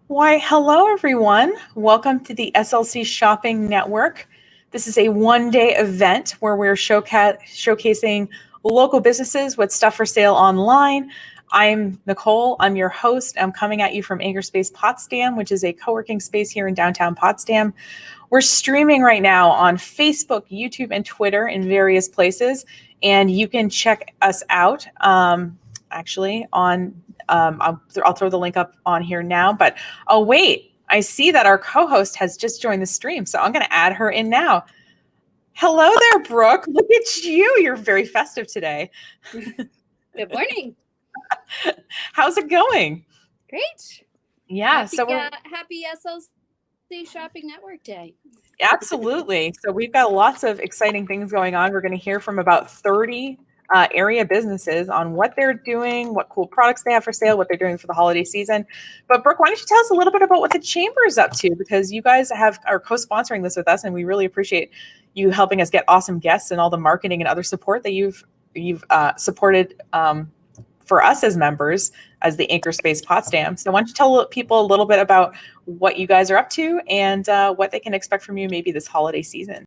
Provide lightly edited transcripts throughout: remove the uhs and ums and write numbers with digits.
Why, hello everyone. Welcome to the SLC Shopping Network. This is a one-day event where we're showcasing local businesses with stuff for sale online. I'm Nicole. I'm your host. I'm coming at you from Anchorspace Potsdam, which is a co-working space here in downtown Potsdam. We're streaming right now on Facebook, YouTube, and Twitter in various places, and you can check us out actually on I'll throw the link up on here now, but oh wait, I see that our co-host has just joined the stream, so I'm going to add her in now. Hello there, Brooke. Look at you. You're very festive today. Good morning. How's it going? Great. Yeah. Happy SLC Shopping Network Day. Absolutely. So we've got lots of exciting things going on. We're going to hear from about 30 area businesses on what they're doing, what cool products they have for sale, what they're doing for the holiday season. But Brooke, why don't you tell us a little bit about what the chamber is up to? Because you guys are co-sponsoring this with us, and we really appreciate you helping us get awesome guests and all the marketing and other support that you've supported for us as members as the Anchorspace Potsdam. So why don't you tell people a little bit about what you guys are up to and what they can expect from you maybe this holiday season?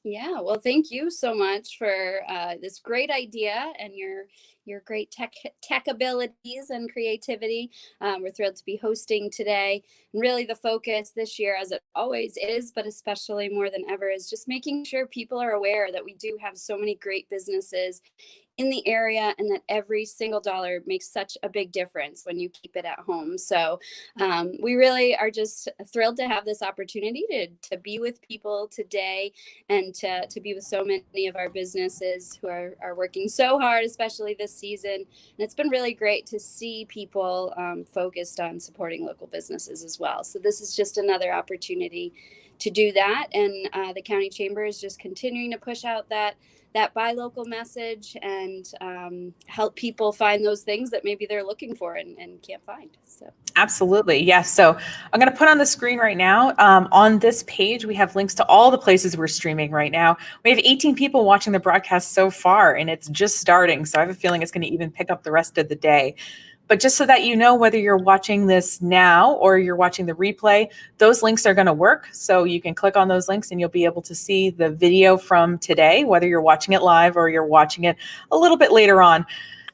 Yeah, well, thank you so much for this great idea and your great tech abilities and creativity. We're thrilled to be hosting today. And really the focus this year, as it always is, but especially more than ever, is just making sure people are aware that we do have so many great businesses in the area and that every single dollar makes such a big difference when you keep it at home. So we really are just thrilled to have this opportunity to be with people today and to be with so many of our businesses who are working so hard, especially this season. And it's been really great to see people focused on supporting local businesses as well. So this is just another opportunity to do that. And the county chamber is just continuing to push out that buy local message and help people find those things that maybe they're looking for and can't find. So absolutely. Yes. So I'm going to put on the screen right now. On this page, we have links to all the places we're streaming right now. We have 18 people watching the broadcast so far, and it's just starting. So I have a feeling it's going to even pick up the rest of the day. But just so that you know, whether you're watching this now or you're watching the replay, those links are going to work. So you can click on those links and you'll be able to see the video from today, whether you're watching it live or you're watching it a little bit later on.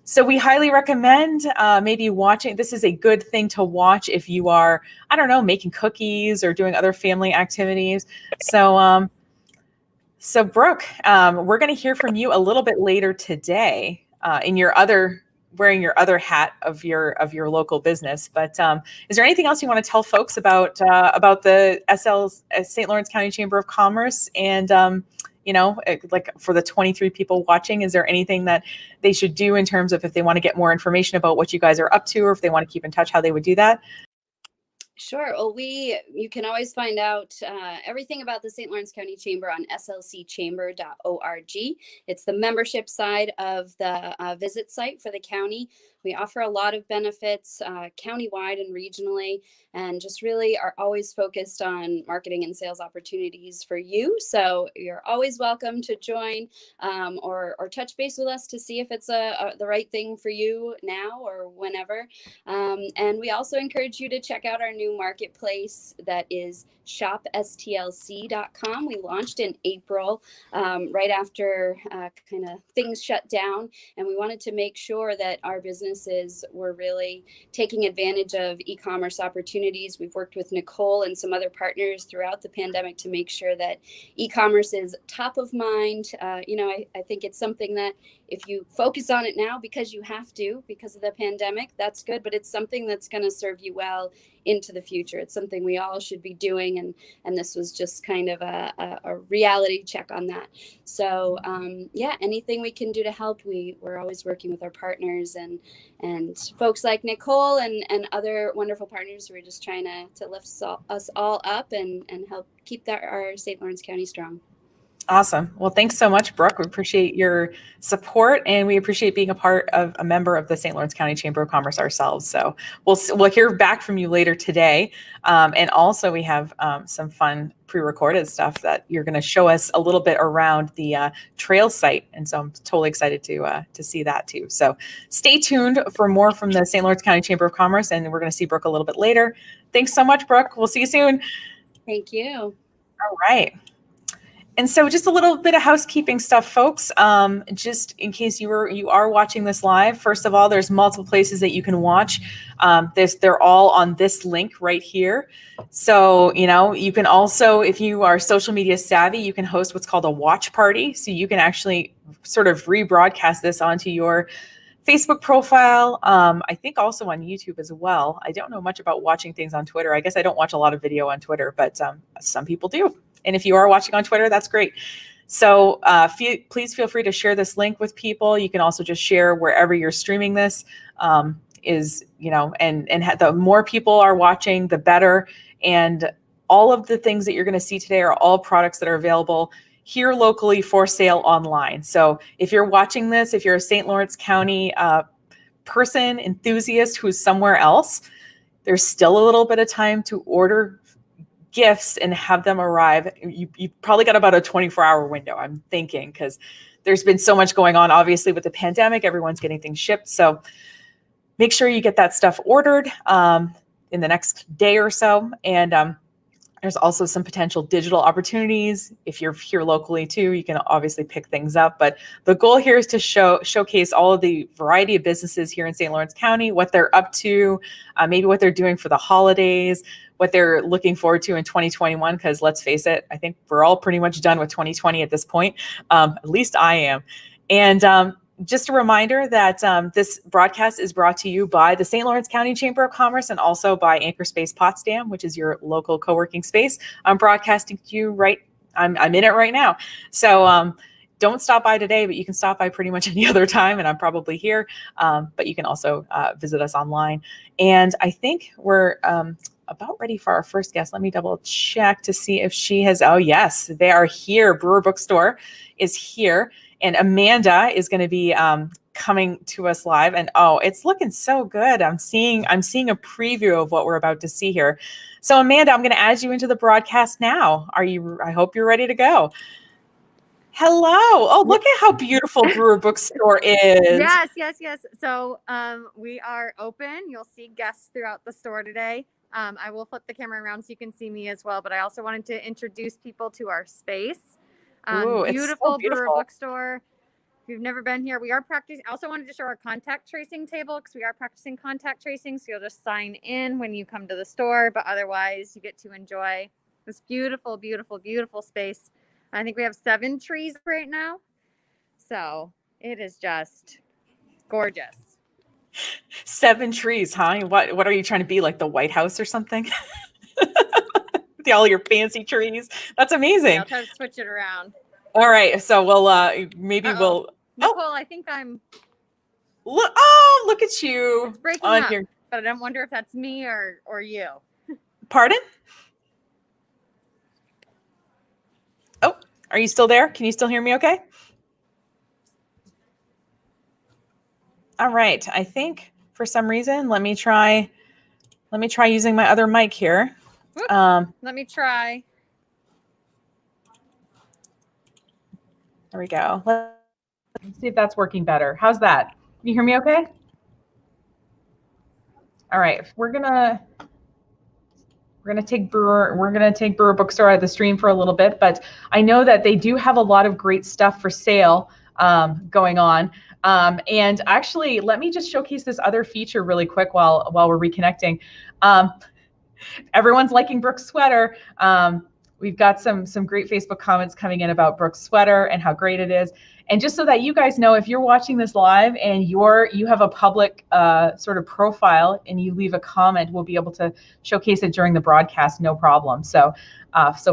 So we highly recommend maybe watching. This is a good thing to watch if you are, I don't know, making cookies or doing other family activities. So Brooke, we're going to hear from you a little bit later today in your other wearing your other hat of your local business. But is there anything else you want to tell folks about the St. Lawrence County Chamber of Commerce and like for the 23 people watching, is there anything that they should do in terms of if they want to get more information about what you guys are up to, or if they want to keep in touch, how they would do that? Sure. Well, you can always find out everything about the St. Lawrence County Chamber on slcchamber.org. It's the membership side of the visit site for the county. We offer a lot of benefits countywide and regionally, and just really are always focused on marketing and sales opportunities for you. So you're always welcome to join or touch base with us to see if it's the right thing for you now or whenever. And we also encourage you to check out our new marketplace that is shopstlc.com. We launched in April, right after kind of things shut down, and we wanted to make sure that our businesses were really taking advantage of e-commerce opportunities. We've worked with Nicole and some other partners throughout the pandemic to make sure that e-commerce is top of mind. I think it's something that if you focus on it now because you have to, because of the pandemic, that's good, but it's something that's going to serve you well into the future. It's something we all should be doing, and this was just kind of a reality check on that. So anything we can do to help, we're always working with our partners and folks like Nicole and other wonderful partners who are just trying to lift us all up and help keep our St. Lawrence County strong. Awesome. Well, thanks so much, Brooke. We appreciate your support, and we appreciate being a member of the St. Lawrence County Chamber of Commerce ourselves. So we'll hear back from you later today, and also we have some fun pre-recorded stuff that you're going to show us a little bit around the trail site, and so I'm totally excited to see that too. So stay tuned for more from the St. Lawrence County Chamber of Commerce, and we're going to see Brooke a little bit later. Thanks so much, Brooke. We'll see you soon. Thank you. All right. And so just a little bit of housekeeping stuff, folks. Just in case you are watching this live, first of all, there's multiple places that you can watch. They're all on this link right here. So, you can also, if you are social media savvy, you can host what's called a watch party. So you can actually sort of rebroadcast this onto your Facebook profile. I think also on YouTube as well. I don't know much about watching things on Twitter. I guess I don't watch a lot of video on Twitter, but some people do. And if you are watching on Twitter, that's great. So please feel free to share this link with people. You can also just share wherever you're streaming this and the more people are watching, the better. And all of the things that you're going to see today are all products that are available here locally for sale online. So if you're watching this, if you're a St. Lawrence County person, enthusiast who's somewhere else, there's still a little bit of time to order gifts and have them arrive. You probably got about a 24-hour window, I'm thinking, because there's been so much going on, obviously, with the pandemic. Everyone's getting things shipped. So make sure you get that stuff ordered in the next day or so. And there's also some potential digital opportunities. If you're here locally too, you can obviously pick things up. But the goal here is to showcase all of the variety of businesses here in St. Lawrence County, what they're up to, maybe what they're doing for the holidays, what they're looking forward to in 2021, because let's face it, I think we're all pretty much done with 2020 at this point. At least I am. And just a reminder that this broadcast is brought to you by the St. Lawrence County Chamber of Commerce and also by Anchorspace Potsdam, which is your local co-working space. I'm broadcasting to you I'm in it right now. So don't stop by today, but you can stop by pretty much any other time, and I'm probably here. But you can also visit us online. And I think we're about ready for our first guest. Let me double check to see if she has, oh yes, they are here. Brewer Bookstore is here. And Amanda is going to be coming to us live. And oh, it's looking so good. I'm seeing a preview of what we're about to see here. So Amanda, I'm going to add you into the broadcast now. I hope you're ready to go. Hello. Oh, look at how beautiful Brewer Bookstore is. Yes. So we are open. You'll see guests throughout the store today. I will flip the camera around so you can see me as well. But I also wanted to introduce people to our space. Ooh, beautiful Brewer Bookstore. If you've never been here, we are practicing. I also wanted to show our contact tracing table because we are practicing contact tracing. So you'll just sign in when you come to the store. But otherwise, you get to enjoy this beautiful, beautiful, beautiful space. I think we have 7 trees right now. So it is just gorgeous. 7 trees, huh? What are you trying to be, like the White House or something? All your fancy trees. That's amazing. Yeah, I'll try to switch it around. All right. So we'll we'll. Nicole, I think I'm. Look at you. It's breaking up, here. But I don't wonder if that's me or you. Pardon? Oh, are you still there? Can you still hear me okay? All right. I think for some reason, let me try using my other mic here. Let me try. There we go. Let's see if that's working better. How's that? Can you hear me okay? All right. We're gonna take Brewer Bookstore out of the stream for a little bit, but I know that they do have a lot of great stuff for sale going on. And actually, let me just showcase this other feature really quick while we're reconnecting. Everyone's liking Brooke's sweater. We've got some great Facebook comments coming in about Brooke's sweater and how great it is. And just so that you guys know, if you're watching this live and you have a public sort of profile and you leave a comment, we'll be able to showcase it during the broadcast, no problem. So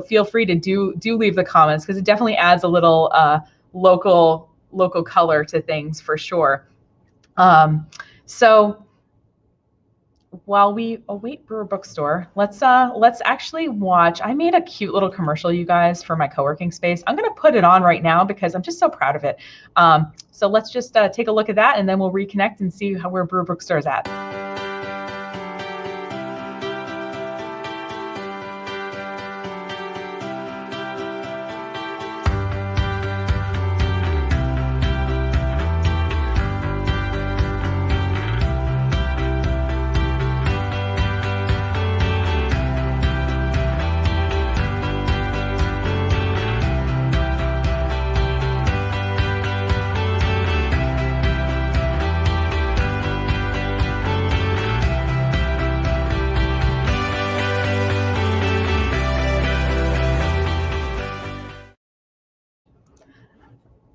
feel free to do leave the comments because it definitely adds a little local color to things for sure. So while we await Brewer Bookstore, let's actually watch. I made a cute little commercial, you guys, for my co-working space. I'm gonna put it on right now because I'm just so proud of it. So let's just take a look at that, and then we'll reconnect and see where Brewer Bookstore is at.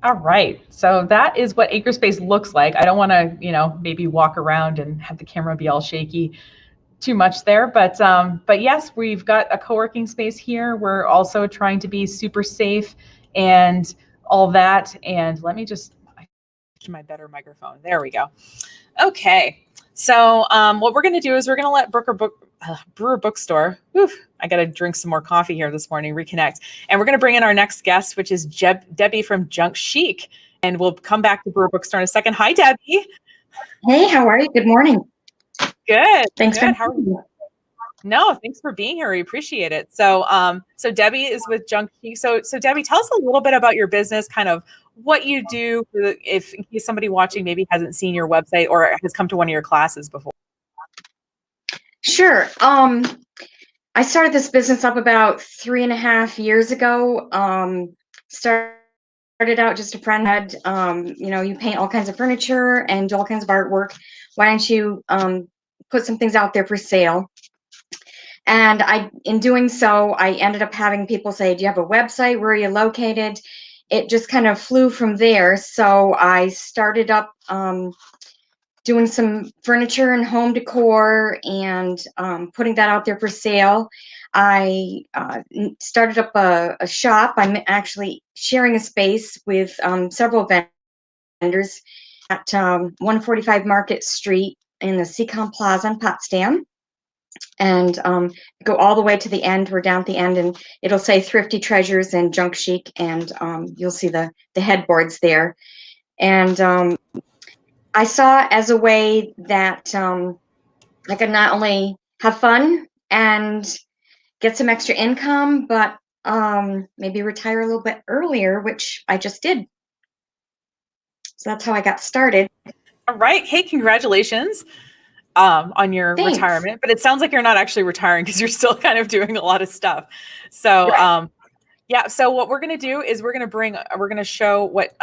All right, so that is what Anchorspace looks like. I don't want to, maybe walk around and have the camera be all shaky too much there, but yes, we've got a co-working space here. We're also trying to be super safe and all that. And let me just my better microphone. There we go. Okay, so what we're going to do is we're going to let Brewer Bookstore. I got to drink some more coffee here this morning, reconnect. And we're going to bring in our next guest, which is Debbie from Junkchique. And we'll come back to Brewer Bookstore in a second. Hi, Debbie. Hey, how are you? Good morning. Good. Thanks good. for How are you? No, thanks for being here. We appreciate it. So Debbie is with Junkchique. So Debbie, tell us a little bit about your business, kind of what you do, if in case somebody watching maybe hasn't seen your website or has come to one of your classes before. Sure. I started this business up about 3.5 years ago. Started out just a friend had, you paint all kinds of furniture and do all kinds of artwork. Why don't you put some things out there for sale? And in doing so, I ended up having people say, do you have a website? Where are you located? It just kind of flew from there. So I started up doing some furniture and home decor and putting that out there for sale. I started up a shop. I'm actually sharing a space with several vendors at 145 Market Street in the Seacom Plaza in Potsdam. And go all the way to the end. We're down at the end, and it'll say Thrifty Treasures and Junkchique, and you'll see the headboards there. And I saw as a way that I could not only have fun and get some extra income, but maybe retire a little bit earlier, which I just did. So that's how I got started. All right. Hey, congratulations on your Thanks. retirement. But it sounds like you're not actually retiring because you're still kind of doing a lot of stuff. So Right. yeah. So what we're going to do is we're going to show what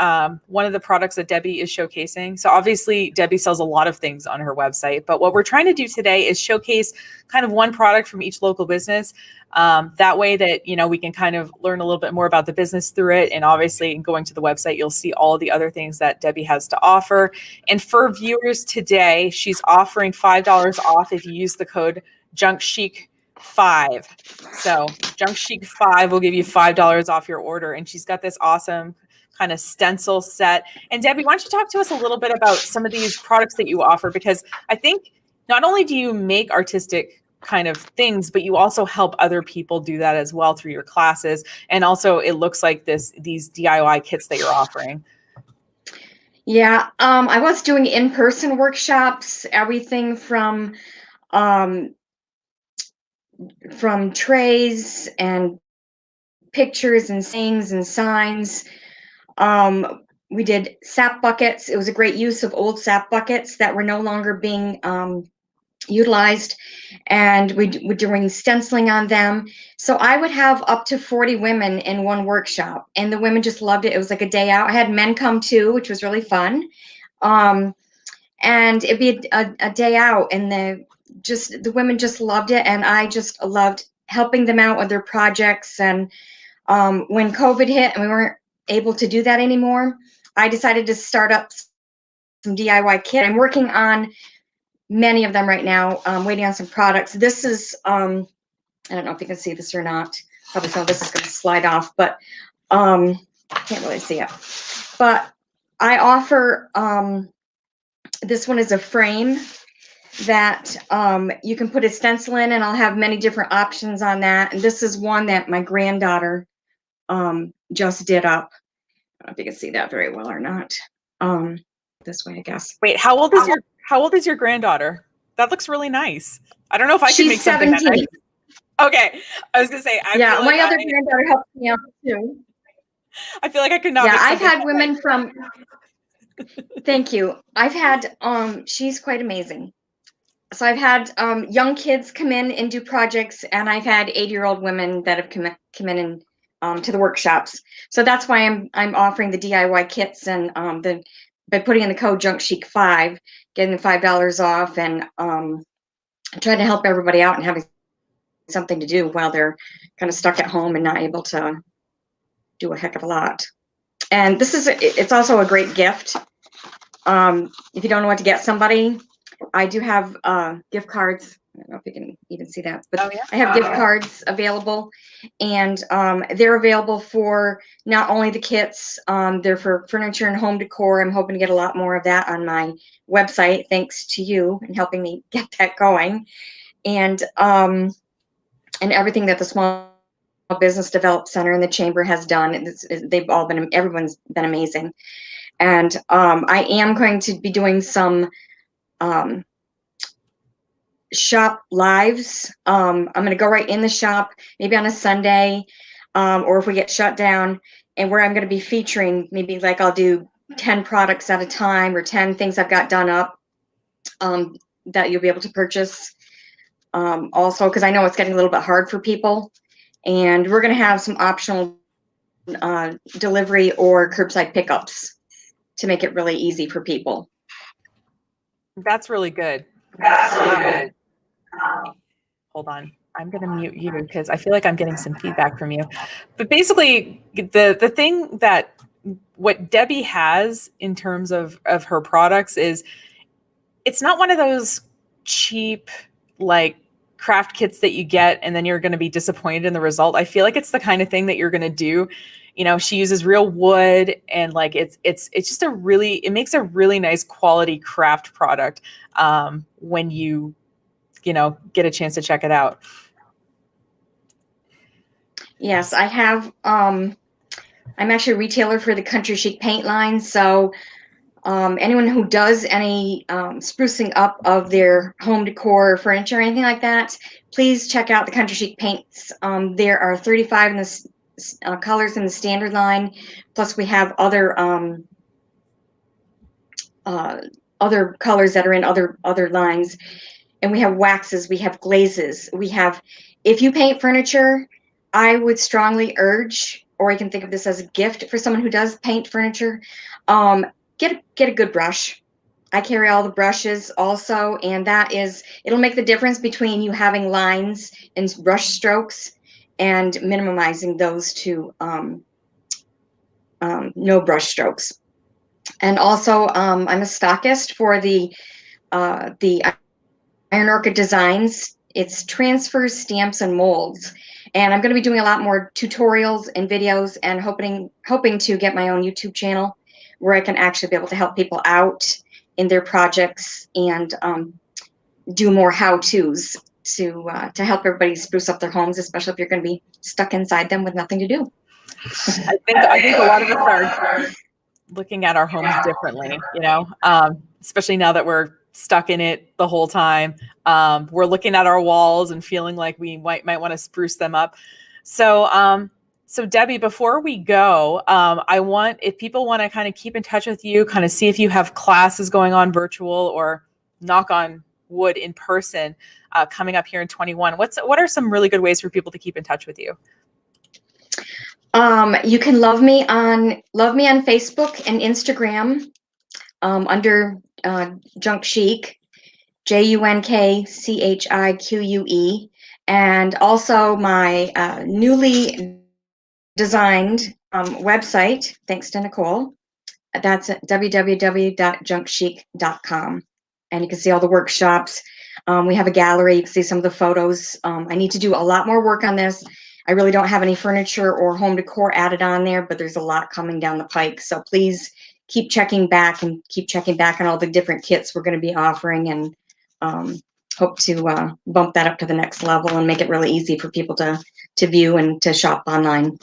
one of the products that Debbie is showcasing. So obviously Debbie sells a lot of things on her website, but what we're trying to do today is showcase kind of one product from each local business. That way that, we can kind of learn a little bit more about the business through it. And obviously going to the website, you'll see all the other things that Debbie has to offer. And for viewers today, she's offering $5 off if you use the code Junkchique 5. So Junkchique 5 will give you $5 off your order. And she's got this awesome kind of stencil set. And Debbie, why don't you talk to us a little bit about some of these products that you offer? Because I think not only do you make artistic kind of things, but you also help other people do that as well through your classes. And also it looks like these DIY kits that you're offering. Yeah, I was doing in-person workshops, everything from trays and pictures and sayings and signs. We did sap buckets. It was a great use of old sap buckets that were no longer being utilized, and we were doing stenciling on them. So I would have up to 40 women in one workshop, and the women just loved it. It was like a day out. I had men come too, which was really fun. And it'd be a day out, and the women just loved it, and I just loved helping them out with their projects. And when COVID hit and we weren't able to do that anymore, I decided to start up some DIY kit. I'm working on many of them right now. I'm waiting on some products. This is, I don't know if you can see this or not. Probably some of this is going to slide off, but can't really see it. But I offer, this one is a frame that you can put a stencil in, and I'll have many different options on that. And this is one that my granddaughter just did up. I don't know if you can see that very well or not. This way, I guess. Wait, how old is your granddaughter? That looks really nice. I don't know if I can She's make something that 17. nice. Okay, I was gonna say, Yeah, my other granddaughter helps me out too. I feel like I could not. Yeah, make I've something had that women nice. from. Thank you. I've had she's quite amazing. So I've had young kids come in and do projects, and I've had 80-year-old women that have come in and to the workshops. So that's why I'm offering the DIY kits, and by putting in the code Junkchique 5, getting the $5 off, and trying to help everybody out and having something to do while they're kind of stuck at home and not able to do a heck of a lot. And it's also a great gift. If you don't know what to get somebody, I do have gift cards. I don't know if you can even see that, but I have gift cards available, and they're available for not only the kits, they're for furniture and home decor. I'm hoping to get a lot more of that on my website, thanks to you and helping me get that going. And everything that the Small Business Development Center and the Chamber has done, everyone's been amazing. And I am going to be doing some shop lives. I'm going to go right in the shop, maybe on a Sunday, or if we get shut down, and where I'm going to be featuring, maybe like I'll do 10 products at a time, or 10 things I've got done up that you'll be able to purchase. Also, because I know it's getting a little bit hard for people, and we're going to have some optional delivery or curbside pickups to make it really easy for people. That's really good. Hold on. I'm going to mute you because I feel like I'm getting some feedback from you. But basically, the thing that what Debbie has in terms of her products is it's not one of those cheap, like, craft kits that you get and then you're going to be disappointed in the result. I feel like it's the kind of thing that you're going to do. You know, she uses real wood, and like it's just it makes a really nice quality craft product when you get a chance to check it out. Yes, I have. I'm actually a retailer for the Country Chic paint line. So anyone who does any sprucing up of their home decor, furniture, or anything like that, please check out the Country Chic paints. There are 35 in the colors in the standard line. Plus, we have other colors that are in other lines. And we have waxes, we have glazes, if you paint furniture, I would strongly urge, or you can think of this as a gift for someone who does paint furniture, get a good brush. I carry all the brushes also, and it'll make the difference between you having lines and brush strokes and minimizing those to no brush strokes. And also, I'm a stockist for the Iron Orchid Designs. It's transfers, stamps, and molds. And I'm going to be doing a lot more tutorials and videos, and hoping to get my own YouTube channel where I can actually be able to help people out in their projects and do more how-tos to help everybody spruce up their homes, especially if you're going to be stuck inside them with nothing to do. I think a lot of us are looking at our homes differently, especially now that we're stuck in it the whole time. We're looking at our walls and feeling like we might want to spruce them up. So Debbie, before we go, if people want to kind of keep in touch with you, kind of see if you have classes going on virtual or knock on wood in person coming up here in 21, what are some really good ways for people to keep in touch with you? You can love me on Facebook and Instagram under Junkchique, Junkchique, and also my newly designed website, thanks to Nicole. That's at www.junkchique.com, and you can see all the workshops. We have a gallery. You can see some of the photos. I need to do a lot more work on this. I really don't have any furniture or home decor added on there, but there's a lot coming down the pike. So please keep checking back on all the different kits we're going to be offering, and hope to bump that up to the next level and make it really easy for people to view and to shop online.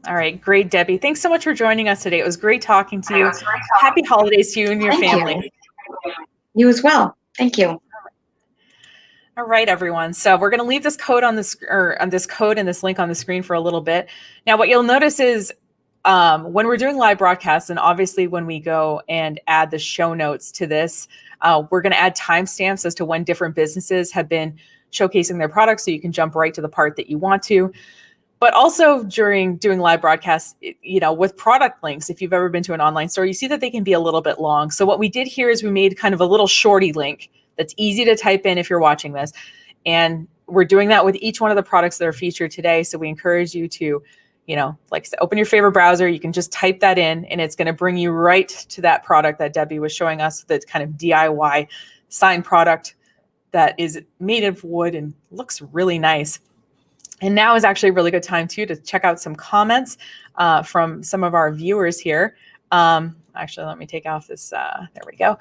All right, great, Debbie. Thanks so much for joining us today. It was great talking to you. Happy holidays to you and your family. You as well. Thank you. All right, everyone. So we're going to leave this code on this code and this link on the screen for a little bit. Now, what you'll notice is when we're doing live broadcasts, and obviously when we go and add the show notes to this, we're going to add timestamps as to when different businesses have been showcasing their products, so you can jump right to the part that you want to. But also during doing live broadcasts, with product links, if you've ever been to an online store, you see that they can be a little bit long. So what we did here is we made kind of a little shorty link that's easy to type in if you're watching this. And we're doing that with each one of the products that are featured today. So we encourage you to, like I said, open your favorite browser. You can just type that in and it's going to bring you right to that product that Debbie was showing us, that kind of DIY signed product that is made of wood and looks really nice. And now is actually a really good time too to check out some comments from some of our viewers here. Actually, let me take off this. There we go.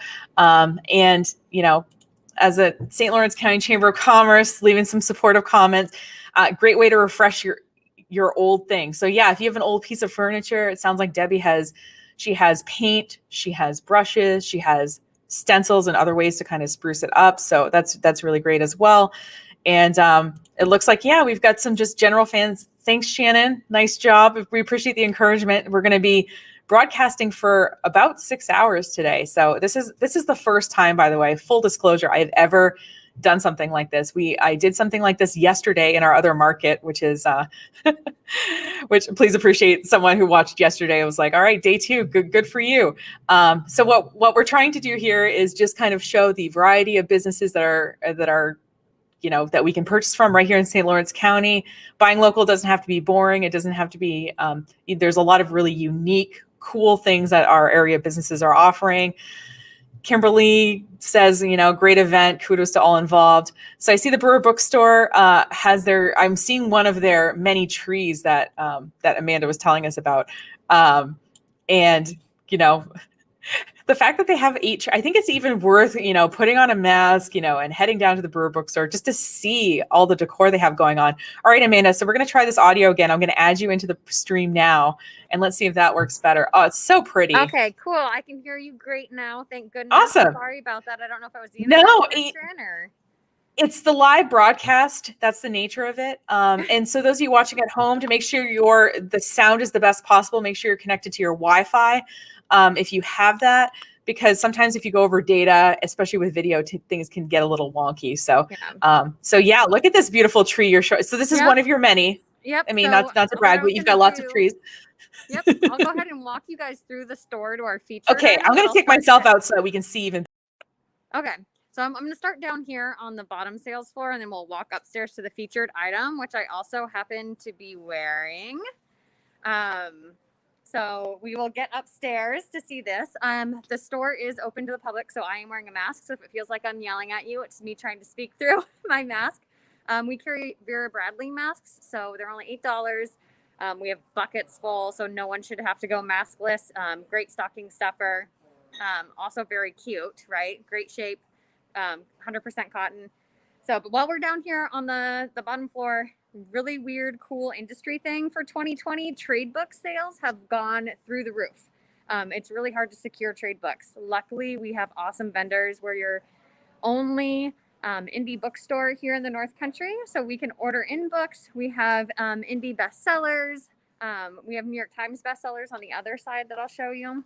As a St. Lawrence County Chamber of Commerce, leaving some supportive comments. Great way to refresh your old thing. So yeah, if you have an old piece of furniture, it sounds like Debbie she has paint, she has brushes, she has stencils and other ways to kind of spruce it up. So that's really great as well. And it looks like, yeah, we've got some just general fans. Thanks, Shannon. Nice job. We appreciate the encouragement. We're going to be broadcasting for about 6 hours today. So this is the first time, by the way, full disclosure, I have ever done something like this. I did something like this yesterday in our other market, which is, which please appreciate someone who watched yesterday. I was like, all right, day 2, good for you. So what we're trying to do here is just kind of show the variety of businesses that are that we can purchase from right here in St. Lawrence County. Buying local doesn't have to be boring. It doesn't have to be, there's a lot of really unique, cool things that our area businesses are offering. Kimberly says, great event. Kudos to all involved. So I see the Brewer Bookstore I'm seeing one of their many trees that Amanda was telling us about. The fact that they have 8, I think it's even worth, putting on a mask, and heading down to the Brewer Bookstore just to see all the decor they have going on. All right, Amanda, so we're going to try this audio again. I'm going to add you into the stream now, and let's see if that works better. Oh, it's so pretty. Okay, cool. I can hear you great now. Thank goodness. Awesome. Sorry about that. I don't know if I was the It's the live broadcast. That's the nature of it. And so those of you watching at home, to make sure the sound is the best possible, make sure you're connected to your Wi-Fi. If you have that, because sometimes if you go over data, especially with video, things can get a little wonky. So, look at this beautiful tree you're showing. So this is one of your many. Yep. I mean, not to brag, but you've got lots of trees. Yep. I'll go ahead and walk you guys through the store to our feature. Okay. I'm going to take myself out so that we can see even. Okay. So I'm going to start down here on the bottom sales floor, and then we'll walk upstairs to the featured item, which I also happen to be wearing. So we will get upstairs to see this. The store is open to the public, so I am wearing a mask. So if it feels like I'm yelling at you, it's me trying to speak through my mask. We carry Vera Bradley masks, so they're only $8. We have buckets full, so no one should have to go maskless. Great stocking stuffer. Also very cute, right? Great shape. 100% cotton. So, but while we're down here on the bottom floor, really weird, cool industry thing for 2020, trade book sales have gone through the roof. It's really hard to secure trade books. Luckily, we have awesome vendors. We're your only indie bookstore here in the North Country, so we can order in books. We have indie bestsellers. We have New York Times bestsellers on the other side that I'll show you.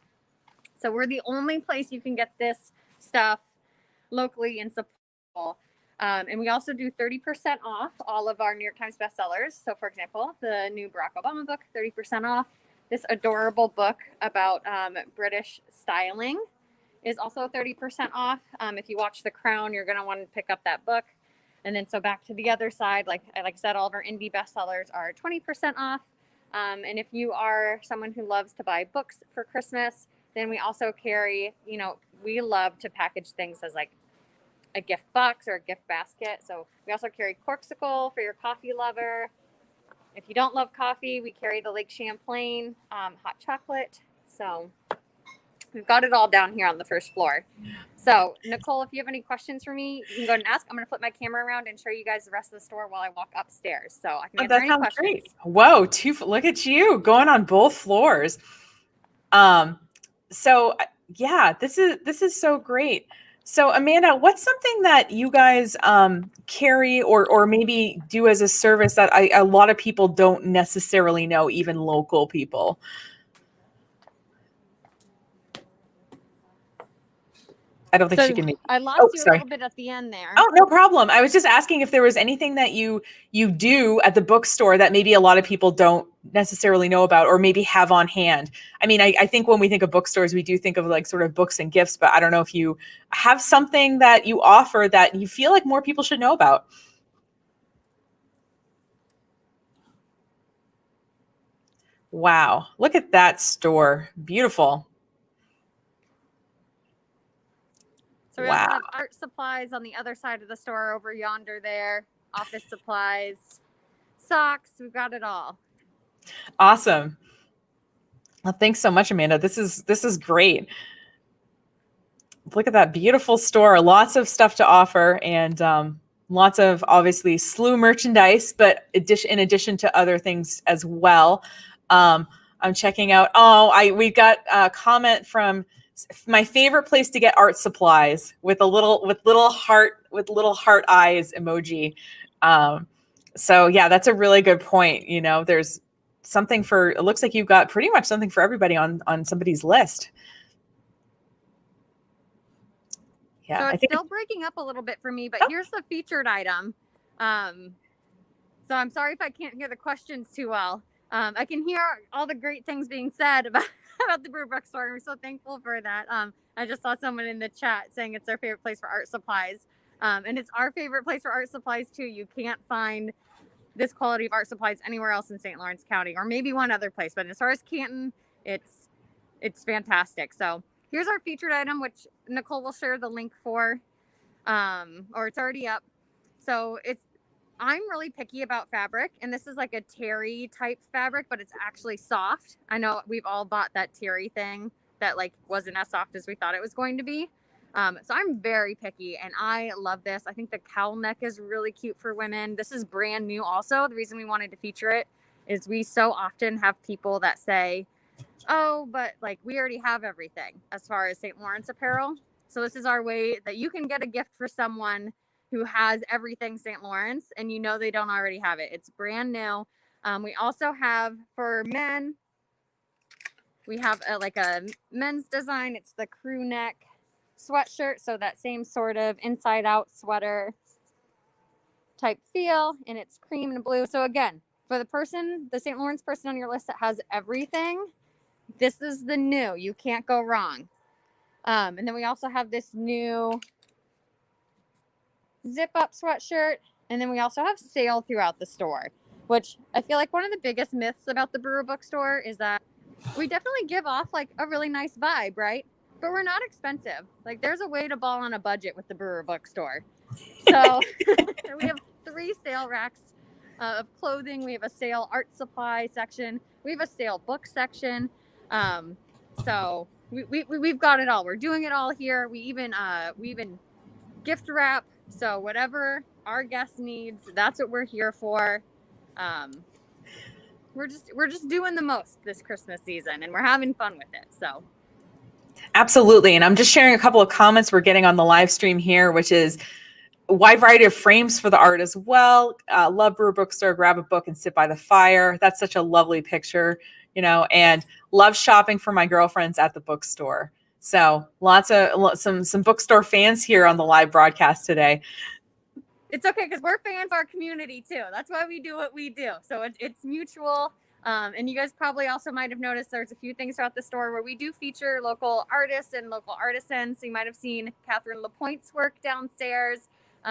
So we're the only place you can get this stuff locally and support. And we also do 30% off all of our New York Times bestsellers. So, for example, the new Barack Obama book, 30% off. This adorable book about British styling is also 30% off. If you watch The Crown, you're going to want to pick up that book. And then so back to the other side, like I said, all of our indie bestsellers are 20% off. And if you are someone who loves to buy books for Christmas, then we also carry, we love to package things as like a gift box or a gift basket. So we also carry Corksicle for your coffee lover. If you don't love coffee, we carry the Lake Champlain hot chocolate. So We've got it all down here on the first floor. So Nicole, if you have any questions for me, you can go ahead and ask. I'm going to flip my camera around and show you guys the rest of the store while I walk upstairs. So I can answer any questions. Great. Whoa, look at you going on both floors. So yeah, this is so great. So Amanda, what's something that you guys carry or maybe do as a service that a lot of people don't necessarily know, even local people? I don't think she can make. I lost you a little bit at the end there. Oh, no problem. I was just asking if there was anything that you do at the bookstore that maybe a lot of people don't necessarily know about or maybe have on hand. I mean, I think when we think of bookstores, we do think of like sort of books and gifts, but I don't know if you have something that you offer that you feel like more people should know about. Wow. Look at that store. Beautiful. So we also have art supplies on the other side of the store over yonder there, office supplies, socks, we've got it all. Awesome. Well, thanks so much, Amanda. This is great. Look at that beautiful store. Lots of stuff to offer and lots of obviously slew merchandise, but in addition to other things as well. I'm checking out. We got a comment from my favorite place to get art supplies with little heart eyes emoji. So yeah, that's a really good point. You know, there's something it looks like you've got pretty much something for everybody on somebody's list. Yeah, so it's still breaking up a little bit for me, but here's the featured item. So I'm sorry if I can't hear the questions too well. I can hear all the great things being said about the Brewer Bookstore, and we're so thankful for that. I just saw someone in the chat saying it's their favorite place for art supplies, and it's our favorite place for art supplies too. You can't find this quality of art supplies anywhere else in St. Lawrence County, or maybe one other place, but as far as Canton, it's fantastic. So here's our featured item, which Nicole will share the link for, or it's already up. So I'm really picky about fabric, and this is like a terry type fabric, but it's actually soft. I know we've all bought that terry thing that like wasn't as soft as we thought it was going to be. So I'm very picky, and I love this. I think the cowl neck is really cute for women. This is brand new also. The reason we wanted to feature it is we so often have people that say, oh, but like we already have everything as far as St. Lawrence apparel. So this is our way that you can get a gift for someone who has everything St. Lawrence and you know they don't already have it. It's brand new. We also have for men, we have a men's design. It's the crew neck sweatshirt. So that same sort of inside out sweater type feel, and it's cream and blue. So again, for the St. Lawrence person on your list that has everything, this is the new. You can't go wrong. And then we also have this new zip up sweatshirt, and then we also have sale throughout the store, which I feel like one of the biggest myths about the Brewer Bookstore is that we definitely give off like a really nice vibe, right? But we're not expensive. Like there's a way to ball on a budget with the Brewer Bookstore. So we have 3 sale racks of clothing. We have a sale art supply section. We have a sale book section. So we've got it all. We're doing it all here. We even gift wrap. So whatever our guest needs, that's what we're here for. We're just doing the most this Christmas season, and we're having fun with it. So absolutely. And I'm just sharing a couple of comments we're getting on the live stream here, which is a wide variety of frames for the art as well. Love Brewer Bookstore, grab a book and sit by the fire. That's such a lovely picture, you know, and love shopping for my girlfriends at the bookstore. So some bookstore fans here on the live broadcast today. It's okay because we're fans of our community too. That's why we do what we do. So it's mutual. And you guys probably also might have noticed there's a few things throughout the store where we do feature local artists and local artisans. So you might have seen Catherine LaPointe's work downstairs.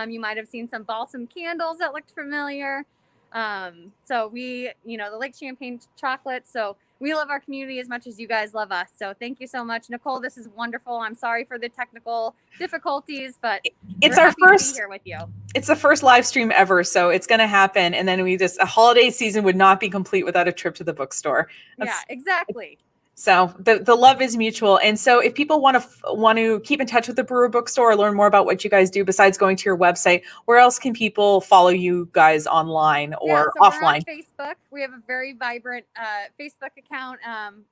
You might have seen some balsam candles that looked familiar. So we, the Lake Champagne chocolate. So we love our community as much as you guys love us. So thank you so much, Nicole. This is wonderful. I'm sorry for the technical difficulties, but it's our first to be here with you. It's the first live stream ever, so it's going to happen. And then a holiday season would not be complete without a trip to the bookstore. Yeah, exactly. So the love is mutual. And so if people want to keep in touch with the Brewer Bookstore or learn more about what you guys do besides going to your website, where else can people follow you guys online or so offline? we're on Facebook. We have a very vibrant Facebook account.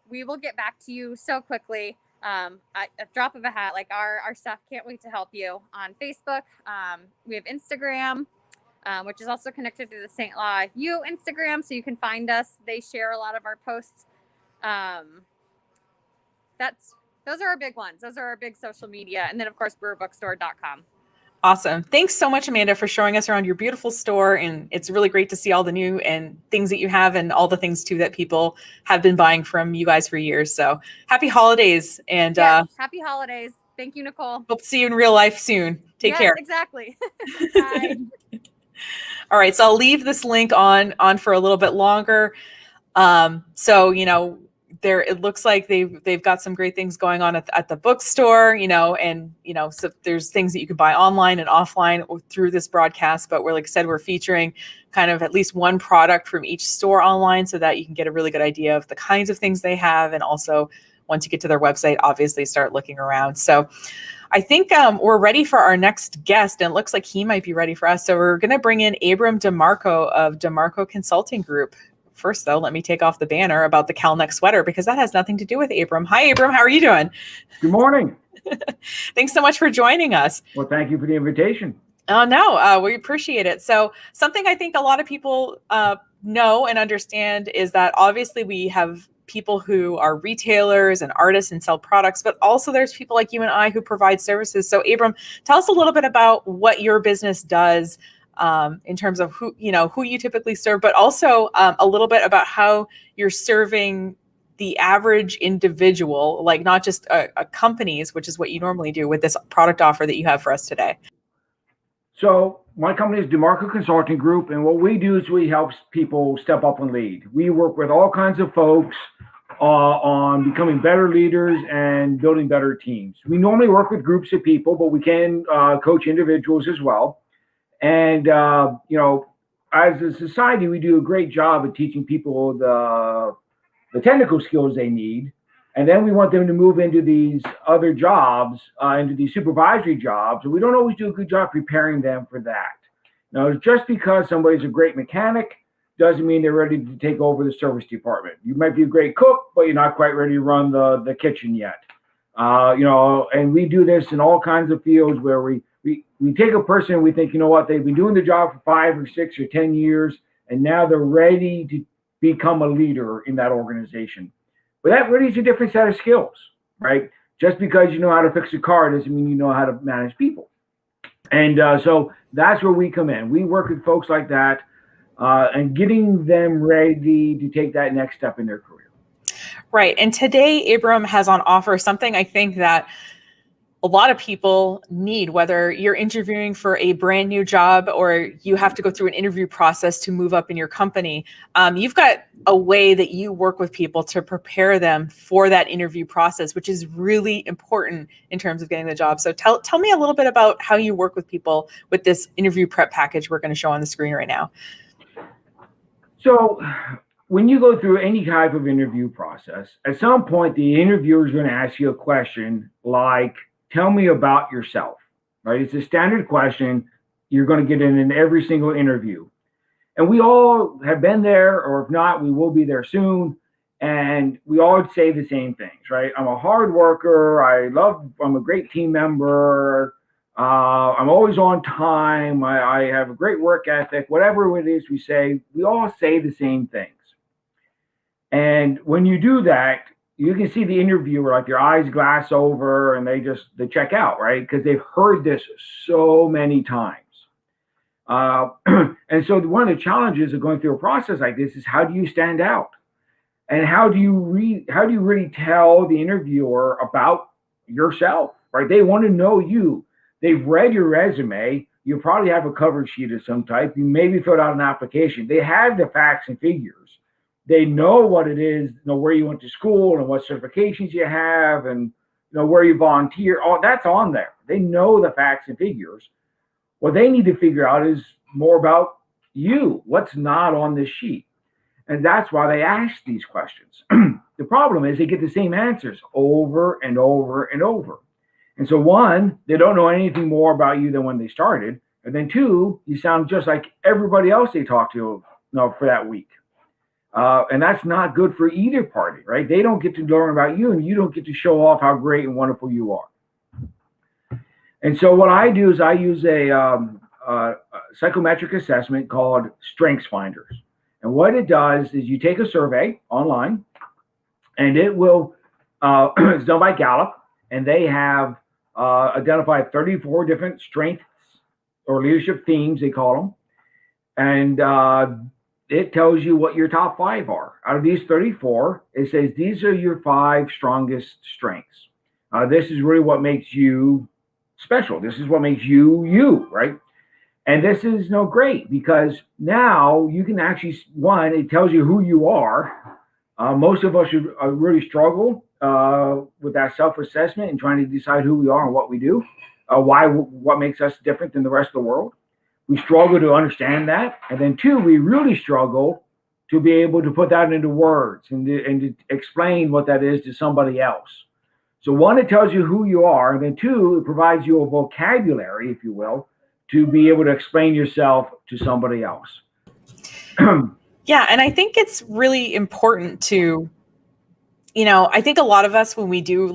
We will get back to you so quickly. At a drop of a hat, like our staff can't wait to help you on Facebook. We have Instagram, which is also connected to the St. Law U Instagram, so you can find us. They share a lot of our posts. Those are our big ones. Those are our big social media. And then of course, brewerbookstore.com. Awesome. Thanks so much, Amanda, for showing us around your beautiful store. And it's really great to see all the new and things that you have and all the things too that people have been buying from you guys for years. So happy holidays. And yes, happy holidays. Thank you, Nicole. Hope to see you in real life soon. Take care. Exactly. Bye. All right. So I'll leave this link on for a little bit longer. So, there, it looks like they've got some great things going on at the bookstore, so there's things that you can buy online and offline through this broadcast, but like I said, we're featuring kind of at least one product from each store online so that you can get a really good idea of the kinds of things they have. And also once you get to their website, obviously start looking around. So I think we're ready for our next guest, and it looks like he might be ready for us. So we're going to bring in Abrahm Dimarco of Dimarco Consulting Group. First, though, let me take off the banner about the cowl neck sweater because that has nothing to do with Abrahm. Hi, Abrahm. How are you doing? Good morning. Thanks so much for joining us. Well, thank you for the invitation. Oh, no, we appreciate it. So something I think a lot of people know and understand is that obviously we have people who are retailers and artists and sell products, but also there's people like you and I who provide services. So Abrahm, tell us a little bit about what your business does in terms of who you typically serve, but also a little bit about how you're serving the average individual, like not just companies, which is what you normally do with this product offer that you have for us today. So my company is Dimarco Consulting Group, and what we do is we help people step up and lead. We work with all kinds of folks on becoming better leaders and building better teams. We normally work with groups of people, but we can coach individuals as well. And, as a society, we do a great job of teaching people the technical skills they need. And then we want them to move into these other jobs, into these supervisory jobs. And we don't always do a good job preparing them for that. Now, just because somebody's a great mechanic doesn't mean they're ready to take over the service department. You might be a great cook, but you're not quite ready to run the kitchen yet. And we do this in all kinds of fields where we take a person and we think, they've been doing the job for 5 or 6 or 10 years, and now they're ready to become a leader in that organization. But that really is a different set of skills, right? Just because you know how to fix a car doesn't mean you know how to manage people. And so that's where we come in. We work with folks like that and getting them ready to take that next step in their career. Right. And today, Abrahm has on offer something I think that a lot of people need, whether you're interviewing for a brand new job or you have to go through an interview process to move up in your company. You've got a way that you work with people to prepare them for that interview process, which is really important in terms of getting the job. So tell me a little bit about how you work with people with this interview prep package we're going to show on the screen right now. So when you go through any type of interview process, at some point, the interviewer is going to ask you a question like, tell me about yourself, right? It's a standard question you're going to get in every single interview. And we all have been there, or if not, we will be there soon. And we all say the same things, right? I'm a hard worker. I'm a great team member. I'm always on time. I have a great work ethic. Whatever it is we say, we all say the same things. And when you do that, you can see the interviewer, like their eyes glass over and they check out, right? Because they've heard this so many times. And so one of the challenges of going through a process like this is, how do you stand out? And how do you really tell the interviewer about yourself, right? They want to know you. They've read your resume. You probably have a cover sheet of some type. You maybe filled out an application. They have the facts and figures. They know what it is, where you went to school and what certifications you have and where you volunteer. All that's on there. They know the facts and figures. What they need to figure out is more about you. What's not on this sheet? And that's why they ask these questions. The problem is they get the same answers over and over and over. And so one, they don't know anything more about you than when they started. And then two, you sound just like everybody else they talk to, for that week. And that's not good for either party, right? They don't get to learn about you, and you don't get to show off how great and wonderful you are. And so what I do is I use a psychometric assessment called Strengths Finders. And what it does is you take a survey online, and it will, it's done by Gallup, and they have identified 34 different strengths or leadership themes, they call them. And it tells you what your top 5 are. Out of these 34, it says these are your 5 strongest strengths. This is really what makes you special. This is what makes you, you, right? And this is great because now you can actually, one, it tells you who you are. Most of us should really struggle with that self-assessment and trying to decide who we are and what we do, what makes us different than the rest of the world. We struggle to understand that. And then two, we really struggle to be able to put that into words and to explain what that is to somebody else. So one, it tells you who you are. And then two, it provides you a vocabulary, if you will, to be able to explain yourself to somebody else. Yeah. And I think it's really important to, I think a lot of us, when we do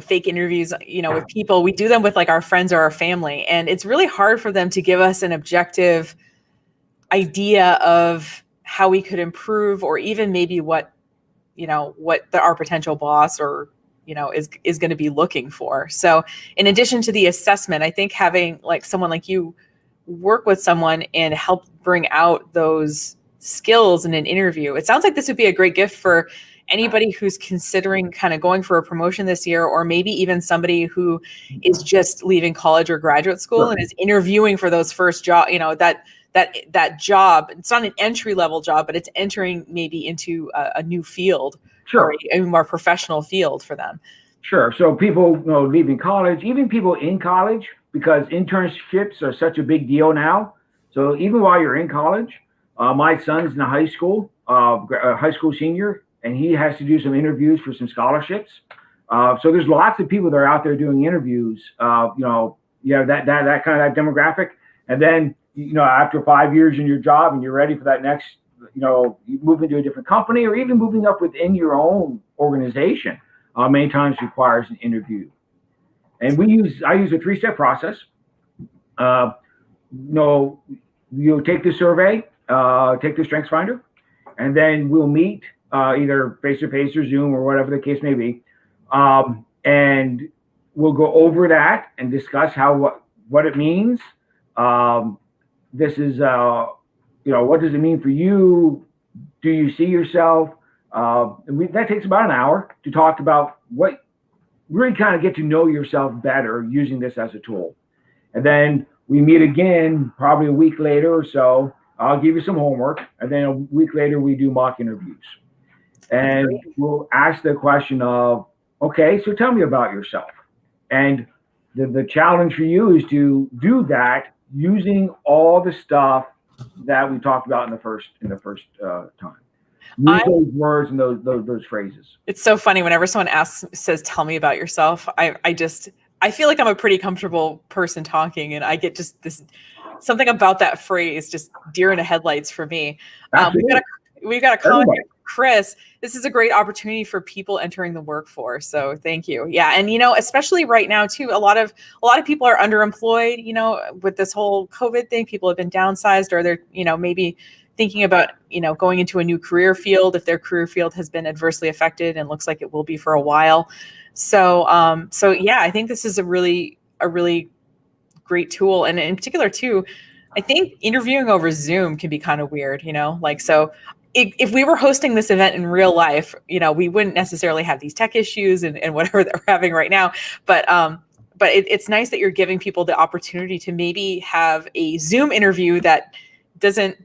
fake interviews, with people, we do them with our friends or our family. And it's really hard for them to give us an objective idea of how we could improve, or even maybe what our potential boss or, is going to be looking for. So in addition to the assessment, I think having someone like you work with someone and help bring out those skills in an interview. It sounds like this would be a great gift for anybody who's considering kind of going for a promotion this year, or maybe even somebody who is just leaving college or graduate school and is interviewing for those first job, that job. It's not an entry level job, but it's entering maybe into a new field, or a more professional field for them. Sure. So people, leaving college, even people in college, because internships are such a big deal now. So even while you're in college, my son's in high school senior, and he has to do some interviews for some scholarships. So there's lots of people that are out there doing interviews. That kind of that demographic. And then, after 5 years in your job and you're ready for that next, you move into a different company, or even moving up within your own organization, many times requires an interview. And I use a 3-step process. You'll take the survey, take the Strengths Finder, and then we'll meet either face-to-face or Zoom or whatever the case may be. And we'll go over that and discuss what it means. This is, what does it mean for you? Do you see yourself? That takes about an hour to talk about what, really kind of get to know yourself better using this as a tool. And then we meet again, probably a week later or so. I'll give you some homework. And then a week later, we do mock interviews. And we'll ask the question of, okay, so tell me about yourself. And the challenge for you is to do that using all the stuff that we talked about in the first time. Use those words and those phrases. It's so funny whenever someone says, tell me about yourself. I feel like I'm a pretty comfortable person talking, and I get just this, something about that phrase, just deer in the headlights for me. We've got a comment here. Kris, this is a great opportunity for people entering the workforce. So thank you. Yeah. And, especially right now too, a lot of people are underemployed, with this whole COVID thing. People have been downsized, or they're, maybe thinking about, going into a new career field if their career field has been adversely affected, and looks like it will be for a while. So yeah, I think this is a really great tool. And in particular too, I think interviewing over Zoom can be kind of weird, so if we were hosting this event in real life, we wouldn't necessarily have these tech issues and whatever that we're having right now. But it's nice that you're giving people the opportunity to maybe have a Zoom interview that isn't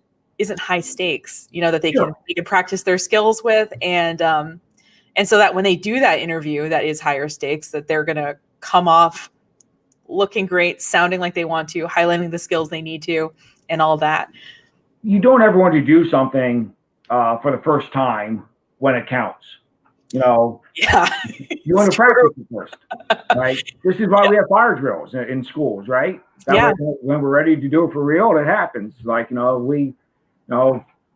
high stakes, that they can practice their skills with. And so that when they do that interview that is higher stakes, that they're going to come off looking great, sounding like they want to, highlighting the skills they need to, and all that. You don't ever want to do something for the first time when it counts. You know, Yeah. you want It's to practice it first, right? This is why we have fire drills in schools, right? That Yeah. way, when we're ready to do it for real, it happens. Like,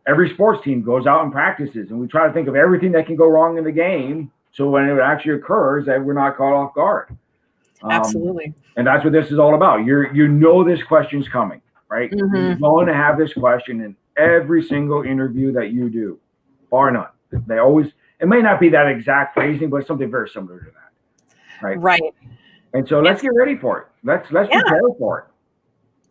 every sports team goes out and practices, and we try to think of everything that can go wrong in the game, so when it actually occurs, that we're not caught off guard. Absolutely. And that's what this is all about. This question's coming, right? You're going to have this question in every single interview that you do, bar none. They always. It may not be that exact phrasing, but something very similar to that, right? Right. And so let's get ready for it. Let's prepare for it.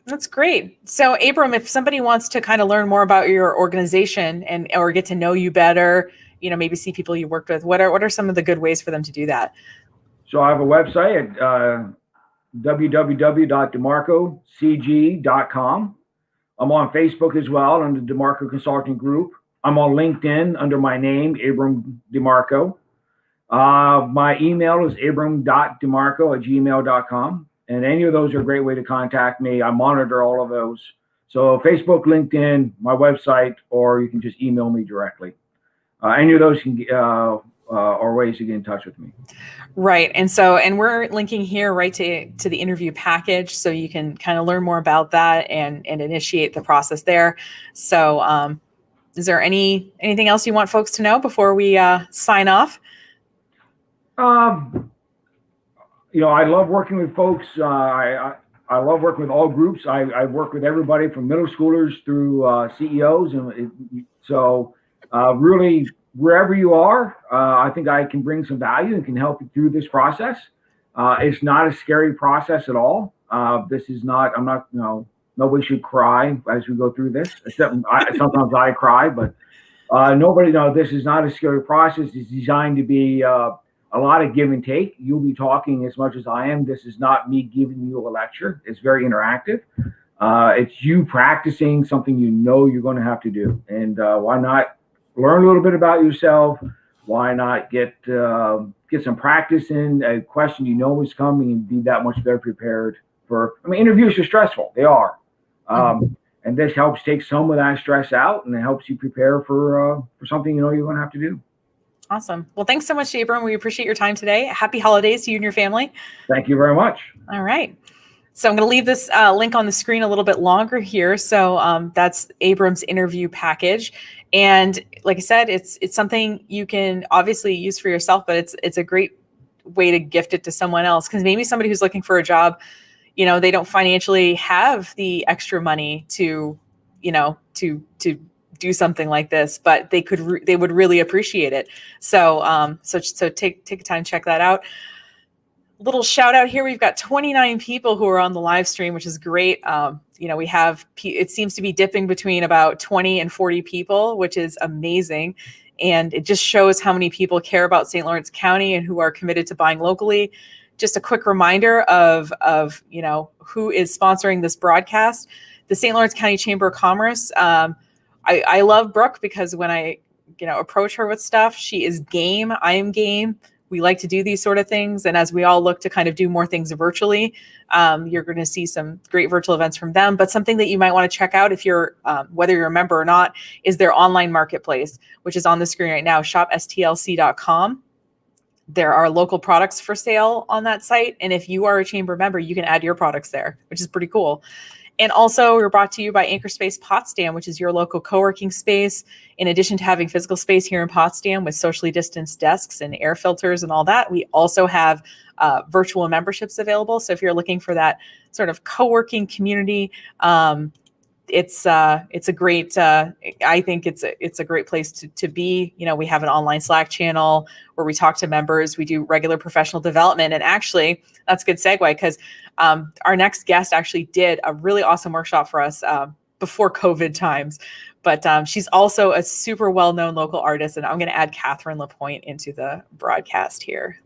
That's great. So, Abrahm, if somebody wants to kind of learn more about your organization or get to know you better, maybe see people you worked with, what are some of the good ways for them to do that? So I have a website at www.dimarcocg.com. I'm on Facebook as well under Dimarco Consulting Group. I'm on LinkedIn under my name, Abrahm Dimarco. My email is abram.dimarco@gmail.com. And any of those are a great way to contact me. I monitor all of those. So Facebook, LinkedIn, my website, or you can just email me directly. Any of those are ways to get in touch with me. Right. And we're linking here right to the interview package, so you can kind of learn more about that and initiate the process there. So is there anything else you want folks to know before we sign off? I love working with folks. I love working with all groups. I work with everybody from middle schoolers through CEOs. And really, wherever you are, I think I can bring some value and can help you through this process. It's not a scary process at all. Nobody should cry as we go through this. Sometimes I cry, but this is not a scary process. It's designed to be a lot of give and take. You'll be talking as much as I am. This is not me giving you a lecture. It's very interactive. It's you practicing something you're going to have to do. And why not learn a little bit about yourself? Why not get some practice in a question is coming and be that much better prepared for? Interviews are stressful. They are. And this helps take some of that stress out, and it helps you prepare for something you're going to have to do. Awesome. Well, thanks so much, Abrahm. We appreciate your time today. Happy holidays to you and your family. Thank you very much. All right. So I'm going to leave this link on the screen a little bit longer here. So that's Abraham's interview package. And like I said, it's something you can obviously use for yourself, but it's a great way to gift it to someone else. Because maybe somebody who's looking for a job, they don't financially have the extra money to do something like this, but they would really appreciate it. So take time to check that out. Little shout out here. We've got 29 people who are on the live stream, which is great. We have, it seems to be dipping between about 20 and 40 people, which is amazing. And it just shows how many people care about St. Lawrence County and who are committed to buying locally. Just a quick reminder of who is sponsoring this broadcast. The St. Lawrence County Chamber of Commerce. I love Brooke because when I approach her with stuff, she is game. I am game. We like to do these sort of things. And as we all look to kind of do more things virtually, you're going to see some great virtual events from them. But something that you might want to check out if you're, whether you're a member or not, is their online marketplace, which is on the screen right now, shopstlc.com. There are local products for sale on that site. And if you are a chamber member, you can add your products there, which is pretty cool. And also, we're brought to you by Anchorspace Potsdam, which is your local co-working space. In addition to having physical space here in Potsdam with socially distanced desks and air filters and all that, we also have virtual memberships available. So if you're looking for that sort of co-working community, it's a great. I think it's a great place to be. We have an online Slack channel where we talk to members. We do regular professional development, and actually, that's a good segue because our next guest actually did a really awesome workshop for us before COVID times. But she's also a super well-known local artist, and I'm going to add Catherine LaPointe into the broadcast here.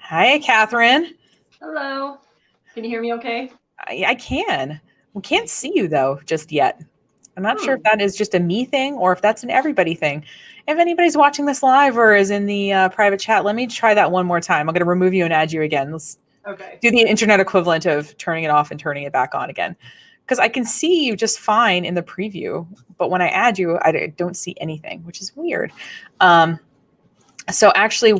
Hi, Catherine. Hello. Can you hear me okay? I can. We can't see you, though, just yet. I'm not sure if that is just a me thing or if that's an everybody thing. If anybody's watching this live or is in the private chat, let me try that one more time. I'm going to remove you and add you again. Let's do the internet equivalent of turning it off and turning it back on again. because I can see you just fine in the preview, but when I add you, I don't see anything, which is weird. So actually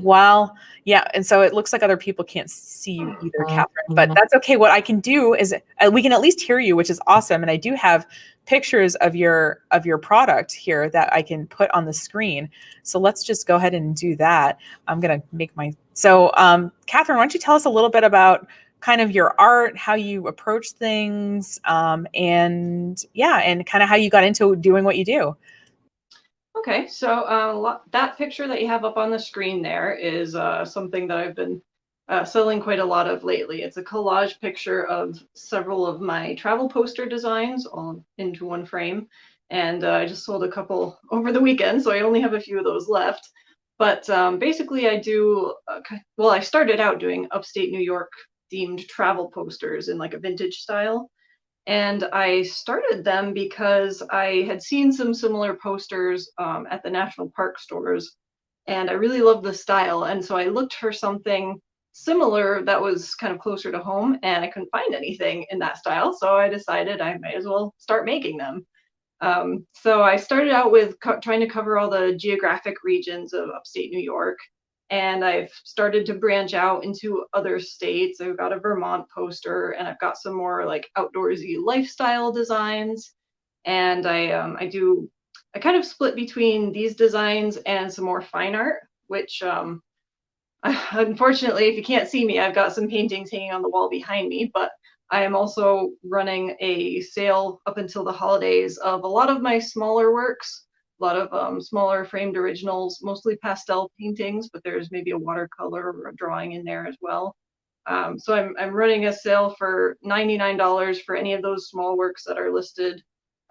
yeah, and so it looks like other people can't see you either, Catherine, but that's okay. What I can do is we can at least hear you, which is awesome. And I do have pictures of your product here that I can put on the screen. So let's just go ahead and do that. I'm going to make so Catherine, why don't you tell us a little bit about kind of your art, how you approach things, and kind of how you got into doing what you do. Okay, so that picture that you have up on the screen there is something that I've been selling quite a lot of lately. It's a collage picture of several of my travel poster designs all into one frame. And I just sold a couple over the weekend, so I only have a few of those left. But basically I do, I started out doing upstate New York themed travel posters in like a vintage style. And I started them because I had seen some similar posters at the national park stores, and I really loved the style. And so I looked for something similar that was kind of closer to home, and I couldn't find anything in that style. So I decided I might as well start making them. So I started out with trying to cover all the geographic regions of upstate New York. And I've started to branch out into other states. I've got a Vermont poster, and I've got some more like outdoorsy lifestyle designs. And I kind of split between these designs and some more fine art, which unfortunately, if you can't see me, I've got some paintings hanging on the wall behind me, but I am also running a sale up until the holidays of a lot of my smaller works. A lot of smaller framed originals, mostly pastel paintings, but there's maybe a watercolor or a drawing in there as well. So I'm running a sale for $99 for any of those small works that are listed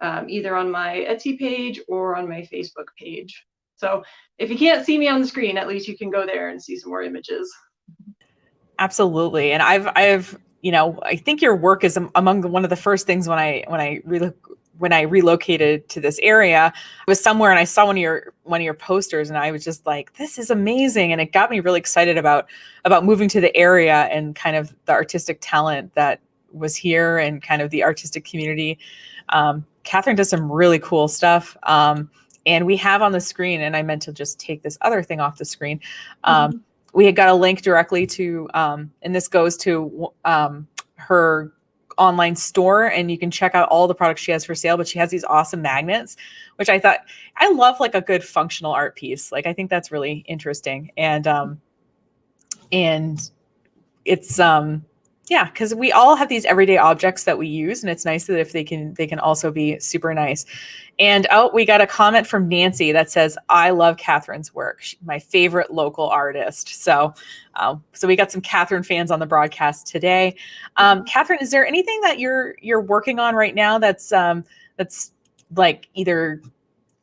either on my Etsy page or on my Facebook page. So if you can't see me on the screen, at least you can go there and see some more images. Absolutely. And I've I think your work is among one of the first things when I relocated to this area. I was somewhere and I saw one of your posters, and I was just like, this is amazing. And it got me really excited about moving to the area and kind of the artistic talent that was here and kind of the artistic community. Catherine does some really cool stuff. And we have on the screen, and I meant to just take this other thing off the screen. We had got a link directly to, and this goes to her online store, and you can check out all the products she has for sale, but she has these awesome magnets, which I love like a good functional art piece. Like, I think that's really interesting. And it's, yeah, because we all have these everyday objects that we use, and it's nice that if they can also be super nice. And we got a comment from Nancy that says, "I love Catherine's work. She's my favorite local artist." So we got some Catherine fans on the broadcast today. Catherine, is there anything that you're working on right now that's like either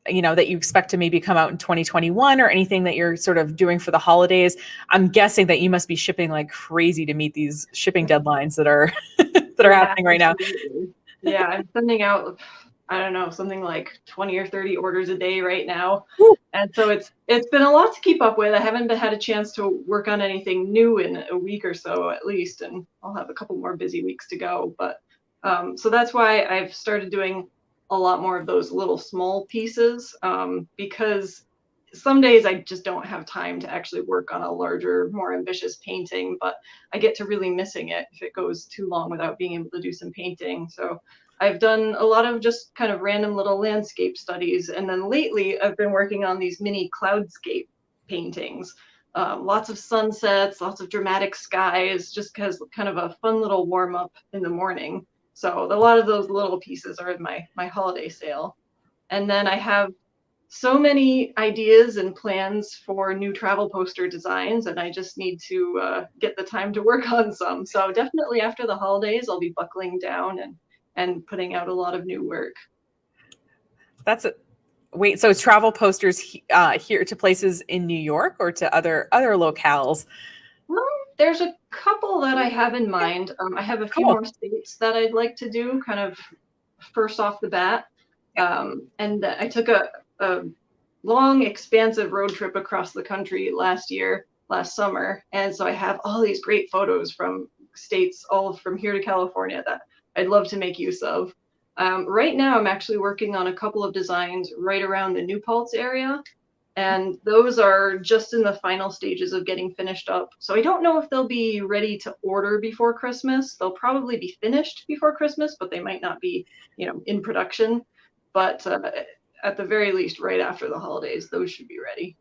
that you expect to maybe come out in 2021, or anything that you're sort of doing for the holidays? I'm guessing that you must be shipping like crazy to meet these shipping deadlines that are happening right now. Yeah, I'm sending out, I don't know, something like 20 or 30 orders a day right now. Woo. And so it's been a lot to keep up with. I haven't had a chance to work on anything new in a week or so at least, and I'll have a couple more busy weeks to go. But so that's why I've started doing a lot more of those little small pieces, because some days I just don't have time to actually work on a larger, more ambitious painting, but I get to really missing it if it goes too long without being able to do some painting. So I've done a lot of just kind of random little landscape studies. And then lately I've been working on these mini cloudscape paintings, lots of sunsets, lots of dramatic skies, just because kind of a fun little warm up in the morning. So a lot of those little pieces are in my holiday sale. And then I have so many ideas and plans for new travel poster designs, and I just need to get the time to work on some. So definitely after the holidays, I'll be buckling down and putting out a lot of new work. Wait, so travel posters here to places in New York or to other locales? Well, there's a couple that I have in mind. I have a few more states that I'd like to do kind of first off the bat. And I took a long, expansive road trip across the country last summer. And so I have all these great photos from states all from here to California that I'd love to make use of. Right now, I'm actually working on a couple of designs right around the New Paltz area, and those are just in the final stages of getting finished up. So I don't know if they'll be ready to order before Christmas. They'll probably be finished before Christmas, but they might not be, in production. But at the very least, right after the holidays, those should be ready.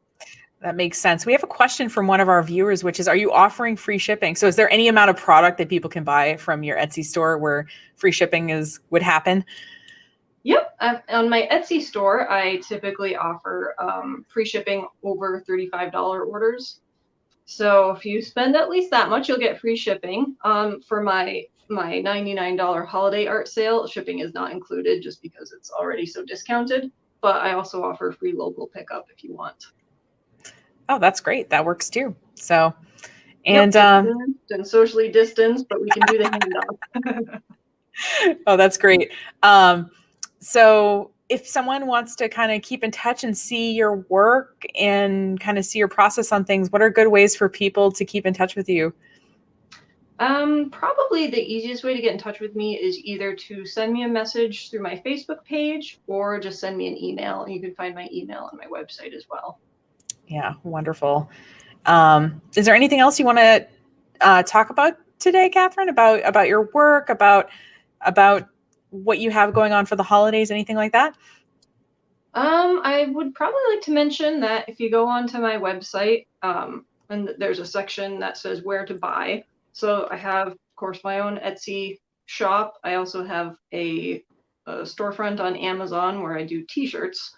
That makes sense. We have a question from one of our viewers, which is, are you offering free shipping? So is there any amount of product that people can buy from your Etsy store where free shipping would happen? Yep. On my Etsy store, I typically offer free shipping over $35 orders. So if you spend at least that much, you'll get free shipping. For my $99 holiday art sale, shipping is not included just because it's already so discounted. But I also offer free local pickup if you want. Oh, that's great. That works too. So, and and socially distanced, but we can do the handoff. Oh, that's great. So if someone wants to kind of keep in touch and see your work and kind of see your process on things, what are good ways for people to keep in touch with you? Probably the easiest way to get in touch with me is either to send me a message through my Facebook page or just send me an email. And you can find my email on my website as well. Yeah, wonderful. Is there anything else you want to talk about today, Catherine, about your work, about what you have going on for the holidays, anything like that? I would probably like to mention that if you go onto my website, and there's a section that says where to buy. So I have, of course, my own Etsy shop. I also have a storefront on Amazon where I do t-shirts.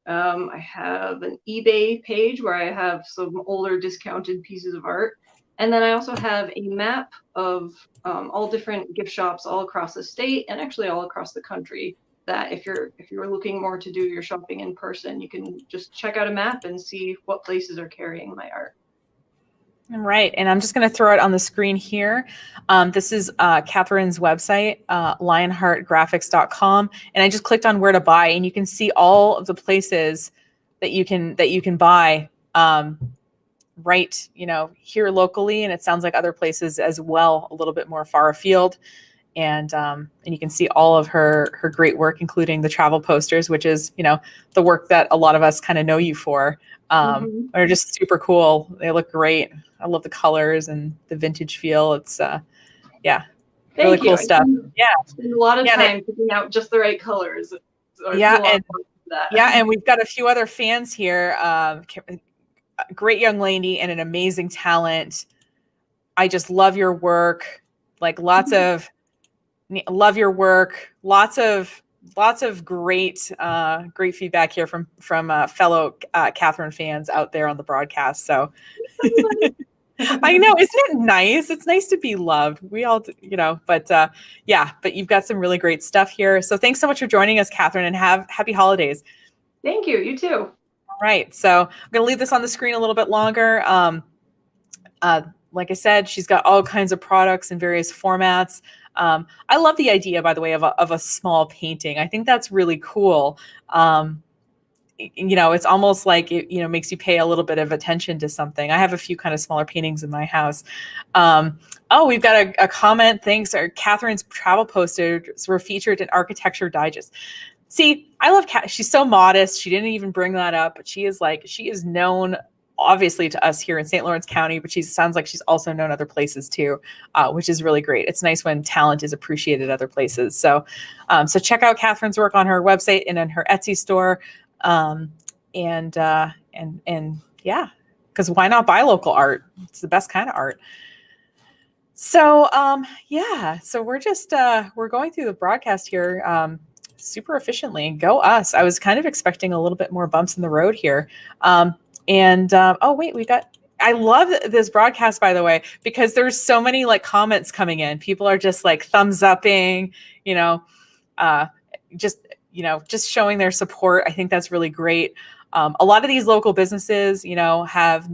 I have an eBay page where I have some older discounted pieces of art. And then I also have a map of all different gift shops all across the state and actually all across the country, that if you're looking more to do your shopping in person, you can just check out a map and see what places are carrying my art. Right. And I'm just going to throw it on the screen here. This is Catherine's website, lionheartgraphics.com. And I just clicked on where to buy, and you can see all of the places that you can buy right, here locally. And it sounds like other places as well, a little bit more far afield. And you can see all of her great work, including the travel posters, which is, the work that a lot of us kind of know you for. Are just super cool. They look great. I love the colors and the vintage feel. It's really cool stuff. Yeah, spend a lot of time picking out just the right colors. And we've got a few other fans here. A great young lady and an amazing talent. I just love your work. Like love your work. Lots of great feedback here from fellow Catherine fans out there on the broadcast. So I know, isn't it nice? It's nice to be loved. We all, but you've got some really great stuff here. So thanks so much for joining us, Catherine, and have happy holidays. Thank you. You too. All right. So I'm going to leave this on the screen a little bit longer. Like I said, she's got all kinds of products in various formats. I love the idea, by the way, of a small painting. I think that's really cool. It's almost like it, makes you pay a little bit of attention to something. I have a few kind of smaller paintings in my house. We've got a comment. Thanks. Catherine's travel posters were featured in Architecture Digest. See, I love Kat. She's so modest. She didn't even bring that up, but she is known obviously to us here in St. Lawrence County, but she sounds like she's also known other places too, which is really great. It's nice when talent is appreciated other places. So check out Catherine's work on her website and in her Etsy store. Because why not buy local art? It's the best kind of art. So so we're just we're going through the broadcast here super efficiently. Go us. I was kind of expecting a little bit more bumps in the road here. I love this broadcast, by the way, because there's so many comments coming in. People are just thumbs upping, just showing their support. I think that's really great. A lot of these local businesses, have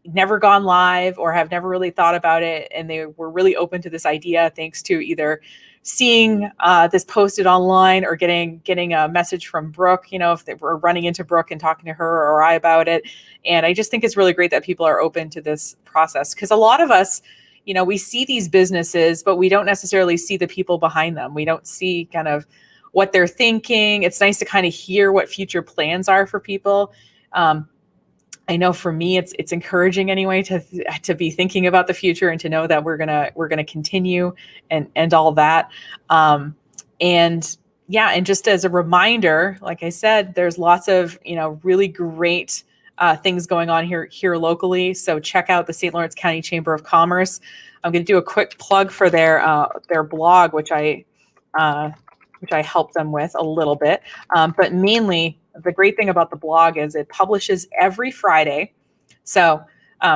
never gone live or have never really thought about it. And they were really open to this idea thanks to either seeing this posted online or getting a message from Brooke, if they were running into Brooke and talking to her or I about it. And I just think it's really great that people are open to this process, because a lot of us, we see these businesses, but we don't necessarily see the people behind them. We don't see kind of what they're thinking. It's nice to kind of hear what future plans are for people. I know for me, it's encouraging anyway to be thinking about the future and to know that we're gonna continue and all that. And just as a reminder, like I said, there's lots of really great things going on here locally. So check out the St. Lawrence County Chamber of Commerce. I'm going to do a quick plug for their blog, which I helped them with a little bit. But mainly, the great thing about the blog is it publishes every Friday. So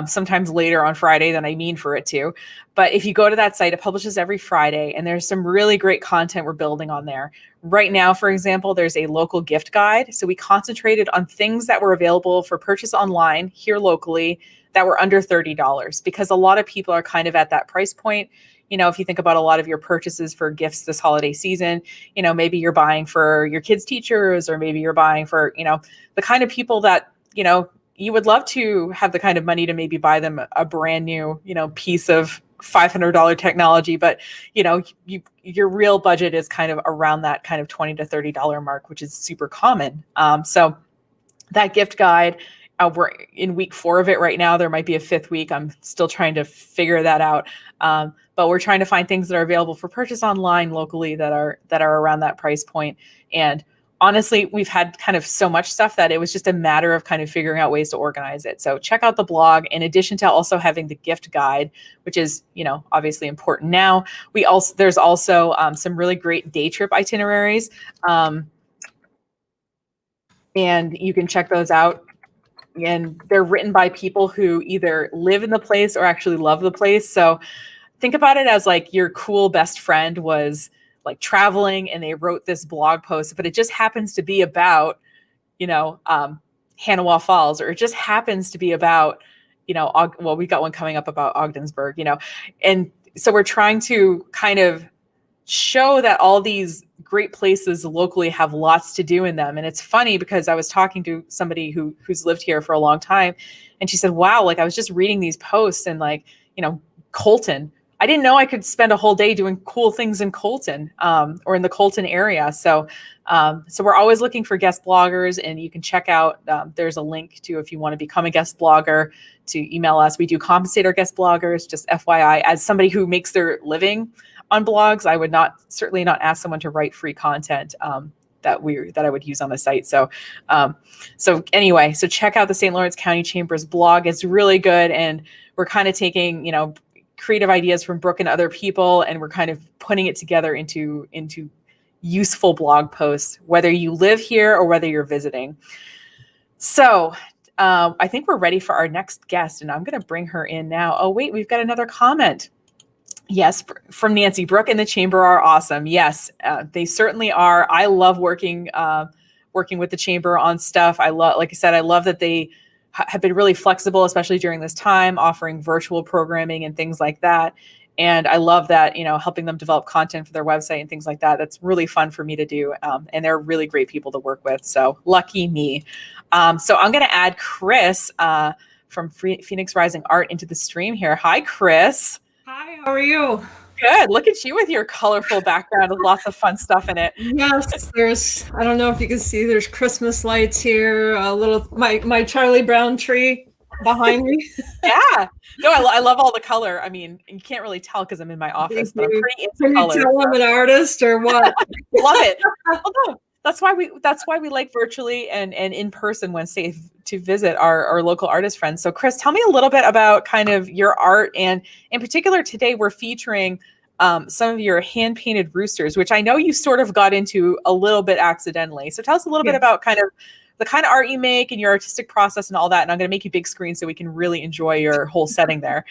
sometimes later on Friday than I mean for it to. But if you go to that site, it publishes every Friday, and there's some really great content we're building on there. Right now, for example, there's a local gift guide. So we concentrated on things that were available for purchase online here locally that were under $30, because a lot of people are kind of at that price point. If you think about a lot of your purchases for gifts this holiday season, maybe you're buying for your kids' teachers, or maybe you're buying for, the kind of people that, you would love to have the kind of money to maybe buy them a brand new, piece of $500 technology, but your real budget is kind of around that kind of $20 to $30 mark, which is super common. So that gift guide, we're in week 4 of it right now. There might be a 5th week. I'm still trying to figure that out. But we're trying to find things that are available for purchase online locally that are around that price point. And honestly, we've had kind of so much stuff that it was just a matter of kind of figuring out ways to organize it. So check out the blog, in addition to also having the gift guide, which is, obviously important now. There's also some really great day trip itineraries. And you can check those out. And they're written by people who either live in the place or actually love the place. So think about it as like your cool best friend was like traveling and they wrote this blog post, but it just happens to be about, Hanawa Falls, or it just happens to be about, we got one coming up about Ogdensburg, and so we're trying to kind of show that all these great places locally have lots to do in them. And it's funny because I was talking to somebody who's lived here for a long time, and she said, wow, like I was just reading these posts and like, Colton, I didn't know I could spend a whole day doing cool things in Colton, or in the Colton area. So we're always looking for guest bloggers, and you can check out, there's a link to, if you want to become a guest blogger, to email us. We do compensate our guest bloggers, just FYI. As somebody who makes their living on blogs, I would certainly not ask someone to write free content that I would use on the site. So anyway, so check out the St. Lawrence County Chamber's blog. It's really good, and we're kind of taking creative ideas from Brooke and other people, and we're kind of putting it together into useful blog posts, whether you live here or whether you're visiting. So I think we're ready for our next guest, and I'm going to bring her in now. Oh, wait, we've got another comment. Yes, from Nancy. Brooke and the Chamber are awesome. Yes, they certainly are. I love working with the Chamber on stuff. Like I said, I love that they have been really flexible, especially during this time, offering virtual programming and things like that. And I love that, helping them develop content for their website and things like that. That's really fun for me to do. And they're really great people to work with. So lucky me. So I'm going to add Kris from Phoenix Rising Art into the stream here. Hi, Kris. Hi, how are you? Good. Look at you with your colorful background with lots of fun stuff in it. Yes, I don't know if you can see, there's Christmas lights here, a little, my Charlie Brown tree behind me. Yeah. No, I love all the color. I mean, you can't really tell because I'm in my office, but I'm pretty into color. Can you tell I'm an artist or what? Love it. Although, that's why we like virtually and in person when safe to visit our local artist friends. So Kris, tell me a little bit about kind of your art, and in particular today we're featuring some of your hand painted roosters, which I know you sort of got into a little bit accidentally. So tell us a little bit about kind of the kind of art you make and your artistic process and all that. And I'm going to make you big screen so we can really enjoy your whole setting there.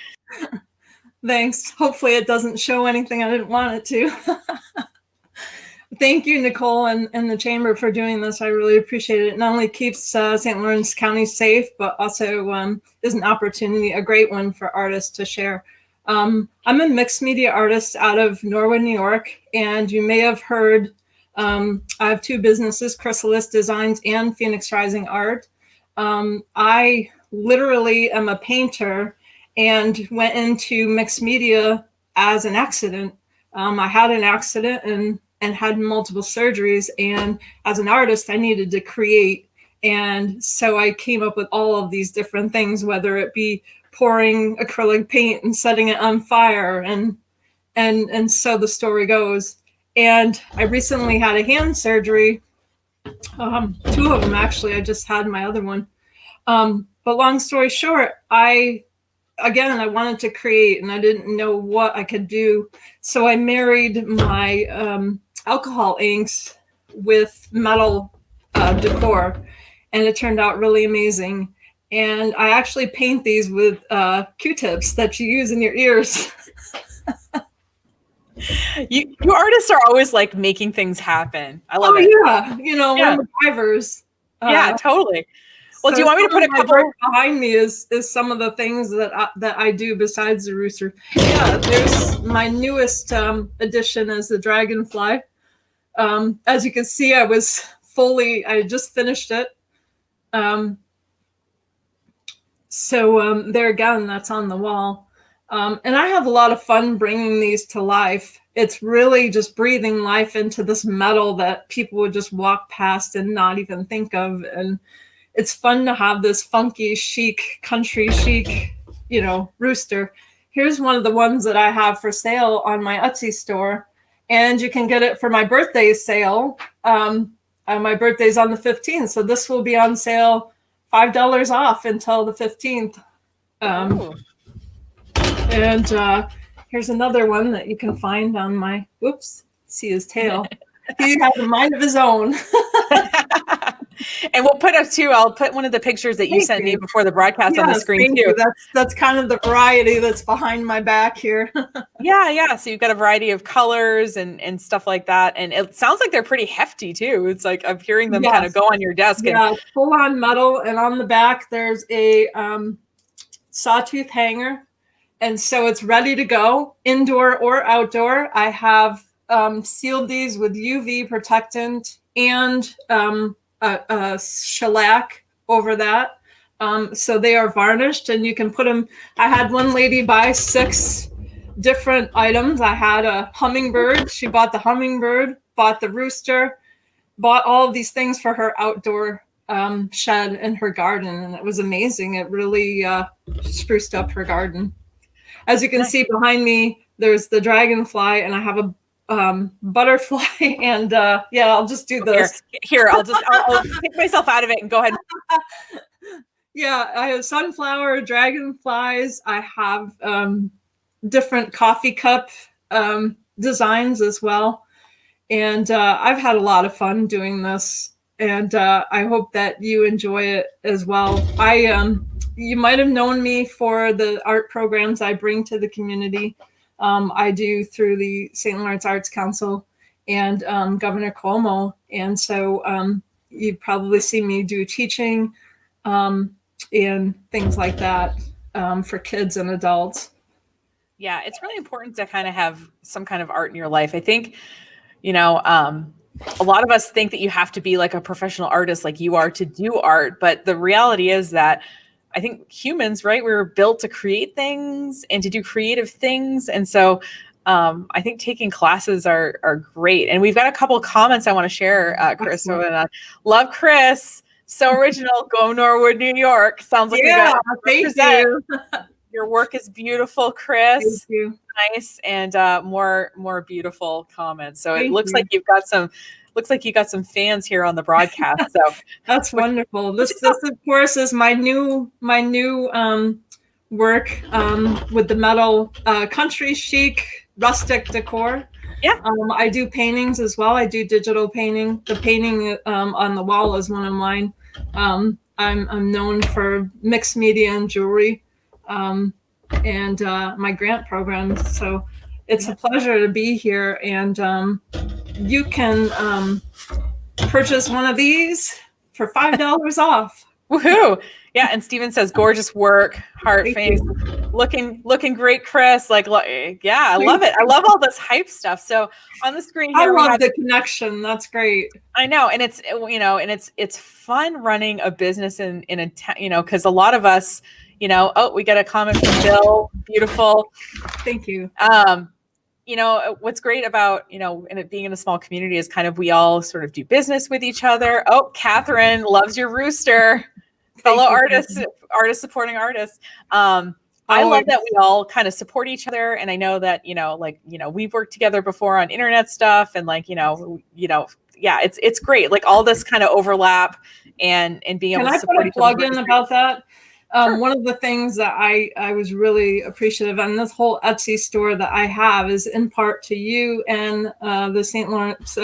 Thanks. Hopefully it doesn't show anything I didn't want it to. Thank you, Nicole and the Chamber for doing this. I really appreciate it. It not only keeps St. Lawrence County safe, but also is an opportunity, a great one for artists to share. I'm a mixed media artist out of Norwood, New York, and you may have heard I have 2 businesses, Chrysalis Designs and Phoenix Rising Art. I literally am a painter, and went into mixed media as an accident. I had an accident and had multiple surgeries. And as an artist, I needed to create. And so I came up with all of these different things, whether it be pouring acrylic paint and setting it on fire. And so the story goes. And I recently had a hand surgery. 2 of them, actually. I just had my other one. But long story short, I wanted to create and I didn't know what I could do. So I married my alcohol inks with metal decor, and it turned out really amazing. And I actually paint these with Q-tips that you use in your ears. You artists are always like making things happen. I love it. Yeah, we're MacGyvers. Yeah, totally. Well, So do you want me to put a couple behind me is some of the things that I do besides the rooster? Yeah, there's my newest addition is the dragonfly. As you can see, I just finished it. So there again, that's on the wall. And I have a lot of fun bringing these to life. It's really just breathing life into this metal that people would just walk past and not even think of. And it's fun to have this funky, chic, country chic, rooster. Here's one of the ones that I have for sale on my Etsy store. And you can get it for my birthday sale. My birthday's on the 15th. So this will be on sale $5 off until the 15th. And here's another one that you can find on my, see his tail. He has a mind of his own. And we'll put up too. I'll put one of the pictures that you sent me before the broadcast on the screen too. That's kind of the variety that's behind my back here. Yeah. So you've got a variety of colors and stuff like that. And it sounds like they're pretty hefty too. It's like I'm hearing them kind of go on your desk. Yeah, full on metal. And on the back, there's a sawtooth hanger. And so it's ready to go indoor or outdoor. I have sealed these with UV protectant and a shellac over that. So they are varnished and you can put them. I had one lady buy 6 different items. I had a hummingbird. She bought the hummingbird, bought the rooster, bought all of these things for her outdoor shed in her garden. And it was amazing. It really spruced up her garden. As you can see behind me, there's the dragonfly and I have a butterfly and I'll just do this. Here, I'll take myself out of it and go ahead. Yeah, I have sunflower, dragonflies. I have different coffee cup designs as well. And I've had a lot of fun doing this. And I hope that you enjoy it as well. You might have known me for the art programs I bring to the community. I do through the St. Lawrence Arts Council and Governor Cuomo. And so you probably see me do teaching and things like that for kids and adults. Yeah, it's really important to kind of have some kind of art in your life. I think, a lot of us think that you have to be like a professional artist like you are to do art. But the reality is that I think humans, right, we were built to create things and to do creative things. And so I think taking classes are great. And we've got a couple of comments I want to share, Kris. So, love Kris. So original. Go Norwood, New York. Sounds like thank you. Your work is beautiful, Kris. Thank you. Nice and more beautiful comments. So it looks like you got some fans here on the broadcast. So that's wonderful. This of course is my new work with the metal country chic rustic decor. Yeah. I do paintings as well. I do digital painting. The painting on the wall is one of mine. I'm known for mixed media and jewelry. And my grant program. So it's a pleasure to be here. And you can purchase one of these for $5 off. Woohoo! Yeah, and Steven says, gorgeous work, heart face, looking great, Kris. I love it. I love all this hype stuff. So on the screen here, I love the connection. That's great. I know, and it's fun running a business in a because a lot of us, we got a comment from Bill. Beautiful. Thank you. What's great about, and it being in a small community is kind of we all sort of do business with each other. Oh, Catherine loves your rooster. Fellow artists supporting artists. I love that we all kind of support each other. And I know that, we've worked together before on internet stuff and it's great. Like all this kind of overlap and being able to support each other. Can I put a plug in about that? Sure. One of the things that I was really appreciative on this whole Etsy store that I have is in part to you and the St. Lawrence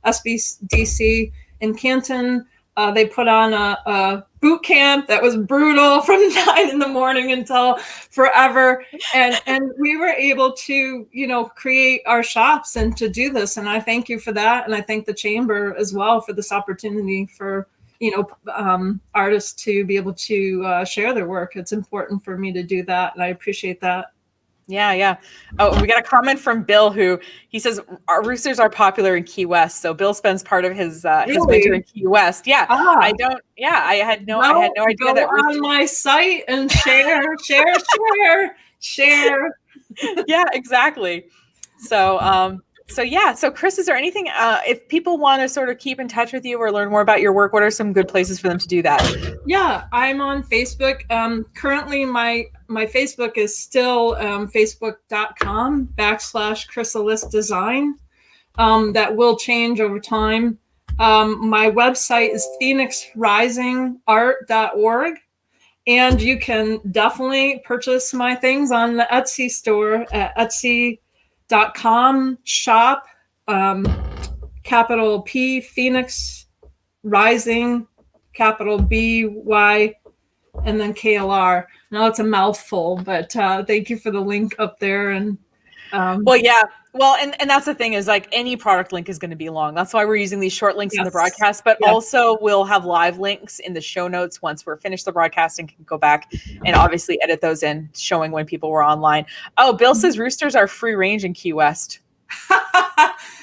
SBDC in Canton. They put on a boot camp that was brutal from 9 in the morning until forever. And we were able to, create our shops and to do this. And I thank you for that. And I thank the Chamber as well for this opportunity for, artists to be able to share their work. It's important for me to do that. And I appreciate that. Yeah. Oh, we got a comment from Bill he says our roosters are popular in Key West. So Bill spends part of his winter in Key West. Yeah. I had no idea that on my site and share. Yeah, exactly. So Kris, is there anything, if people want to sort of keep in touch with you or learn more about your work, what are some good places for them to do that? Yeah, I'm on Facebook. Currently my Facebook is still facebook.com/chrysalis-design. That will change over time. My website is phoenixrisingart.org. And you can definitely purchase my things on the Etsy store at etsy.com shop, capital P, Phoenix Rising, capital BY, and then KLR. Now it's a mouthful, but thank you for the link up there. And and that's the thing is like any product link is going to be long. That's why we're using these short links in the broadcast, but also we'll have live links in the show notes once we're finished the broadcast and can go back and obviously edit those in, showing when people were online. Oh, Bill says roosters are free range in Key West.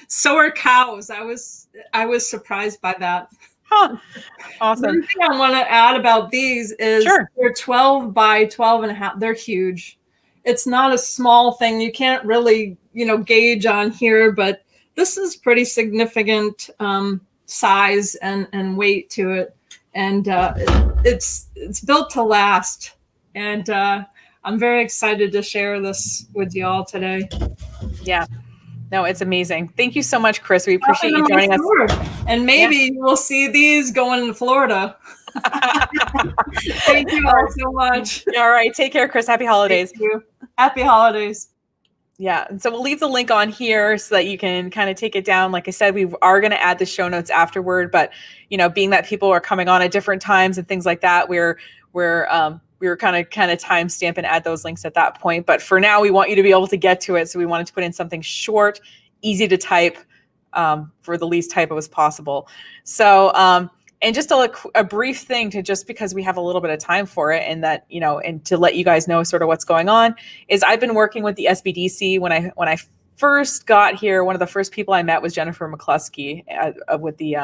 So are cows. I was surprised by that. Huh. Awesome. One thing I want to add about these is they're 12 by 12 and a half. They're huge. It's not a small thing. You can't really, gauge on here, but this is pretty significant size and weight to it. And it's built to last. And I'm very excited to share this with you all today. Yeah. No, it's amazing. Thank you so much, Kris. We appreciate you joining us. And maybe we'll see these going to Florida. Thank you all so much. All right. Take care, Kris. Happy holidays. Thank you. Happy holidays. Yeah. And so we'll leave the link on here so that you can kind of take it down. Like I said, we are going to add the show notes afterward, but being that people are coming on at different times and things like that, we were kind of time stamp and add those links at that point. But for now, we want you to be able to get to it. So we wanted to put in something short, easy to type, for the least typo as possible. So, and just a brief thing to just because we have a little bit of time for it and that, and to let you guys know sort of what's going on is I've been working with the SBDC. When I first got here, one of the first people I met was Jennifer McCluskey with the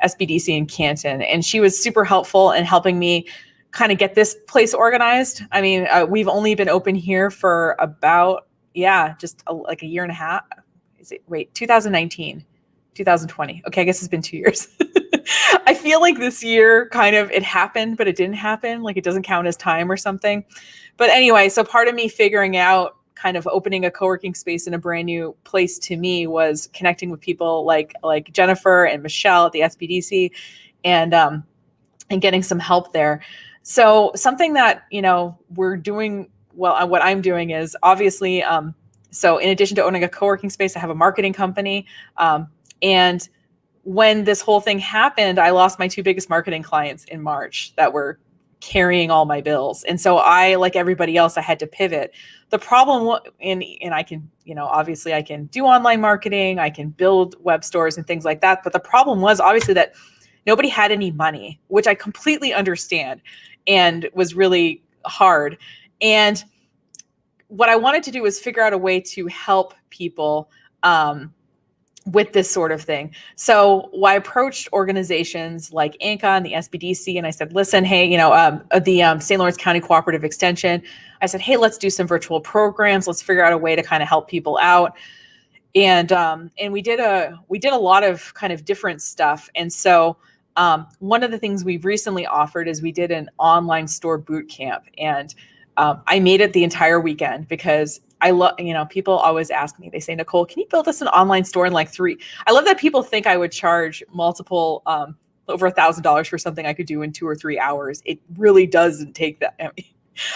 SBDC in Canton. And she was super helpful in helping me kind of get this place organized. I mean, we've only been open here for about, just like a year and a half. 2019, 2020. Okay, I guess it's been 2 years. I feel like this year kind of it happened, but it didn't happen. Like it doesn't count as time or something. But anyway, so part of me figuring out kind of opening a co-working space in a brand new place to me was connecting with people like Jennifer and Michelle at the SBDC and getting some help there. So something that, we're doing, well, what I'm doing is obviously, so in addition to owning a co-working space, I have a marketing company. And when this whole thing happened, I lost my two biggest marketing clients in March that were carrying all my bills. And so I, like everybody else, I had to pivot. The problem, and I can, obviously I can do online marketing, I can build web stores and things like that. But the problem was obviously that nobody had any money, which I completely understand and was really hard. And what I wanted to do was figure out a way to help people with this sort of thing. So I approached organizations like ANCA and the SBDC, and I said, listen, hey, the St. Lawrence County Cooperative Extension, I said, hey, let's do some virtual programs. Let's figure out a way to kind of help people out. And we did a lot of kind of different stuff. And so one of the things we've recently offered is we did an online store boot camp, and I made it the entire weekend because I love, people always ask me, they say, Nicole, can you build us an online store in like 3? I love that people think I would charge multiple, over $1,000 for something I could do in 2 or 3 hours. It really doesn't take that.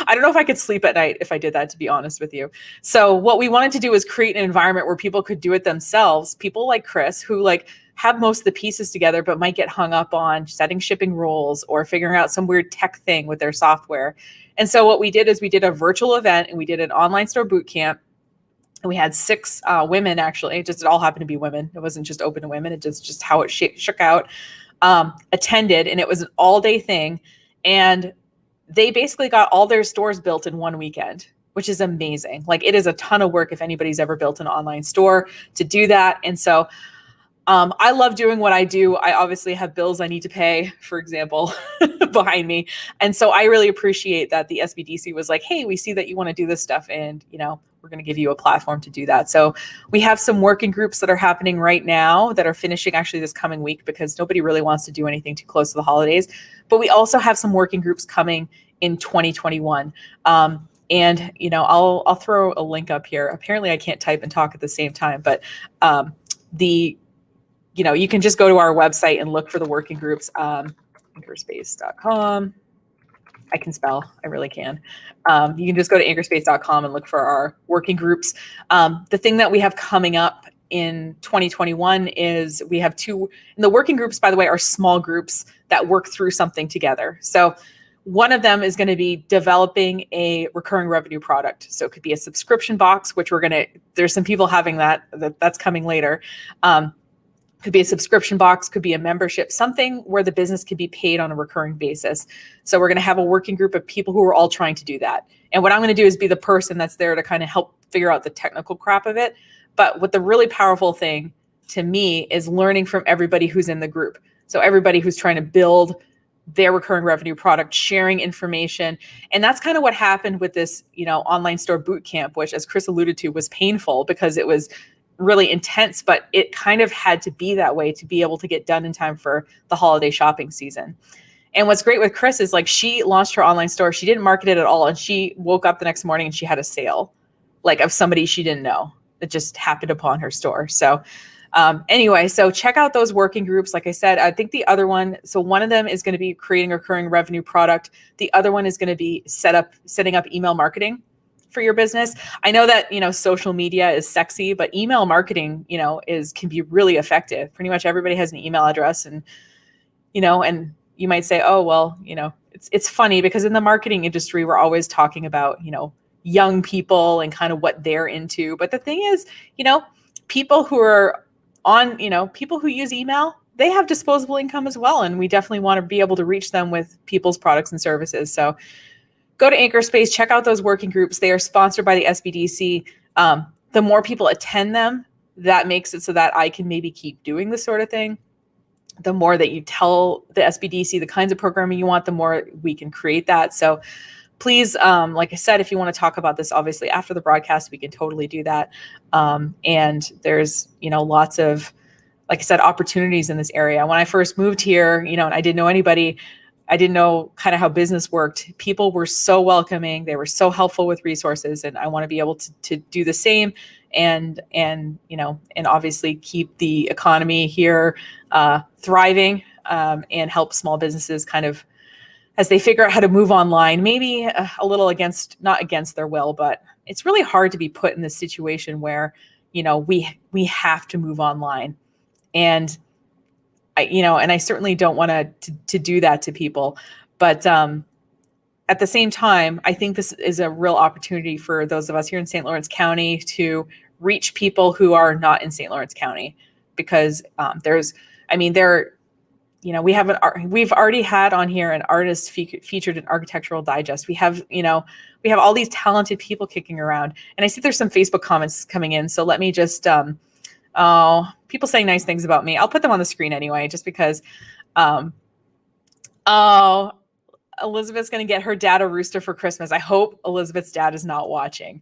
I don't know if I could sleep at night if I did that, to be honest with you. So what we wanted to do is create an environment where people could do it themselves. People like Kris, who like have most of the pieces together, but might get hung up on setting shipping rules or figuring out some weird tech thing with their software. And so what we did is we did a virtual event and we did an online store boot camp. And we had 6 women, actually. It all happened to be women. It wasn't just open to women. It just how it shook out, attended. And it was an all-day thing. And they basically got all their stores built in one weekend, which is amazing. Like, it is a ton of work if anybody's ever built an online store to do that. And so I love doing what I do. I obviously have bills I need to pay, for example, behind me. And so I really appreciate that the SBDC was like, hey, we see that you want to do this stuff, and, we're going to give you a platform to do that. So we have some working groups that are happening right now that are finishing actually this coming week, because nobody really wants to do anything too close to the holidays. But we also have some working groups coming in 2021. And, I'll throw a link up here. Apparently I can't type and talk at the same time, but you can just go to our website and look for the working groups, Anchorspace.com. I can spell, I really can. You can just go to Anchorspace.com and look for our working groups. The thing that we have coming up in 2021 is we have 2, and the working groups, by the way, are small groups that work through something together. So one of them is going to be developing a recurring revenue product. So it could be a subscription box, which there's some people having that's coming later. Could be a subscription box, could be a membership, something where the business could be paid on a recurring basis. So we're going to have a working group of people who are all trying to do that. And what I'm going to do is be the person that's there to kind of help figure out the technical crap of it. But what the really powerful thing to me is learning from everybody who's in the group. So everybody who's trying to build their recurring revenue product, sharing information. And that's kind of what happened with this, online store boot camp, which, as Kris alluded to, was painful because it was really intense, but it kind of had to be that way to be able to get done in time for the holiday shopping season. And what's great with Kris is, like, she launched her online store. She didn't market it at all. And she woke up the next morning and she had a sale, like, of somebody she didn't know that just happened upon her store. So anyway, so check out those working groups. Like I said, I think the other one, so one of them is going to be creating a recurring revenue product. The other one is going to be setting up email marketing for your business. I know that, social media is sexy, but email marketing, can be really effective. Pretty much everybody has an email address, and, and you might say, oh, well, it's funny because in the marketing industry, we're always talking about, young people and kind of what they're into. But the thing is, people who are on, people who use email, they have disposable income as well. And we definitely want to be able to reach them with people's products and services. So go to Anchorspace, check out those working groups. They are sponsored by the SBDC. The more people attend them, that makes it so that I can maybe keep doing this sort of thing. The more that you tell the SBDC the kinds of programming you want, the more we can create that. So please, like I said, if you want to talk about this, obviously after the broadcast, we can totally do that. And there's, lots of, like I said, opportunities in this area. When I first moved here, and I didn't know anybody, I didn't know kind of how business worked. People were so welcoming. They were so helpful with resources. And I want to be able to do the same and obviously keep the economy here thriving and help small businesses kind of as they figure out how to move online, maybe a little not against their will, but it's really hard to be put in this situation where, we have to move online. And I certainly don't want to do that to people. But at the same time, I think this is a real opportunity for those of us here in St. Lawrence County to reach people who are not in St. Lawrence County, because we've already had on here an artist featured in Architectural Digest. We have all these talented people kicking around, and I see there's some Facebook comments coming in. So let me just Oh, people saying nice things about me. I'll put them on the screen anyway, just because. Oh, Elizabeth's going to get her dad a rooster for Christmas. I hope Elizabeth's dad is not watching.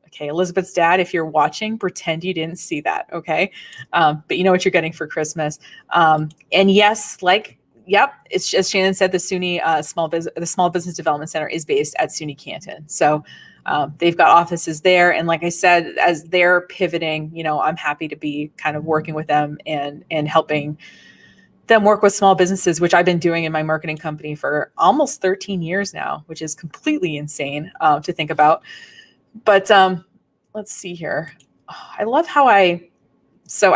Okay, Elizabeth's dad, if you're watching, pretend you didn't see that, okay? But you know what you're getting for Christmas. And yes, yep, it's as Shannon said, the SUNY the Small Business Development Center is based at SUNY Canton. So they've got offices there. And like I said, as they're pivoting, I'm happy to be kind of working with them and helping them work with small businesses, which I've been doing in my marketing company for almost 13 years now, which is completely insane to think about. But let's see here. I love how I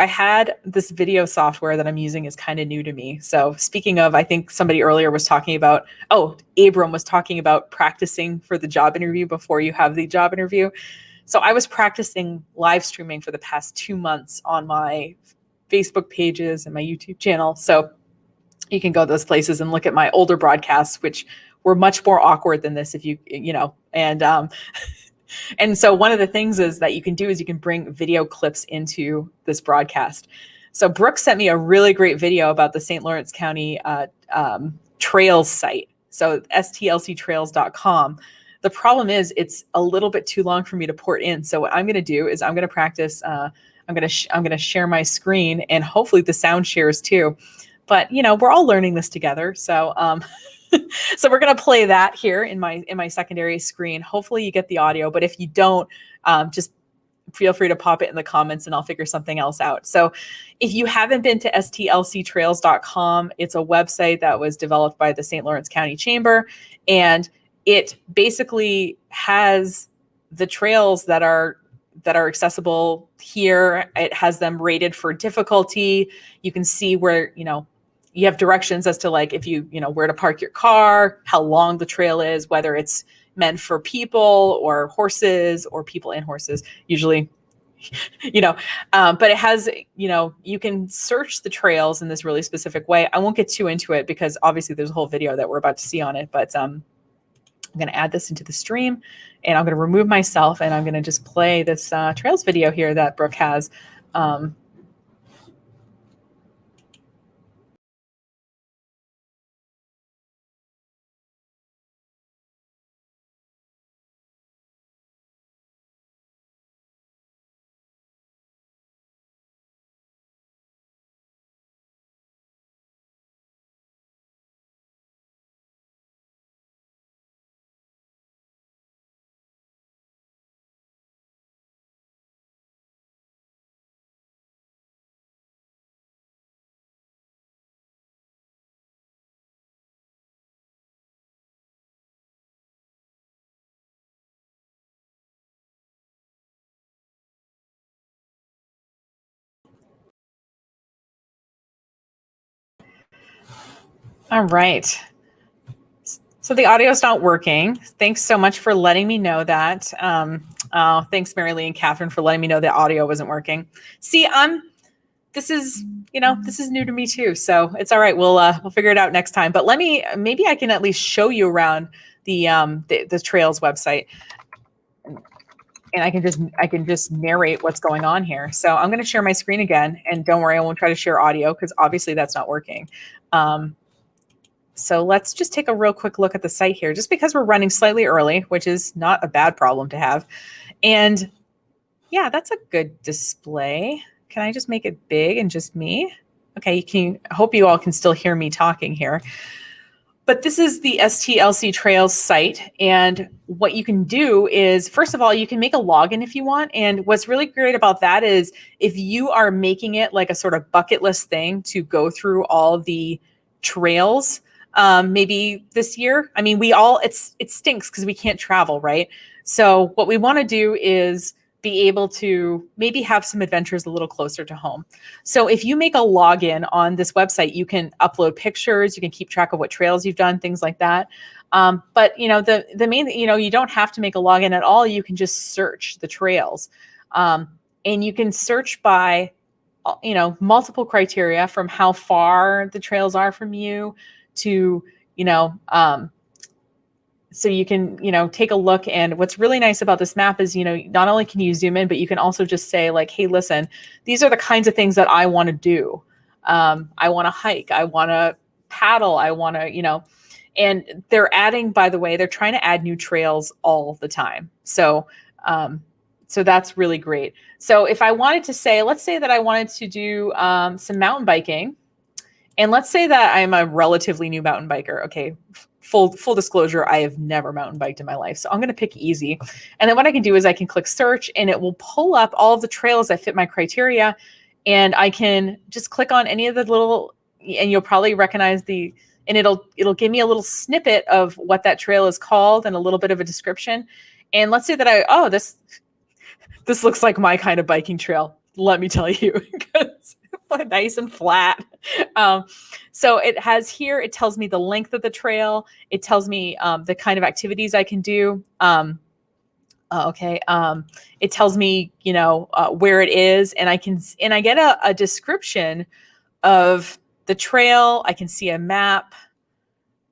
had this video software that I'm using is kind of new to me. So speaking of, I think somebody earlier was talking about, Abrahm was talking about practicing for the job interview before you have the job interview. So I was practicing live streaming for the past 2 months on my Facebook pages and my YouTube channel. So you can go those places and look at my older broadcasts, which were much more awkward than this and so one of the things is that you can do is you can bring video clips into this broadcast. So Brooke sent me a really great video about the St. Lawrence County trails site. So STLCtrails.com. The problem is it's a little bit too long for me to port in. So what I'm going to do is I'm going to practice. I'm going to share my screen, and hopefully the sound shares too. But we're all learning this together. So so we're going to play that here in my secondary screen. Hopefully you get the audio, but if you don't, just feel free to pop it in the comments and I'll figure something else out. So if you haven't been to STLCtrails.com, it's a website that was developed by the St. Lawrence County Chamber, and it basically has the trails that are accessible here. It has them rated for difficulty. You can see where, you have directions as to if you, where to park your car, how long the trail is, whether it's meant for people or horses or people and horses, usually, but it has, you can search the trails in this really specific way. I won't get too into it because obviously there's a whole video that we're about to see on it, but I'm going to add this into the stream and I'm going to remove myself and I'm going to just play this trails video here that Brooke has. All right. So the audio's not working. Thanks so much for letting me know that. Thanks, Mary Lee and Catherine, for letting me know the audio wasn't working. See, this is new to me too. So it's all right. We'll figure it out next time. But maybe I can at least show you around the trails website. And I can just narrate what's going on here. So I'm going to share my screen again, and don't worry, I won't try to share audio because obviously that's not working. So let's just take a real quick look at the site here, just because we're running slightly early, which is not a bad problem to have. And yeah, that's a good display. Can I just make it big and just me? Okay, I hope you all can still hear me talking here. But this is the STLC Trails site. And what you can do is, first of all, you can make a login if you want. And what's really great about that is if you are making it like a sort of bucket list thing to go through all the trails, maybe this year. I mean, it stinks because we can't travel, right? So what we want to do is be able to maybe have some adventures a little closer to home. So if you make a login on this website, you can upload pictures, you can keep track of what trails you've done, things like that. But the main, you don't have to make a login at all. You can just search the trails. And you can search by, multiple criteria, from how far the trails are from you to, so you can, take a look. And what's really nice about this map is, not only can you zoom in, but you can also just say like, hey, listen, these are the kinds of things that I want to do. I want to hike. I want to paddle. I want to, and they're adding, by the way, they're trying to add new trails all the time. So, so that's really great. So if I wanted to say, let's say that I wanted to do some mountain biking, and let's say that I'm a relatively new mountain biker. Okay. Full disclosure, I have never mountain biked in my life. So I'm going to pick easy. And then what I can do is I can click search, and it will pull up all of the trails that fit my criteria. And I can just click on any of the little, and you'll probably recognize and it'll give me a little snippet of what that trail is called and a little bit of a description. And let's say that this looks like my kind of biking trail. Let me tell you, because nice and flat. So it has here, it tells me the length of the trail. It tells me the kind of activities I can do. It tells me, where it is, and I get a description of the trail. I can see a map,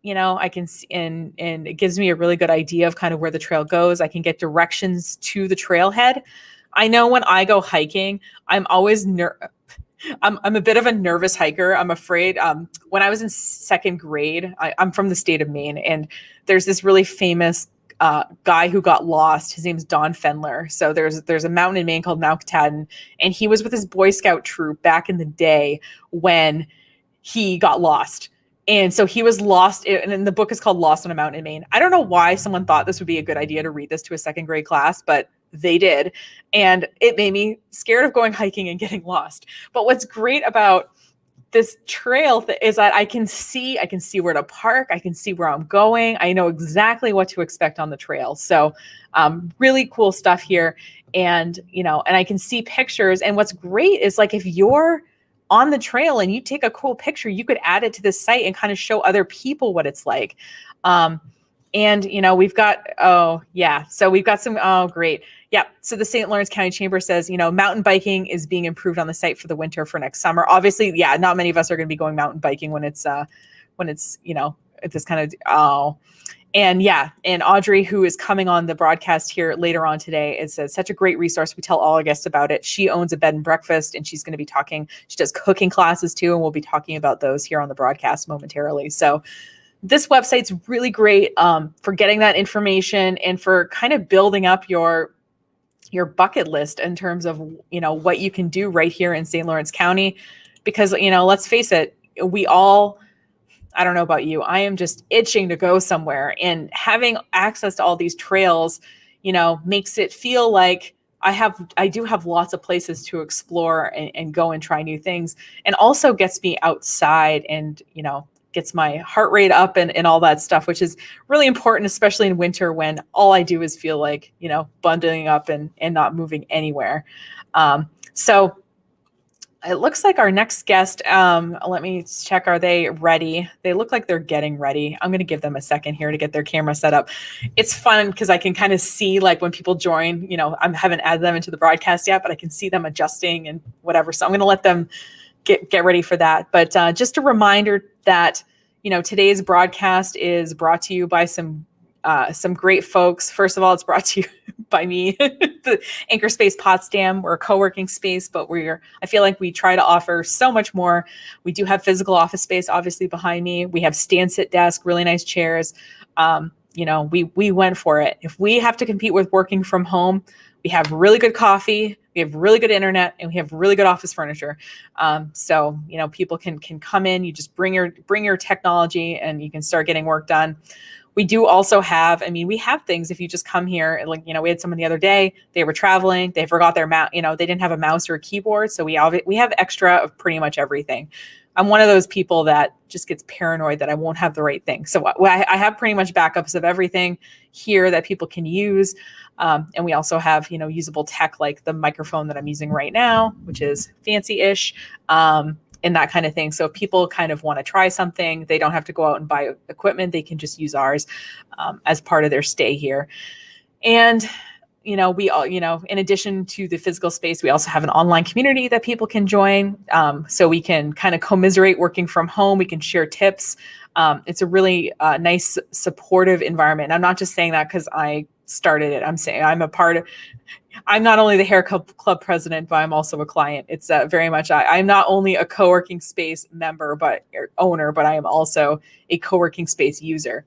I can see, and it gives me a really good idea of kind of where the trail goes. I can get directions to the trailhead. I know when I go hiking, I'm always I'm a bit of a nervous hiker. I'm afraid. When I was in second grade, I'm from the state of Maine, and there's this really famous guy who got lost. His name's Don Fendler. So there's a mountain in Maine called Mount Katahdin, and he was with his Boy Scout troop back in the day when he got lost. And so he was lost, and the book is called Lost on a Mountain in Maine. I don't know why someone thought this would be a good idea to read this to a second grade class, but they did. And it made me scared of going hiking and getting lost. But what's great about this trail is that I can see where to park. I can see where I'm going. I know exactly what to expect on the trail. So really cool stuff here. And, and I can see pictures. And what's great is like, if you're on the trail and you take a cool picture, you could add it to the site and kind of show other people what it's like. And, we've got, so we've got some, great. Yeah. So the St. Lawrence County Chamber says, mountain biking is being improved on the site for the winter for next summer. Obviously, yeah, not many of us are going to be going mountain biking when it's this kind of, and Audrey, who is coming on the broadcast here later on today, is such a great resource. We tell all our guests about it. She owns a bed and breakfast, and she's going to be she does cooking classes too. And we'll be talking about those here on the broadcast momentarily. So this website's really great for getting that information and for kind of building up your bucket list in terms of, what you can do right here in St. Lawrence County, because, let's face it, I don't know about you, I am just itching to go somewhere, and having access to all these trails, makes it feel like I do have lots of places to explore and go and try new things, and also gets me outside and, gets my heart rate up and all that stuff, which is really important, especially in winter when all I do is feel like, bundling up and not moving anywhere. So it looks like our next guest, let me check. Are they ready? They look like they're getting ready. I'm going to give them a second here to get their camera set up. It's fun because I can kind of see like when people join, I haven't added them into the broadcast yet, but I can see them adjusting and whatever. So I'm going to let them get ready for that. But just a reminder that, today's broadcast is brought to you by some great folks. First of all, it's brought to you by me, the Anchorspace Potsdam. We're a co-working space, but I feel like we try to offer so much more. We do have physical office space, obviously, behind me. We have stand-sit desk, really nice chairs. We went for it. If we have to compete with working from home, we have really good coffee, we have really good internet, and we have really good office furniture. So people can come in. You just bring your technology, and you can start getting work done. We do also have, we have things if you just come here, like, we had someone the other day, they were traveling, they forgot their mouse, they didn't have a mouse or a keyboard. So we have extra of pretty much everything. I'm one of those people that just gets paranoid that I won't have the right thing. So I have pretty much backups of everything here that people can use. And we also have, usable tech like the microphone that I'm using right now, which is fancy-ish, and that kind of thing. So if people kind of want to try something, they don't have to go out and buy equipment. They can just use ours as part of their stay here. And we all, in addition to the physical space, we also have an online community that people can join. So we can kind of commiserate working from home. We can share tips. It's a really nice, supportive environment. And I'm not just saying that because I started it. I'm saying I'm not only the hair club president, but I'm also a client. It's very much, I'm not only a co-working space member, or owner, but I am also a co-working space user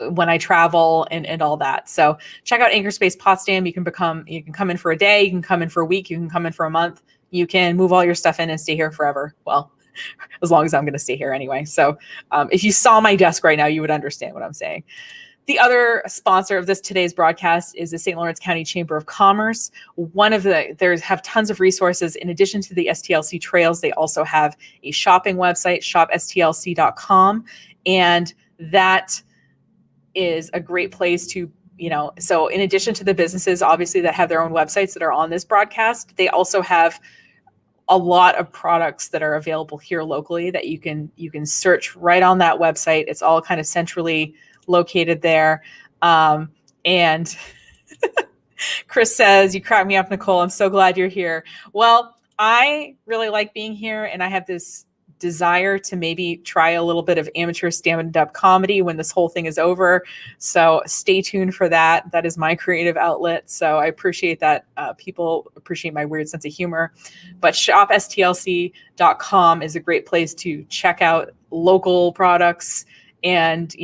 when I travel and all that. So check out Anchorspace Potsdam. You can come in for a day, you can come in for a week, you can come in for a month, you can move all your stuff in and stay here forever. Well, as long as I'm going to stay here anyway. So if you saw my desk right now, you would understand what I'm saying. The other sponsor of today's broadcast is the St. Lawrence County Chamber of Commerce. They have tons of resources. In addition to the STLC trails, they also have a shopping website, shopstlc.com. And that is a great place to, so in addition to the businesses, obviously, that have their own websites that are on this broadcast, they also have a lot of products that are available here locally that you can search right on that website. It's all kind of centrally located there. And Kris says, "You crack me up, Nicole. I'm so glad you're here." Well, I really like being here, and I have this desire to maybe try a little bit of amateur stand-up comedy when this whole thing is over. So stay tuned for that. That is my creative outlet. So I appreciate that people appreciate my weird sense of humor. But shopstlc.com is a great place to check out local products, and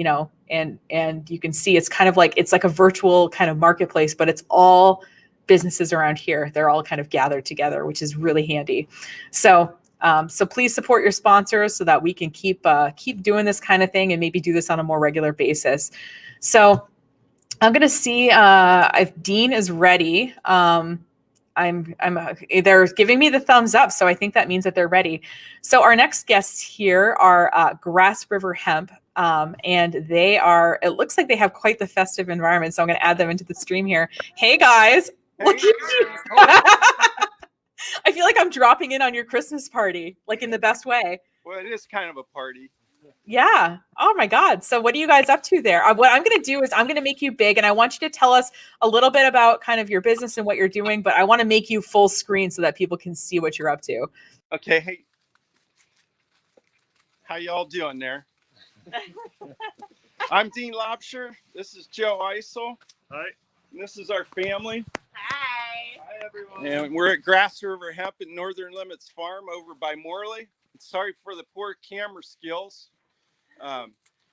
and you can see it's kind of like, it's like a virtual kind of marketplace, but it's all businesses around here. They're all kind of gathered together, which is really handy. So please support your sponsors so that we can keep doing this kind of thing and maybe do this on a more regular basis. So I'm going to see if Dean is ready. They're giving me the thumbs up, so I think that means that they're ready. So our next guests here are Grasse River Hemp, and it looks like they have quite the festive environment. So I'm going to add them into the stream here. Hey guys, look at you. I feel like I'm dropping in on your Christmas party, like in the best way. Well, it is kind of a party. Yeah. Oh my God. So what are you guys up to there? What I'm going to do is I'm going to make you big, and I want you to tell us a little bit about kind of your business and what you're doing, but I want to make you full screen so that people can see what you're up to. Okay. Hey, how y'all doing there? I'm Dean Laubscher. This is Joe Isel. Hi. And this is our family. Hi. Hi, everyone. And we're at Grasse River Hemp at Northern Limits Farm over by Morley. Sorry for the poor camera skills.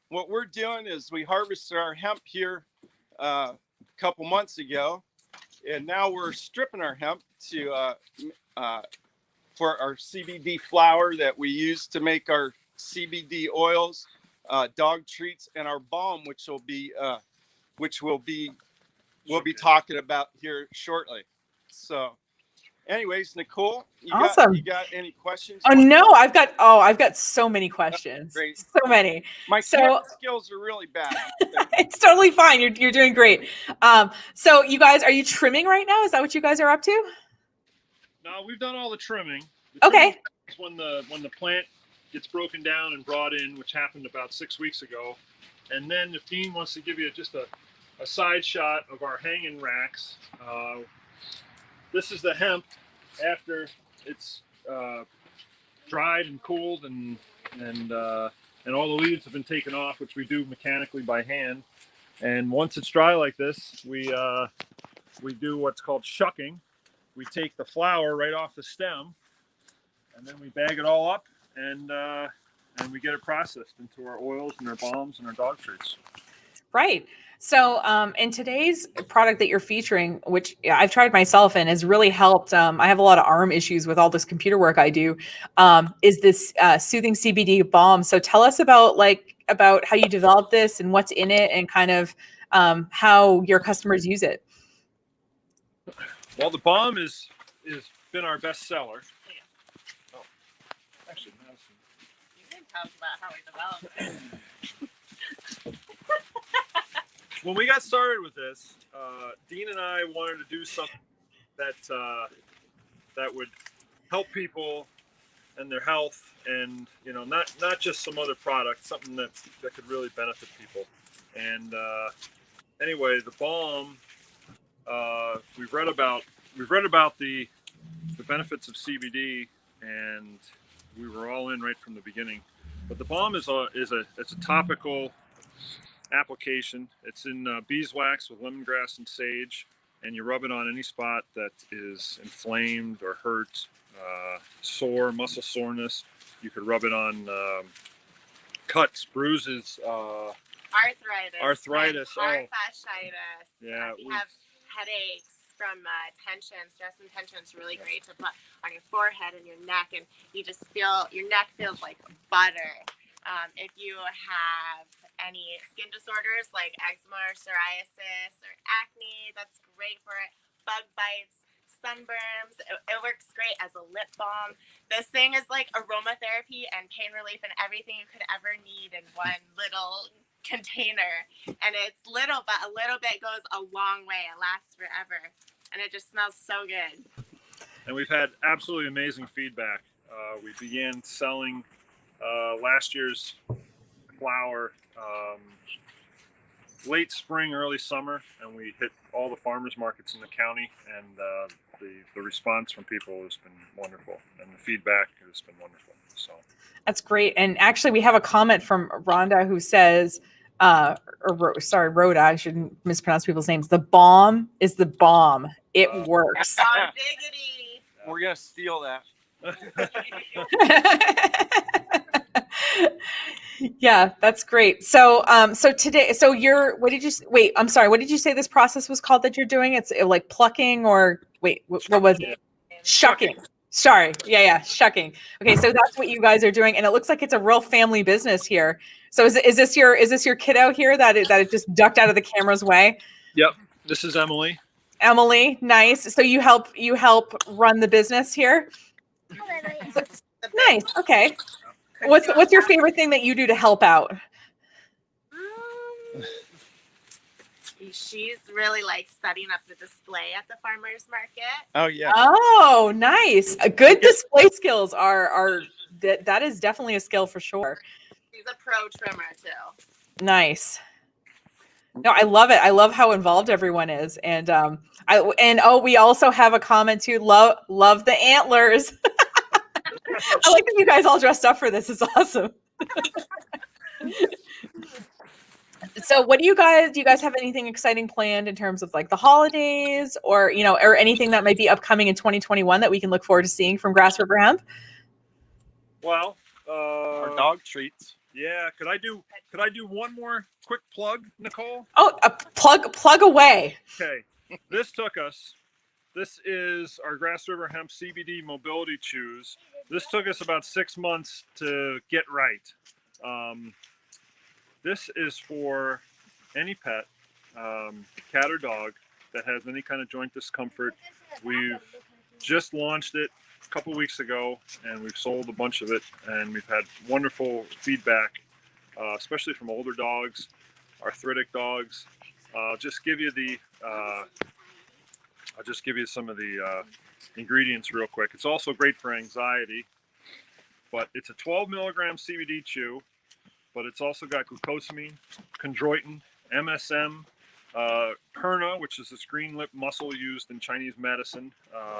What we're doing is we harvested our hemp here a couple months ago, and now we're stripping our hemp for our CBD flour that we use to make our CBD oils, dog treats, and our balm, we'll be talking about here shortly. So anyways, Nicole, Awesome. You got any questions? Oh no, I've got so many questions. Great. So many. My camera skills are really bad. It's totally fine. You're doing great. So you guys, are you trimming right now? Is that what you guys are up to? No, we've done all the trimming. Okay. When the plant gets broken down and brought in, which happened about 6 weeks ago. And then if Dean wants to give you just a side shot of our hanging racks, this is the hemp after it's dried and cooled and all the leaves have been taken off, which we do mechanically by hand. And once it's dry like this, we do what's called shucking. We take the flower right off the stem, and then we bag it all up, and we get it processed into our oils and our balms and our dog treats. Right. So in today's product that you're featuring, which I've tried myself and has really helped, I have a lot of arm issues with all this computer work I do, is this soothing CBD balm. So tell us about how you developed this and what's in it, and kind of how your customers use it. Well, the balm is been our best seller. Oh, actually, Madison. You can talk about how we developed it. When we got started with this, Dean and I wanted to do something that would help people and their health, and not just some other product, something that could really benefit people. And anyway, the balm, we've read about the benefits of CBD, and we were all in right from the beginning. But the balm is a topical application. It's in beeswax with lemongrass and sage, and you rub it on any spot that is inflamed or hurt, sore, muscle soreness. You could rub it on cuts, bruises, arthritis, fasciitis. Yeah, If you have headaches from tension, stress and tension, it's really great to put on your forehead and your neck, and you just feel your neck feels like butter. If you have any skin disorders like eczema or psoriasis or acne, that's great for it. Bug bites, sunburns, it works great as a lip balm. This thing is like aromatherapy and pain relief and everything you could ever need in one little container. And it's little, but a little bit goes a long way. It lasts forever, and it just smells so good. And we've had absolutely amazing feedback. We began selling last year's flower late spring, early summer, and we hit all the farmers markets in the county, and the response from people has been wonderful, and the feedback has been wonderful. So That's great. And actually, we have a comment from Rhonda who says, Rhoda, I shouldn't mispronounce people's names. The balm is the bomb. It works. Oh, diggity. We're gonna steal that. Yeah, that's great. So, today, what did you say this process was called that you're doing? It's like plucking what was it? Shucking. Sorry. Yeah. Shucking. Okay. So that's what you guys are doing. And it looks like it's a real family business here. So is this your kiddo here that it just ducked out of the camera's way? Yep. This is Emily. Emily. Nice. So you help run the business here? Nice. Okay. What's your favorite thing that you do to help out? She's really like setting up the display at the farmers market. Oh yeah. Oh, nice. Good display skills that is definitely a skill for sure. She's a pro trimmer too. Nice. No, I love it. I love how involved everyone is. And we also have a comment too. Love the antlers. I like that you guys all dressed up for this. It's awesome. So what do you guys have anything exciting planned in terms of like the holidays or anything that might be upcoming in 2021 that we can look forward to seeing from Grasse River Hemp? Well, our dog treats. Yeah. Could I do one more quick plug, Nicole? Oh, plug away. Okay. This is our Grasse River Hemp CBD mobility chews. This took us about 6 months to get right. This is for any pet, cat or dog, that has any kind of joint discomfort. We've just launched it a couple weeks ago, and we've sold a bunch of it, and we've had wonderful feedback, especially from older dogs, arthritic dogs. I'll just give you some of the ingredients real quick. It's also great for anxiety, but it's a 12 milligram CBD chew, but it's also got glucosamine, chondroitin, MSM, perna, which is this green lip muscle used in Chinese medicine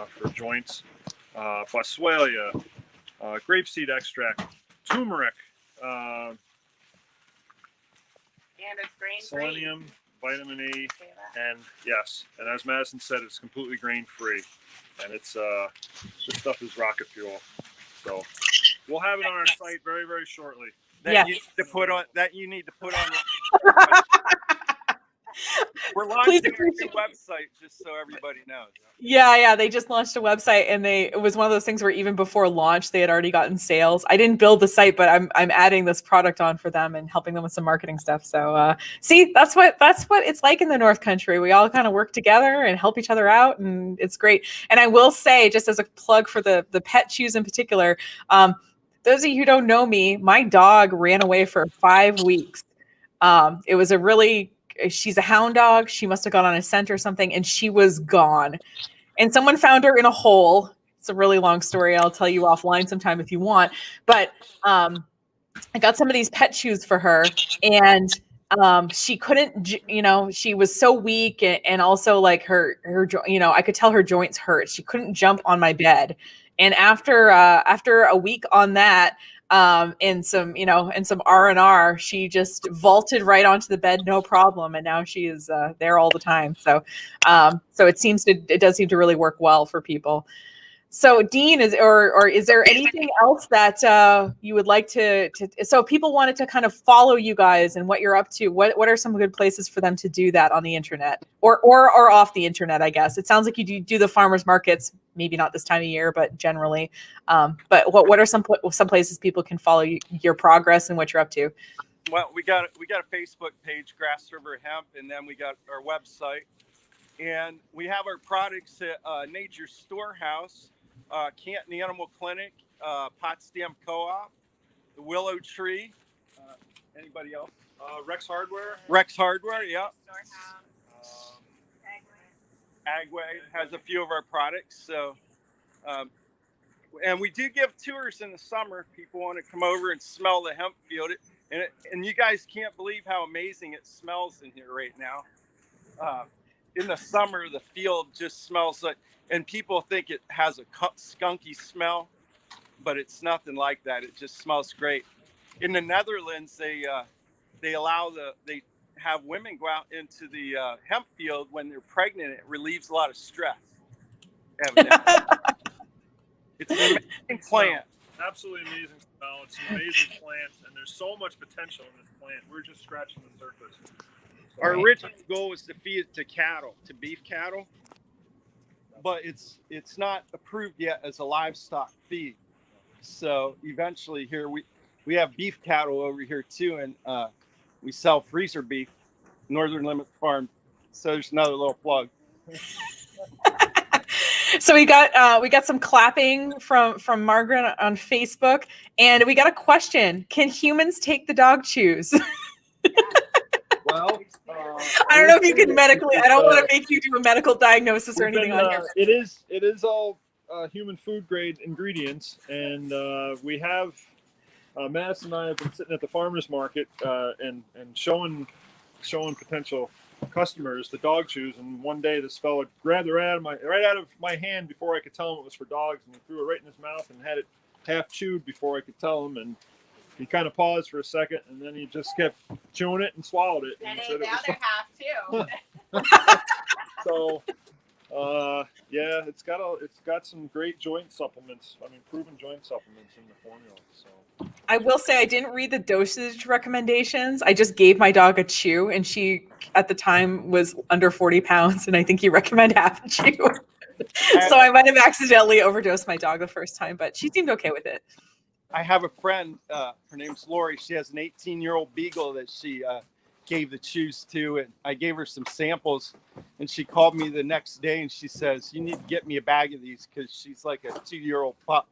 for joints, boswellia, grapeseed extract, turmeric, And it's grain-free. selenium, vitamin E, and yes, and as Madison said, it's completely grain-free, and it's this stuff is rocket fuel. So we'll have it on our site very, very shortly. Yeah. You need to put on. We're launching a new website, just so everybody knows. Yeah. They just launched a website, and it was one of those things where even before launch, they had already gotten sales. I didn't build the site, but I'm adding this product on for them and helping them with some marketing stuff. So see, that's what it's like in the North Country. We all kind of work together and help each other out, and it's great. And I will say, just as a plug for the pet chews in particular, those of you who don't know me, my dog ran away for 5 weeks. It was she's a hound dog. She must have gone on a scent or something, and she was gone. And someone found her in a hole. It's a really long story. I'll tell you offline sometime if you want. But I got some of these pet chews for her, and she couldn't, she was so weak, and also like her, I could tell her joints hurt. She couldn't jump on my bed. And after a week on that, and some, and some R&R, she just vaulted right onto the bed, no problem. And now she is there all the time. So it does seem to really work well for people. So Dean, is there anything else that you would like to so people wanted to kind of follow you guys and what you're up to? What are some good places for them to do that on the internet or off the internet, I guess? It sounds like you do the farmers markets, maybe not this time of year, but generally. But what are some places people can follow your progress and what you're up to? Well, we got a Facebook page, Grass River Hemp, and then we got our website. And we have our products at Nature's Storehouse, Canton Animal Clinic, Potsdam Co-op, the Willow Tree. Anybody else? Rex Hardware. Rex Hardware, yeah. Agway has a few of our products. So, and we do give tours in the summer. If people want to come over and smell the hemp field. And you guys can't believe how amazing it smells in here right now. In the summer, the field just smells like, and people think it has a skunky smell, but it's nothing like that. It just smells great. In the Netherlands, they have women go out into the hemp field when they're pregnant. It relieves a lot of stress. It's an amazing plant. Absolutely amazing smell. It's an amazing plant, and there's so much potential in this plant. We're just scratching the surface. Our original goal was to feed it to cattle, to beef cattle, but it's not approved yet as a livestock feed. So eventually here we have beef cattle over here too, and we sell freezer beef, Northern Limits Farm. So there's another little plug. So we got some clapping from Margaret on Facebook, and we got a question: can humans take the dog chews? Well, I don't know if you can medically. I don't want to make you do a medical diagnosis or anything on here. It is all human food grade ingredients, and we have Madison and I have been sitting at the farmers market and showing potential customers the dog chews, and one day this fella grabbed it right out of my hand before I could tell him it was for dogs, and he threw it right in his mouth and had it half chewed before I could tell him, and he kind of paused for a second, and then he just kept chewing it and swallowed it. And said ate the other half too. So, yeah, it's got some great joint supplements. I mean, proven joint supplements in the formula. So I will say I didn't read the dosage recommendations. I just gave my dog a chew, and she at the time was under 40 pounds, and I think he recommended half a chew. So I might have accidentally overdosed my dog the first time, but she seemed okay with it. I have a friend, her name's Lori. She has an 18-year-old beagle that she gave the chews to, and I gave her some samples, and she called me the next day and she says, "You need to get me a bag of these," because she's like a 2-year-old pup.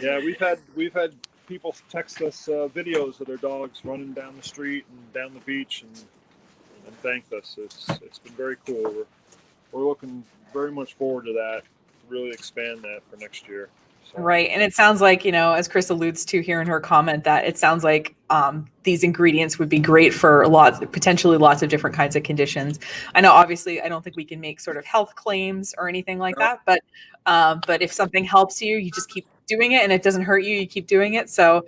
Yeah, we've had people text us videos of their dogs running down the street and down the beach and thanked us. It's been very cool. We're looking very much forward to that. Really expand that for next year. So. Right. And it sounds like, as Kris alludes to here in her comment, that it sounds like these ingredients would be great for potentially lots of different kinds of conditions. I know, obviously, I don't think we can make sort of health claims or anything like that, but if something helps you, you just keep doing it, and it doesn't hurt you, you keep doing it. So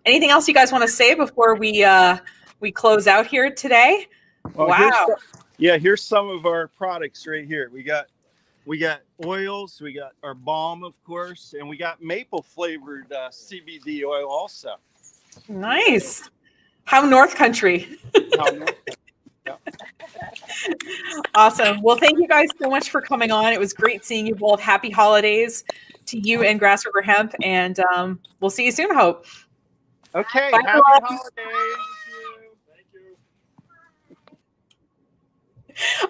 anything else you guys want to say before we close out here today? Well, wow. Here's some of our products right here. We got oils, we got our balm, of course, and we got maple flavored CBD oil also. Nice. How North Country. Yeah. Awesome. Well, thank you guys so much for coming on. It was great seeing you both. Happy holidays to you and Grasse River Hemp, and we'll see you soon, Hope. Okay. Bye, Happy holidays.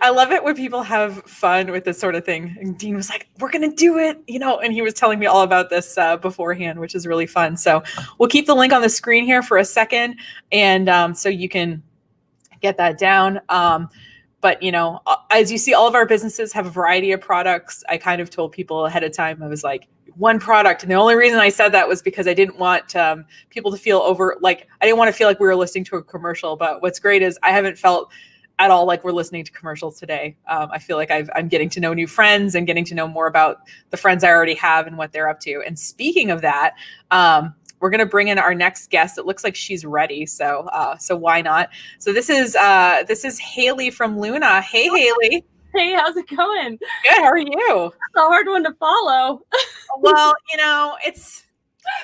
I love it when people have fun with this sort of thing. And Dean was like, "We're going to do it," and he was telling me all about this beforehand, which is really fun. So we'll keep the link on the screen here for a second. And so you can get that down. But, as you see, all of our businesses have a variety of products. I kind of told people ahead of time, I was like, one product. And the only reason I said that was because I didn't want people to feel I didn't want to feel like we were listening to a commercial. But what's great is I haven't felt at all like we're listening to commercials today. I feel like I'm getting to know new friends and getting to know more about the friends I already have and what they're up to. And speaking of that, we're going to bring in our next guest. It looks like she's ready. So why not? So this is Hailey from Luna. Hey, Hailey. Hey, how's it going? Good. How are you? It's a hard one to follow. Well,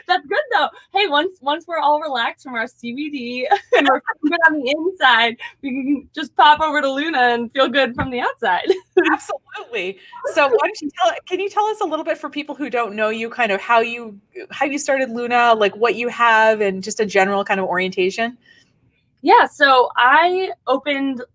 that's good though. Hey, once we're all relaxed from our CBD and we're good on the inside, we can just pop over to Luna and feel good from the outside. Absolutely. So why don't can you tell us a little bit for people who don't know you, kind of how you started Luna, like what you have and just a general kind of orientation? Yeah, so I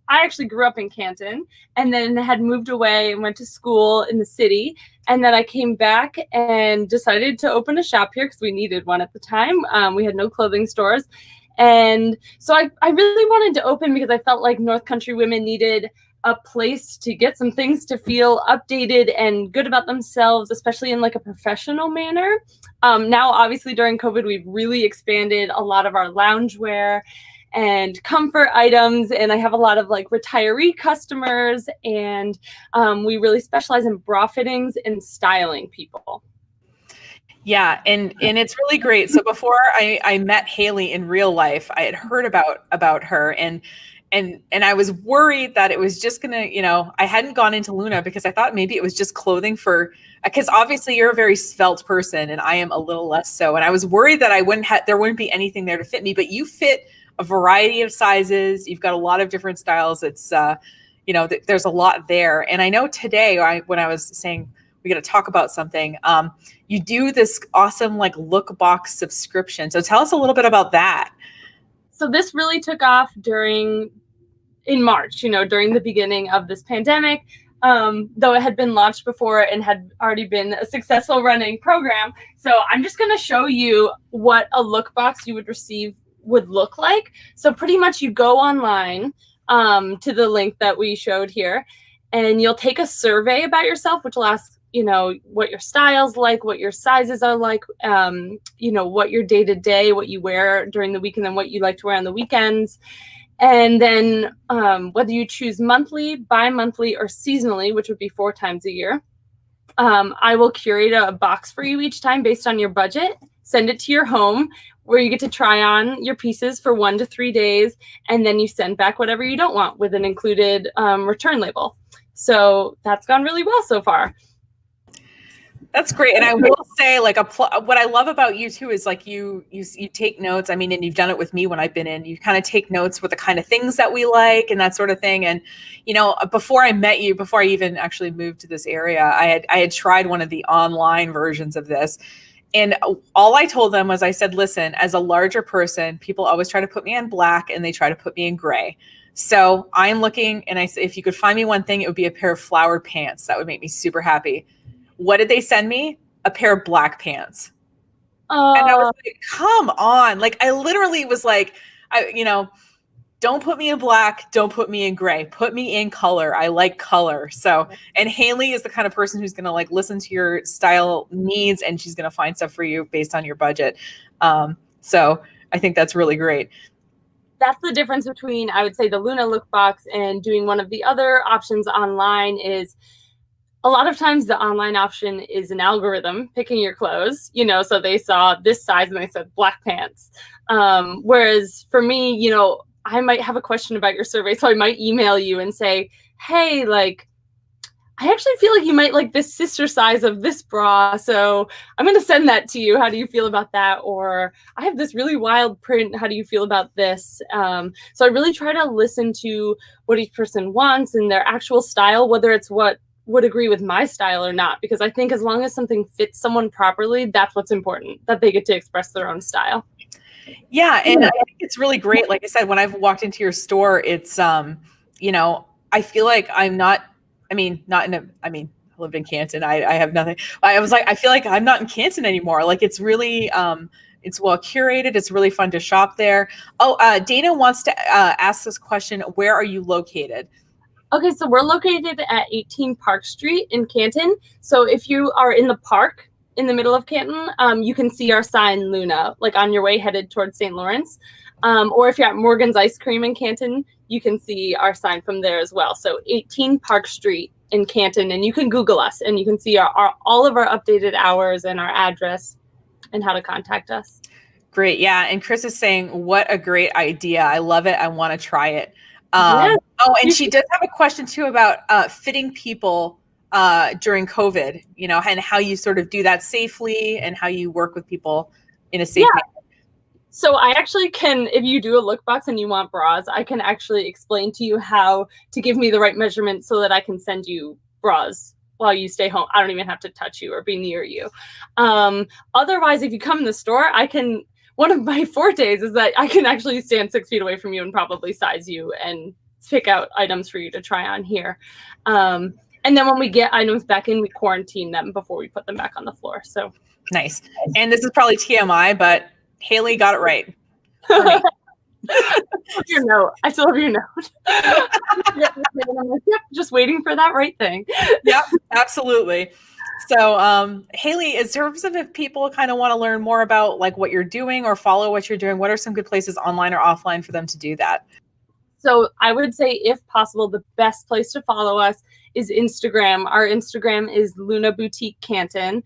actually grew up in Canton and then had moved away and went to school in the city. And then I came back and decided to open a shop here because we needed one at the time. We had no clothing stores. And so I really wanted to open because I felt like North Country women needed a place to get some things to feel updated and good about themselves, especially in like a professional manner. Now, obviously, during COVID, we've really expanded a lot of our loungewear and comfort items, and I have a lot of like retiree customers, and we really specialize in bra fittings and styling people. Yeah, and it's really great. So before I met Hailey in real life, I had heard about her, and I was worried that it was just gonna, I hadn't gone into Luna because I thought maybe it was just clothing because obviously you're a very svelte person and I am a little less so, and I was worried that there wouldn't be anything there to fit me, but you fit a variety of sizes. You've got a lot of different styles. It's, there's a lot there. And I know today when I was saying we got to talk about something, you do this awesome like look box subscription. So tell us a little bit about that. So this really took off in March, during the beginning of this pandemic, though it had been launched before and had already been a successful running program. So I'm just going to show you what a look box you would receive would look like. So pretty much you go online to the link that we showed here, and you'll take a survey about yourself, which will ask, what your style's like, what your sizes are like, what your day-to-day, what you wear during the week, and then what you like to wear on the weekends. And then whether you choose monthly, bi-monthly, or seasonally, which would be 4 times a year, I will curate a box for you each time based on your budget, send it to your home, where you get to try on your pieces for 1 to 3 days, and then you send back whatever you don't want with an included return label. So that's gone really well so far. That's great. And I will say, like, what I love about you too is like you take notes. I mean, and you've done it with me when I've been in. You kind of take notes with the kind of things that we like and that sort of thing. And before I met you, before I even actually moved to this area, I had tried one of the online versions of this. And all I told them was, I said, listen, as a larger person, people always try to put me in black and they try to put me in gray. So I'm looking, and I said, if you could find me one thing, it would be a pair of flowered pants. That would make me super happy. What did they send me? A pair of black pants. And I was like, come on. Like, I literally was like, don't put me in black. Don't put me in gray. Put me in color. I like color. So, and Hailey is the kind of person who's going to like listen to your style needs, and she's going to find stuff for you based on your budget. So I think that's really great. That's the difference between, I would say, the Luna look box and doing one of the other options online. Is a lot of times the online option is an algorithm picking your clothes, so they saw this size and they said black pants. Whereas for me, I might have a question about your survey, so I might email you and say, hey, like, I actually feel like you might like this sister size of this bra, so I'm going to send that to you. How do you feel about that? Or I have this really wild print. How do you feel about this? So I really try to listen to what each person wants and their actual style, whether it's what would agree with my style or not, because I think as long as something fits someone properly, that's what's important, that they get to express their own style. Yeah. And I think it's really great. Like I said, when I've walked into your store, it's, I feel like I'm not, I lived in Canton. I have nothing. I was like, I feel like I'm not in Canton anymore. Like, it's really, it's well curated. It's really fun to shop there. Dana wants to ask this question. Where are you located? Okay, so we're located at 18 Park Street in Canton. So if you are in the park, in the middle of Canton, you can see our sign Luna, like on your way headed towards St. Lawrence. Or if you're at Morgan's Ice Cream in Canton, you can see our sign from there as well. So 18 Park Street in Canton, and you can Google us and you can see all of our updated hours and our address and how to contact us. Great. Yeah. And Kris is saying, what a great idea. I love it. I want to try it. Yes. Oh, and she does have a question too about fitting people during COVID, you know, and how you sort of do that safely and how you work with people in a safe manner. So I actually can, if you do a look box and you want bras, I can actually explain to you how to give me the right measurement so that I can send you bras while you stay home. I don't even have to touch you or be near you. Otherwise, if you come in the store, one of my fortes is that I can actually stand 6 feet away from you and probably size you and pick out items for you to try on here. And then when we get items back in, we quarantine them before we put them back on the floor. So nice. And this is probably TMI, but Hailey got it right. Your note. I still have your note. Yep, just waiting for that right thing. Yep, absolutely. So, Hailey, in terms of if people kind of want to learn more about like what you're doing or follow what you're doing, what are some good places online or offline for them to do that? So I would say, if possible, the best place to follow us is Instagram. Our Instagram is Luna Boutique Canton.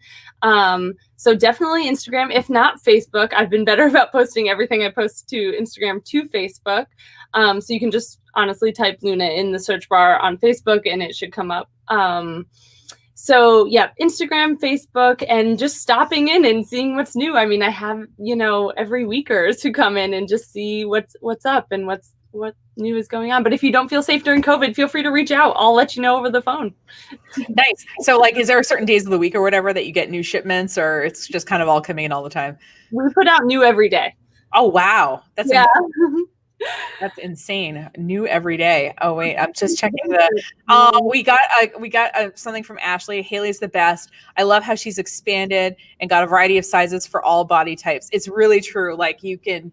So definitely Instagram, if not Facebook. I've been better about posting everything I post to Instagram to Facebook. So you can just honestly type Luna in the search bar on Facebook and it should come up. So yeah, Instagram, Facebook, and just stopping in and seeing what's new. I mean, I have, every weekers who come in and just see what's up and what new is going on. But if you don't feel safe during COVID, feel free to reach out. I'll let you know over the phone. Nice. So like, is there certain days of the week or whatever that you get new shipments, or it's just kind of all coming in all the time? We put out new every day. Oh, wow. That's yeah. That's insane. New every day. Oh wait, I'm just checking we got something from Ashley. Hailey's the best. I love how she's expanded and got a variety of sizes for all body types. It's really true. Like you can,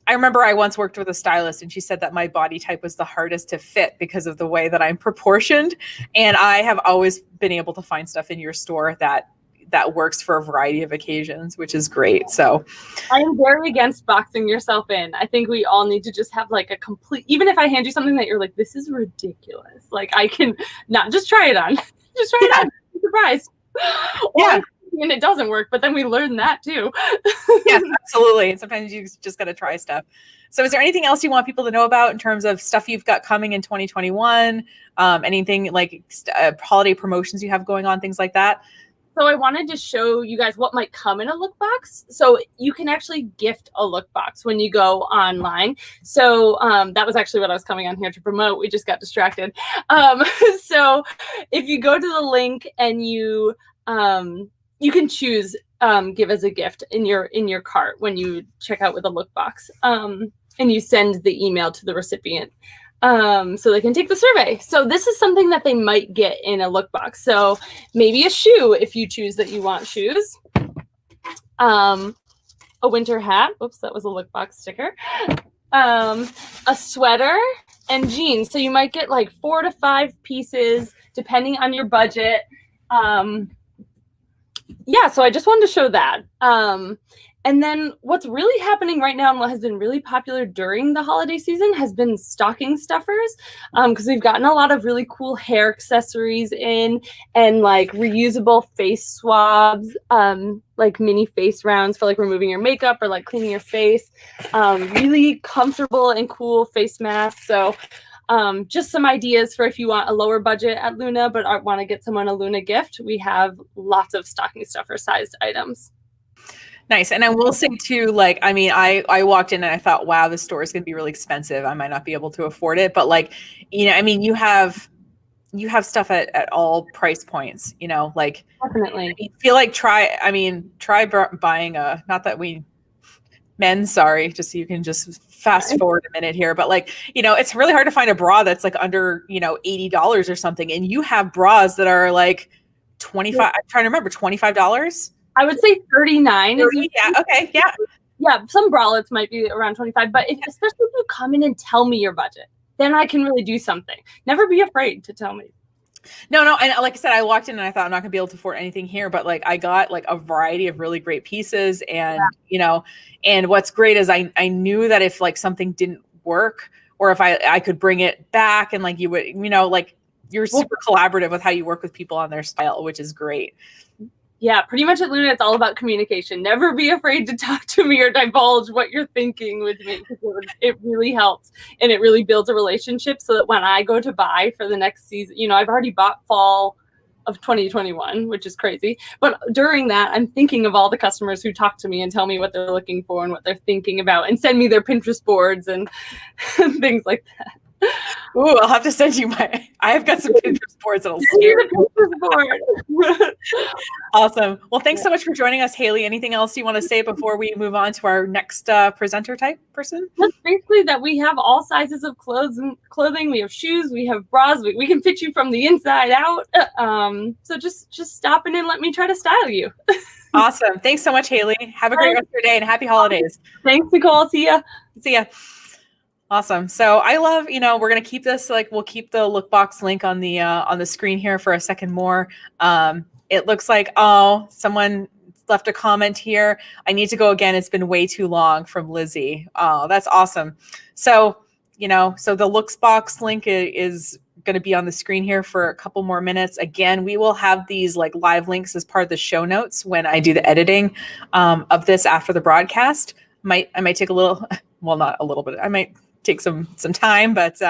I remember I once worked with a stylist and she said that my body type was the hardest to fit because of the way that I'm proportioned. And I have always been able to find stuff in your store that works for a variety of occasions, which is great. So I am very against boxing yourself in. I think we all need to just have like a complete, even if I hand you something that you're like, this is ridiculous. Like I can not just try it on, just try it on. Be surprised. Yeah. And it doesn't work, but then we learn that too. Yes, absolutely. And sometimes you just got to try stuff. So is there anything else you want people to know about in terms of stuff you've got coming in 2021? Anything like holiday promotions you have going on, things like that? So I wanted to show you guys what might come in a look box. So you can actually gift a look box when you go online. So that was actually what I was coming on here to promote. We just got distracted. So if you go to the link and you can choose give as a gift in your cart when you check out with a look box, and you send the email to the recipient so they can take the survey. So this is something that they might get in a look box. So maybe a shoe if you choose that you want shoes, a winter hat. Oops, that was a look box sticker. A sweater and jeans. So you might get like 4 to 5 pieces depending on your budget. Yeah, so I just wanted to show that. And then what's really happening right now and what has been really popular during the holiday season has been stocking stuffers, because we've gotten a lot of really cool hair accessories in and like reusable face swabs, like mini face rounds for like removing your makeup or like cleaning your face, really comfortable and cool face masks. So just some ideas for if you want a lower budget at Luna but want to get someone a Luna gift. We have lots of stocking stuffer sized items. Nice. And I will say too, like, I mean, I walked in and I thought, wow, this store is going to be really expensive. I might not be able to afford it. But like, I mean, you have stuff at all price points, like definitely. I feel like try buying not that we men, sorry, just so you can just fast forward a minute here. But like, it's really hard to find a bra that's like under, $80 or something. And you have bras that are like 25, I'm trying to remember, $25. I would say 39. 30, yeah. Okay. Yeah. Yeah. Some bralettes might be around 25, but especially if you come in and tell me your budget, then I can really do something. Never be afraid to tell me. No. And like I said, I walked in and I thought I'm not gonna be able to afford anything here, but like I got like a variety of really great pieces. And, and what's great is I knew that if like something didn't work or if I could bring it back and like you would, like you're super collaborative with how you work with people on their style, which is great. Yeah, pretty much at Luna, it's all about communication. Never be afraid to talk to me or divulge what you're thinking with me, because it really helps and it really builds a relationship so that when I go to buy for the next season, I've already bought fall of 2021, which is crazy. But during that, I'm thinking of all the customers who talk to me and tell me what they're looking for and what they're thinking about and send me their Pinterest boards and things like that. Ooh, I'll have to send you I've got some Pinterest boards that'll scare you. Awesome. Well, thanks so much for joining us, Hailey. Anything else you want to say before we move on to our next presenter type person? Just basically that we have all sizes of clothing. We have shoes, we have bras. We can fit you from the inside out. So just stop in and let me try to style you. Awesome. Thanks so much, Hailey. Have a great rest of your day and happy holidays. Thanks, Nicole. See ya. See ya. Awesome. So I love, we're going to keep this, we'll keep the lookbox link on the screen here for a second more. It looks like, someone left a comment here. I need to go again. It's been way too long, from Lizzie. Oh, that's awesome. So, so the lookbox link is going to be on the screen here for a couple more minutes. Again, we will have these live links as part of the show notes when I do the editing of this after the broadcast. I might take a little, well, not a little bit. I might take some time, but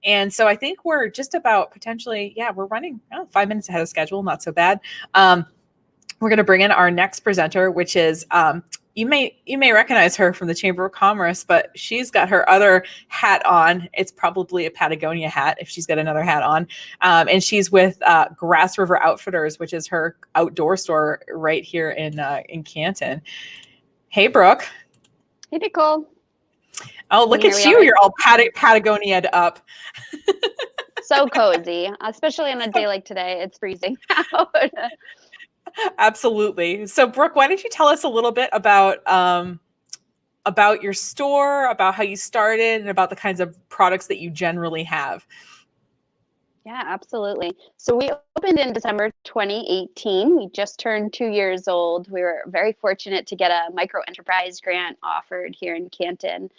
and so I think we're just about potentially, we're running 5 minutes ahead of schedule, not so bad. We're going to bring in our next presenter, which is you may recognize her from the Chamber of Commerce, but she's got her other hat on. It's probably a Patagonia hat if she's got another hat on, and she's with Grasse River Outfitters, which is her outdoor store right here in Canton. Hey, Brooke. Hey, Nicole. Oh, look at you. You're all Patagonia'd up. So cozy, especially on a day like today. It's freezing out. Absolutely. So, Brooke, why don't you tell us a little bit about your store, about how you started, and about the kinds of products that you generally have? Yeah, absolutely. So we opened in December 2018. We just turned 2 years old. We were very fortunate to get a micro enterprise grant offered here in Canton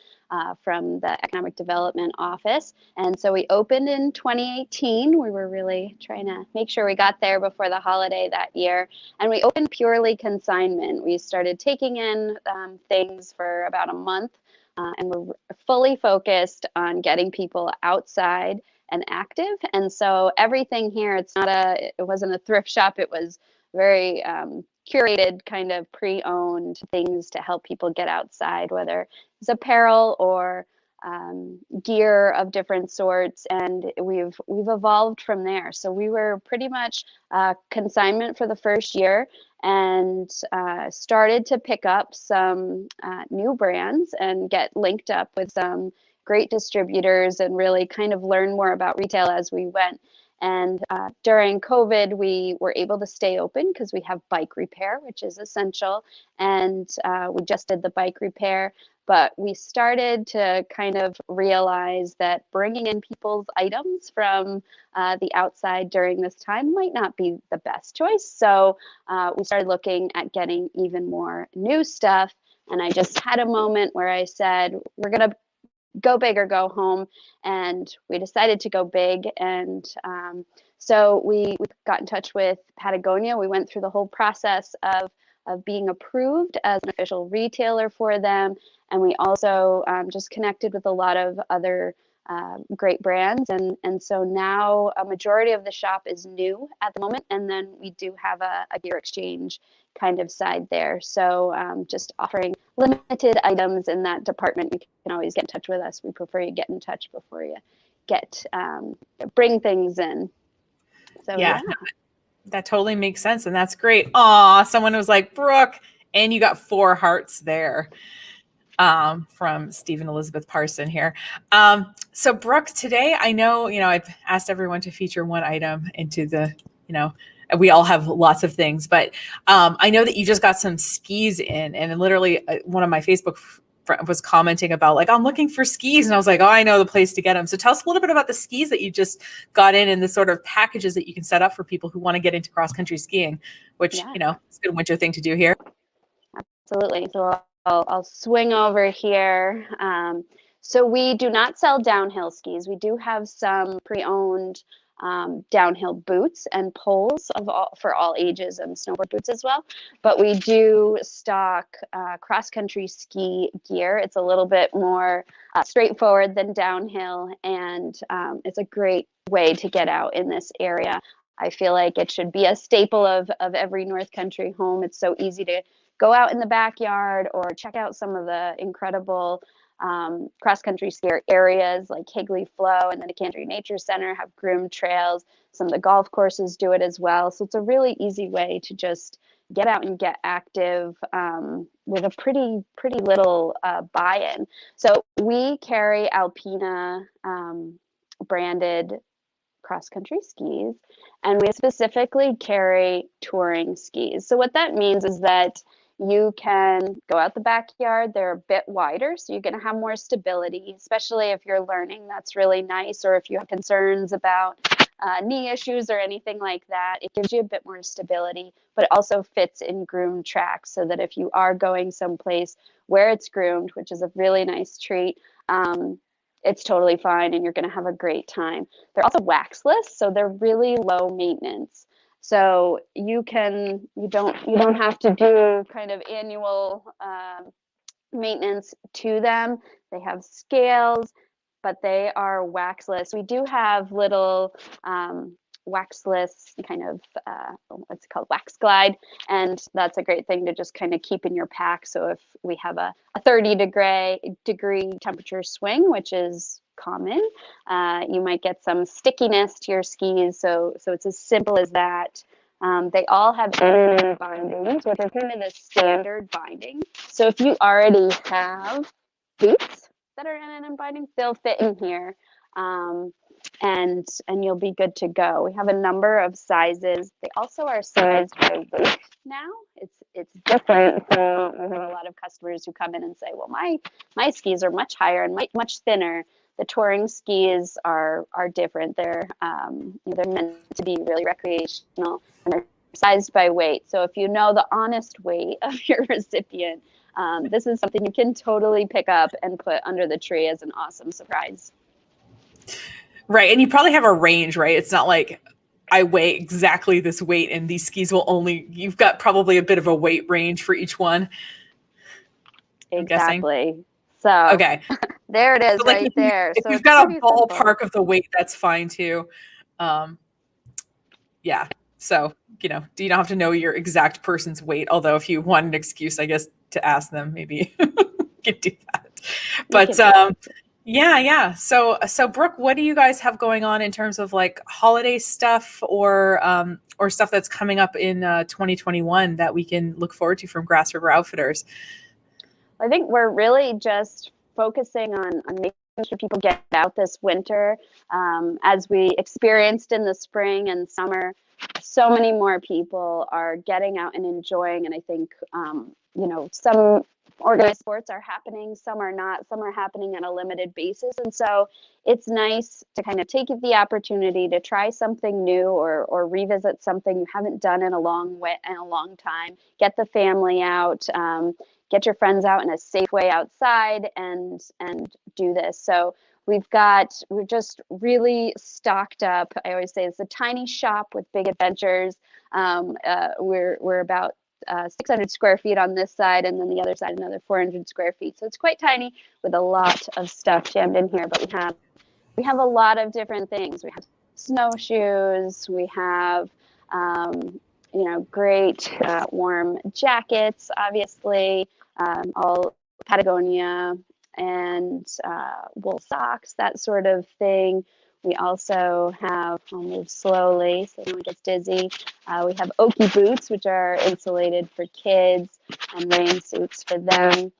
from the Economic Development Office. And so we opened in 2018. We were really trying to make sure we got there before the holiday that year. And we opened purely consignment. We started taking in things for about a month, and we're fully focused on getting people outside and active. And so everything here, it wasn't a thrift shop. It was very curated, kind of pre-owned things to help people get outside, whether it's apparel or gear of different sorts. And we've evolved from there. So we were pretty much consignment for the first year, and started to pick up some new brands and get linked up with some great distributors and really kind of learn more about retail as we went. And during COVID, we were able to stay open because we have bike repair, which is essential. And we just did the bike repair, but we started to kind of realize that bringing in people's items from the outside during this time might not be the best choice. So we started looking at getting even more new stuff. And I just had a moment where I said, we're going to go big or go home, and we decided to go big. And so we got in touch with Patagonia. We went through the whole process of being approved as an official retailer for them, and we also just connected with a lot of other great brands. And so now a majority of the shop is new at the moment, and then we do have a gear exchange kind of side there. So just offering limited items in that department. You can always get in touch with us. We prefer you get in touch before you bring things in. So yeah. That totally makes sense. And that's great. Aw, someone was like, Brooke, and you got 4 hearts there from Stephen Elizabeth Parson here. So Brooke, today, I know, I've asked everyone to feature one item into the, we all have lots of things, but I know that you just got some skis in, and literally one of my Facebook was commenting about like, I'm looking for skis. And I was like, oh, I know the place to get them. So tell us a little bit about the skis that you just got in and the sort of packages that you can set up for people who want to get into cross-country skiing, which, Yeah. you know, it's a good winter thing to do here. Absolutely. So I'll swing over here. So we do not sell downhill skis. We do have some pre-owned downhill boots and poles for all ages, and snowboard boots as well. But we do stock cross-country ski gear. It's a little bit more straightforward than downhill, and it's a great way to get out in this area. I feel like it should be a staple of every North Country home. It's so easy to go out in the backyard or check out some of the incredible cross-country skier areas like Higley Flow and the Nicandry Nature Center have groomed trails. Some of the golf courses do it as well. So it's a really easy way to just get out and get active with a pretty little buy-in. So we carry Alpina branded cross-country skis, and we specifically carry touring skis. So what that means is that you can go out the backyard. They're a bit wider, so you're going to have more stability, especially if you're learning. That's really nice. Or if you have concerns about knee issues or anything like that, it gives you a bit more stability, but it also fits in groomed tracks so that if you are going someplace where it's groomed, which is a really nice treat, it's totally fine and you're going to have a great time. They're also waxless, so they're really low maintenance. So you don't have to do kind of annual maintenance to them. They have scales, but they are waxless. We do have little waxless kind of what's it called, wax glide, and that's a great thing to just kind of keep in your pack. So if we have a 30-degree temperature swing, which is common, you might get some stickiness to your skis. So it's as simple as that. They all have NNN bindings, which are kind of the standard binding. So if you already have boots that are NNN bindings, they'll fit in here. And you'll be good to go. We have a number of sizes. They also are sized by weight now. It's different. So we have a lot of customers who come in and say, well, my skis are much higher and much thinner. The touring skis are different. They're meant to be really recreational, and they're sized by weight. So if you know the honest weight of your recipient, this is something you can totally pick up and put under the tree as an awesome surprise. Right. And you probably have a range, right? It's not like I weigh exactly this weight and these skis you've got probably a bit of a weight range for each one. Exactly. So okay. There it is, so like right there. If so you've got a ballpark of the weight, that's fine too. Yeah. So, you don't have to know your exact person's weight. Although if you want an excuse, I guess, to ask them, maybe you could do that. But yeah. So Brooke, what do you guys have going on in terms of like holiday stuff or stuff that's coming up in 2021 that we can look forward to from Grasse River Outfitters? I think we're really just focusing on making sure people get out this winter. As we experienced in the spring and summer, so many more people are getting out and enjoying. And I think, some organized sports are happening, some are not, some are happening on a limited basis. And so it's nice to kind of take the opportunity to try something new or revisit something you haven't done in a long time. Get the family out, get your friends out in a safe way outside and do this. So we're just really stocked up. I always say it's a tiny shop with big adventures. We're about 600 square feet on this side, and then the other side another 400 square feet. So it's quite tiny with a lot of stuff jammed in here. But we have a lot of different things. We have snowshoes. We have great warm jackets, obviously, all Patagonia and wool socks, that sort of thing. We also have, I'll move slowly so no one gets dizzy. We have Oki boots, which are insulated for kids, and rain suits for them.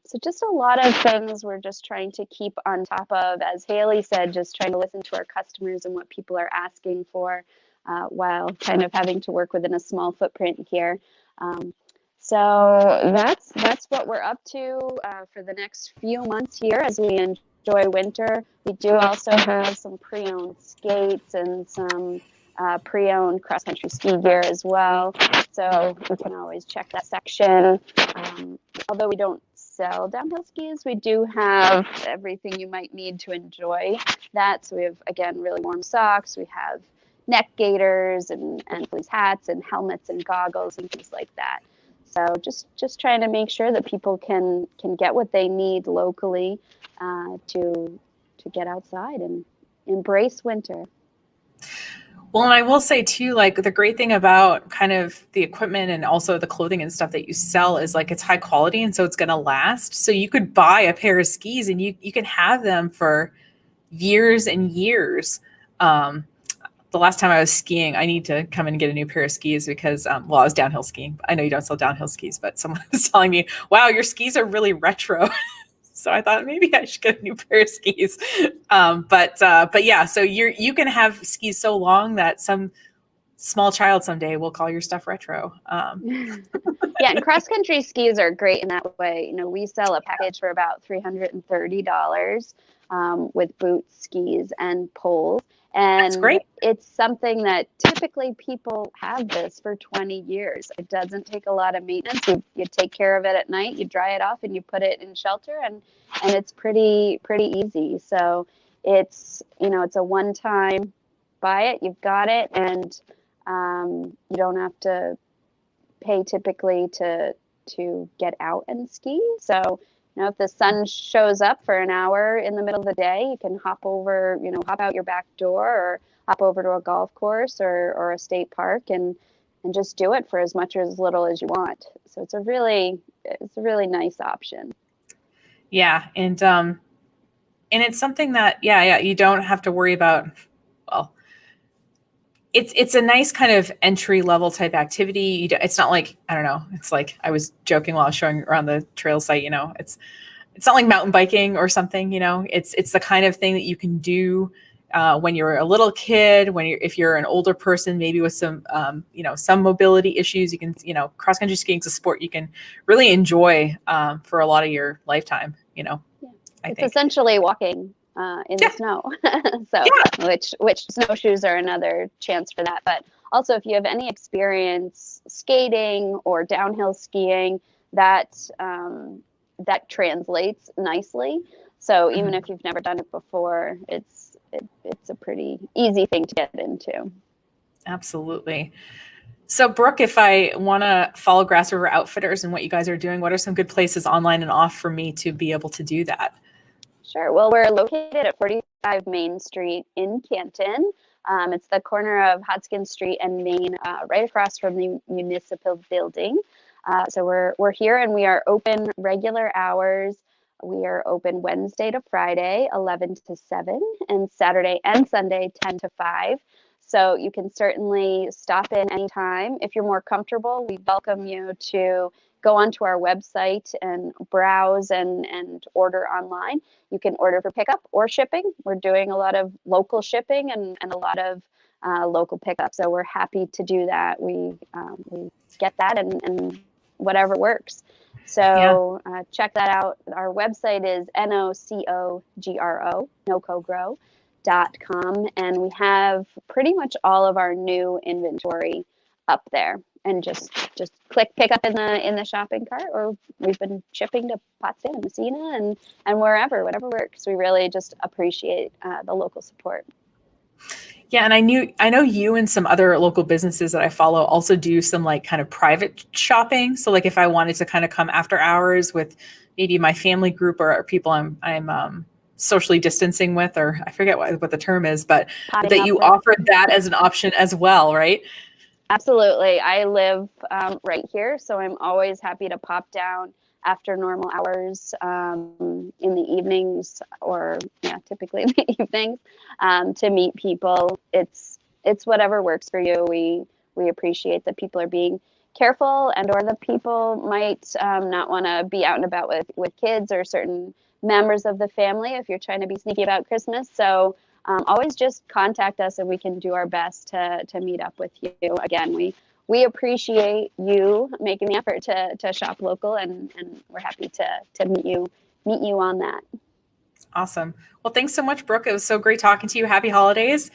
So just a lot of things we're just trying to keep on top of. As Hailey said, just trying to listen to our customers and what people are asking for while kind of having to work within a small footprint here. So that's what we're up to for the next few months here as we enjoy winter. We do also have some pre-owned skates and some pre-owned cross-country ski gear as well. So you can always check that section. Although we don't sell downhill skis, we do have everything you might need to enjoy that. So we have, again, really warm socks. We have neck gaiters and fleece hats and helmets and goggles and things like that. So just trying to make sure that people can get what they need locally to get outside and embrace winter. Well, and I will say too, like the great thing about kind of the equipment and also the clothing and stuff that you sell is like it's high quality, and so it's going to last. So you could buy a pair of skis and you can have them for years and years. The last time I was skiing, I need to come and get a new pair of skis because, I was downhill skiing. I know you don't sell downhill skis, but someone was telling me, wow, your skis are really retro. So I thought maybe I should get a new pair of skis. But yeah, so you can have skis so long that some small child someday will call your stuff retro. Yeah, and cross-country skis are great in that way. You know, we sell a package for about $330 with boots, skis, and poles. And that's great. It's something that typically people have this for 20 years. It doesn't take a lot of maintenance. You take care of it at night, you dry it off, and you put it in shelter, and it's pretty easy. So it's, you know, it's a one-time buy it, you've got it, and you don't have to pay typically to get out and ski. So, you know, if the sun shows up for an hour in the middle of the day, you can hop out your back door or hop over to a golf course or a state park and just do it for as much or as little as you want. So it's a really nice option. Yeah. And it's something that, you don't have to worry about. Well, it's a nice kind of entry level type activity. It's not like, I don't know. It's like, I was joking while I was showing around the trail site, you know, it's not like mountain biking or something, you know, it's the kind of thing that you can do when you're a little kid, if you're an older person, maybe with some, some mobility issues, you can, cross country skiing is a sport you can really enjoy for a lot of your lifetime, you know. Yeah. I it's think essentially walking in the snow. So which snowshoes are another chance for that. But also if you have any experience skating or downhill skiing, that translates nicely. So even if you've never done it before, it's a pretty easy thing to get into. Absolutely. So Brooke, if I want to follow Grasse River Outfitters and what you guys are doing, what are some good places online and off for me to be able to do that? Sure. Well, we're located at 45 Main Street in Canton. It's the corner of Hodgkin Street and Main, right across from the municipal building. So we're here, and we are open regular hours. We are open Wednesday to Friday, 11 to 7, and Saturday and Sunday, 10 to 5. So you can certainly stop in anytime. If you're more comfortable, we welcome you to go onto our website and browse and order online. You can order for pickup or shipping. We're doing a lot of local shipping and a lot of local pickup. So we're happy to do that. We get that and whatever works. So check that out. Our website is nocogro.com, and we have pretty much all of our new inventory up there. And just click pick up in the shopping cart, or we've been shipping to Potsdam and Messina and whatever works. We really just appreciate the local support. Yeah, and I know you and some other local businesses that I follow also do some like kind of private shopping. So like if I wanted to kind of come after hours with maybe my family group or people I'm socially distancing with, or I forget what the term is, but that you offer that as an option as well, right? Absolutely. I live right here, so I'm always happy to pop down after normal hours in the evenings, or typically in the evenings, to meet people. It's whatever works for you. We appreciate that people are being careful, and or the people might not want to be out and about with kids or certain members of the family if you're trying to be sneaky about Christmas. So always just contact us and we can do our best to meet up with you. Again, we we appreciate you making the effort to shop local, and we're happy to meet you on that. Awesome. Well, thanks so much, Brooke. It was so great talking to you. Happy holidays.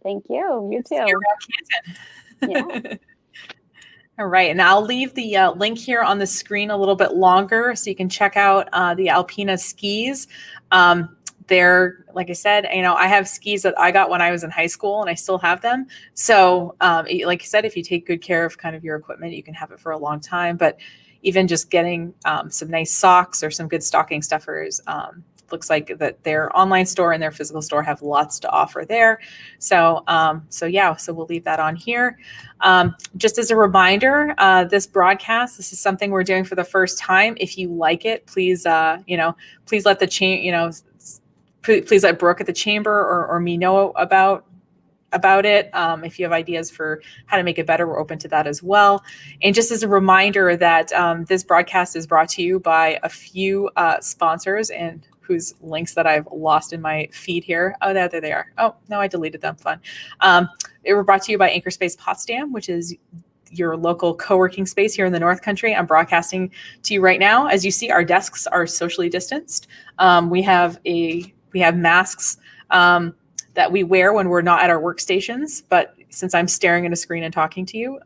Thank you. You too. See you around Canton. Yeah. All right, and I'll leave the link here on the screen a little bit longer so you can check out the Alpina skis. They're, like I said, I have skis that I got when I was in high school, and I still have them. So like I said, if you take good care of kind of your equipment, you can have it for a long time. But even just getting some nice socks or some good stocking stuffers, looks like that their online store and their physical store have lots to offer there. So so we'll leave that on here. Just as a reminder, this broadcast, this is something we're doing for the first time. If you like it, please, please let the please let Brooke at the chamber or me know about it. If you have ideas for how to make it better, we're open to that as well. And just as a reminder that this broadcast is brought to you by a few sponsors, and whose links that I've lost in my feed here. Oh, there they are. Oh, no, I deleted them. Fun. It were brought to you by Anchorspace Potsdam, which is your local co-working space here in the North Country. I'm broadcasting to you right now. As you see, our desks are socially distanced. We have masks that we wear when we're not at our workstations. But since I'm staring at a screen and talking to you,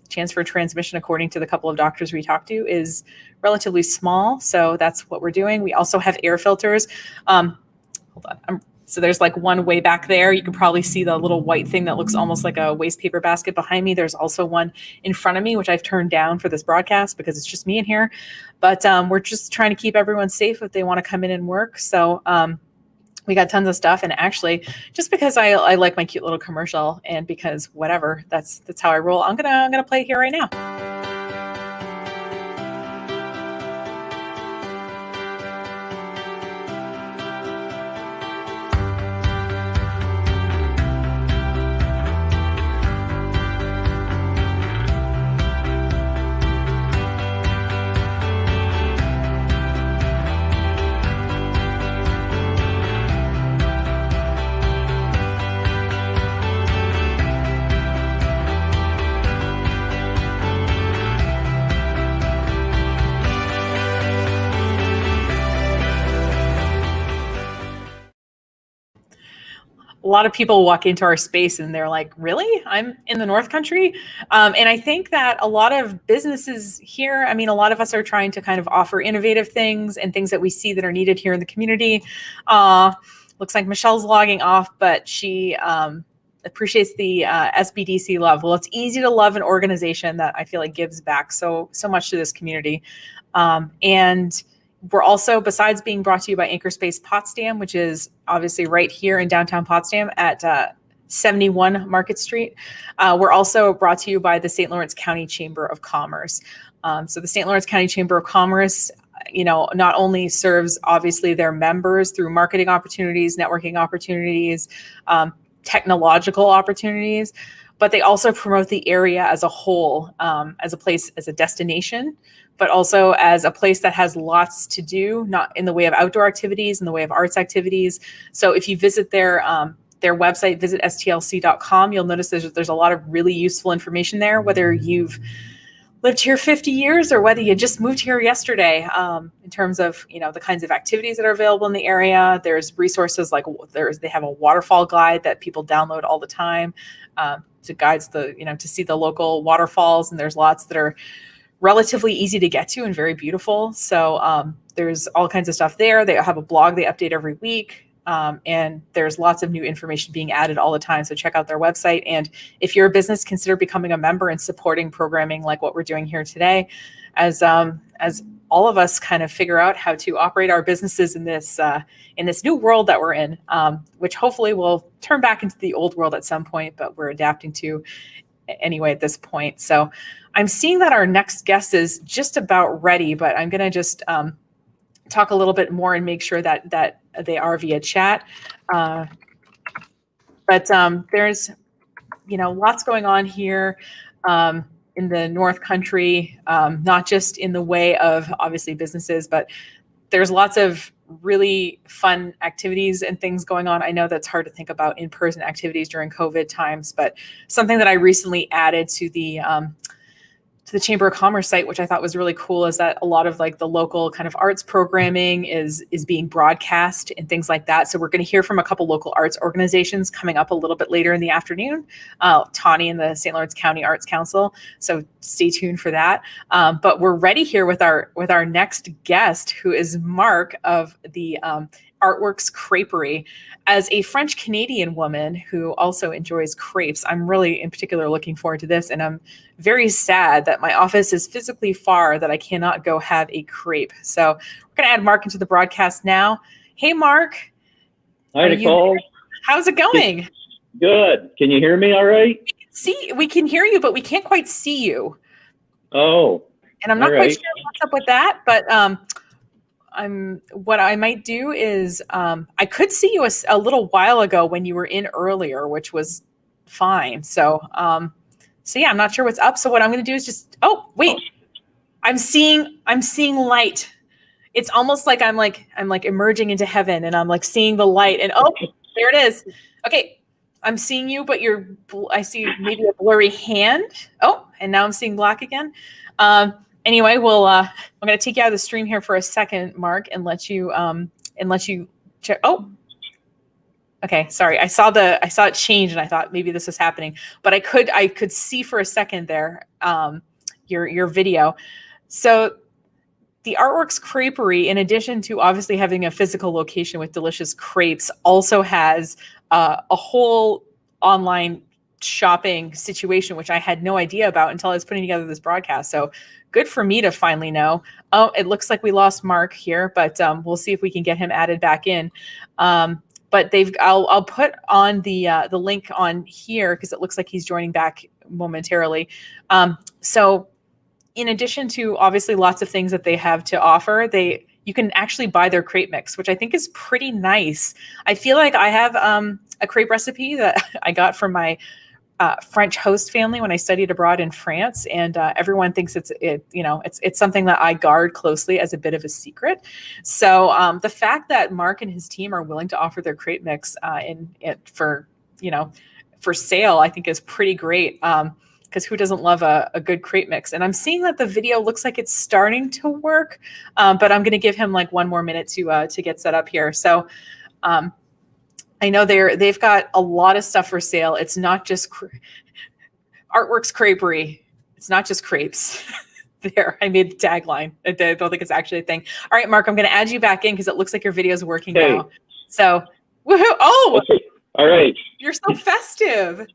chance for transmission, according to the couple of doctors we talked to, is relatively small. So that's what we're doing. We also have air filters. Hold on. So there's like one way back there. You can probably see the little white thing that looks almost like a waste paper basket behind me. There's also one in front of me, which I've turned down for this broadcast because it's just me in here. But we're just trying to keep everyone safe if they want to come in and work. So we got tons of stuff. And actually, just because I like my cute little commercial, and because whatever, that's how I roll, I'm gonna play it here right now. A lot of people walk into our space and they're like, really? I'm in the North Country? And I think that a lot of businesses here, I mean, a lot of us are trying to kind of offer innovative things and things that we see that are needed here in the community. Looks like Michelle's logging off, but she appreciates the SBDC love. Well, it's easy to love an organization that I feel like gives back so much to this community. And we're also, besides being brought to you by Anchorspace Potsdam, which is obviously right here in downtown Potsdam at 71 Market Street, we're also brought to you by the St. Lawrence County Chamber of Commerce. So the St. Lawrence County Chamber of Commerce, not only serves obviously their members through marketing opportunities, networking opportunities, technological opportunities, but they also promote the area as a whole, as a place, as a destination, but also as a place that has lots to do, not in the way of outdoor activities, in the way of arts activities. So if you visit their website, visit STLC.com, you'll notice there's a lot of really useful information there, whether you've lived here 50 years or whether you just moved here yesterday, in terms of, the kinds of activities that are available in the area. There's resources like they have a waterfall guide that people download all the time, to guides to see the local waterfalls. And there's lots that are relatively easy to get to and very beautiful. So there's all kinds of stuff there. They have a blog they update every week. And there's lots of new information being added all the time. So check out their website. And if you're a business, consider becoming a member and supporting programming like what we're doing here today, as all of us kind of figure out how to operate our businesses in this new world that we're in, which hopefully will turn back into the old world at some point, but we're adapting to anyway at this point. So I'm seeing that our next guest is just about ready, but I'm going to just talk a little bit more and make sure that they are via chat. But there's, lots going on here in the North Country, not just in the way of obviously businesses, but there's lots of really fun activities and things going on. I know that's hard to think about in-person activities during COVID times, but something that I recently added to the Chamber of Commerce site, which I thought was really cool, is that a lot of like the local kind of arts programming is being broadcast and things like that. So we're going to hear from a couple local arts organizations coming up a little bit later in the afternoon, Tawny and the St. Lawrence County Arts Council. So stay tuned for that. But we're ready here with our next guest, who is Mark of the Artworks Creperie. As a French Canadian woman who also enjoys crepes, I'm really in particular looking forward to this, and I'm very sad that my office is physically far that I cannot go have a crepe. So we're going to add Mark into the broadcast now. Hey, Mark. Hi, Nicole. How's it going? Good. Can you hear me all right? We can hear you, but we can't quite see you. Oh. And I'm not quite sure what's up with that, but what I might do is I could see you a little while ago when you were in earlier, which was fine. So yeah, I'm not sure what's up. So what I'm going to do is just, oh, wait, I'm seeing light. It's almost like I'm emerging into heaven, and I'm like seeing the light, and oh, there it is. Okay. I'm seeing you, but I see maybe a blurry hand. Oh, and now I'm seeing black again. Anyway, I'm going to take you out of the stream here for a second, Mark, and let you check. Oh, okay. Sorry. I saw it change, and I thought maybe this was happening, but I could see for a second there, your video. So the Artworks Creperie, in addition to obviously having a physical location with delicious crepes, also has a whole online shopping situation, which I had no idea about until I was putting together this broadcast. So good for me to finally know. Oh, it looks like we lost Mark here, but we'll see if we can get him added back in. But I'll put on the link on here because it looks like he's joining back momentarily. So in addition to obviously lots of things that they have to offer, you can actually buy their crepe mix, which I think is pretty nice. I feel like I have a crepe recipe that I got from my French host family when I studied abroad in France, and everyone thinks it's something that I guard closely as a bit of a secret. So the fact that Mark and his team are willing to offer their crepe mix for sale, I think is pretty great. Because who doesn't love a good crepe mix? And I'm seeing that the video looks like it's starting to work, but I'm going to give him like one more minute to get set up here. So I know they've got a lot of stuff for sale. It's not just Artworks Creperie. It's not just crepes. There, I made the tagline. I don't think it's actually a thing. All right, Mark, I'm going to add you back in because it looks like your video is working now. So, woohoo! Oh, okay. All right. You're so festive.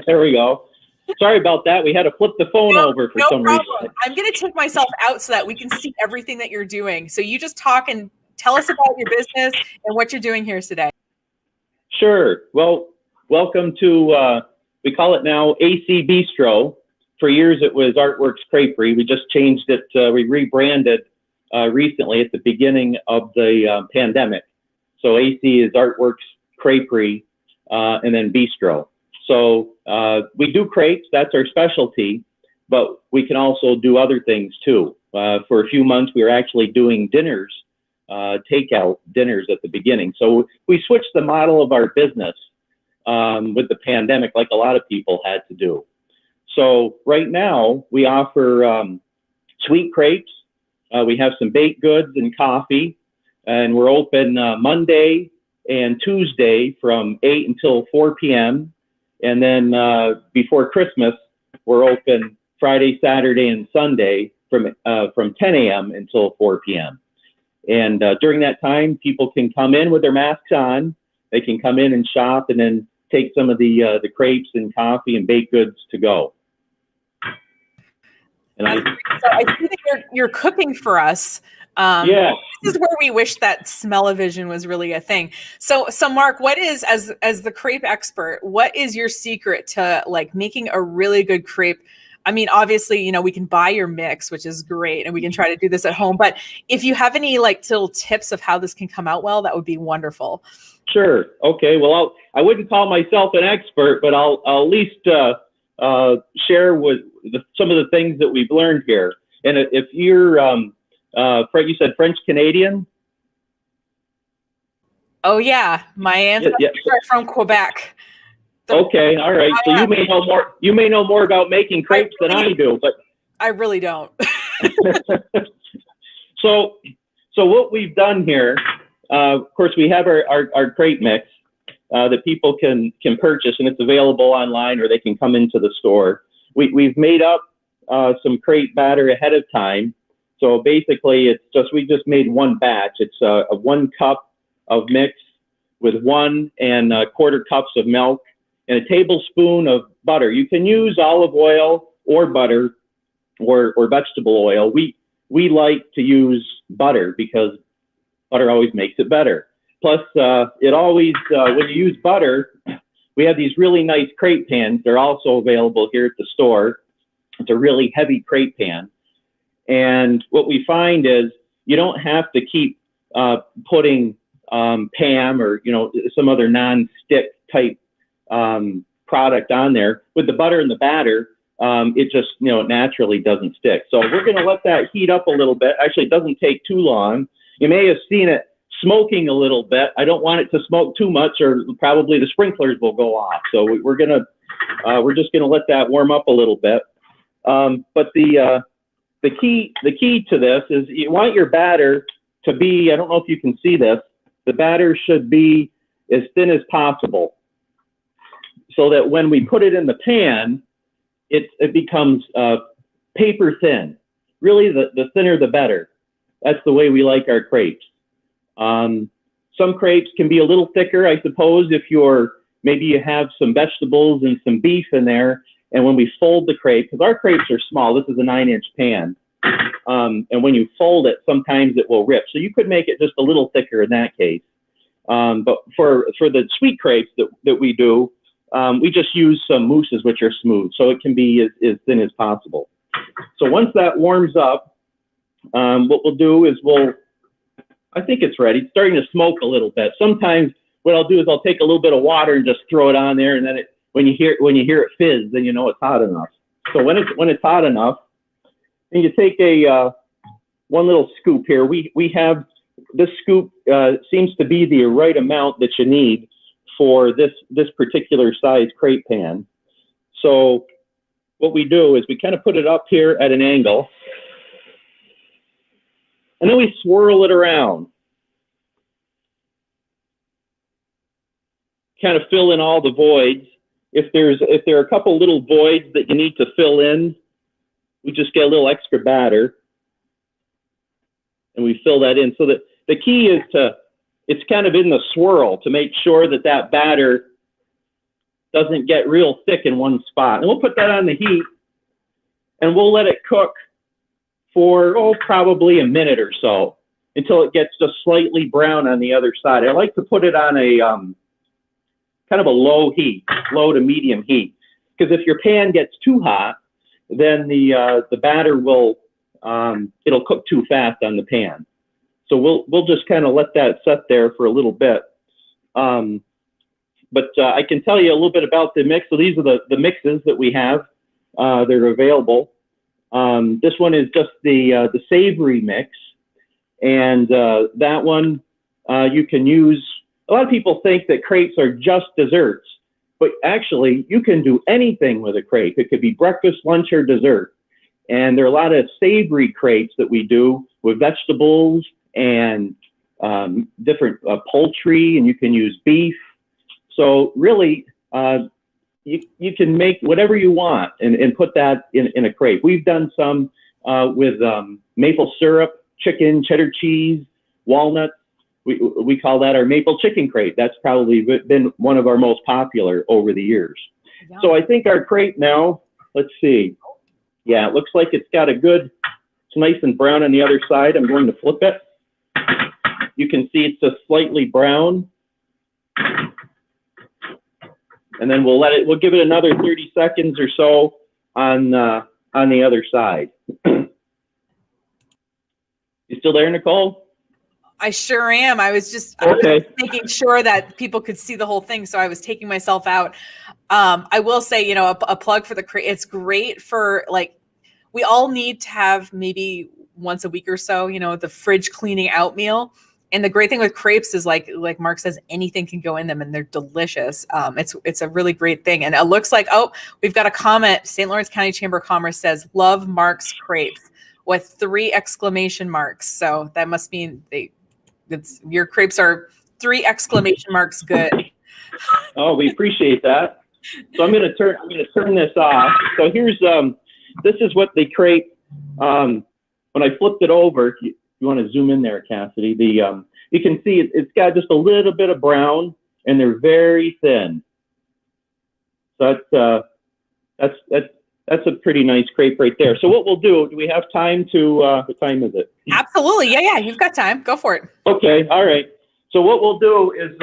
There we go. Sorry about that. We had to flip the phone over for some reason. I'm going to take myself out so that we can see everything that you're doing. So you just talk and tell us about your business and what you're doing here today. Sure. Well, welcome to, we call it now AC Bistro. For years it was Artworks Creperie. We just changed it. We rebranded recently at the beginning of the pandemic. So AC is Artworks Creperie. And then bistro. So we do crepes, that's our specialty, but we can also do other things too. For a few months, we were actually doing dinners, takeout dinners at the beginning. So we switched the model of our business with the pandemic, like a lot of people had to do. So right now we offer sweet crepes. We have some baked goods and coffee, and we're open Monday and Tuesday from 8 until 4 p.m. And then before Christmas, we're open Friday, Saturday, and Sunday from 10 a.m. until 4 p.m. And during that time, people can come in with their masks on. They can come in and shop and then take some of the crepes and coffee and baked goods to go. And so I see that you're cooking for us. Yeah. This is where we wish that smell-o-vision was really a thing. So Mark, what is, as the crepe expert, what is your secret to like making a really good crepe? I mean, obviously, we can buy your mix, which is great, and we can try to do this at home. But if you have any like little tips of how this can come out well, that would be wonderful. Sure. Okay. Well, I wouldn't call myself an expert, but I'll at least share with some of the things that we've learned here. And if you're You said French Canadian? Oh yeah, my ancestors are from Quebec. Okay, all right. So you may know more. You may know more about making crepes than I do, but I really don't. So what we've done here, of course, we have our crepe mix that people can purchase, and it's available online, or they can come into the store. We've made up some crepe batter ahead of time. So basically, we just made one batch. It's a 1 cup of mix with 1 1/4 cups of milk and a tablespoon of butter. You can use olive oil or butter or vegetable oil. We like to use butter because butter always makes it better. Plus, it always, when you use butter, we have these really nice crepe pans. They're also available here at the store. It's a really heavy crepe pan. And what we find is you don't have to keep putting Pam or, some other non-stick type product on there. With the butter and the batter, it just, it naturally doesn't stick. So we're going to let that heat up a little bit. Actually, it doesn't take too long. You may have seen it smoking a little bit. I don't want it to smoke too much, or probably the sprinklers will go off. So we're just gonna let that warm up a little bit. But the key to this is you want your batter to be, I don't know if you can see this, the batter should be as thin as possible, so that when we put it in the pan, it becomes paper thin. Really, the thinner the better. That's the way we like our crepes. Some crepes can be a little thicker, I suppose, if maybe you have some vegetables and some beef in there, and when we fold the crepe, because our crepes are small, this is a 9-inch pan, and when you fold it, sometimes it will rip. So you could make it just a little thicker in that case. But for the sweet crepes that we do, we just use some mousses, which are smooth, so it can be as thin as possible. So once that warms up, what we'll do is I think it's ready. It's starting to smoke a little bit. Sometimes what I'll do is I'll take a little bit of water and just throw it on there, and then when you hear it fizz, then you know it's hot enough. So when it's hot enough, then you take one little scoop here. We have this scoop seems to be the right amount that you need for this particular size crepe pan. So what we do is we kind of put it up here at an angle, and then we swirl it around. Kind of fill in all the voids. If there are a couple little voids that you need to fill in, we just get a little extra batter, and we fill that in. So that the key is it's kind of in the swirl to make sure that batter doesn't get real thick in one spot. And we'll put that on the heat, and we'll let it cook for, probably a minute or so, until it gets just slightly brown on the other side. I like to put it on a kind of a low to medium heat, because if your pan gets too hot, then the batter will it'll cook too fast on the pan. So we'll just kind of let that set there for a little bit. But I can tell you a little bit about the mix. So these are the mixes that we have that are available. This one is just the savory mix, and that one you can use. A lot of people think that crepes are just desserts, but actually you can do anything with a crepe. It could be breakfast, lunch, or dessert. And there are a lot of savory crepes that we do with vegetables and different poultry, and you can use beef. So really, you can make whatever you want and put that in a crepe. We've done some with maple syrup, chicken, cheddar cheese, walnuts. We call that our maple chicken crepe. That's probably been one of our most popular over the years. Yeah. So I think our crepe now, let's see. Yeah, it looks like it's got it's nice and brown on the other side. I'm going to flip it. You can see it's just slightly brown. And then we'll give it another 30 seconds or so on the other side. You still there, Nicole? I sure am. I was just making sure that people could see the whole thing, so I was taking myself out. I will say, a plug for the crepe. It's great for, we all need to have maybe once a week or so, the fridge cleaning out meal. And the great thing with crepes is like Mark says, anything can go in them and they're delicious. It's a really great thing. And it looks like, we've got a comment. St. Lawrence County Chamber of Commerce says, love Mark's crepes with 3 exclamation marks. So that must mean your crepes are 3 exclamation marks good. Oh, we appreciate that. So I'm going to turn this off. So here's, this is what the crepe, when I flipped it over, you want to zoom in there, Cassidy, you can see it's got just a little bit of brown and they're very thin. So that's a pretty nice crepe right there. So what we'll do we have time to, what time is it? Absolutely. Yeah. You've got time. Go for it. Okay. All right. So what we'll do is,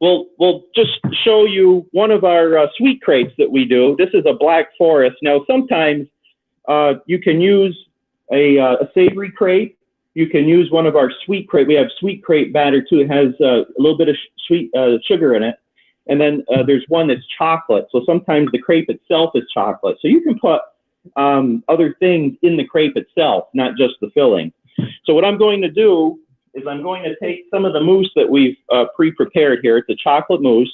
we'll just show you one of our sweet crepes that we do. This is a Black Forest. Now, sometimes you can use a savory crepe. You can use one of our sweet crepe. We have sweet crepe batter too. It has a little bit of sweet sugar in it. And then there's one that's chocolate. So sometimes the crepe itself is chocolate. So you can put other things in the crepe itself, not just the filling. So what I'm going to do is I'm going to take some of the mousse that we've pre-prepared here. It's a chocolate mousse.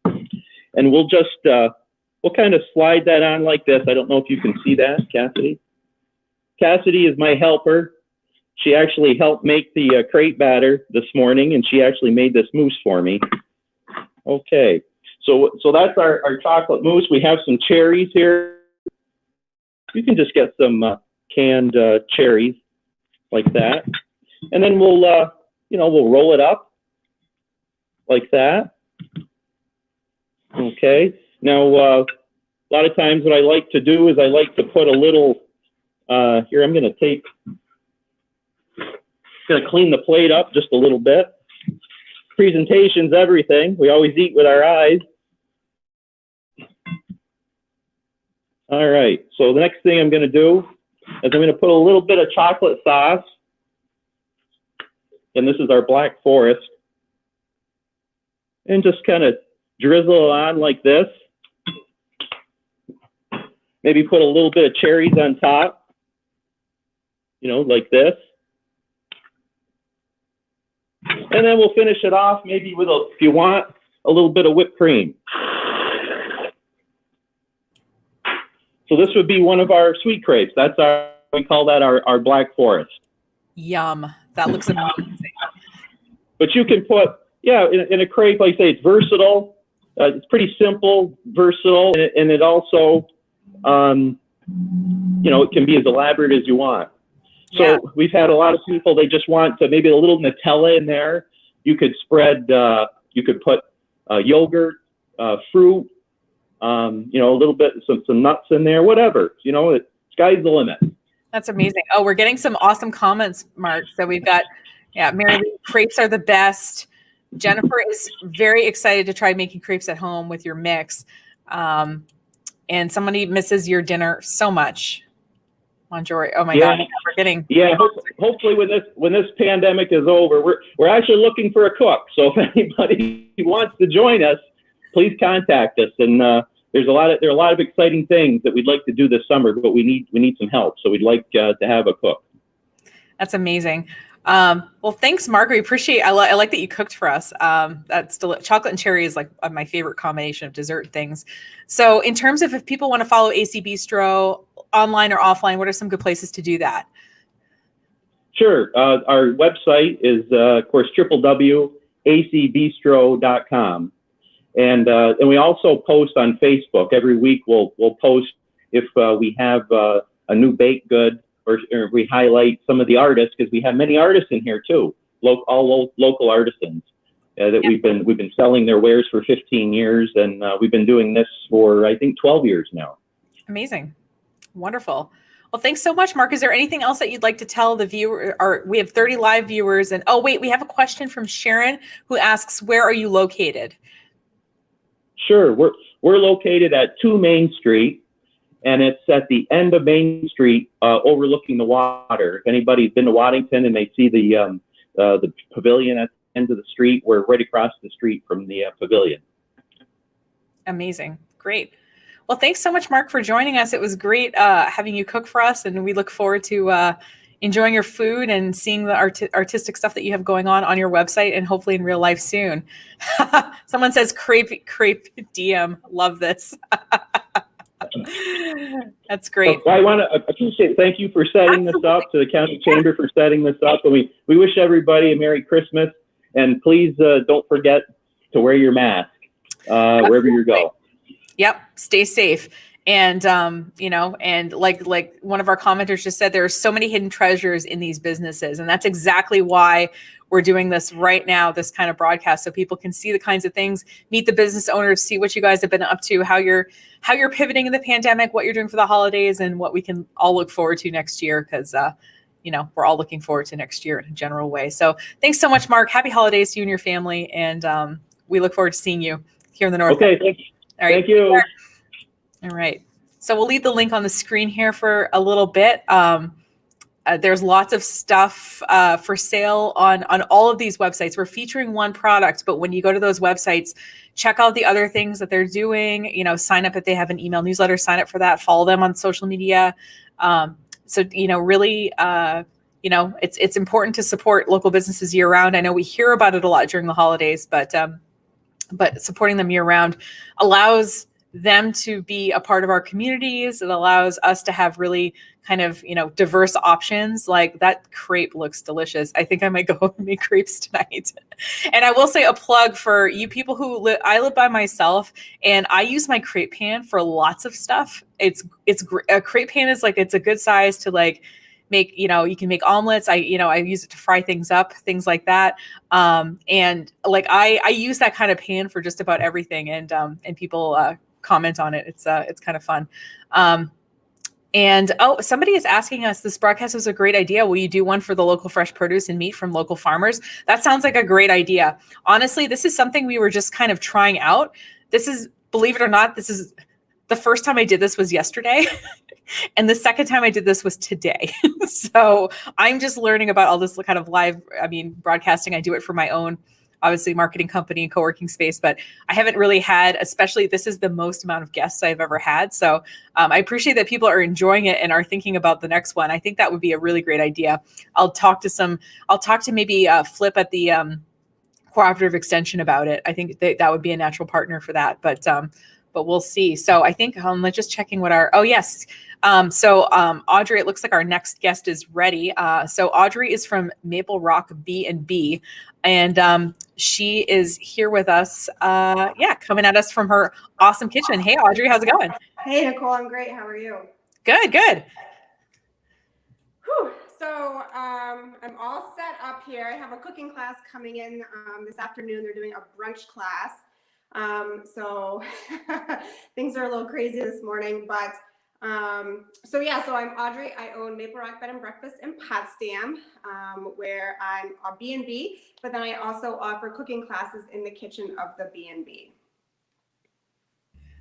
And we'll just, we'll kind of slide that on like this. I don't know if you can see that, Cassidy. Cassidy is my helper. She actually helped make the crepe batter this morning, and she actually made this mousse for me. Okay, so that's our chocolate mousse. We have some cherries here. You can just get some canned cherries like that, and then we'll we'll roll it up like that. Okay. Now a lot of times what I like to do is I like to put a little. Here I'm going to clean the plate up just a little bit. Presentation's everything. We always eat with our eyes. All right, so the next thing I'm going to do is I'm going to put a little bit of chocolate sauce. And this is our Black Forest. And just kind of drizzle it on like this. Maybe put a little bit of cherries on top. Like this. And then we'll finish it off maybe with, if you want, a little bit of whipped cream. So this would be one of our sweet crepes. We call that our Black Forest. Yum. That looks amazing. But you can put, in a crepe, like I say, it's versatile. It's pretty simple, versatile, and it also, it can be as elaborate as you want. So we've had a lot of people, they just want to maybe a little Nutella in there. You could spread, you could put yogurt, fruit, a little bit, some nuts in there, whatever. Sky's the limit. That's amazing. Oh, we're getting some awesome comments, Mark. So we've got, Mary Lee, crepes are the best. Jennifer is very excited to try making crepes at home with your mix. And somebody misses your dinner so much. Monjoy. Oh my God, we're getting. Yeah, hopefully when this pandemic is over, we're actually looking for a cook. So if anybody wants to join us, please contact us. And there are a lot of exciting things that we'd like to do this summer, but we need some help. So we'd like to have a cook. That's amazing. Well, thanks, Margaret. Appreciate. I like that you cooked for us. That's chocolate and cherry is like my favorite combination of dessert things. So, in terms of if people want to follow AC Bistro online or offline, what are some good places to do that? Sure. Our website is, of course, www.acbistro.com, and we also post on Facebook every week. We'll post if we have a new baked good. Or we highlight some of the artists because we have many artists in here too, all local artisans that we've been selling their wares for 15 years, and we've been doing this for I think 12 years now. Amazing, wonderful. Well, thanks so much, Mark. Is there anything else that you'd like to tell the viewer? Or we have 30 live viewers, and we have a question from Sharon who asks, "Where are you located?" Sure, we're located at 2 Main Street. And it's at the end of Main Street, overlooking the water. If anybody's been to Waddington and they see the pavilion at the end of the street, we're right across the street from the pavilion. Amazing. Great. Well, thanks so much, Mark, for joining us. It was great having you cook for us, and we look forward to enjoying your food and seeing the artistic stuff that you have going on your website and hopefully in real life soon. Someone says crepe DM. Love this. That's great. I want to appreciate, thank you for setting this up, to the County Chamber for setting this up. And we wish everybody a Merry Christmas, and please don't forget to wear your mask wherever you go. Yep. Stay safe. And, and like one of our commenters just said, there are so many hidden treasures in these businesses. And that's exactly why we're doing this right now, this kind of broadcast, so people can see the kinds of things, meet the business owners, see what you guys have been up to, how you're pivoting in the pandemic, what you're doing for the holidays, and what we can all look forward to next year. Because, we're all looking forward to next year in a general way. So thanks so much, Mark. Happy holidays to you and your family. And we look forward to seeing you here in the North. Okay. Thank you. All right. Thank you. All right. So we'll leave the link on the screen here for a little bit. There's lots of stuff for sale on all of these websites. We're featuring one product, but when you go to those websites, check out the other things that they're doing. Sign up if they have an email newsletter, sign up for that, follow them on social media. Really, it's important to support local businesses year round. I know we hear about it a lot during the holidays, but supporting them year round allows them to be a part of our communities. It allows us to have really kind of, diverse options. Like that crepe looks delicious. I think I might go home and make crepes tonight. And I will say a plug for you people who live, I live by myself and I use my crepe pan for lots of stuff. A crepe pan is it's a good size to make, you can make omelets. I use it to fry things up, things like that. And I use that kind of pan for just about everything. And people, comment on it. It's kind of fun. Somebody is asking us, this broadcast was a great idea. Will you do one for the local fresh produce and meat from local farmers? That sounds like a great idea. Honestly, this is something we were just kind of trying out. Believe it or not, this is the first time I did this was yesterday. And the second time I did this was today. So I'm just learning about all this kind of live, broadcasting. I do it for my own, obviously, marketing company and co-working space, but I haven't really had, especially this is the most amount of guests I've ever had. So I appreciate that people are enjoying it and are thinking about the next one. I think that would be a really great idea. I'll talk to maybe Flip at the Cooperative Extension about it. I think that would be a natural partner for that, but we'll see. So I think let's just checking what yes. Audrey, it looks like our next guest is ready. So Audrey is from Maple Rock B&B, and she is here with us, coming at us from her awesome kitchen. Hey, Audrey, how's it going? Hey, Nicole, I'm great. How are you? Good. Whew. So I'm all set up here. I have a cooking class coming in this afternoon. They're doing a brunch class. So things are a little crazy this morning, but so I'm Audrey. I own Maple Rock Bed and Breakfast in Potsdam, where I'm a B&B, but then I also offer cooking classes in the kitchen of the B&B.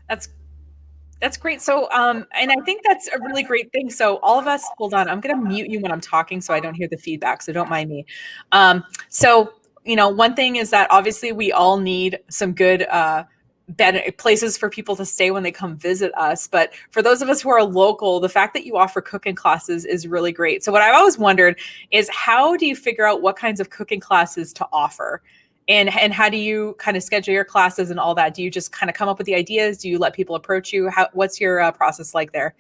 That's great. So, and I think that's a really great thing. So all of us, hold on, I'm going to mute you when I'm talking so I don't hear the feedback. So don't mind me. One thing is that obviously we all need some good, places for people to stay when they come visit us. But for those of us who are local, the fact that you offer cooking classes is really great. So what I've always wondered is, how do you figure out what kinds of cooking classes to offer? And how do you kind of schedule your classes and all that? Do you just kind of come up with the ideas? Do you let people approach you? What's your process like there?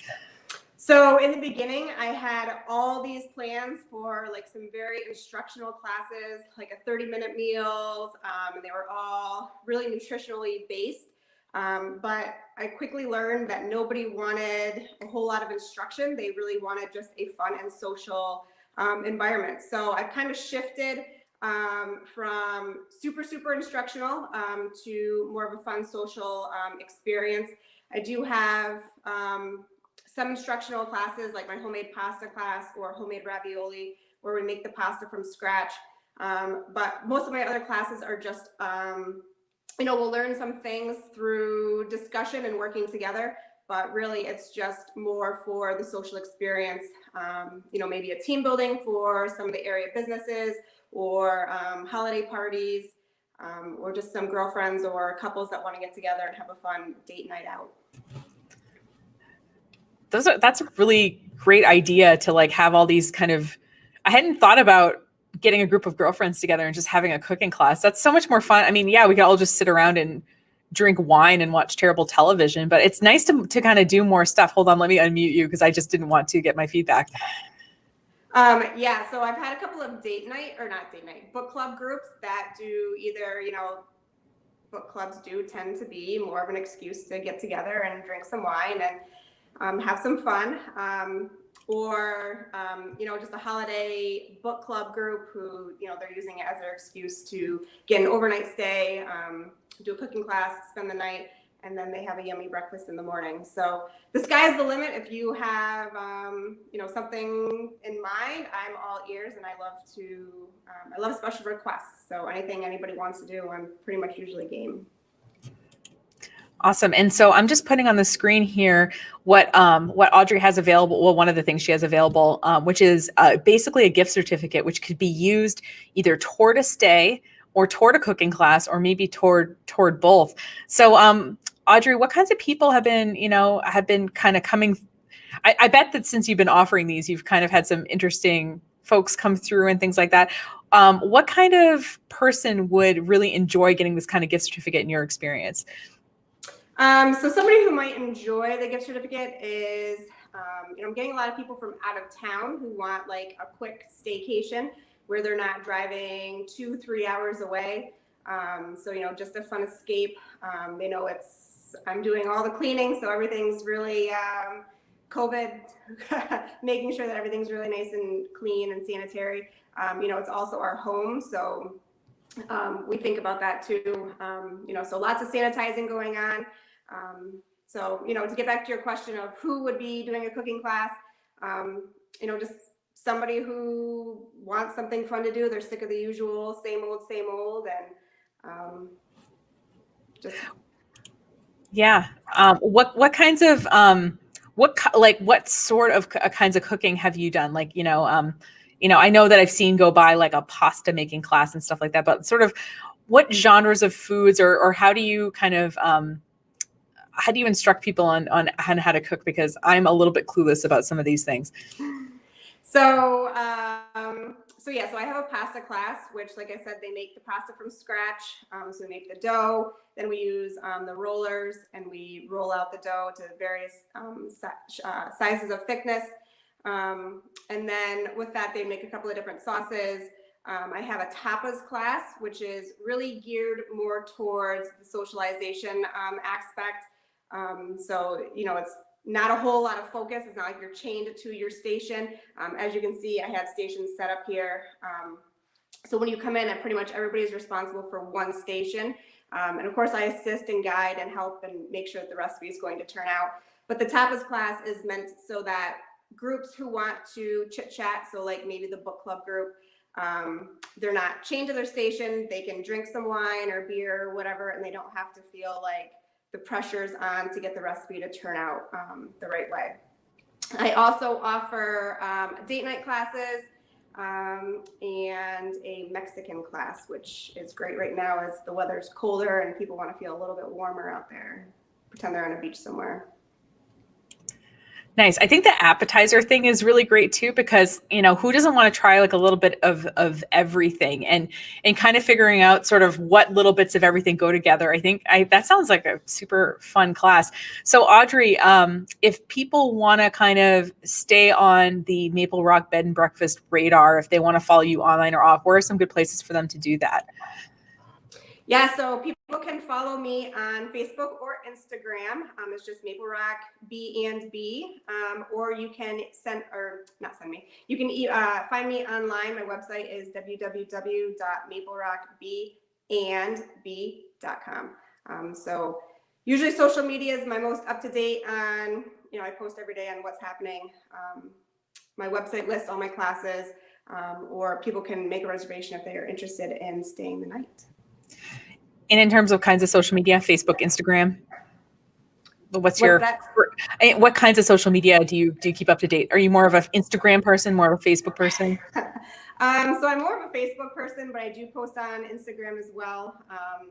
So in the beginning, I had all these plans for some very instructional classes, like a 30-minute meals, and they were all really nutritionally based. But I quickly learned that nobody wanted a whole lot of instruction. They really wanted just a fun and social environment. So I've kind of shifted from super instructional to more of a fun social experience. I do have some instructional classes, like my homemade pasta class or homemade ravioli, where we make the pasta from scratch. But most of my other classes are just, we'll learn some things through discussion and working together, but really it's just more for the social experience. Maybe a team building for some of the area businesses, or holiday parties, or just some girlfriends or couples that want to get together and have a fun date night out. that's a really great idea to like have all these kind of, I hadn't thought about getting a group of girlfriends together and just having a cooking class. That's so much more fun. I mean, yeah, we could all just sit around and drink wine and watch terrible television, but it's nice to kind of do more stuff. Hold on, let me unmute you because I just didn't want to get my feedback. Yeah, so I've had a couple of book club groups that do either, book clubs do tend to be more of an excuse to get together and drink some wine and have some fun. Or just a holiday book club group who, they're using it as their excuse to get an overnight stay, do a cooking class, spend the night, and then they have a yummy breakfast in the morning. So the sky's the limit. If you have, something in mind, I'm all ears, and I love special requests. So anything anybody wants to do, I'm pretty much usually game. Awesome. And so I'm just putting on the screen here what Audrey has available. Well, one of the things she has available, which is basically a gift certificate, which could be used either toward a stay or toward a cooking class, or maybe toward both. So Audrey, what kinds of people have been kind of coming? I bet that since you've been offering these, you've kind of had some interesting folks come through and things like that. What kind of person would really enjoy getting this kind of gift certificate in your experience? So somebody who might enjoy the gift certificate is, I'm getting a lot of people from out of town who want like a quick staycation where they're not driving 2-3 hours away. So, just a fun escape. They know I'm doing all the cleaning, so everything's really COVID, making sure that everything's really nice and clean and sanitary. It's also our home, so we think about that too. So lots of sanitizing going on. So, to get back to your question of who would be doing a cooking class, just somebody who wants something fun to do. They're sick of the usual same old, and just. Yeah. What kinds of what sort of kinds of cooking have you done? Like, I know that I've seen go by like a pasta making class and stuff like that, but sort of what genres of foods or how do you kind of how do you instruct people on how to cook? Because I'm a little bit clueless about some of these things. So I have a pasta class, which, like I said, they make the pasta from scratch. So we make the dough, then we use the rollers, and we roll out the dough to various sizes of thickness. And then with that, they make a couple of different sauces. I have a tapas class, which is really geared more towards the socialization aspect. So, it's not a whole lot of focus. It's not like you're chained to your station. As you can see, I have stations set up here. So when you come in, pretty much everybody's responsible for one station. And of course, I assist and guide and help and make sure that the recipe is going to turn out. But the tapas class is meant so that groups who want to chit chat, so like maybe the book club group, they're not chained to their station. They can drink some wine or beer or whatever, and they don't have to feel like the pressure's on to get the recipe to turn out the right way. I also offer date night classes and a Mexican class, which is great right now as the weather's colder and people want to feel a little bit warmer out there, pretend they're on a beach somewhere. Nice. I think the appetizer thing is really great too, because, who doesn't want to try like a little bit of everything and kind of figuring out sort of what little bits of everything go together. I think that sounds like a super fun class. So Audrey, if people want to kind of stay on the Maple Rock Bed and Breakfast radar, if they want to follow you online or off, where are some good places for them to do that? Yeah, so people can follow me on Facebook or Instagram. It's just Maple Rock B&B, or you can you can find me online. My website is www.maplerockbandb.com. So usually social media is my most up to date on, I post every day on what's happening. My website lists all my classes, or people can make a reservation if they are interested in staying the night. And in terms of kinds of social media, Facebook, Instagram, what kinds of social media do you keep up to date? Are you more of an Instagram person, more of a Facebook person? So I'm more of a Facebook person, but I do post on Instagram as well.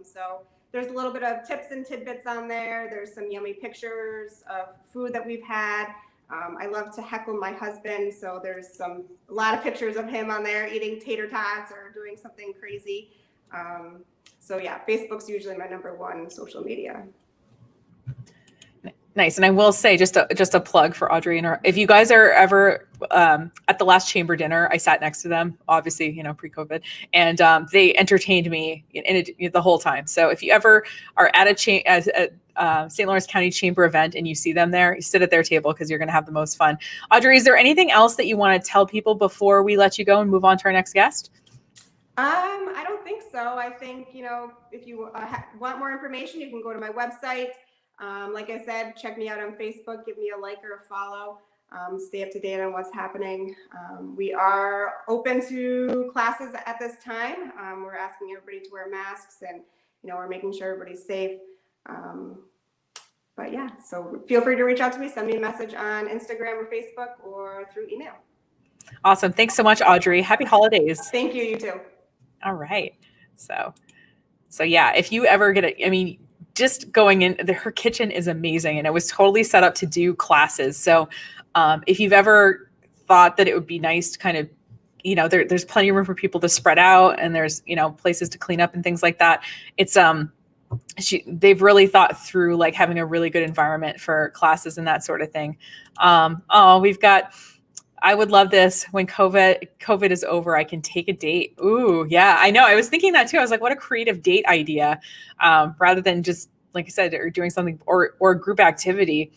So there's a little bit of tips and tidbits on there. There's some yummy pictures of food that we've had. I love to heckle my husband, so there's a lot of pictures of him on there eating tater tots or doing something crazy. So yeah, Facebook's usually my #1 social media. Nice. And I will say, just a plug for Audrey and her, if you guys are ever at the last chamber dinner, I sat next to them, obviously, you know, pre-COVID, and they entertained me the whole time. So if you ever are at a St. Lawrence County Chamber event and you see them there, you sit at their table because you're going to have the most fun. Audrey, is there anything else that you want to tell people before we let you go and move on to our next guest? I don't think so. I think, you know, if you want more information, you can go to my website. Like I said, check me out on Facebook, give me a like or a follow, stay up to date on what's happening. We are open to classes at this time. We're asking everybody to wear masks, and, you know, we're making sure everybody's safe. But yeah, so feel free to reach out to me, send me a message on Instagram or Facebook or through email. Awesome. Thanks so much, Audrey. Happy holidays. Thank you. You too. All right. So yeah, if you ever just going in, her kitchen is amazing, and it was totally set up to do classes. So if you've ever thought that it would be nice to kind of, you know, there's plenty of room for people to spread out, and there's, you know, places to clean up and things like that. It's they've really thought through like having a really good environment for classes and that sort of thing. I would love this. When COVID is over, I can take a date. Ooh, yeah, I know. I was thinking that too. I was like, what a creative date idea, rather than just, like I said, or doing something or a group activity.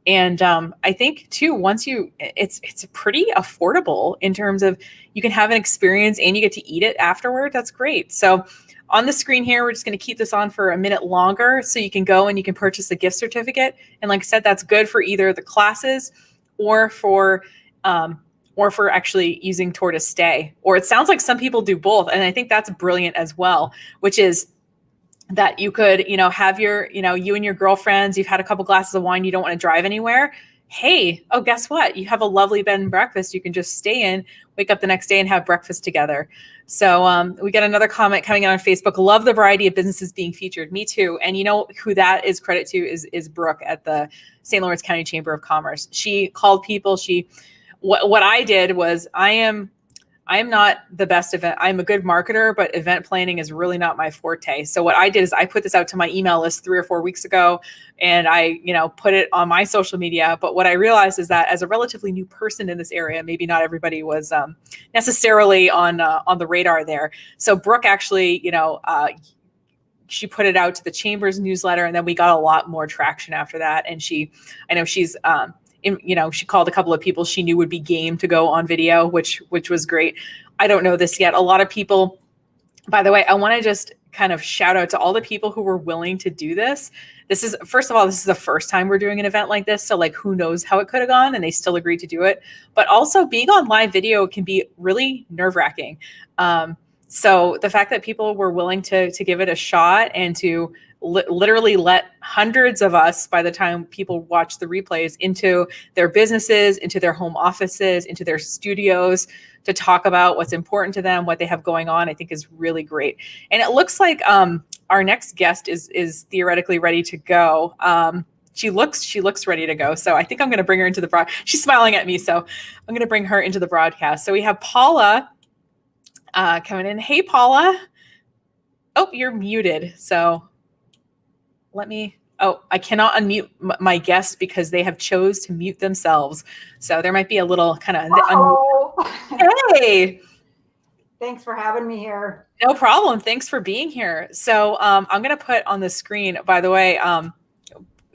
And I think too, it's pretty affordable in terms of you can have an experience and you get to eat it afterward. That's great. So on the screen here, we're just going to keep this on for a minute longer so you can go and you can purchase a gift certificate. And like I said, that's good for either the classes or for actually using toward a stay. Or it sounds like some people do both. And I think that's brilliant as well, which is that you could, you know, have your, you know, you and your girlfriends, you've had a couple glasses of wine, you don't want to drive anywhere. Hey, oh, guess what? You have a lovely bed and breakfast. You can just stay in, wake up the next day and have breakfast together. So we got another comment coming in on Facebook. Love the variety of businesses being featured. Me too. And you know who that is credit to is Brooke at the St. Lawrence County Chamber of Commerce. She called people. What I did was I am not the best event. I'm a good marketer, but event planning is really not my forte. So what I did is I put this out to my email list 3 or 4 weeks ago, and I, you know, put it on my social media. But what I realized is that as a relatively new person in this area, maybe not everybody was necessarily on the radar there. So Brooke actually, you know, she put it out to the Chamber's newsletter, and then we got a lot more traction after that. And I know she's you know, she called a couple of people she knew would be game to go on video, which was great. I don't know this yet. A lot of people, by the way, I want to just kind of shout out to all the people who were willing to do this. First of all, this is the first time we're doing an event like this. So like, who knows how it could have gone, and they still agreed to do it. But also being on live video can be really nerve-wracking. So the fact that people were willing to give it a shot and to literally let hundreds of us, by the time people watch the replays, into their businesses, into their home offices, into their studios to talk about what's important to them, what they have going on, I think is really great. And it looks like our next guest is theoretically ready to go. She looks ready to go. So I think I'm going to bring her into the broadcast. She's smiling at me, so I'm going to bring her into the broadcast. So we have Paula coming in. Hey, Paula. Oh, you're muted. So I cannot unmute my guests because they have chose to mute themselves. So there might be a little kind of, hey. Thanks for having me here. No problem. Thanks for being here. So I'm going to put on the screen, by the way,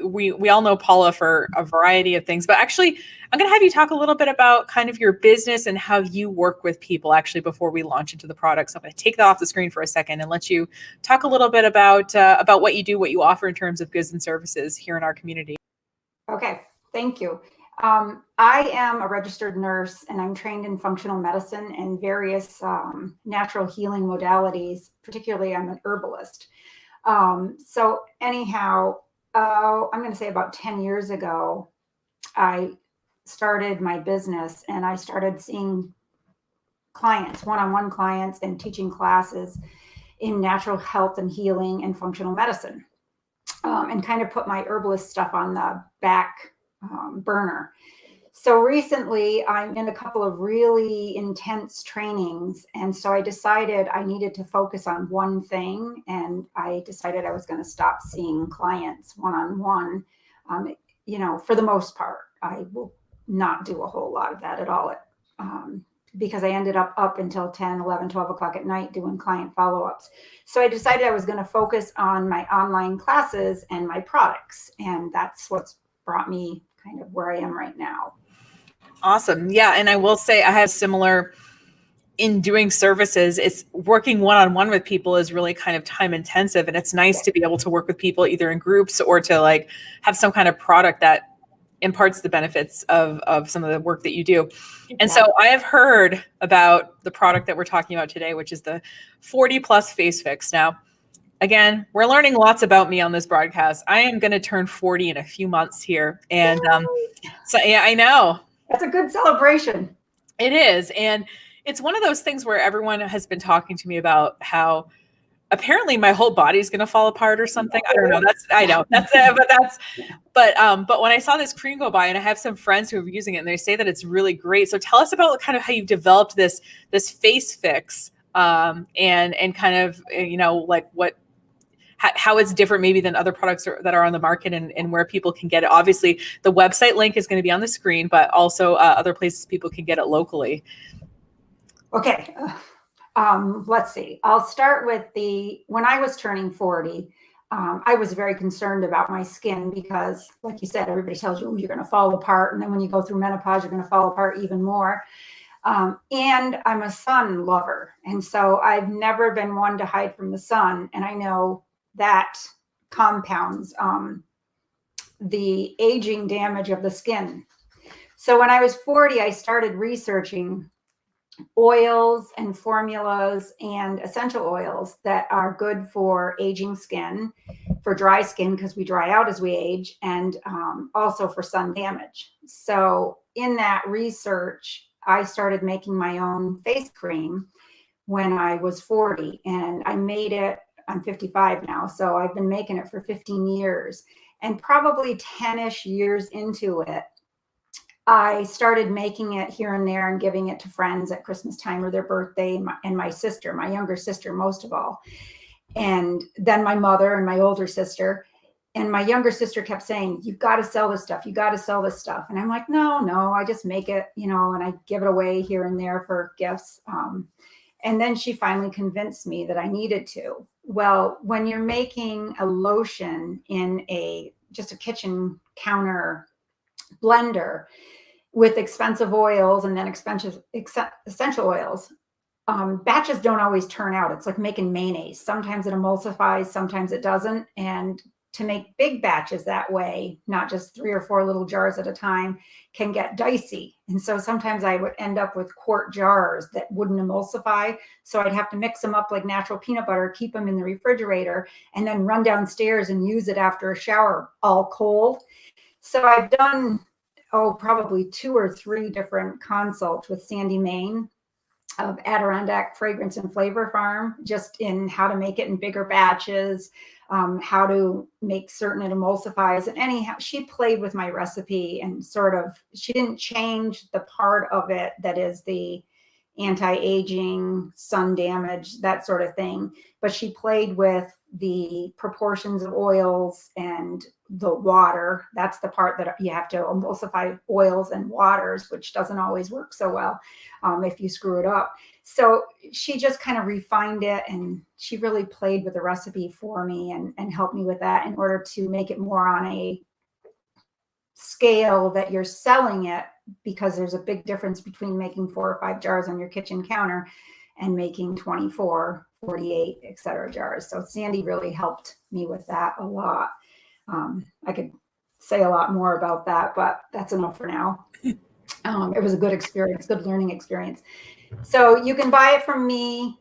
we all know Paula for a variety of things, but actually I'm going to have you talk a little bit about kind of your business and how you work with people actually before we launch into the products. I'm going to take that off the screen for a second and let you talk a little bit about what you do, what you offer in terms of goods and services here in our community. Okay, thank you. I am a registered nurse, and I'm trained in functional medicine and various natural healing modalities. Particularly, I'm an herbalist. So anyhow, I'm going to say about 10 years ago, I started my business, and I started seeing clients, one-on-one clients, and teaching classes in natural health and healing and functional medicine, and kind of put my herbalist stuff on the back burner. So recently I'm in a couple of really intense trainings. And so I decided I needed to focus on one thing. And I decided I was going to stop seeing clients one-on-one. You know, for the most part, I will not do a whole lot of that at all. Because I ended up until 10, 11, 12 o'clock at night doing client follow-ups. So I decided I was going to focus on my online classes and my products. And that's what's brought me kind of where I am right now. Awesome. Yeah. And I will say I have similar in doing services. It's working one-on-one with people is really kind of time intensive. And it's nice to be able to work with people either in groups or to like have some kind of product that imparts the benefits of some of the work that you do. And so I have heard about the product that we're talking about today, which is the 40 plus face fix. Now, again, we're learning lots about me on this broadcast. I am going to turn 40 in a few months here. And so, yeah, I know. That's a good celebration. It is. And it's one of those things where everyone has been talking to me about how apparently my whole body's going to fall apart or something. I don't know. But when I saw this cream go by, and I have some friends who are using it and they say that it's really great. So tell us about kind of how you've developed this face fix and kind of, you know, like how it's different maybe than other products that are on the market and where people can get it. Obviously the website link is going to be on the screen, but also other places people can get it locally. Okay. Let's see. I'll start with when I was turning 40, I was very concerned about my skin because, like you said, everybody tells you you're going to fall apart. And then when you go through menopause, you're going to fall apart even more. And I'm a sun lover. And so I've never been one to hide from the sun. And I know that compounds the aging damage of the skin. So when I was 40, I started researching oils and formulas and essential oils that are good for aging skin, for dry skin, because we dry out as we age, and also for sun damage. So in that research, I started making my own face cream when I was 40, and I made it. I'm 55 now, so I've been making it for 15 years, and probably 10-ish years into it, I started making it here and there and giving it to friends at Christmas time or their birthday, and my sister, my younger sister, most of all. And then my mother and my older sister. And my younger sister kept saying, you've got to sell this stuff. You got to sell this stuff. And I'm like, no, I just make it, you know, and I give it away here and there for gifts. And then she finally convinced me that I needed to. Well, when you're making a lotion in just a kitchen counter blender with expensive oils and then expensive essential oils, batches don't always turn out. It's like making mayonnaise. Sometimes it emulsifies, sometimes it doesn't. And to make big batches that way, not just 3 or 4 little jars at a time, can get dicey. And so sometimes I would end up with quart jars that wouldn't emulsify. So I'd have to mix them up like natural peanut butter, keep them in the refrigerator, and then run downstairs and use it after a shower, all cold. So I've done, probably 2 or 3 different consults with Sandy Main of Adirondack Fragrance and Flavor Farm, just in how to make it in bigger batches, how to make certain it emulsifies. And anyhow, she played with my recipe and she didn't change the part of it that is the anti-aging, sun damage, that sort of thing. But she played with the proportions of oils and the water. That's the part that you have to emulsify oils and waters, which doesn't always work so well if you screw it up. So she just kind of refined it, and she really played with the recipe for me and helped me with that in order to make it more on a scale that you're selling it, because there's a big difference between making 4 or 5 jars on your kitchen counter and making 24, 48, etc. jars. So Sandy really helped me with that a lot. I could say a lot more about that, but that's enough for now. It was a good experience, good learning experience. So you can buy it from me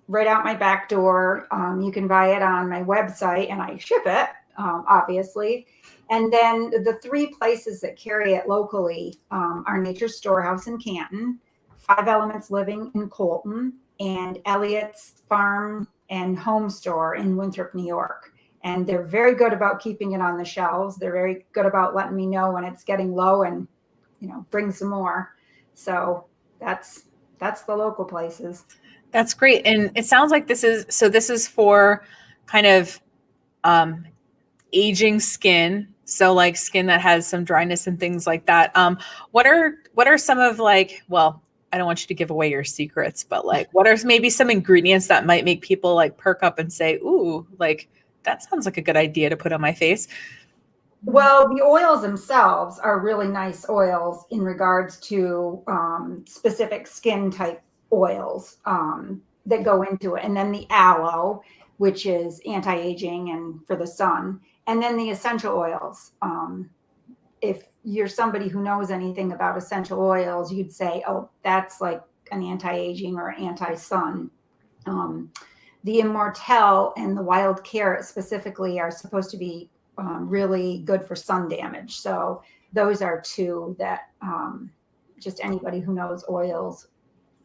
right out my back door. You can buy it on my website, and I ship it, obviously. And then the 3 places that carry it locally are Nature's Storehouse in Canton, 5 Elements Living in Colton, and Elliott's Farm and Home Store in Winthrop, New York. And they're very good about keeping it on the shelves. They're very good about letting me know when it's getting low and bring some more. So that's the local places. That's great. And it sounds like this is for kind of aging skin. So like skin that has some dryness and things like that. What are some of like, well, I don't want you to give away your secrets, but like, what are maybe some ingredients that might make people like perk up and say, ooh, like that sounds like a good idea to put on my face? Well, the oils themselves are really nice oils in regards to specific skin type oils that go into it. And then the aloe, which is anti-aging and for the sun. And then the essential oils. If you're somebody who knows anything about essential oils, you'd say, oh, that's like an anti-aging or anti-sun. The Immortelle and the Wild Carrot specifically are supposed to be really good for sun damage. So those are two that just anybody who knows oils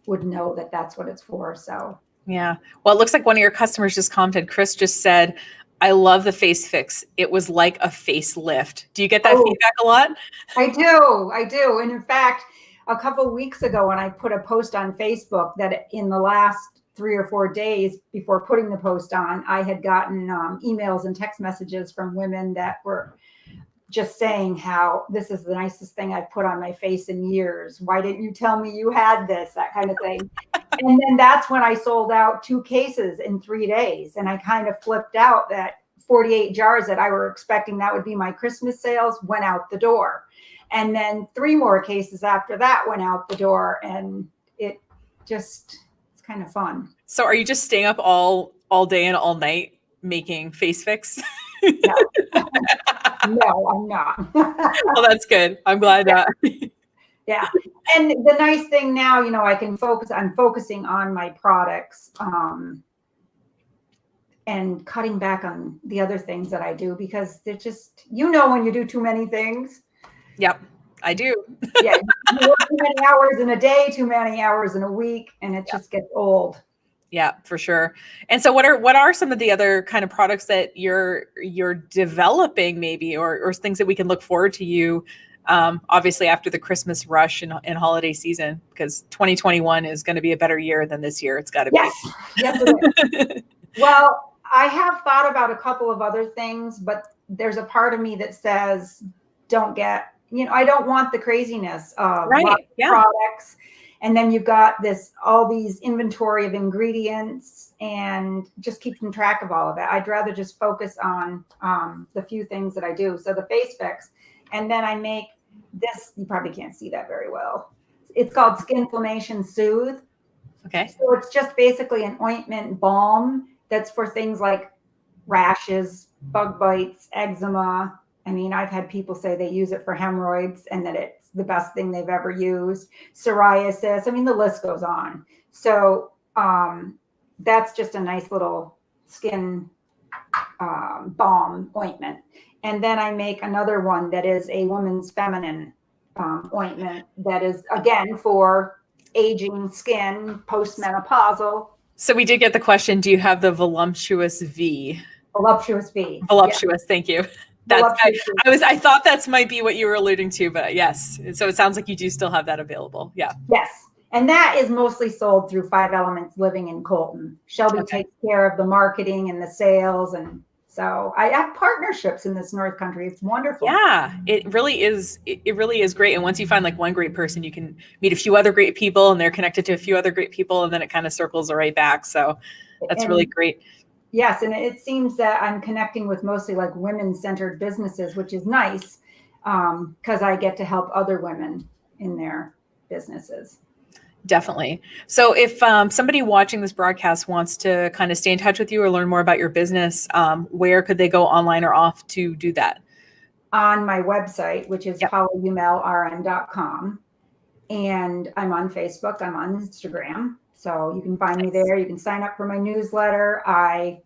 would know that that's what it's for. So yeah. Well, it looks like one of your customers just commented. Kris just said, I love the face fix. It was like a facelift. Do you get that feedback a lot? I do. And in fact, a couple of weeks ago when I put a post on Facebook that in the last 3 or 4 days before putting the post on, I had gotten emails and text messages from women that were just saying how this is the nicest thing I've put on my face in years. Why didn't you tell me you had this? That kind of thing. And then that's when I sold out 2 cases in 3 days. And I kind of flipped out that 48 jars that I were expecting that would be my Christmas sales went out the door. And then 3 more cases after that went out the door. And it's kind of fun. So are you just staying up all day and all night making face fix? No, I'm not. Well, that's good. I'm glad. Yeah. And the nice thing now, I can focus, I'm focusing on my products and cutting back on the other things that I do because they're just, when you do too many things. Yep, I do. Yeah. You work too many hours in a day, too many hours in a week, and it just gets old. Yeah, for sure. And so what are some of the other kind of products that you're developing maybe, or things that we can look forward to you, obviously after the Christmas rush and holiday season, because 2021 is going to be a better year than this year. It's got to be. Yes, it is. Well, I have thought about a couple of other things, but there's a part of me that says, I don't want the craziness of products. And then you've got all these inventory of ingredients and just keeping track of all of it. I'd rather just focus on the few things that I do. So the face fix, and then I make this, you probably can't see that very well. It's called Skinflammation Soothe. Okay. So it's just basically an ointment balm that's for things like rashes, bug bites, eczema. I mean, I've had people say they use it for hemorrhoids and that it's the best thing they've ever used. Psoriasis. I mean, the list goes on. So that's just a nice little skin balm ointment. And then I make another one that is a woman's feminine ointment that is, again, for aging skin, postmenopausal. So we did get the question, do you have the Voluptuous V? Voluptuous V. Voluptuous, yeah. Thank you. I thought that might be what you were alluding to, but yes. So it sounds like you do still have that available. Yeah. Yes. And that is mostly sold through 5 Elements Living in Colton. Shelby takes care of the marketing and the sales. And so I have partnerships in this North Country. It's wonderful. Yeah, it really is. It really is great. And once you find like one great person, you can meet a few other great people and they're connected to a few other great people. And then it kind of circles right back. So that's really great. Yes. And it seems that I'm connecting with mostly like women-centered businesses, which is nice because I get to help other women in their businesses. Definitely. So if somebody watching this broadcast wants to kind of stay in touch with you or learn more about your business, where could they go online or off to do that? On my website, which is paulayoumellrn.com. And I'm on Facebook. I'm on Instagram. So you can find me there. You can sign up for my newsletter. I,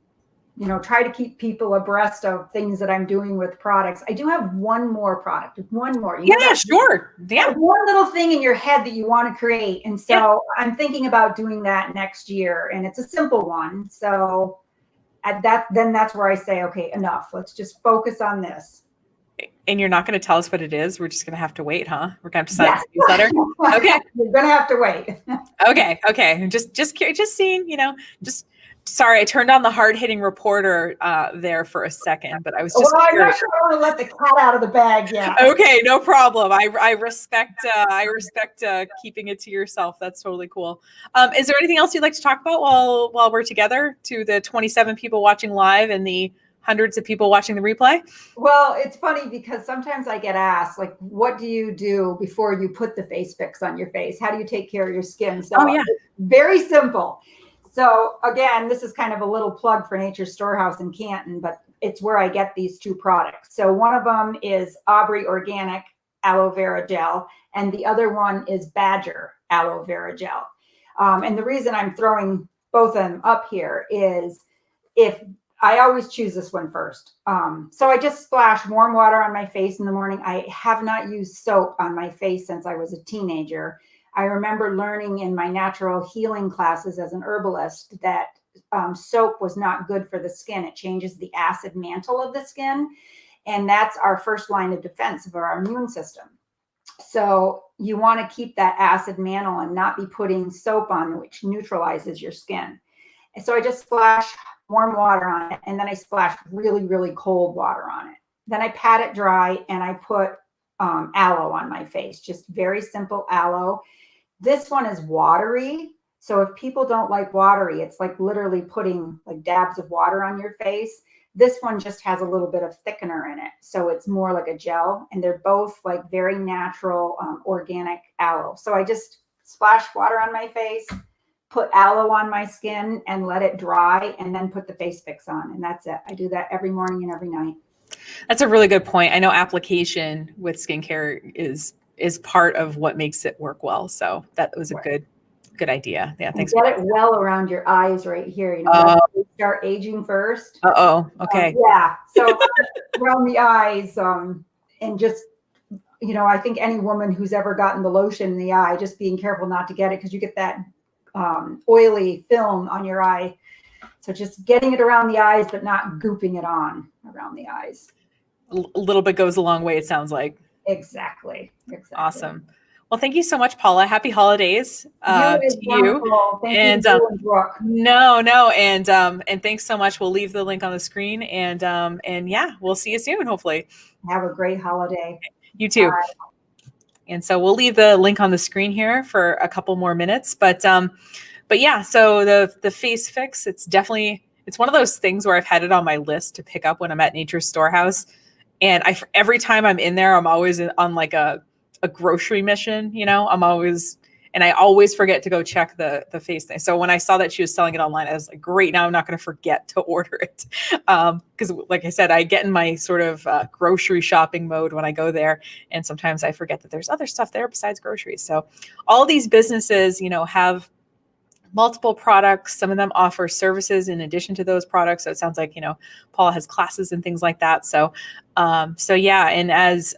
try to keep people abreast of things that I'm doing with products. I do have one more product. One more. Sure. Yeah. One little thing in your head that you want to create. And so I'm thinking about doing that next year. And it's a simple one. So that's where I say, okay, enough. Let's just focus on this. And you're not going to tell us what it is. We're just going to have to wait, huh? We're going to have to sign Yes. the newsletter. Okay. You're gonna have to wait. Okay. Just curious, just seeing, just sorry, I turned on the hard-hitting reporter there for a second, but I was just Well, I'm curious. not sure I want to let the cat out of the bag yet. Okay, no problem. I respect keeping it to yourself. That's totally cool. Is there anything else you'd like to talk about while we're together, to the 27 people watching live and the hundreds of people watching the replay? Well, it's funny because sometimes I get asked, like, what do you do before you put the face fix on your face? How do you take care of your skin? So yeah. Very simple. So again, this is kind of a little plug for Nature's Storehouse in Canton, but it's where I get these two products. So one of them is Audrey Organic Aloe Vera Gel, and the other one is Badger Aloe Vera Gel. And the reason I'm throwing both of them up here is if I always choose this one first. So I just splash warm water on my face in the morning. I have not used soap on my face since I was a teenager. I remember learning in my natural healing classes as an herbalist that soap was not good for the skin. It changes the acid mantle of the skin. And that's our first line of defense of our immune system. So you want to keep that acid mantle and not be putting soap on, which neutralizes your skin. And so I just splash warm water on it, and then I splash really, really cold water on it. Then I pat it dry and I put aloe on my face, just very simple aloe. This one is watery. So if people don't like watery, it's like literally putting like dabs of water on your face. This one just has a little bit of thickener in it. So it's more like a gel, and they're both like very natural, organic aloe. So I just splash water on my face, put aloe on my skin and let it dry, and then put the face fix on. And that's it. I do that every morning and every night. That's a really good point. I know application with skincare is part of what makes it work well. So that was a good idea. Yeah. Thanks. Get it well around your eyes right here. You know, you start aging first. Okay. Yeah. So around the eyes, and just, I think any woman who's ever gotten the lotion in the eye, just being careful not to get it, because you get that oily film on your eye. So just getting it around the eyes, but not gooping it on around the eyes. A little bit goes a long way, it sounds like. Exactly. Awesome. Well, thank you so much, Paula. Happy holidays to you. Thank you, Brooke. And thanks so much. We'll leave the link on the screen, and yeah, we'll see you soon, hopefully. Have a great holiday. You too. Bye. And so we'll leave the link on the screen here for a couple more minutes, but yeah, so the face fix, it's one of those things where I've had it on my list to pick up when I'm at Nature's Storehouse. And every time I'm in there, I'm always on like a grocery mission, I always forget to go check the face thing. So when I saw that she was selling it online, I was like, great, now I'm not going to forget to order it. Because like I said, I get in my sort of grocery shopping mode when I go there. And sometimes I forget that there's other stuff there besides groceries. So all these businesses, have multiple products. Some of them offer services in addition to those products. So it sounds like, Paula has classes and things like that. So yeah. And as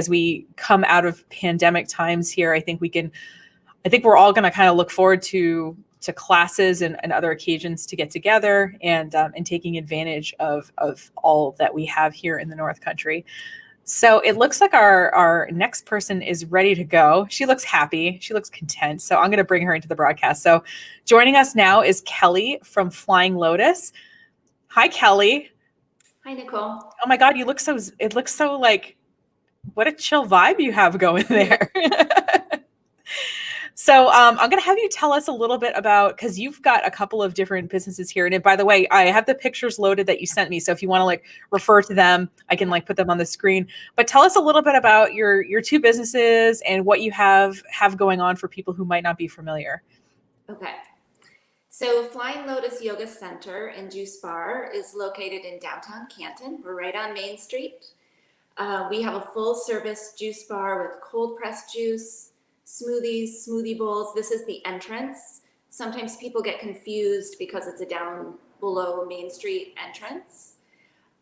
we come out of pandemic times here, I think we're all going to kind of look forward to classes and other occasions to get together and taking advantage of all that we have here in the North Country. So it looks like our next person is ready to go. She looks happy. She looks content. So I'm going to bring her into the broadcast. So joining us now is Kelly from Flying Lotus. Hi, Kelly. Hi, Nicole. Oh my God, it looks so like, what a chill vibe you have going there. So I'm going to have you tell us a little bit about, because you've got a couple of different businesses here. And by the way, I have the pictures loaded that you sent me. So if you want to refer to them, I can put them on the screen. But tell us a little bit about your two businesses and what you have going on for people who might not be familiar. Okay. So Flying Lotus Yoga Center and Juice Bar is located in downtown Canton. We're right on Main Street. We have a full service juice bar with cold pressed juice, smoothies, smoothie bowls. This is the entrance. Sometimes people get confused because it's a down below Main Street entrance.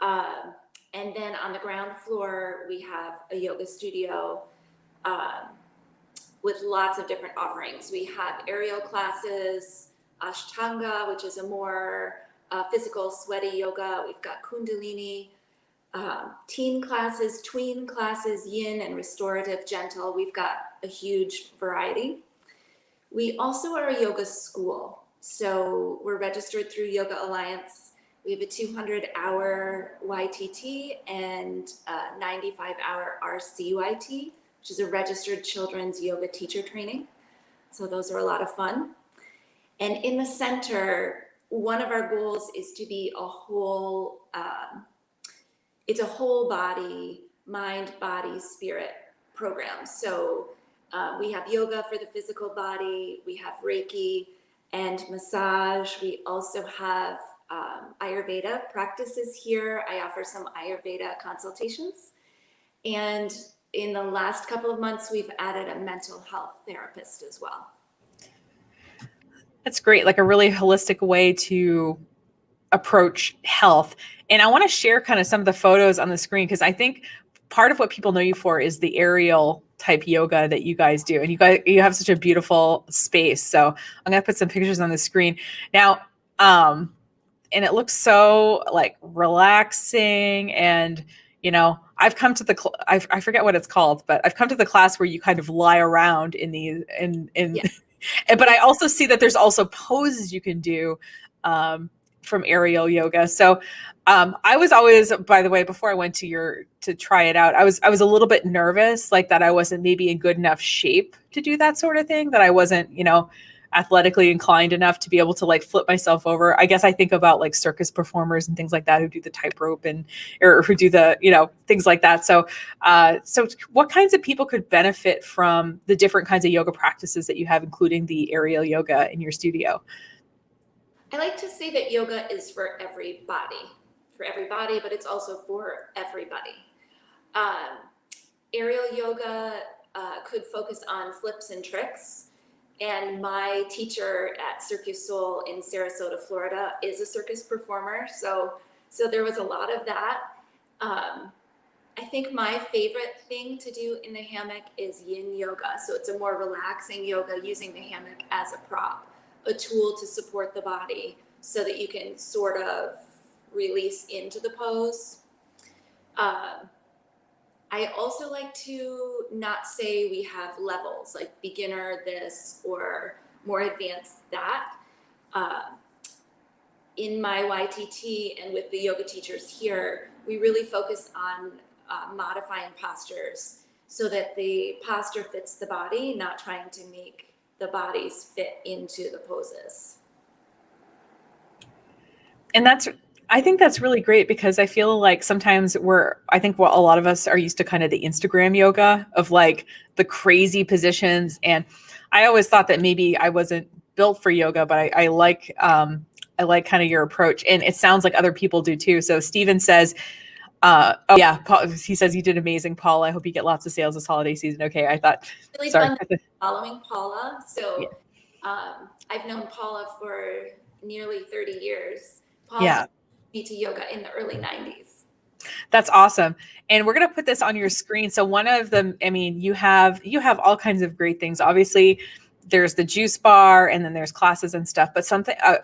And then on the ground floor, we have a yoga studio with lots of different offerings. We have aerial classes, Ashtanga, which is a more physical, sweaty yoga. We've got Kundalini, teen classes, tween classes, yin and restorative, gentle. We've got a huge variety. We also are a yoga school. So we're registered through Yoga Alliance. We have a 200-hour YTT and a 95-hour RCYT, which is a registered children's yoga teacher training. So those are a lot of fun. And in the center, one of our goals is to be a whole, it's a whole body, mind, body, spirit program. So we have yoga for the physical body, we have Reiki and massage. We also have Ayurveda practices here. I offer some Ayurveda consultations. And in the last couple of months, we've added a mental health therapist as well. That's great. Like a really holistic way to approach health. And I want to share kind of some of the photos on the screen, because I think part of what people know you for is the aerial type yoga that you guys do. And you have such a beautiful space. So I'm going to put some pictures on the screen now. And it looks so like relaxing. And, you know, I've come to the, I forget what it's called, but I've come to the class where you kind of lie around in the, yes. But I also see that there's also poses you can do from aerial yoga. So I was always, by the way, before I went to try it out, I was a little bit nervous, like that I wasn't maybe in good enough shape to do that sort of thing, that I wasn't, you know, athletically inclined enough to be able to like flip myself over. I guess I think about like circus performers and things like that who do the tightrope or who do the, you know, things like that. So, so what kinds of people could benefit from the different kinds of yoga practices that you have, including the aerial yoga in your studio? I like to say that yoga is for everybody, but it's also for everybody. Aerial yoga could focus on flips and tricks. And my teacher at Circus Soul in Sarasota, Florida is a circus performer. So there was a lot of that. I think my favorite thing to do in the hammock is yin yoga. So it's a more relaxing yoga using the hammock as a prop, a tool to support the body so that you can sort of release into the pose. I also like to not say we have levels, like beginner this or more advanced that. In my YTT and with the yoga teachers here, we really focus on modifying postures so that the posture fits the body, not trying to make the bodies fit into the poses. And I think that's really great, because I feel like sometimes I think what a lot of us are used to kind of the Instagram yoga of like the crazy positions. And I always thought that maybe I wasn't built for yoga, but I like kind of your approach, and it sounds like other people do too. So Steven says, oh yeah, he says you did amazing, Paula. I hope you get lots of sales this holiday season. Okay. I thought, really sorry. Fun following Paula. So I've known Paula for nearly 30 years. Paula me to yoga in the early 90s. That's awesome. And we're going to put this on your screen. So one of them, I mean, you have all kinds of great things. Obviously there's the juice bar, and then there's classes and stuff, but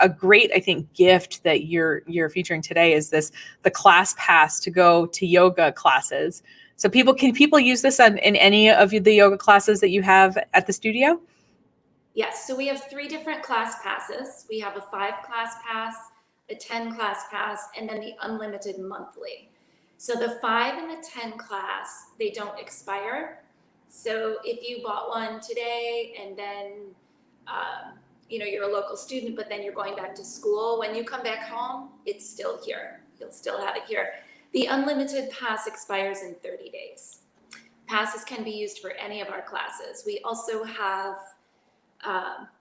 a great, I think, gift that you're featuring today is the class pass to go to yoga classes. So can people use this in any of the yoga classes that you have at the studio? Yes. So we have 3 different class passes. We have a 5-class pass, a 10-class pass, and then the unlimited monthly. So the 5 and the 10 class, they don't expire. So if you bought one today and then, you know, you're a local student, but then you're going back to school, when you come back home, it's still here. You'll still have it here. The unlimited pass expires in 30 days. Passes can be used for any of our classes. We also have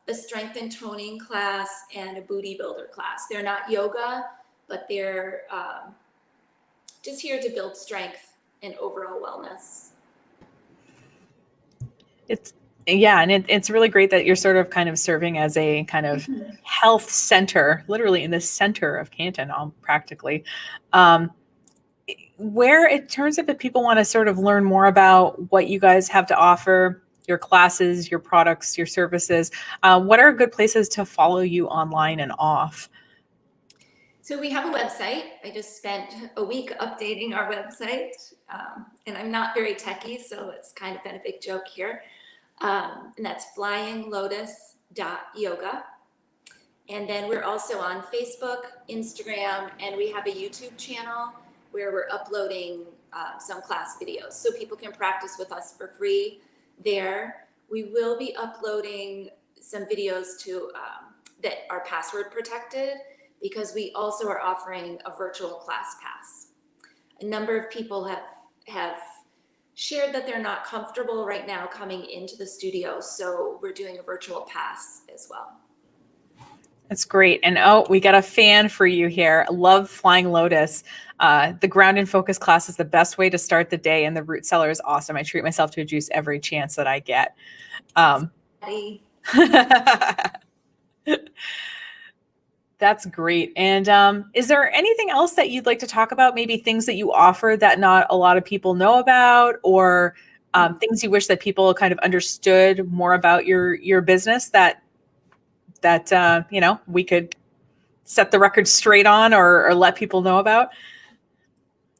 a strength and toning class and a booty builder class. They're not yoga, but they're just here to build strength and overall wellness. It's really great that you're sort of kind of serving as a kind of health center, literally in the center of Canton, practically. Where, in terms of if people want to sort of learn more about what you guys have to offer, your classes, your products, your services, what are good places to follow you online and off? So we have a website. I just spent a week updating our website, and I'm not very techie, so it's kind of been a big joke here. And that's flyinglotus.yoga. And then we're also on Facebook, Instagram, and we have a YouTube channel where we're uploading some class videos so people can practice with us for free there. We will be uploading some videos to that are password protected, because we also are offering a virtual class pass. A number of people have shared that they're not comfortable right now coming into the studio, so we're doing a virtual pass as well. That's great. And oh, we got a fan for you here. Love Flying Lotus. The ground and focus class is the best way to start the day, and the root cellar is awesome. I treat myself to a juice every chance that I get. That's great. And is there anything else that you'd like to talk about? Maybe things that you offer that not a lot of people know about, or things you wish that people kind of understood more about your business that you know, we could set the record straight on, or let people know about?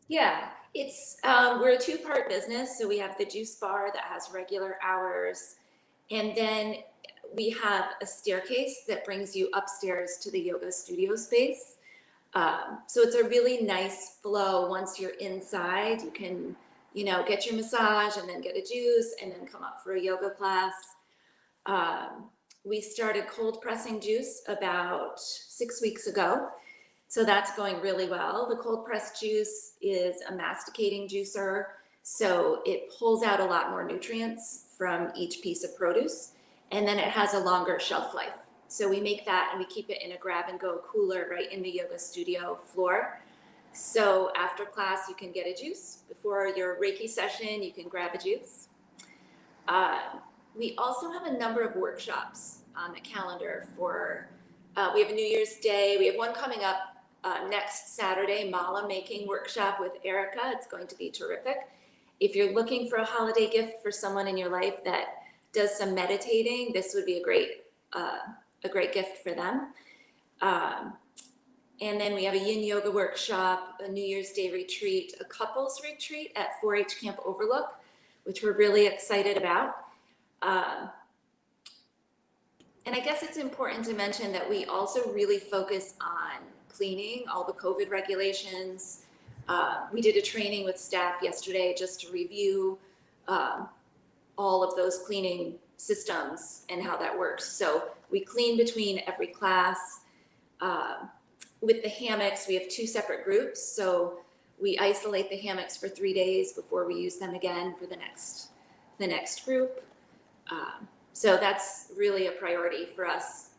Yeah, it's we're a two-part business. So we have the juice bar that has regular hours, and then we have a staircase that brings you upstairs to the yoga studio space. So it's a really nice flow. Once you're inside, you can, you know, get your massage and then get a juice and then come up for a yoga class. We started cold pressing juice about 6 weeks ago. So that's going really well. The cold pressed juice is a masticating juicer. So it pulls out a lot more nutrients from each piece of produce. And then it has a longer shelf life. So we make that and we keep it in a grab and go cooler right in the yoga studio floor. So after class, you can get a juice. Before your Reiki session, you can grab a juice. We also have a number of workshops on the calendar for, we have a New Year's Day. We have one coming up next Saturday, mala making workshop with Erica. It's going to be terrific. If you're looking for a holiday gift for someone in your life that does some meditating, this would be a great gift for them. And then we have a yin yoga workshop, a New Year's Day retreat, a couples retreat at 4-H Camp Overlook, which we're really excited about. And I guess it's important to mention that we also really focus on cleaning, all the COVID regulations. We did a training with staff yesterday just to review all of those cleaning systems and how that works. So we clean between every class. With the hammocks, we have 2 separate groups. So we isolate the hammocks for 3 days before we use them again for the next group. So that's really a priority for us.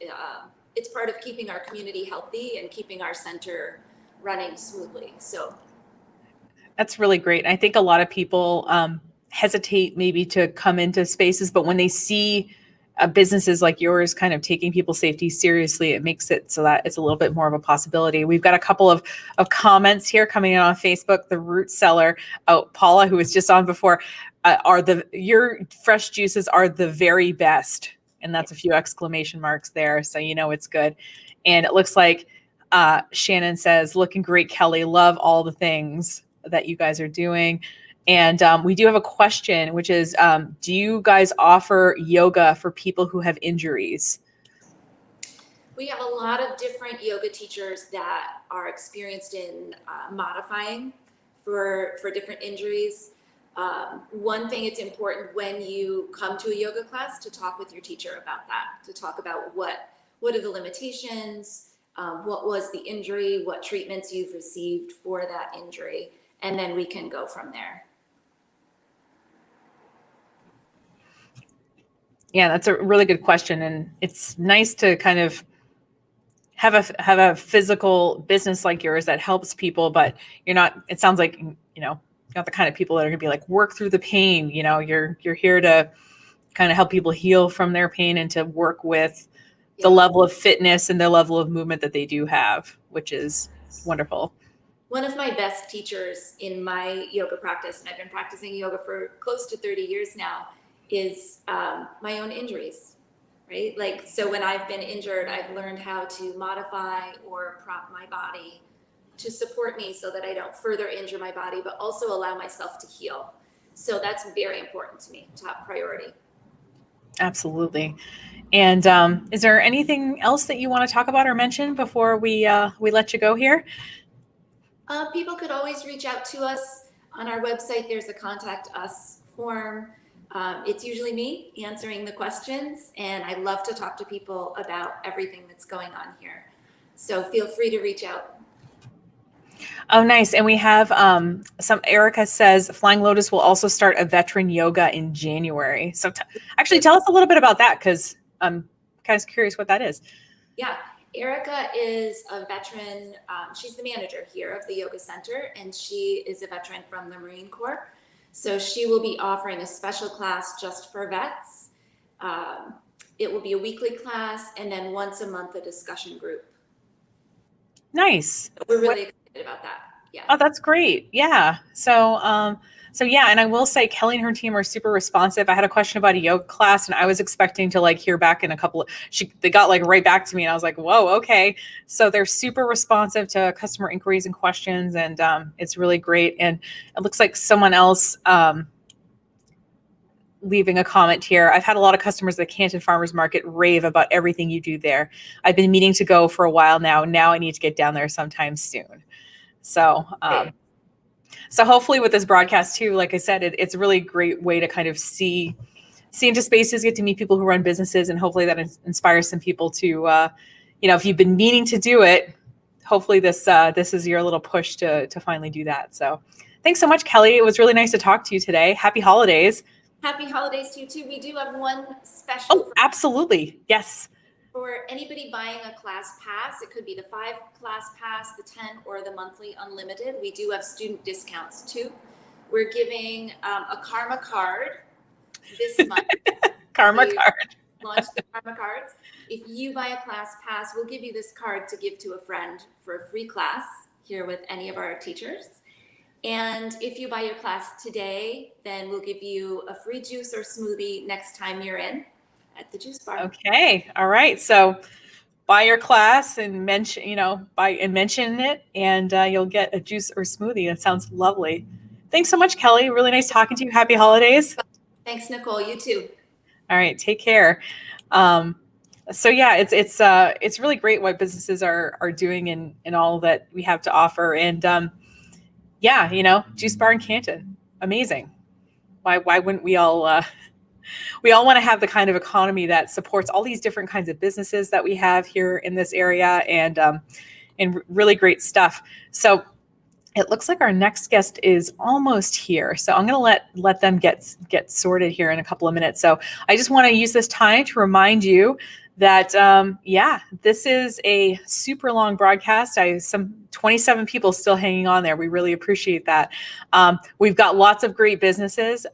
It's part of keeping our community healthy and keeping our center running smoothly. So that's really great. And I think a lot of people hesitate maybe to come into spaces, but when they see businesses like yours kind of taking people's safety seriously, it makes it so that it's a little bit more of a possibility. We've got a couple of comments here coming in on Facebook. The root cellar, Paula, who was just on before, your fresh juices are the very best. And that's a few exclamation marks there. So you know it's good. And it looks like Shannon says, looking great, Kelly. Love all the things that you guys are doing. And we do have a question, which is, do you guys offer yoga for people who have injuries? we have a lot of different yoga teachers that are experienced in modifying for different injuries. One thing, it's important when you come to a yoga class to talk with your teacher about that, to talk about what are the limitations, what was the injury, what treatments you've received for that injury, and then we can go from there. Yeah, that's a really good question. And it's nice to kind of have a physical business like yours that helps people, but you're not, it sounds like, not the kind of people that are gonna be like, work through the pain. You're here to kind of help people heal from their pain and to work with the level of fitness and the level of movement that they do have, which is wonderful. One of my best teachers in my yoga practice, and I've been practicing yoga for close to 30 years now, is my own injuries, right? Like, so when I've been injured, I've learned how to modify or prop my body to support me so that I don't further injure my body, but also allow myself to heal. So that's very important to me, top priority. Absolutely. And is there anything else that you want to talk about or mention before we let you go here? People could always reach out to us on our website. There's a contact us form. It's usually me answering the questions, and I love to talk to people about everything that's going on here. So feel free to reach out. Oh, nice. And we have Erica says Flying Lotus will also start a veteran yoga in January. So actually tell us a little bit about that, because I'm kind of curious what that is. Yeah, Erica is a veteran. She's the manager here of the yoga center, and she is a veteran from the Marine Corps. So she will be offering a special class just for vets. It will be a weekly class, and then once a month a discussion group. Nice. We're really excited about that. Yeah. Oh, that's great. Yeah. So yeah, and I will say Kelly and her team are super responsive. I had a question about a yoga class, and I was expecting to like hear back in a couple of, they got like right back to me, and I was like, whoa, okay. So they're super responsive to customer inquiries and questions, and it's really great. And it looks like someone else leaving a comment here. I've had a lot of customers at the Canton Farmers Market rave about everything you do there. I've been meaning to go for a while now. Now I need to get down there sometime soon. So, so hopefully with this broadcast too, like I said, it's a really great way to kind of see into spaces, get to meet people who run businesses, and hopefully that inspires some people to, if you've been meaning to do it, hopefully this is your little push to finally do that. So thanks so much, Kelly. It was really nice to talk to you today. Happy holidays. Happy holidays to you too. We do have one special. Oh, absolutely. Yes. For anybody buying a class pass, it could be the 5-class pass, the 10, or the monthly unlimited. We do have student discounts too. We're giving a Karma card this month. Karma card. Launched the Karma cards. If you buy a class pass, we'll give you this card to give to a friend for a free class here with any of our teachers. And if you buy your class today, then we'll give you a free juice or smoothie next time you're in at the juice bar. Okay. All right. So buy your class and mention it, and you'll get a juice or smoothie. That sounds lovely. Thanks so much, Kelly. Really nice talking to you. Happy holidays. Thanks, Nicole. You too. All right. Take care. So yeah, it's really great what businesses are doing and all that we have to offer. And yeah, juice bar in Canton, amazing. Why wouldn't we all want to have the kind of economy that supports all these different kinds of businesses that we have here in this area, and really great stuff. So it looks like our next guest is almost here. So I'm going to let them get sorted here in a couple of minutes. So I just want to use this time to remind you that, this is a super long broadcast. Some 27 people still hanging on there. We really appreciate that. We've got lots of great businesses.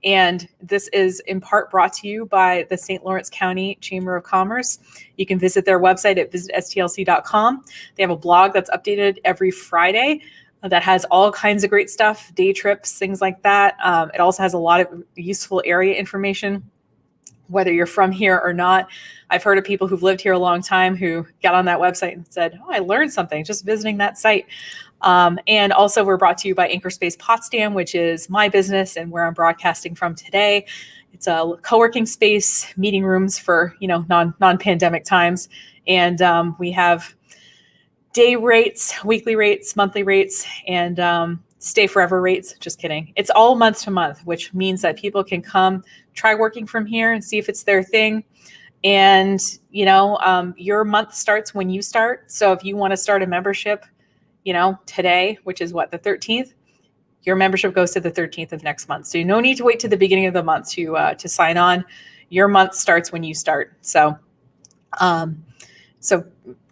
And this is in part brought to you by the St. Lawrence County Chamber of Commerce. You can visit their website at visitstlc.com. They have a blog that's updated every Friday that has all kinds of great stuff, day trips, things like that. It also has a lot of useful area information, whether you're from here or not. I've heard of people who've lived here a long time who got on that website and said, oh, I learned something just visiting that site. And also we're brought to you by Anchorspace Potsdam, which is my business and where I'm broadcasting from today. It's a co-working space, meeting rooms for, non-pandemic times. And we have day rates, weekly rates, monthly rates, and stay forever rates. Just kidding. It's all month to month, which means that people can come try working from here and see if it's their thing. And, your month starts when you start. So if you want to start a membership, today, which is the 13th, your membership goes to the 13th of next month. So you no need to wait to the beginning of the month to sign on. Your month starts when you start. So,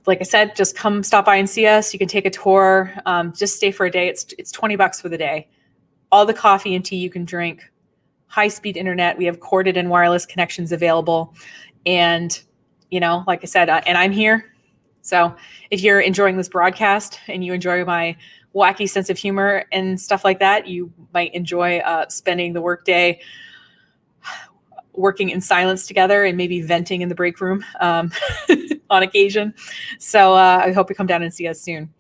like I said, just come stop by and see us. You can take a tour, just stay for a day. It's $20 for the day. All the coffee and tea you can drink, high-speed internet. We have corded and wireless connections available. And, like I said, and I'm here. So if you're enjoying this broadcast and you enjoy my wacky sense of humor and stuff like that, you might enjoy spending the workday working in silence together and maybe venting in the break room on occasion. So I hope you come down and see us soon.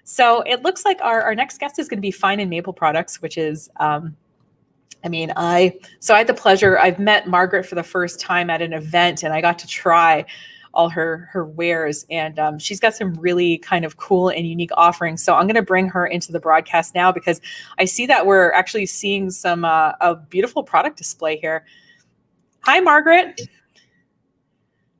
So it looks like our next guest is going to be Fine and Maple Products, which is, I had the pleasure, I've met Margaret for the first time at an event, and I got to try all her wares, and she's got some really kind of cool and unique offerings. So I'm going to bring her into the broadcast now because I see that we're actually seeing some a beautiful product display here. Hi, Margaret.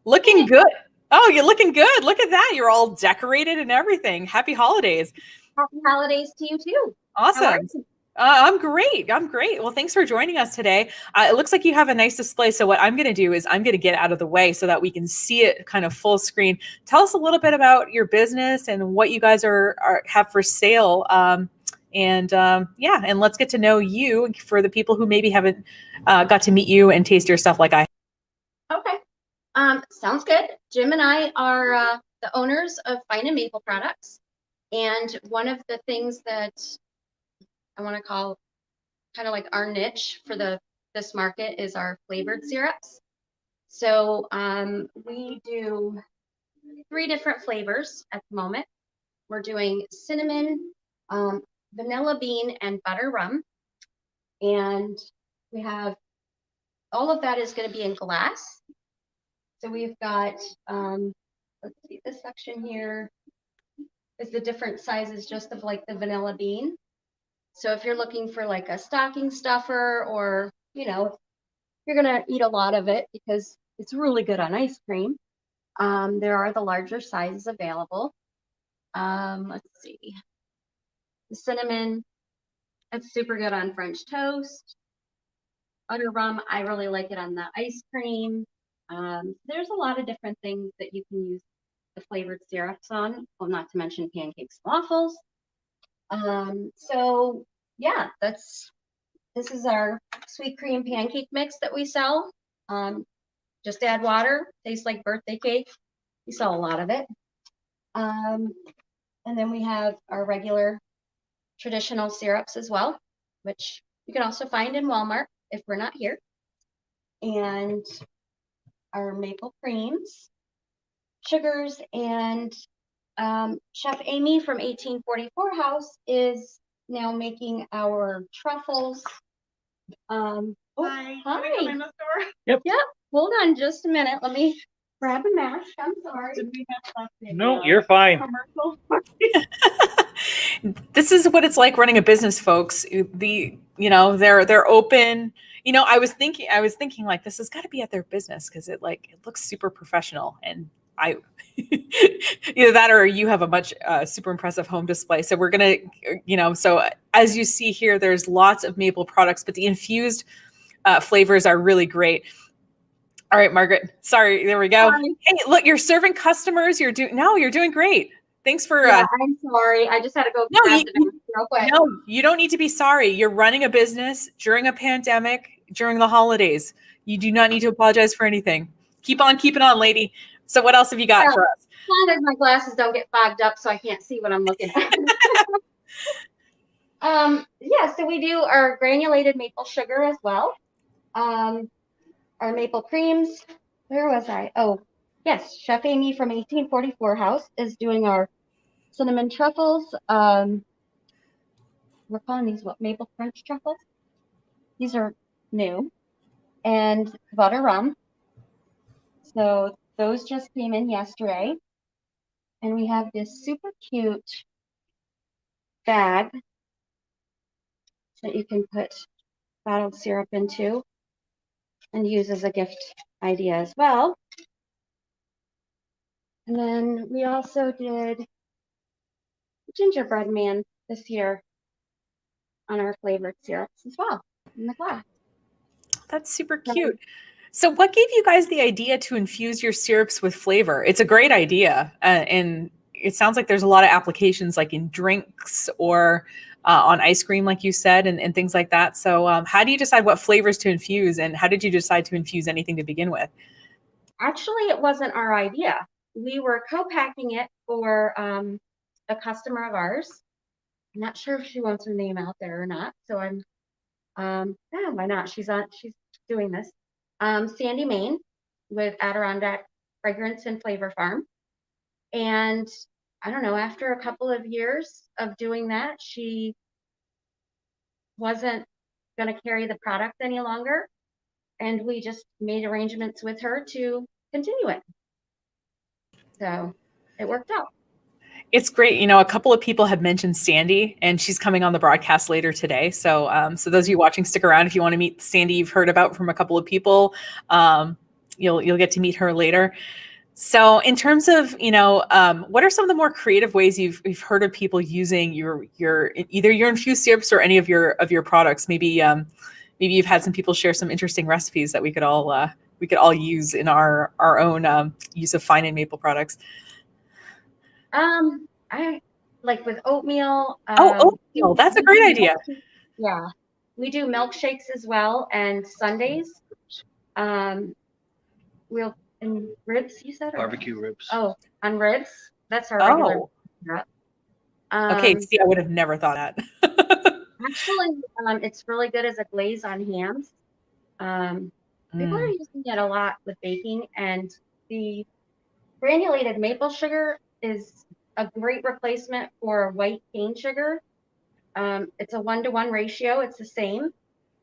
Looking good. Oh, you're looking good. Look at that. You're all decorated and everything. Happy holidays. Happy holidays to you too. Awesome. I'm great. Well, thanks for joining us today. It looks like you have a nice display. So what I'm going to do is I'm going to get out of the way so that we can see it kind of full screen. Tell us a little bit about your business and what you guys have for sale. And let's get to know you for the people who maybe haven't got to meet you and taste your stuff like I have. Okay. Sounds good. Jim and I are the owners of Fine and Maple Products. And one of the things that I want to call kind of like our niche for this market is our flavored syrups. So we do 3 different flavors at the moment. We're doing cinnamon, vanilla bean, and butter rum. And we have all of that is going to be in glass. So we've got, let's see, this section here is the different sizes just of like the vanilla bean. So if you're looking for like a stocking stuffer, or, you're going to eat a lot of it because it's really good on ice cream, there are the larger sizes available. Let's see. The cinnamon, that's super good on French toast. Butter rum, I really like it on the ice cream. There's a lot of different things that you can use the flavored syrups on, well, not to mention pancakes and waffles. So yeah, this is our sweet cream pancake mix that we sell. Just add water, tastes like birthday cake. We sell a lot of it. And then we have our regular traditional syrups as well, which you can also find in Walmart if we're not here. And our maple creams, sugars, and Chef Amy from 1844 House is now making our truffles. Hi. Hi. Yep. Yep. Hold on just a minute. Let me grab a mask. I'm sorry. Did we have something? No, you're fine. Commercial? This is what it's like running a business, folks. They're open. I was thinking like, this has got to be at their business because it looks super professional, and either that or you have a much super impressive home display. So we're gonna, so as you see here, there's lots of maple products, but the infused flavors are really great. All right, Margaret. Sorry, there we go. Hi. Hey, look, you're serving customers. You're doing great. Thanks for. Yeah, I'm sorry. I just had to go grab the mask real quick. No, you don't need to be sorry. You're running a business during a pandemic, during the holidays. You do not need to apologize for anything. Keep on keeping on, lady. So what else have you got for us? As long as my glasses don't get fogged up so I can't see what I'm looking at. Yeah, so we do our granulated maple sugar as well. Our maple creams. Where was I? Oh, yes. Chef Amy from 1844 House is doing our cinnamon truffles. We're calling these maple French truffles. These are new. And butter rum. So those just came in yesterday. And we have this super cute bag that you can put bottled syrup into and use as a gift idea as well. And then we also did gingerbread man this year on our flavored syrups as well in the glass. That's super cute. So what gave you guys the idea to infuse your syrups with flavor? It's a great idea. And it sounds like there's a lot of applications like in drinks or on ice cream, like you said, and things like that. So how do you decide what flavors to infuse, and how did you decide to infuse anything to begin with? Actually, it wasn't our idea. We were co-packing it for a customer of ours. I'm not sure if she wants her name out there or not. So I'm, why not? She's doing this. Sandy, Maine, with Adirondack Fragrance and Flavor Farm. And I don't know, after a couple of years of doing that, she wasn't going to carry the product any longer. And we just made arrangements with her to continue it. So it worked out. It's great. You know, a couple of people have mentioned Sandy, and she's coming on the broadcast later today. So, so those of you watching, stick around if you want to meet Sandy you've heard about from a couple of people. You'll get to meet her later. So, in terms of, you know, what are some of the more creative ways you've heard of people using your either your infused syrups or any of your products? Maybe you've had some people share some interesting recipes that we could all use in our own use of fine and maple products. I like with oatmeal. Oatmeal. That's a great idea. Yeah. We do milkshakes as well and sundaes. We'll and ribs, you said? Barbecue ribs. Oh, on ribs. That's our regular. Okay, see, I would have never thought that. Actually, it's really good as a glaze on hams. People are using it a lot with baking, and the granulated maple sugar is a great replacement for white cane sugar. It's a 1-to-1 ratio. It's the same,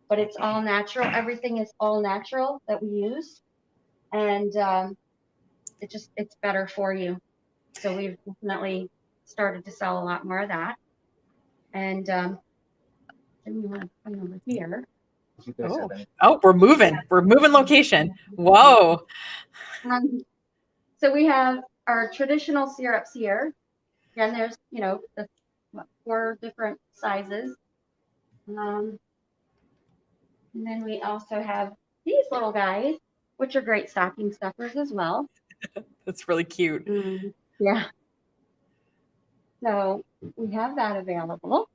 but it's all natural. Everything is all natural that we use, and it's better for you. So we've definitely started to sell a lot more of that. And then we want to come over here. We're moving location. Whoa. So we have our traditional syrups here. And there's, you know, the 4 different sizes. And then we also have these little guys, which are great stocking stuffers as well. That's really cute. Yeah. So we have that available.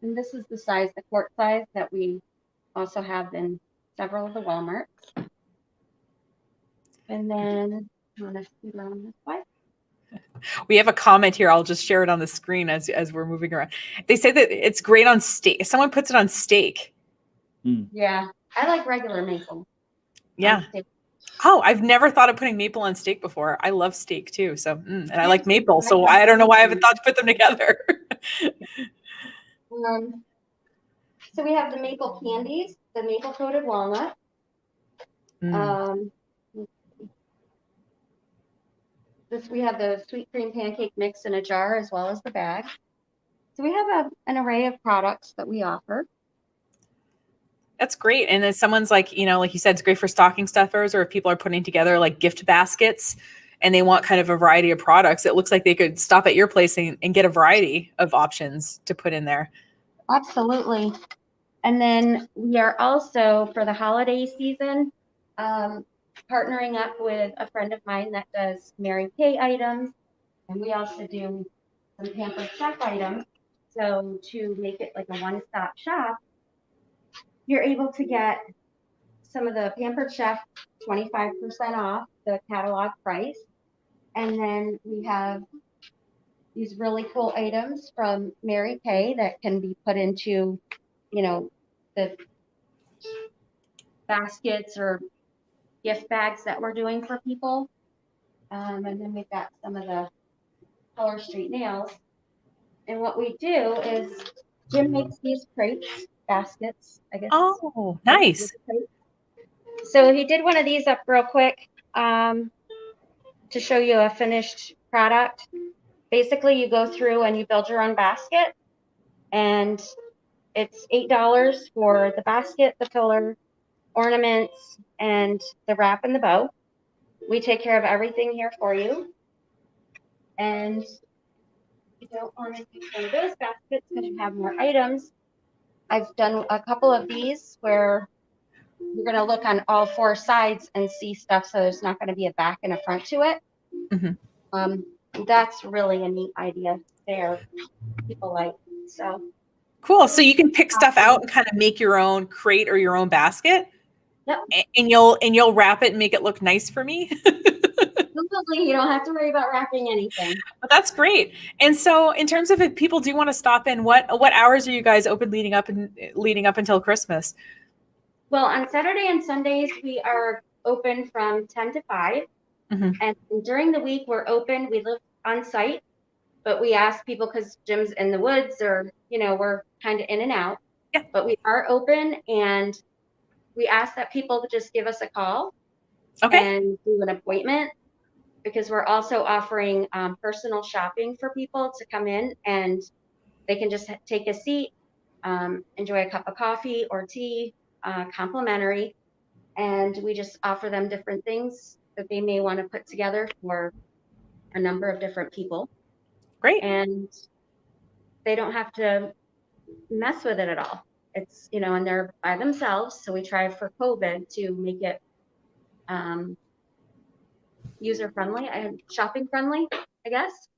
And this is the size, the quart size that we also have in several of the Walmarts. And then I want to see around this way. We have a comment here. I'll just share it on the screen as we're moving around. They say that it's great on steak. Someone puts it on steak. Yeah, I like regular maple. Yeah. Oh, I've never thought of putting maple on steak before. I love steak too. So, and I like maple. So I don't know why I haven't thought to put them together. So we have the maple candies, the maple coated walnut. We have the sweet cream pancake mix in a jar as well as the bag. So we have an array of products that we offer. That's great. And then someone's like, you know, like you said, it's great for stocking stuffers, or if people are putting together like gift baskets and they want kind of a variety of products, it looks like they could stop at your place and get a variety of options to put in there. Absolutely. And then we are also, for the holiday season, partnering up with a friend of mine that does Mary Kay items. And we also do some Pampered Chef items. So to make it like a one-stop shop, you're able to get some of the Pampered Chef 25% off the catalog price. And then we have these really cool items from Mary Kay that can be put into, you know, the baskets or gift bags that we're doing for people. And then we've got some of the Color Street nails. And what we do is Jim makes these crepes, baskets, I guess. Oh, nice. So he did one of these up real quick to show you a finished product. Basically, you go through and you build your own basket, and it's $8 for the basket, the filler, ornaments, and the wrap and the bow. We take care of everything here for you. And if you don't want to use one of those baskets because you have more items, I've done a couple of these where you're going to look on all 4 sides and see stuff, so there's not going to be a back and a front to it. That's really a neat idea there. People like so. Cool. So you can pick stuff out and kind of make your own crate or your own basket. Yep. And you'll wrap it and make it look nice for me. Absolutely. You don't have to worry about wrapping anything. But that's great. And so in terms of if people do want to stop in, what hours are you guys open leading up until Christmas? Well, on Saturday and Sundays, we are open from 10 to 5. Mm-hmm. And during the week, we're open. We live on site, but we ask people because Jim's in the woods or, we're kind of in and out. Yeah. But we are open, and we ask that people just give us a call and do an appointment, because we're also offering personal shopping for people to come in, and they can just take a seat, enjoy a cup of coffee or tea, complimentary, and we just offer them different things that they may want to put together for a number of different people. Great. And they don't have to mess with it at all. It's, and they're by themselves. So we try for COVID to make it user friendly and shopping friendly, I guess.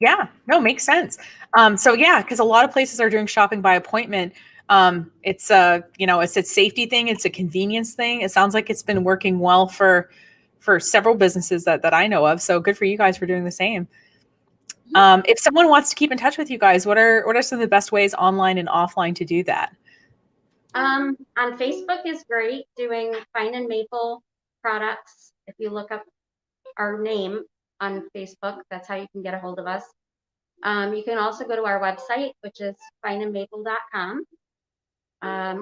Yeah, no, makes sense. So yeah, because a lot of places are doing shopping by appointment. It's it's a safety thing. It's a convenience thing. It sounds like it's been working well for several businesses that I know of. So good for you guys for doing the same. If someone wants to keep in touch with you guys, what are some of the best ways online and offline to do that? On Facebook is great, doing Fine and Maple products. If you look up our name on Facebook, that's how you can get a hold of us. You can also go to our website, which is fineandmaple.com,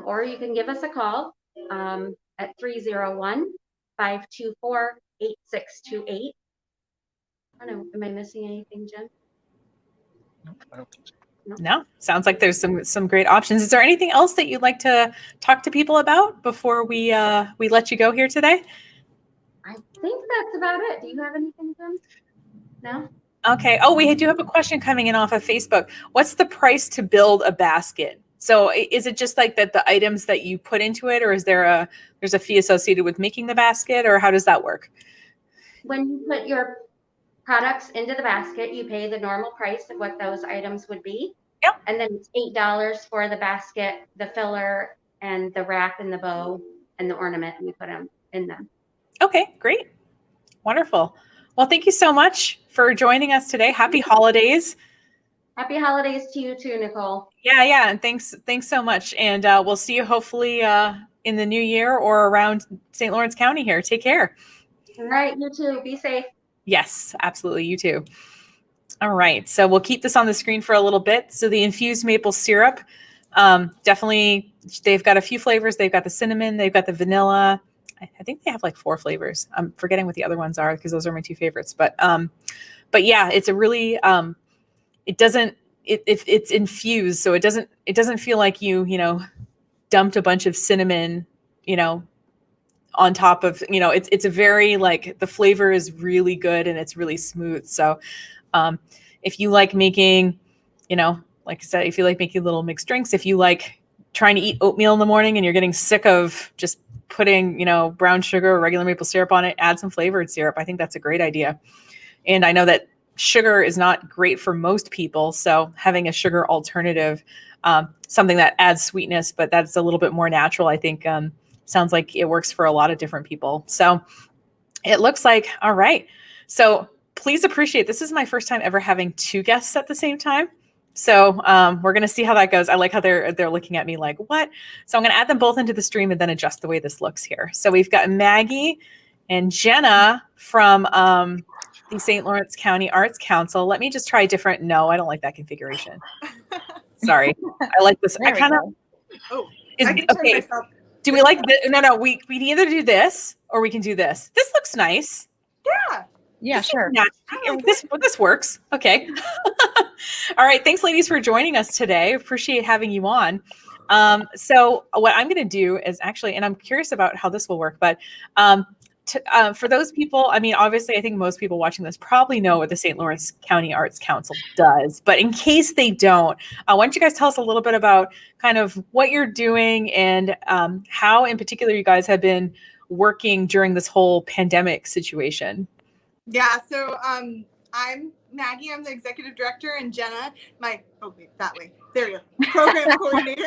or you can give us a call at 301-524-8628. I don't know, am I missing anything, Jen? No, sounds like there's some great options. Is there anything else that you'd like to talk to people about before we let you go here today? I think that's about it. Do you have anything, Jen? No? Okay. Oh, we do have a question coming in off of Facebook. What's the price to build a basket? So is it just like that the items that you put into it, or is there's a fee associated with making the basket, or how does that work? When you put your products into the basket, you pay the normal price of what those items would be. Yep. And then it's $8 for the basket, the filler, and the wrap and the bow and the ornament, and we put them in them. Okay, great. Wonderful. Well, thank you so much for joining us today. Happy holidays. Happy holidays to you too, Nicole. Yeah. And thanks so much. And we'll see you hopefully in the new year or around St. Lawrence County here. Take care. All right, you too. Be safe. Yes, absolutely. You too. All right. So we'll keep this on the screen for a little bit. So the infused maple syrup, definitely, they've got a few flavors. They've got the cinnamon, they've got the vanilla. I think they have like 4 flavors. I'm forgetting what the other ones are because those are my 2 favorites. But yeah, it's a really, it's infused. So it doesn't feel like you dumped a bunch of cinnamon, on top of, it's a very, like, the flavor is really good and it's really smooth. So if you like making, like I said, if you like making little mixed drinks, if you like trying to eat oatmeal in the morning and you're getting sick of just putting, brown sugar or regular maple syrup on it, add some flavored syrup. I think that's a great idea. And I know that sugar is not great for most people. So having a sugar alternative, something that adds sweetness, but that's a little bit more natural, I think, sounds like it works for a lot of different people. So it looks like, all right. So please appreciate, this is my first time ever having 2 guests at the same time. So we're going to see how that goes. I like how they're looking at me like, what? So I'm going to add them both into the stream and then adjust the way this looks here. So we've got Maggie and Jenna from the St. Lawrence County Arts Council. Let me just try a different. No, I don't like that configuration. Sorry. I like this. I kind of. Oh, okay. Do we like this? No. We can either do this or we can do this. This looks nice. Yeah. Yeah, sure. This works. Okay. All right. Thanks, ladies, for joining us today. Appreciate having you on. So what I'm going to do is actually, and I'm curious about how this will work, but for those people, I mean, obviously, I think most people watching this probably know what the St. Lawrence County Arts Council does. But in case they don't, why don't you guys tell us a little bit about kind of what you're doing and how in particular you guys have been working during this whole pandemic situation? Yeah, so I'm Maggie. I'm the executive director, and Jenna, that way. There you go. Program coordinator.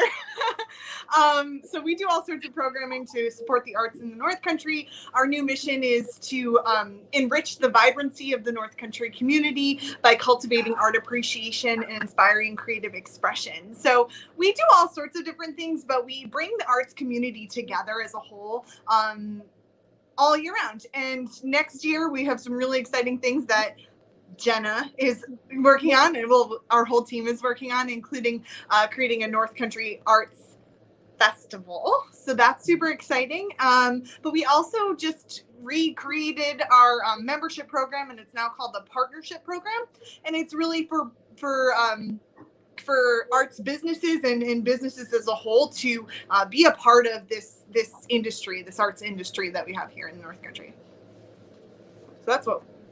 So we do all sorts of programming to support the arts in the North Country. Our new mission is to enrich the vibrancy of the North Country community by cultivating art appreciation and inspiring creative expression. So we do all sorts of different things, but we bring the arts community together as a whole all year round. And next year we have some really exciting things that Jenna is working on, and our whole team is working on, including creating a North Country Arts Festival. So that's super exciting. But we also just recreated our membership program, and it's now called the Partnership Program. And it's really for arts businesses and businesses as a whole to be a part of this industry, this arts industry that we have here in the North Country. So that's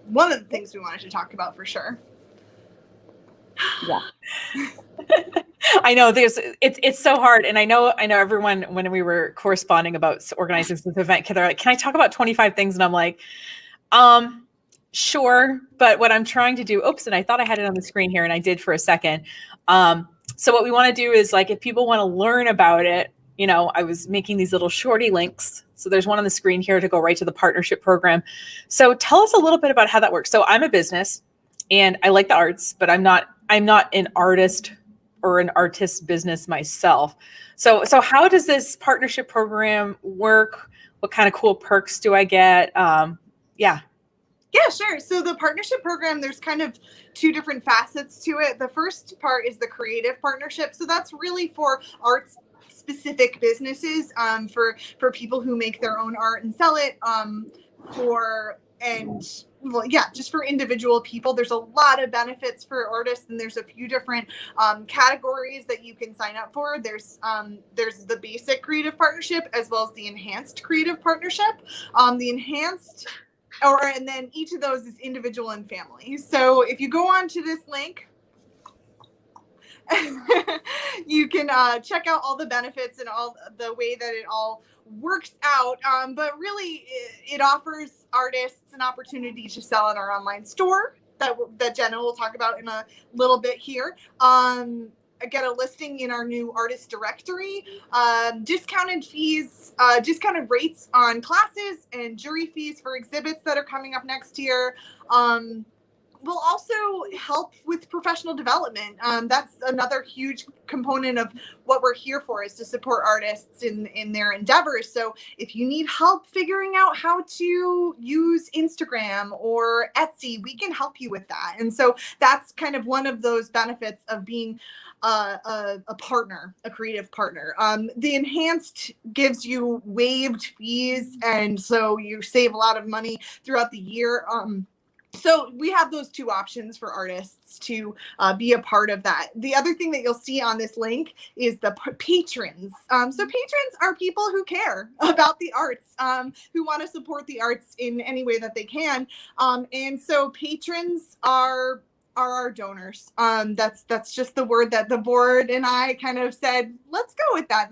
one of the things we wanted to talk about for sure. Yeah. I know it's so hard. And I know everyone, when we were corresponding about organizing this event, they're like, can I talk about 25 things? And I'm like, sure. But what I'm trying to do, and I thought I had it on the screen here and I did for a second. So what we want to do is, like, if people want to learn about it, I was making these little shorty links. So there's one on the screen here to go right to the partnership program. So tell us a little bit about how that works. So I'm a business and I like the arts, but I'm not an artist or an artist business myself. So how does this partnership program work? What kind of cool perks do I get? Yeah, sure. So the partnership program, there's kind of two different facets to it. The first part is the creative partnership. So that's really for arts specific businesses, for people who make their own art and sell it, just for individual people. There's a lot of benefits for artists, and there's a few different categories that you can sign up for. There's the basic creative partnership as well as the enhanced creative partnership. The enhanced, and then each of those is individual and family. So if you go on to this link, you can check out all the benefits and all the way that it all works out. But really, it offers artists an opportunity to sell in our online store that Jenna will talk about in a little bit here. Get a listing in our new artist directory, discounted rates on classes, and jury fees for exhibits that are coming up next year. We'll also help with professional development. That's another huge component of what we're here for, is to support artists in their endeavors. So if you need help figuring out how to use Instagram or Etsy, we can help you with that. And so that's kind of one of those benefits of being a partner, a creative partner. The enhanced gives you waived fees, and so you save a lot of money throughout the year. So we have those two options for artists to be a part of that. The other thing that you'll see on this link is the patrons. So patrons are people who care about the arts, who want to support the arts in any way that they can. And so patrons are our donors. That's just the word that the board and I kind of said, let's go with that.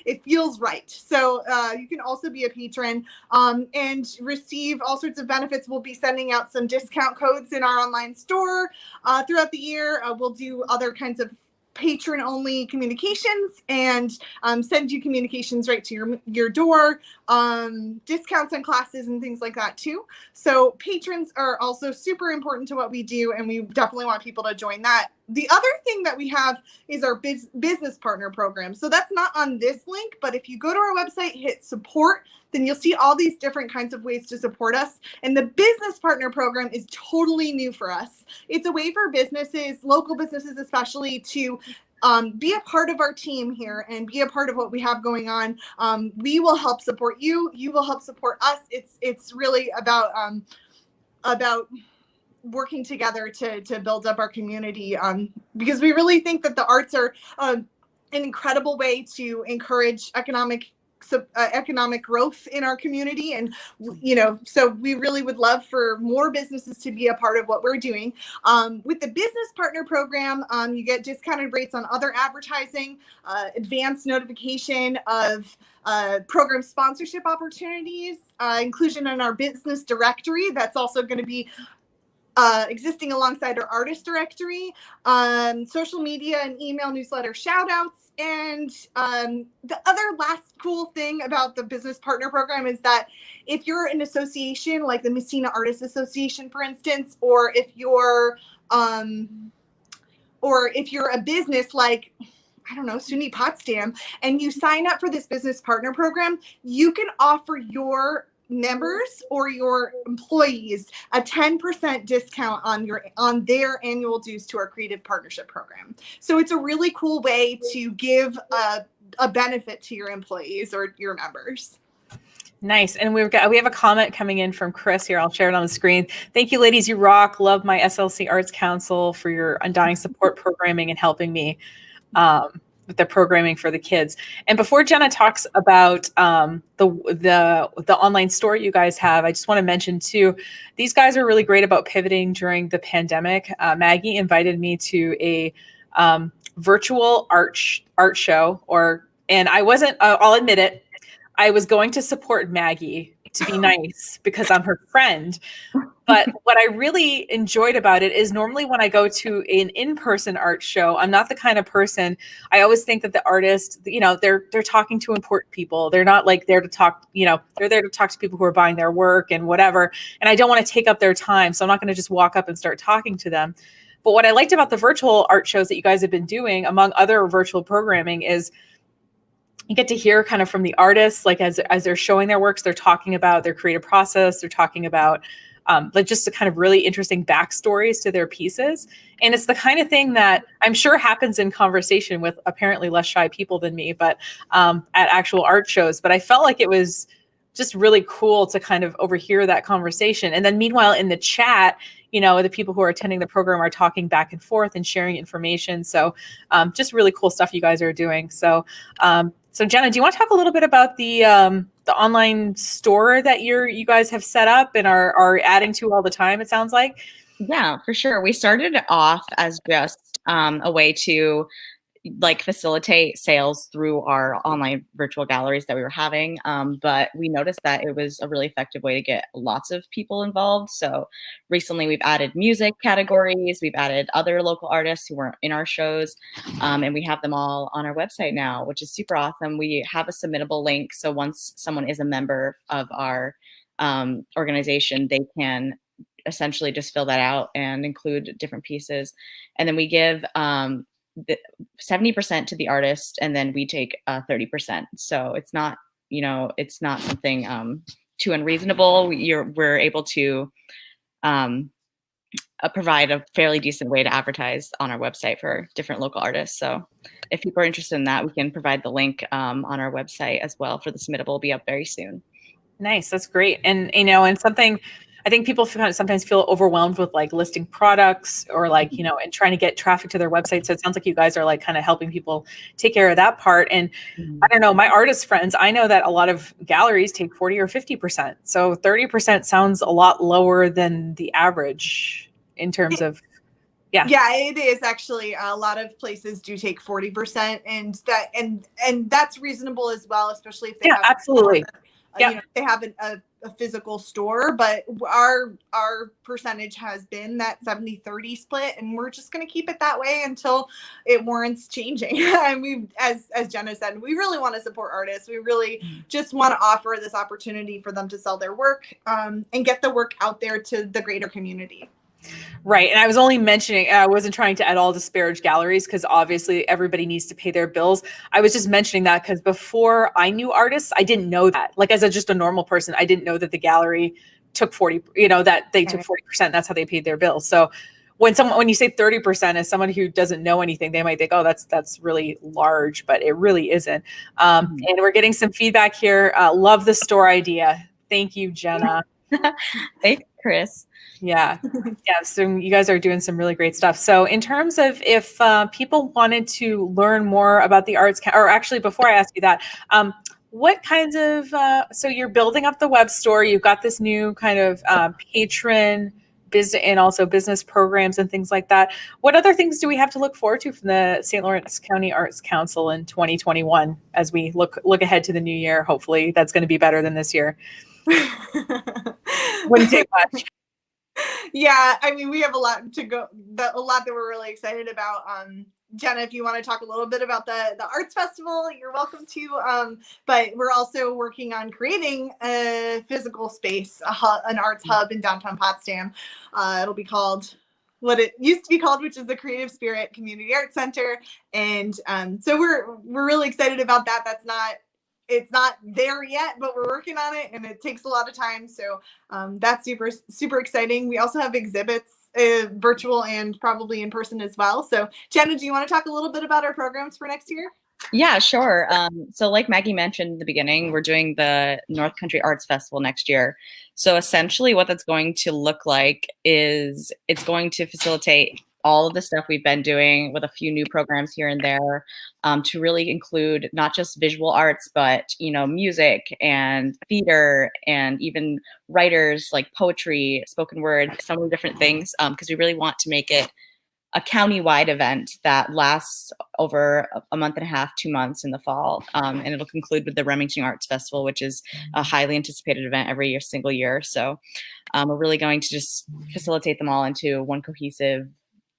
It feels right. So you can also be a patron and receive all sorts of benefits. We'll be sending out some discount codes in our online store throughout the year. We'll do other kinds of patron only communications and send you communications right to your door, discounts on classes and things like that too. So patrons are also super important to what we do, and we definitely want people to join that. The other thing that we have is our business partner program. So that's not on this link, but if you go to our website, hit support, then you'll see all these different kinds of ways to support us. And the business partner program is totally new for us. It's a way for businesses, local businesses especially, to be a part of our team here and be a part of what we have going on. We will help support you. You will help support us. It's really about working together to build up our community, because we really think that the arts are an incredible way to encourage economic growth in our community. And so we really would love for more businesses to be a part of what we're doing. With the business partner program, you get discounted rates on other advertising, advanced notification of program sponsorship opportunities, inclusion in our business directory. That's also going to be existing alongside our artist directory, social media and email newsletter shout outs. And the other last cool thing about the business partner program is that if you're an association like the Messina Artists Association, for instance, or if you're a business like, I don't know, SUNY Potsdam, and you sign up for this business partner program, you can offer your members or your employees a 10% discount on their annual dues to our creative partnership program. So it's a really cool way to give a benefit to your employees or your members. Nice. And we have a comment coming in from Kris here. I'll share it on the screen. Thank you, ladies. You rock. Love my SLC Arts Council for your undying support programming and helping me with the programming for the kids. And before Jenna talks about the online store you guys have, I just want to mention too, these guys are really great about pivoting during the pandemic. Maggie invited me to a virtual art show, and I wasn't, I'll admit it, I was going to support Maggie to be nice because I'm her friend. But what I really enjoyed about it is normally when I go to an in-person art show, I'm not the kind of person, I always think that the artists, they're talking to important people. They're not like there to talk, they're there to talk to people who are buying their work and whatever. And I don't want to take up their time. So I'm not going to just walk up and start talking to them. But what I liked about the virtual art shows that you guys have been doing, among other virtual programming, is you get to hear kind of from the artists, like as they're showing their works, they're talking about their creative process. They're talking about like just the kind of really interesting backstories to their pieces. And it's the kind of thing that I'm sure happens in conversation with apparently less shy people than me, but at actual art shows. But I felt like it was just really cool to kind of overhear that conversation. And then meanwhile, in the chat, the people who are attending the program are talking back and forth and sharing information. So just really cool stuff you guys are doing. So Jenna, do you want to talk a little bit about the online store that you guys have set up and are adding to all the time, it sounds like? Yeah, for sure. We started off as just a way to facilitate sales through our online virtual galleries that we were having. But we noticed that it was a really effective way to get lots of people involved. So recently we've added music categories, we've added other local artists who weren't in our shows, and we have them all on our website now, which is super awesome. We have a submittable link. So once someone is a member of our organization, they can essentially just fill that out and include different pieces. And then we give 70% to the artist, and then we take 30%. So it's not, it's not something too unreasonable. We're able to provide a fairly decent way to advertise on our website for different local artists. So if people are interested in that, we can provide the link on our website as well for the submittable. Will be up very soon. Nice, that's great. And and something I think people sometimes feel overwhelmed with like listing products or like, and trying to get traffic to their website. So it sounds like you guys are like kind of helping people take care of that part. And I don't know, my artist friends, I know that a lot of galleries take 40 or 50%. So 30% sounds a lot lower than the average in terms of, yeah, it is actually. A lot of places do take 40%, and that's reasonable as well, especially if they have absolutely. They have a physical store, but our percentage has been that 70-30 split, and we're just going to keep it that way until it warrants changing. And we, as Jenna said, we really want to support artists. We really just want to offer this opportunity for them to sell their work and get the work out there to the greater community. Right. And I was only mentioning, I wasn't trying to at all disparage galleries because obviously everybody needs to pay their bills. I was just mentioning that because before I knew artists, I didn't know that. Like as just a normal person, I didn't know that the gallery took 40, that they took 40%. That's how they paid their bills. So when you say 30%, as someone who doesn't know anything, they might think, oh, that's really large, but it really isn't. And we're getting some feedback here. Love the store idea. Thank you, Jenna. Thanks, Kris. Yeah. So you guys are doing some really great stuff. So in terms of if people wanted to learn more about the arts, or actually before I ask you that, what kinds of, so you're building up the web store, you've got this new kind of patron business and also business programs and things like that. What other things do we have to look forward to from the St. Lawrence County Arts Council in 2021 as we look ahead to the new year? Hopefully that's going to be better than this year. Wouldn't take much. Yeah, I mean, we have a lot to go, a lot that we're really excited about. Jenna, if you want to talk a little bit about the arts festival, you're welcome to. But we're also working on creating a physical space, an arts hub in downtown Potsdam. It'll be called what it used to be called, which is the Creative Spirit Community Arts Center. And so we're really excited about that. It's not there yet, but we're working on it, and it takes a lot of time. So that's super exciting. We also have exhibits, virtual and probably in person as well. So Jenna, do you want to talk a little bit about our programs for next year? Yeah, sure. So like Maggie mentioned in the beginning, we're doing the North Country Arts Festival next year. So essentially what that's going to look like is it's going to facilitate all of the stuff we've been doing with a few new programs here and there, to really include not just visual arts, but, you know, music and theater and even writers like poetry, spoken word, so many different things, because we really want to make it a county-wide event that lasts over a month and a half, 2 months in the fall. And it'll conclude with the Remington Arts Festival, which is a highly anticipated event every single year. So we're really going to just facilitate them all into one cohesive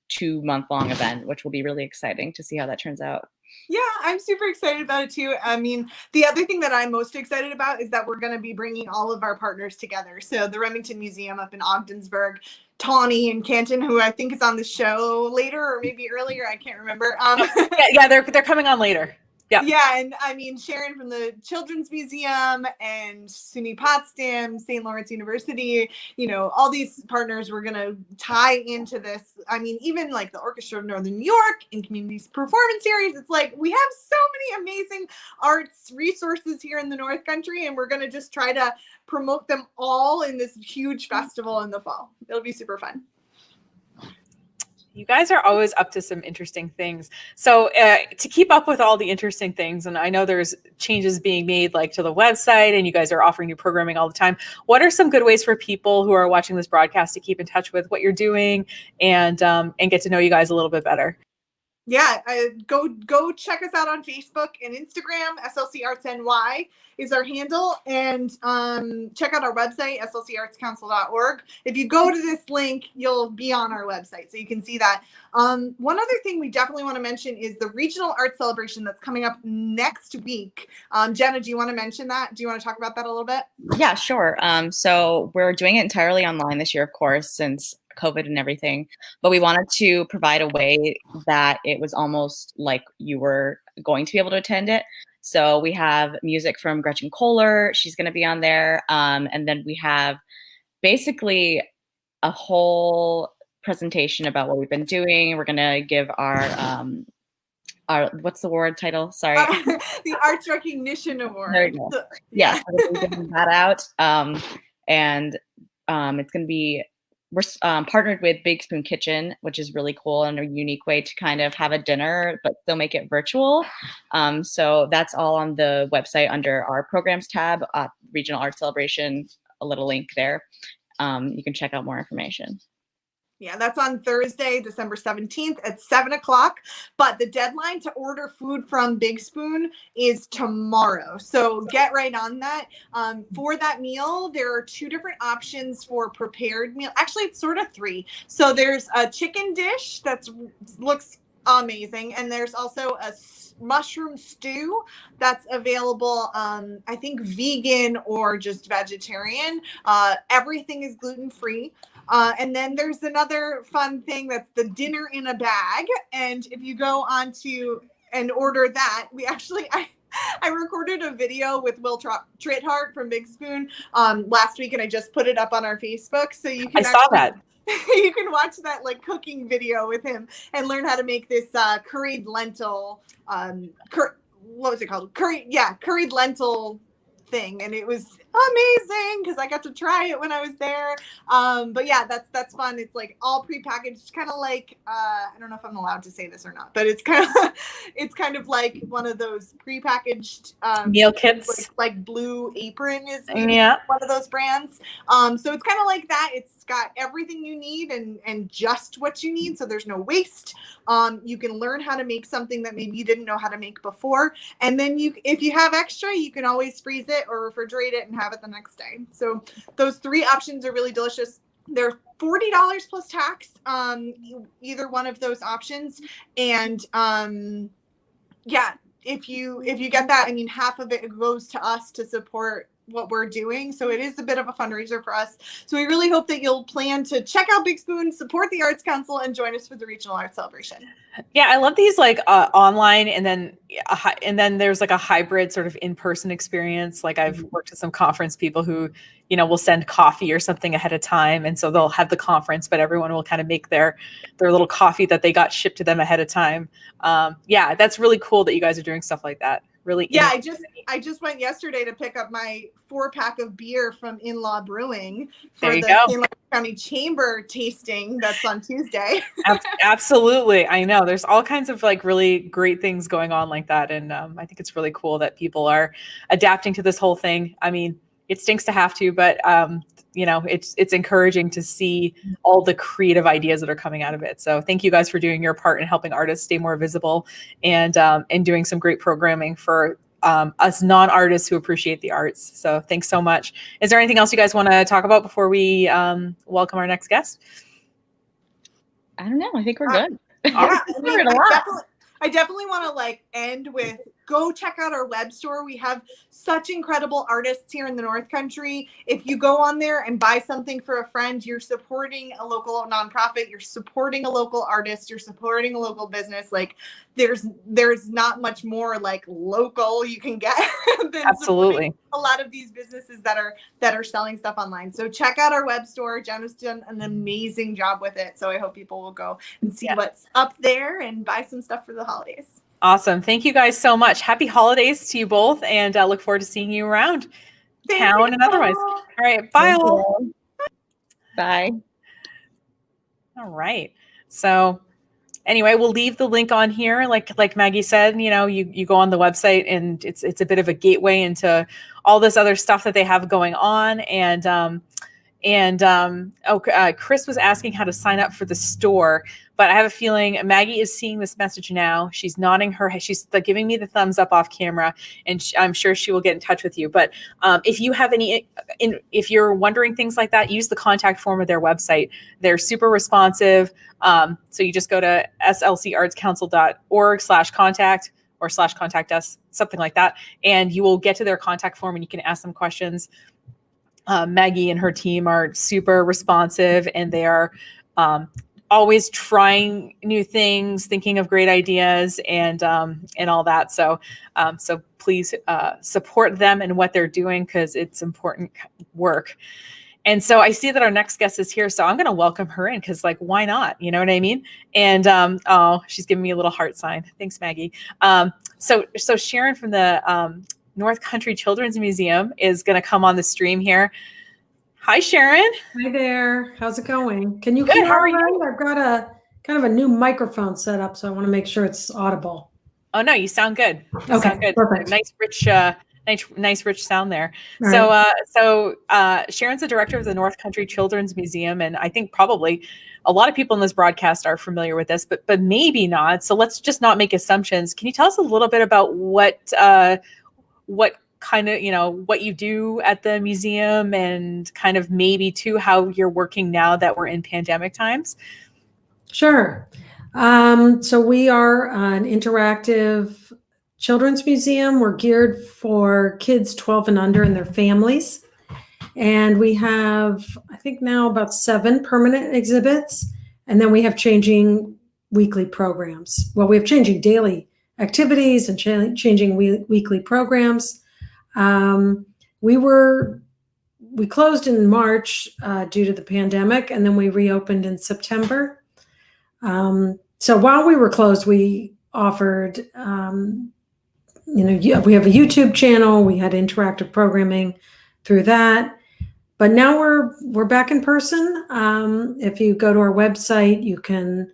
2-month-long event, which will be really exciting to see how that turns out. Yeah, I'm super excited about it too. I mean, the other thing that I'm most excited about is that we're going to be bringing all of our partners together. So the Remington Museum up in Ogdensburg, Tawny and Canton, who I think is on the show later or maybe earlier, I can't remember. Yeah, they're coming on later. Yeah. Yeah, and I mean, Sharon from the Children's Museum and SUNY Potsdam, St. Lawrence University, you know, all these partners we're going to tie into this. I mean, even like the Orchestra of Northern New York and Community Performance Series, it's like we have so many amazing arts resources here in the North Country, and we're going to just try to promote them all in this huge festival in the fall. It'll be super fun. You guys are always up to some interesting things. So to keep up with all the interesting things, and I know there's changes being made like to the website, and you guys are offering new programming all the time. What are some good ways for people who are watching this broadcast to keep in touch with what you're doing and get to know you guys a little bit better? Yeah, go check us out on Facebook and Instagram. SLC Arts NY is our handle, and check out our website, slcartscouncil.org. If you go to this link, you'll be on our website, so you can see that. One other thing we definitely want to mention is the Regional Art Celebration that's coming up next week. Jenna, do you want to mention that? Do you want to talk about that a little bit? Yeah, sure. So we're doing it entirely online this year, of course, since COVID and everything, but we wanted to provide a way that it was almost like you were going to be able to attend it. So we have music from Gretchen Kohler. She's going to be on there. And then we have basically a whole presentation about what we've been doing. We're going to give our what's the award title? Sorry. The Arts Recognition Award. There you go. Yes, we're giving that out. And it's going to be, we're partnered with Big Spoon Kitchen, which is really cool and a unique way to kind of have a dinner, but still make it virtual. So that's all on the website under our programs tab, Regional Art Celebration, a little link there. You can check out more information. Yeah, that's on Thursday, December 17th at 7:00. But the deadline to order food from Big Spoon is tomorrow. So get right on that. For that meal, there are 2 different options for prepared meal. Actually, it's sort of 3. So there's a chicken dish that looks amazing. And there's also a mushroom stew that's available, I think vegan or just vegetarian. Everything is gluten-free. And then there's another fun thing that's the dinner in a bag. And if you go on to and order that, I recorded a video with Will Trithart from Big Spoon last week, and I just put it up on our Facebook. So you can saw that. You can watch that like cooking video with him and learn how to make this curried lentil, what was it called? Curried lentil thing, and it was amazing because I got to try it when I was there. But yeah, that's fun. It's like all prepackaged, kind of like I don't know if I'm allowed to say this or not, but it's kind of like one of those prepackaged meal kits. Like Blue Apron is one of those brands. So it's kind of like that. It's got everything you need and just what you need, so there's no waste. You can learn how to make something that maybe you didn't know how to make before, and then if you have extra, you can always freeze it or refrigerate it and have it the next day. So those 3 options are really delicious. They're $40 plus tax, either one of those options. And yeah, if you get that, I mean, half of it goes to us to support what we're doing. So it is a bit of a fundraiser for us. So we really hope that you'll plan to check out Big Spoon, support the Arts Council, and join us for the Regional Arts Celebration. Yeah, I love these like online and then there's like a hybrid sort of in-person experience. Like I've worked with some conference people who, will send coffee or something ahead of time. And so they'll have the conference, but everyone will kind of make their little coffee that they got shipped to them ahead of time. Yeah, that's really cool that you guys are doing stuff like that. Really. Yeah, I just went yesterday to pick up my 4-pack of beer from In-Law Brewing for the St. Lawrence County Chamber tasting that's on Tuesday. Absolutely. I know there's all kinds of like really great things going on like that. And I think it's really cool that people are adapting to this whole thing. I mean, it stinks to have to, but it's encouraging to see all the creative ideas that are coming out of it. So thank you guys for doing your part in helping artists stay more visible and doing some great programming for us non-artists who appreciate the arts. So thanks so much. Is there anything else you guys want to talk about before we welcome our next guest? I don't know. I think we're good. Yeah, I definitely want to end with go check out our web store. We have such incredible artists here in the North Country. If you go on there and buy something for a friend, you're supporting a local nonprofit, you're supporting a local artist, you're supporting a local business. There's not much more local you can get than absolutely a lot of these businesses that are selling stuff online. So check out our web store. Jenna's done an amazing job with it. So I hope people will go and see what's up there and buy some stuff for the holidays. Awesome. Thank you guys so much. Happy holidays to you both. And I look forward to seeing you around town and otherwise. All right. Bye all. Bye. All right. So anyway, we'll leave the link on here. Like Maggie said, you go on the website and it's a bit of a gateway into all this other stuff that they have going on. Kris was asking how to sign up for the store, but I have a feeling Maggie is seeing this message now. She's nodding her head. She's giving me the thumbs up off camera, and I'm sure she will get in touch with you. But if you have if you're wondering things like that, use the contact form of their website. They're super responsive. So you just go to slcartscouncil.org/contact or /contact us, something like that. And you will get to their contact form and you can ask them questions. Maggie and her team are super responsive, and they are always trying new things, thinking of great ideas, and all that. So please support them and what they're doing, because it's important work. And so I see that our next guest is here, so I'm going to welcome her in, because why not? You know what I mean? And she's giving me a little heart sign. Thanks, Maggie. So Sharon from the North Country Children's Museum is going to come on the stream here. Hi, Sharon. Hi there. How's it going? Can you Good. hear How are all right? you? I've got a kind of a new microphone set up, so I want to make sure it's audible. Oh no, you sound good. You Okay, sound good. perfect. Nice, rich sound there. All right. So Sharon's the director of the North Country Children's Museum, and I think probably a lot of people in this broadcast are familiar with this, but maybe not. So let's just not make assumptions. Can you tell us a little bit about what kind of, what you do at the museum, and kind of maybe too how you're working now that we're in pandemic times? Sure. So we are an interactive children's museum. We're geared for kids 12 and under and their families. And we have, I think now, about 7 permanent exhibits. And then we have changing weekly programs. Well, we have changing daily activities and changing weekly programs. We closed in March due to the pandemic, and then we reopened in September. So while we were closed, we offered, we have a YouTube channel. We had interactive programming through that. But now we're back in person. If you go to our website, you can.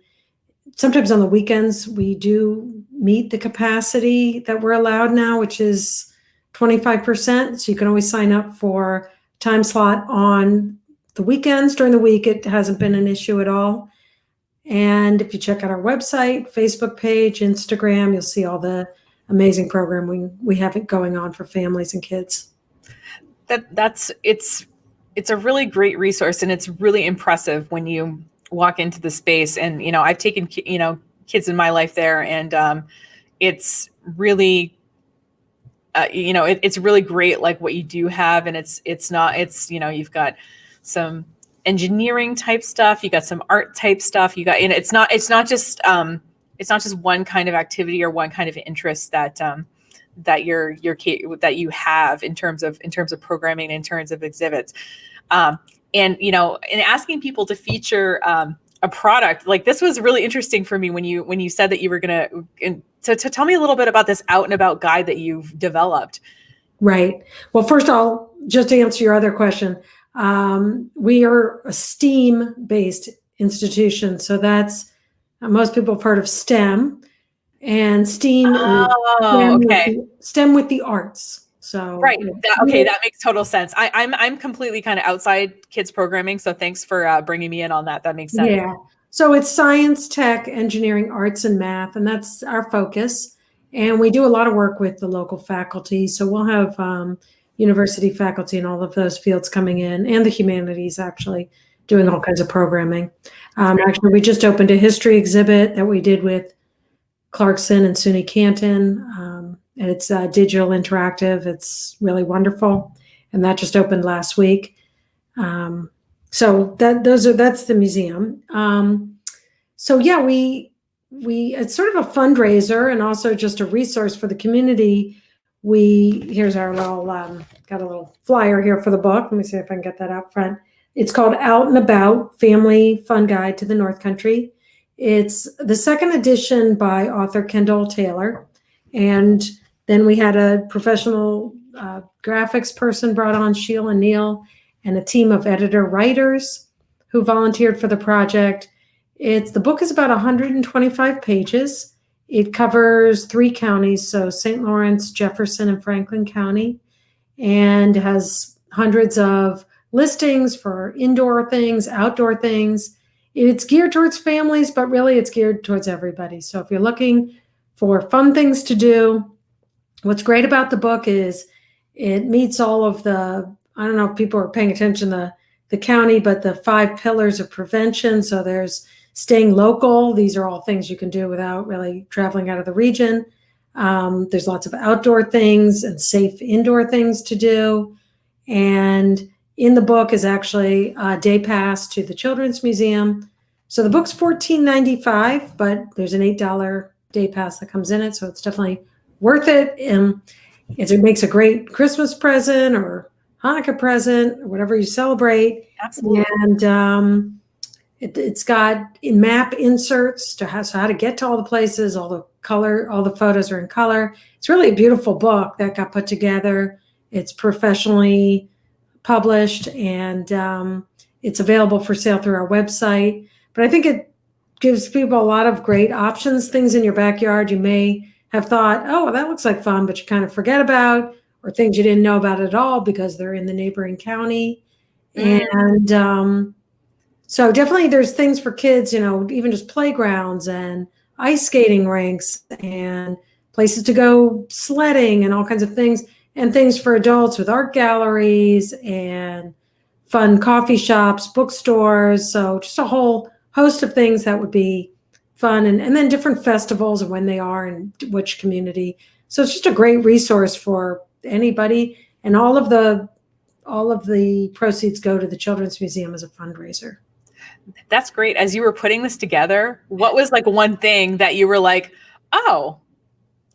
Sometimes on the weekends we do meet the capacity that we're allowed now, which is 25%. So you can always sign up for time slot on the weekends. During the week, it hasn't been an issue at all. And if you check out our website, Facebook page, Instagram, you'll see all the amazing programming we have it going on for families and kids. it's a really great resource, and it's really impressive when you walk into the space. And, you know, I've taken, you know, kids in my life there, and it's really, you know, it's really great, like what you do have. And it's not, you know, you've got some engineering type stuff, you got some art type stuff, you got, you know, it's not just one kind of activity or one kind of interest that that you have in terms of programming, in terms of exhibits. And, you know, in asking people to feature a product, like this was really interesting for me when you said that you were going to tell me a little bit about this out and about guide that you've developed. Right. Well, first of all, just to answer your other question, we are a STEAM-based institution. So that's, most people have heard of STEM, and STEAM is STEM with the arts. So right. That makes total sense. I'm completely kind of outside kids programming. So thanks for bringing me in on that. That makes sense. Yeah. So it's science, tech, engineering, arts, and math, and that's our focus. And we do a lot of work with the local faculty. So we'll have university faculty in all of those fields coming in, and the humanities actually doing all kinds of programming. Actually, we just opened a history exhibit that we did with Clarkson and SUNY Canton. And it's digital interactive. It's really wonderful. And that just opened last week. So that's the museum. So yeah, it's sort of a fundraiser and also just a resource for the community. Here's our little, got a little flyer here for the book. Let me see if I can get that out front. It's called Out and About, Family Fun Guide to the North Country. It's the second edition by author Kendall Taylor. And then we had a professional graphics person brought on, Sheila Neal, and a team of editor-writers who volunteered for the project. The book is about 125 pages. It covers 3 counties, so St. Lawrence, Jefferson, and Franklin County, and has hundreds of listings for indoor things, outdoor things. It's geared towards families, but really it's geared towards everybody. So if you're looking for fun things to do, what's great about the book is it meets all of the, I don't know if people are paying attention to the county, but the 5 pillars of prevention. So there's staying local. These are all things you can do without really traveling out of the region. There's lots of outdoor things and safe indoor things to do. And in the book is actually a day pass to the Children's Museum. So the book's $14.95, but there's an $8 day pass that comes in it. So it's definitely worth it. And it makes a great Christmas present or Hanukkah present, or whatever you celebrate. Absolutely. And it's got map inserts to how to get to all the places, all the color, all the photos are in color. It's really a beautiful book that got put together. It's professionally published, and it's available for sale through our website. But I think it gives people a lot of great options, things in your backyard you may have thought, oh, well, that looks like fun, but you kind of forget about, or things you didn't know about at all because they're in the neighboring county. And so definitely there's things for kids, you know, even just playgrounds and ice skating rinks and places to go sledding and all kinds of things, and things for adults with art galleries and fun coffee shops, bookstores. So just a whole host of things that would be fun, and then different festivals and when they are and which community. So it's just a great resource for anybody, and all of the proceeds go to the Children's Museum as a fundraiser. That's great. As you were putting this together, what was like one thing that you were like, oh,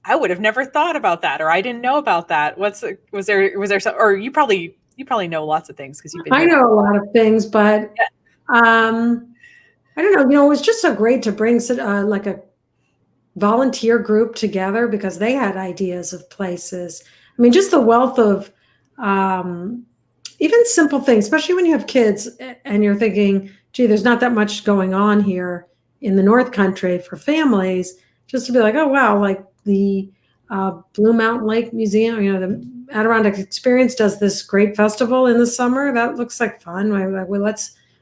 I would have never thought about that, or I didn't know about that? Was there some, or you probably know lots of things because you've been. I know a lot of things, but I don't know. You know, it was just so great to bring like a volunteer group together because they had ideas of places. I mean, just the wealth of even simple things, especially when you have kids and you're thinking, gee, there's not that much going on here in the North Country for families, just to be like, oh, wow, like the Blue Mountain Lake Museum, you know, the Adirondack Experience does this great festival in the summer. That looks like fun. Well,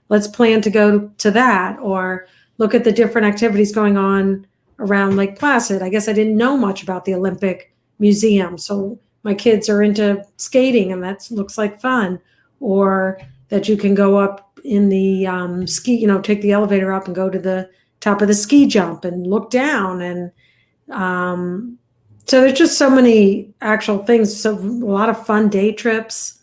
let's plan to go to that, or look at the different activities going on around Lake Placid. I guess I didn't know much about the Olympic Museum, so my kids are into skating and that looks like fun. Or that you can go up in the ski, take the elevator up and go to the top of the ski jump and look down. And so there's just so many actual things. So a lot of fun day trips,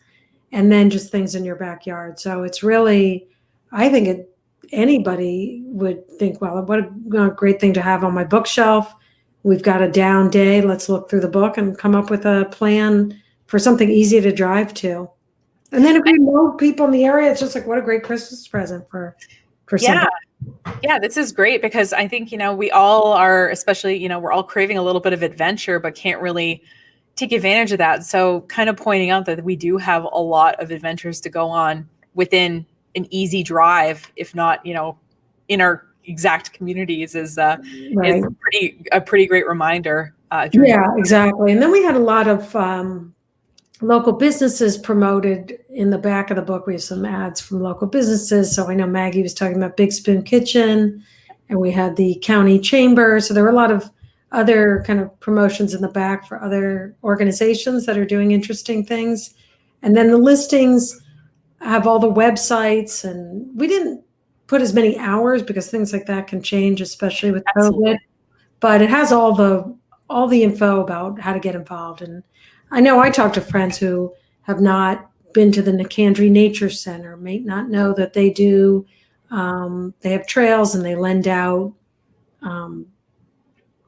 and then just things in your backyard. So it's really, I think anybody would think, well, what a great thing to have on my bookshelf. We've got a down day. Let's look through the book and come up with a plan for something easy to drive to. And then if you know people in the area, it's just like, what a great Christmas present for somebody. Yeah, this is great because I think, we all are, especially, we're all craving a little bit of adventure, but can't really take advantage of that. So kind of pointing out that we do have a lot of adventures to go on within an easy drive, if not, in our exact communities is a pretty great reminder. Yeah, exactly. And then we had a lot of local businesses promoted in the back of the book. We have some ads from local businesses. So I know Maggie was talking about Big Spoon Kitchen, and we had the county chamber. So there were a lot of other kind of promotions in the back for other organizations that are doing interesting things. And then the listings have all the websites, and we didn't put as many hours because things like that can change, especially with COVID. But it has all the info about how to get involved. And I know I talked to friends who have not been to the Nicandry Nature Center, may not know that they do. They have trails and they lend out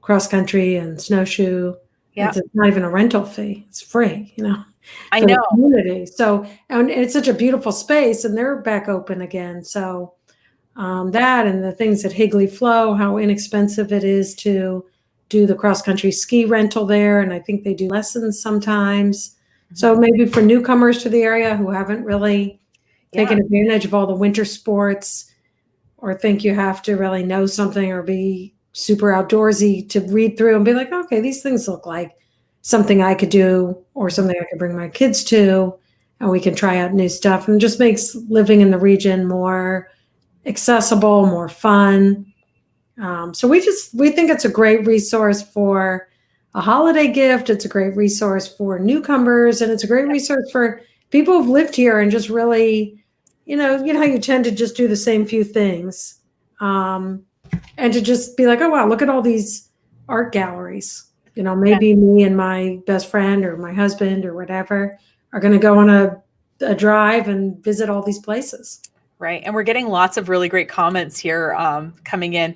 cross country and snowshoe. Yeah. It's not even a rental fee. It's free, I for the know. community. So, and it's such a beautiful space, and they're back open again. So that and the things at Higley Flow, how inexpensive it is to do the cross country ski rental there. And I think they do lessons sometimes. So maybe for newcomers to the area who haven't really taken advantage of all the winter sports, or think you have to really know something or be super outdoorsy to read through and be like, okay, these things look like something I could do or something I could bring my kids to, and we can try out new stuff. And it just makes living in the region more accessible, more fun. So we think it's a great resource for a holiday gift. It's a great resource for newcomers, and it's a great resource for people who've lived here and just really, you know how you tend to just do the same few things, and to just be like, oh wow, look at all these art galleries. Maybe me and my best friend or my husband or whatever are going to go on a drive and visit all these places. Right. And we're getting lots of really great comments here coming in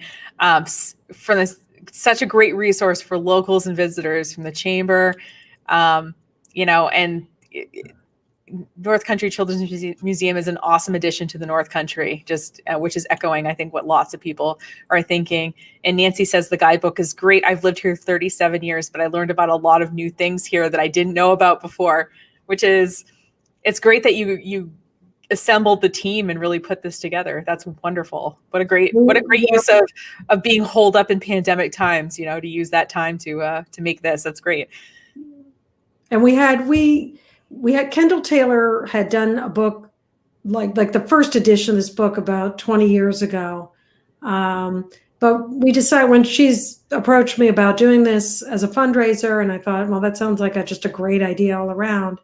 for this, such a great resource for locals and visitors from the chamber, and North Country Children's Museum is an awesome addition to the North Country, just which is echoing, I think, what lots of people are thinking. And Nancy says the guidebook is great. I've lived here 37 years, but I learned about a lot of new things here that I didn't know about before, which is, it's great that you assembled the team and really put this together. That's wonderful. What a great use of being holed up in pandemic times, to use that time to make this. That's great. And we had Kendall Taylor had done a book like the first edition of this book about 20 years ago. But we decided, when she's approached me about doing this as a fundraiser, and I thought, well, that sounds like just a great idea all around.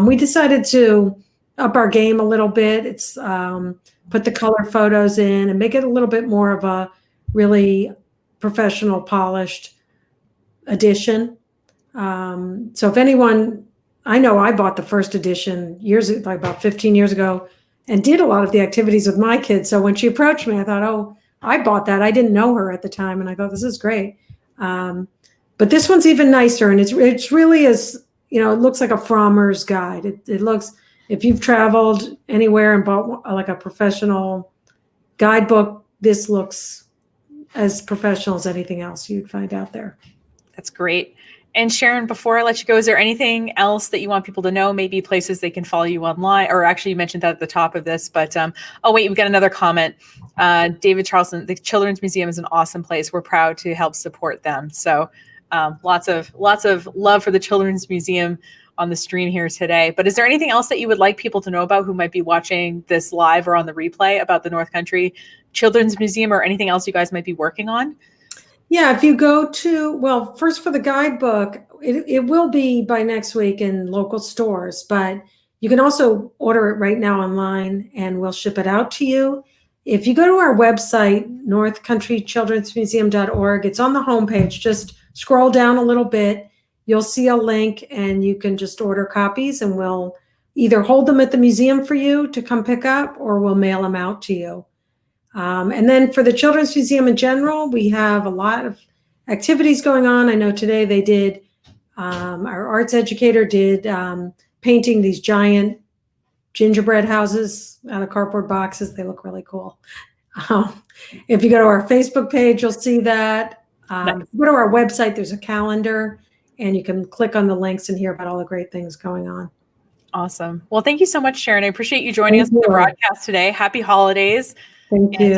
We decided to up our game a little bit. It's put the color photos in and make it a little bit more of a really professional, polished edition. So if anyone, I know I bought the first edition about 15 years ago and did a lot of the activities with my kids. So when she approached me, I thought, oh, I bought that. I didn't know her at the time. And I thought, this is great. But this one's even nicer. And it's really it looks like a Frommer's guide. It looks, if you've traveled anywhere and bought like a professional guidebook, this looks as professional as anything else you'd find out there. That's great. And Sharon, before I let you go, is there anything else that you want people to know? Maybe places they can follow you online, or actually you mentioned that at the top of this, but oh wait, we've got another comment. David Charleston, the Children's Museum is an awesome place. We're proud to help support them. So lots of love for the Children's Museum on the stream here today. But is there anything else that you would like people to know about who might be watching this live or on the replay about the North Country Children's Museum, or anything else you guys might be working on? Yeah, if you go to, first for the guidebook, it will be by next week in local stores, but You can also order it right now online and we'll ship it out to you. If you go to our website, northcountrychildrensmuseum.org, it's on the homepage. Just scroll down a little bit. You'll see a link and you can just order copies and we'll either hold them at the museum for you to come pick up or we'll mail them out to you. And then for the Children's Museum in general, we have a lot of activities going on. I know today they did, our arts educator did painting these giant gingerbread houses out of cardboard boxes. They look really cool. If you go to our Facebook page, you'll see that. If you go to our website, there's a calendar and you can click on the links and hear about all the great things going on. Awesome. Well, thank you so much, Sharon. I appreciate you joining us on the broadcast today. Happy holidays. Thank you.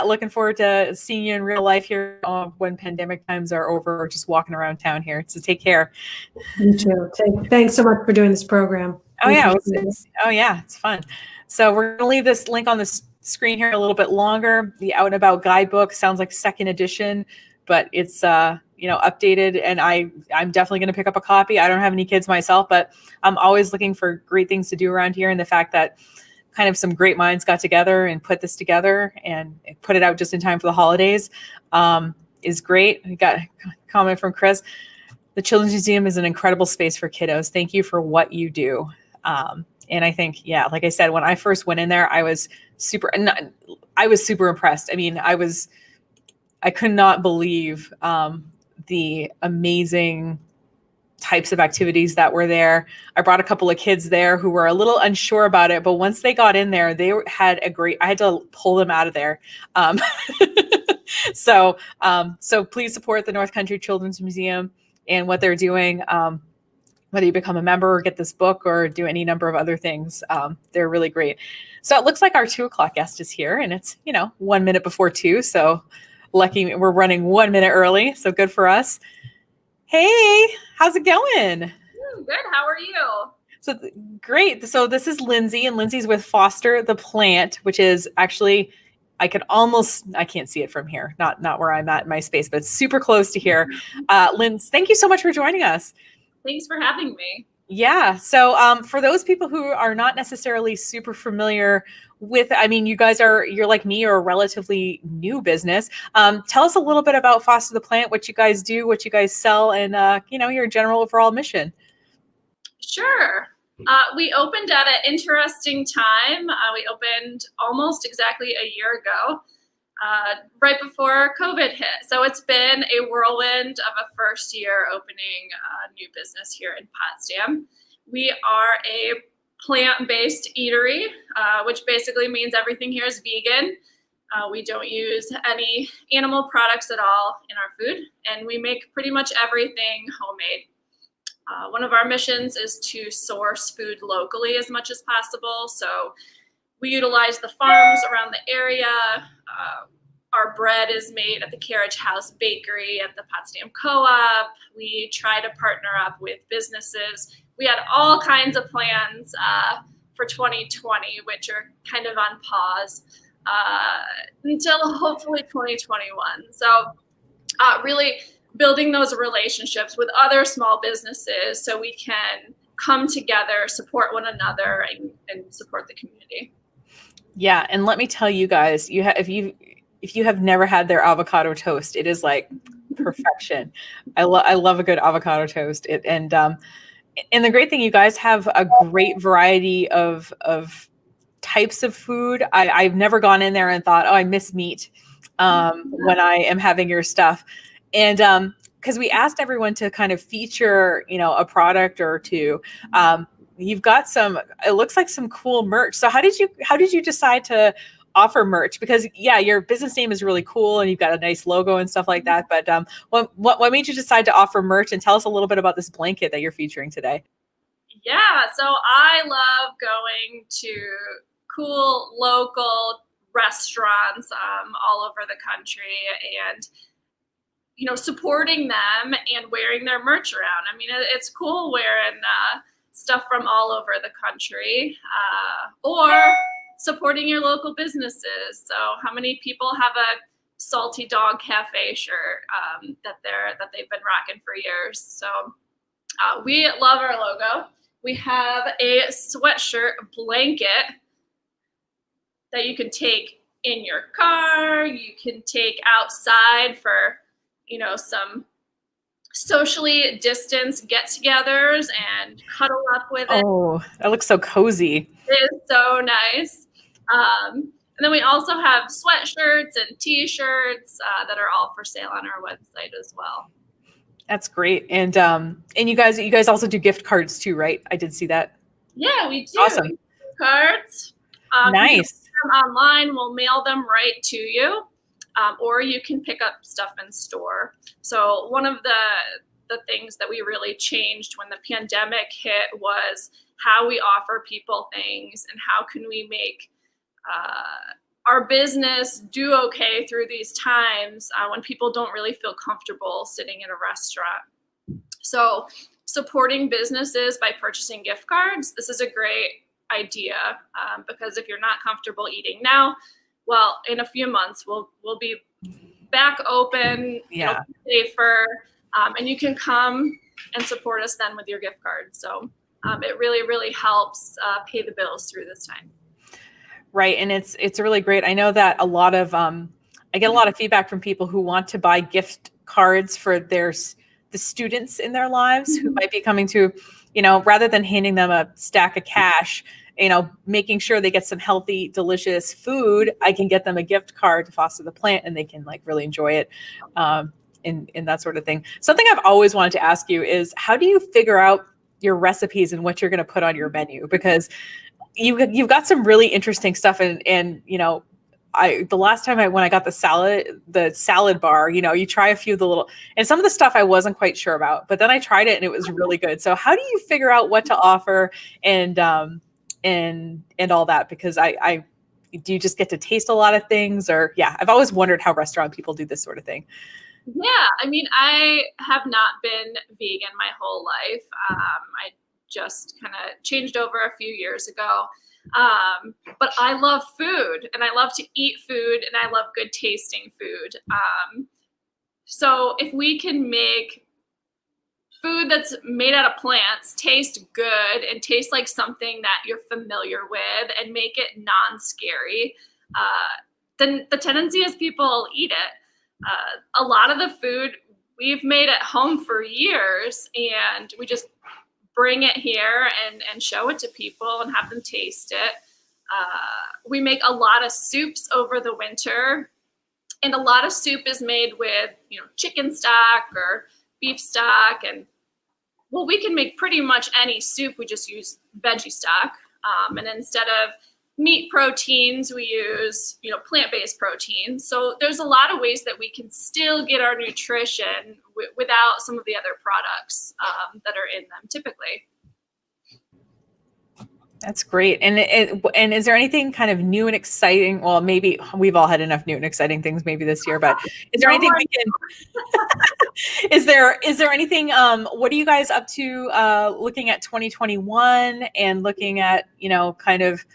Looking forward to seeing you in real life here when pandemic times are over, or just walking around town here. So take care. You too. Thanks so much for doing this program. Oh yeah, it's fun. So we're gonna leave this link on the screen here a little bit longer. The Out and About guidebook sounds like second edition, but it's updated, and I'm definitely gonna pick up a copy. I don't have any kids myself, but I'm always looking for great things to do around here, and the fact that kind of some great minds got together and put this together and put it out just in time for the holidays is great. We got a comment from Kris. The Children's Museum is an incredible space for kiddos. Thank you for what you do. And I think, like I said, when I first went in there, I was super impressed. I mean, I could not believe the amazing types of activities that were there. I brought a couple of kids there who were a little unsure about it, but once they got in there, I had to pull them out of there. So please support the North Country Children's Museum and what they're doing. Whether you become a member or get this book or do any number of other things, they're really great. So it looks like our 2:00 guest is here, and it's 1 minute before 2. So lucky we're running 1 minute early. So good for us. Hey, how's it going? Good. How are you? So great. So this is Lindsay, and Lindsay's with Foster the Plant, which is actually, I can't see it from here. Not where I'm at in my space, but it's super close to here. Lindsay, thank you so much for joining us. Thanks for having me. Yeah. So for those people who are not necessarily super familiar with, you guys you're like me, or a relatively new business. Tell us a little bit about Foster the Plant, what you guys do, what you guys sell, and your general overall mission. Sure. We opened at an interesting time. We opened almost exactly a year ago, right before COVID hit. So it's been a whirlwind of a first year opening a new business here in Potsdam. We are a plant-based eatery, which basically means everything here is vegan. We don't use any animal products at all in our food, and we make pretty much everything homemade. One of our missions is to source food locally as much as possible. So we utilize the farms around the area. Our bread is made at the Carriage House Bakery at the Potsdam Co-op. We try to partner up with businesses. We had all kinds of plans for 2020, which are kind of on pause until hopefully 2021. So really building those relationships with other small businesses so we can come together, support one another, and support the community. Yeah, and let me tell you guys, if you have never had their avocado toast, it is like perfection. I love a good avocado toast. And the great thing, you guys have a great variety of types of food. I've never gone in there and thought, oh, I miss meat when I am having your stuff. And because we asked everyone to kind of feature, a product or two. You've got it looks like some cool merch. So how did you decide to offer merch? Because your business name is really cool and you've got a nice logo and stuff like that. But what made you decide to offer merch? And tell us a little bit about this blanket that you're featuring today. Yeah, so I love going to cool local restaurants all over the country and supporting them and wearing their merch around. I mean, it's cool wearing stuff from all over the country, or supporting your local businesses. So how many people have a Salty Dog Cafe shirt that they've been rocking for years? So we love our logo. we have a sweatshirt blanket that you can take in your car. You can take outside for, some socially distanced get-togethers and cuddle up with it. Oh, that looks so cozy. It is so nice. And then we also have sweatshirts and t-shirts that are all for sale on our website as well. That's great. And you guys also do gift cards too, right? I did see that. Yeah, we do. Awesome. We do cards. Nice. You can order them online. We'll mail them right to you. Or you can pick up stuff in store. So one of the things that we really changed when the pandemic hit was how we offer people things and how can we make our business do okay through these times when people don't really feel comfortable sitting in a restaurant. So supporting businesses by purchasing gift cards, this is a great idea because if you're not comfortable eating now, well, in a few months, we'll be back open, safer, and you can come and support us then with your gift card. So it really, really helps pay the bills through this time. Right, and it's really great. I know that a lot of I get a lot of feedback from people who want to buy gift cards for the students in their lives who might be coming to, rather than handing them a stack of cash, making sure they get some healthy, delicious food. I can get them a gift card to foster the plant and they can really enjoy it and that sort of thing. Something I've always wanted to ask you is how do you figure out your recipes and what you're going to put on your menu? Because you've got some really interesting stuff and the last time when I got the salad bar, you try a few of the little, and some of the stuff I wasn't quite sure about, but then I tried it and it was really good. So how do you figure out what to offer and all that? Because do you just get to taste a lot of things I've always wondered how restaurant people do this sort of thing. Yeah. I mean, I have not been vegan my whole life. I just kind of changed over a few years ago. But I love food and I love to eat food and I love good tasting food. So if we can make food that's made out of plants taste good and taste like something that you're familiar with and make it non-scary, then the tendency is people will eat it. A lot of the food we've made at home for years and we just bring it here and show it to people and have them taste it. We make a lot of soups over the winter and a lot of soup is made with, chicken stock or beef stock. And well, we can make pretty much any soup. We just use veggie stock. And instead of meat proteins, we use, plant-based proteins. So there's a lot of ways that we can still get our nutrition without some of the other products that are in them typically. That's great. And is there anything kind of new and exciting? Well, maybe we've all had enough new and exciting things maybe this year, but is there anything we can, is there anything, what are you guys up to looking at 2021 and looking at, kind of,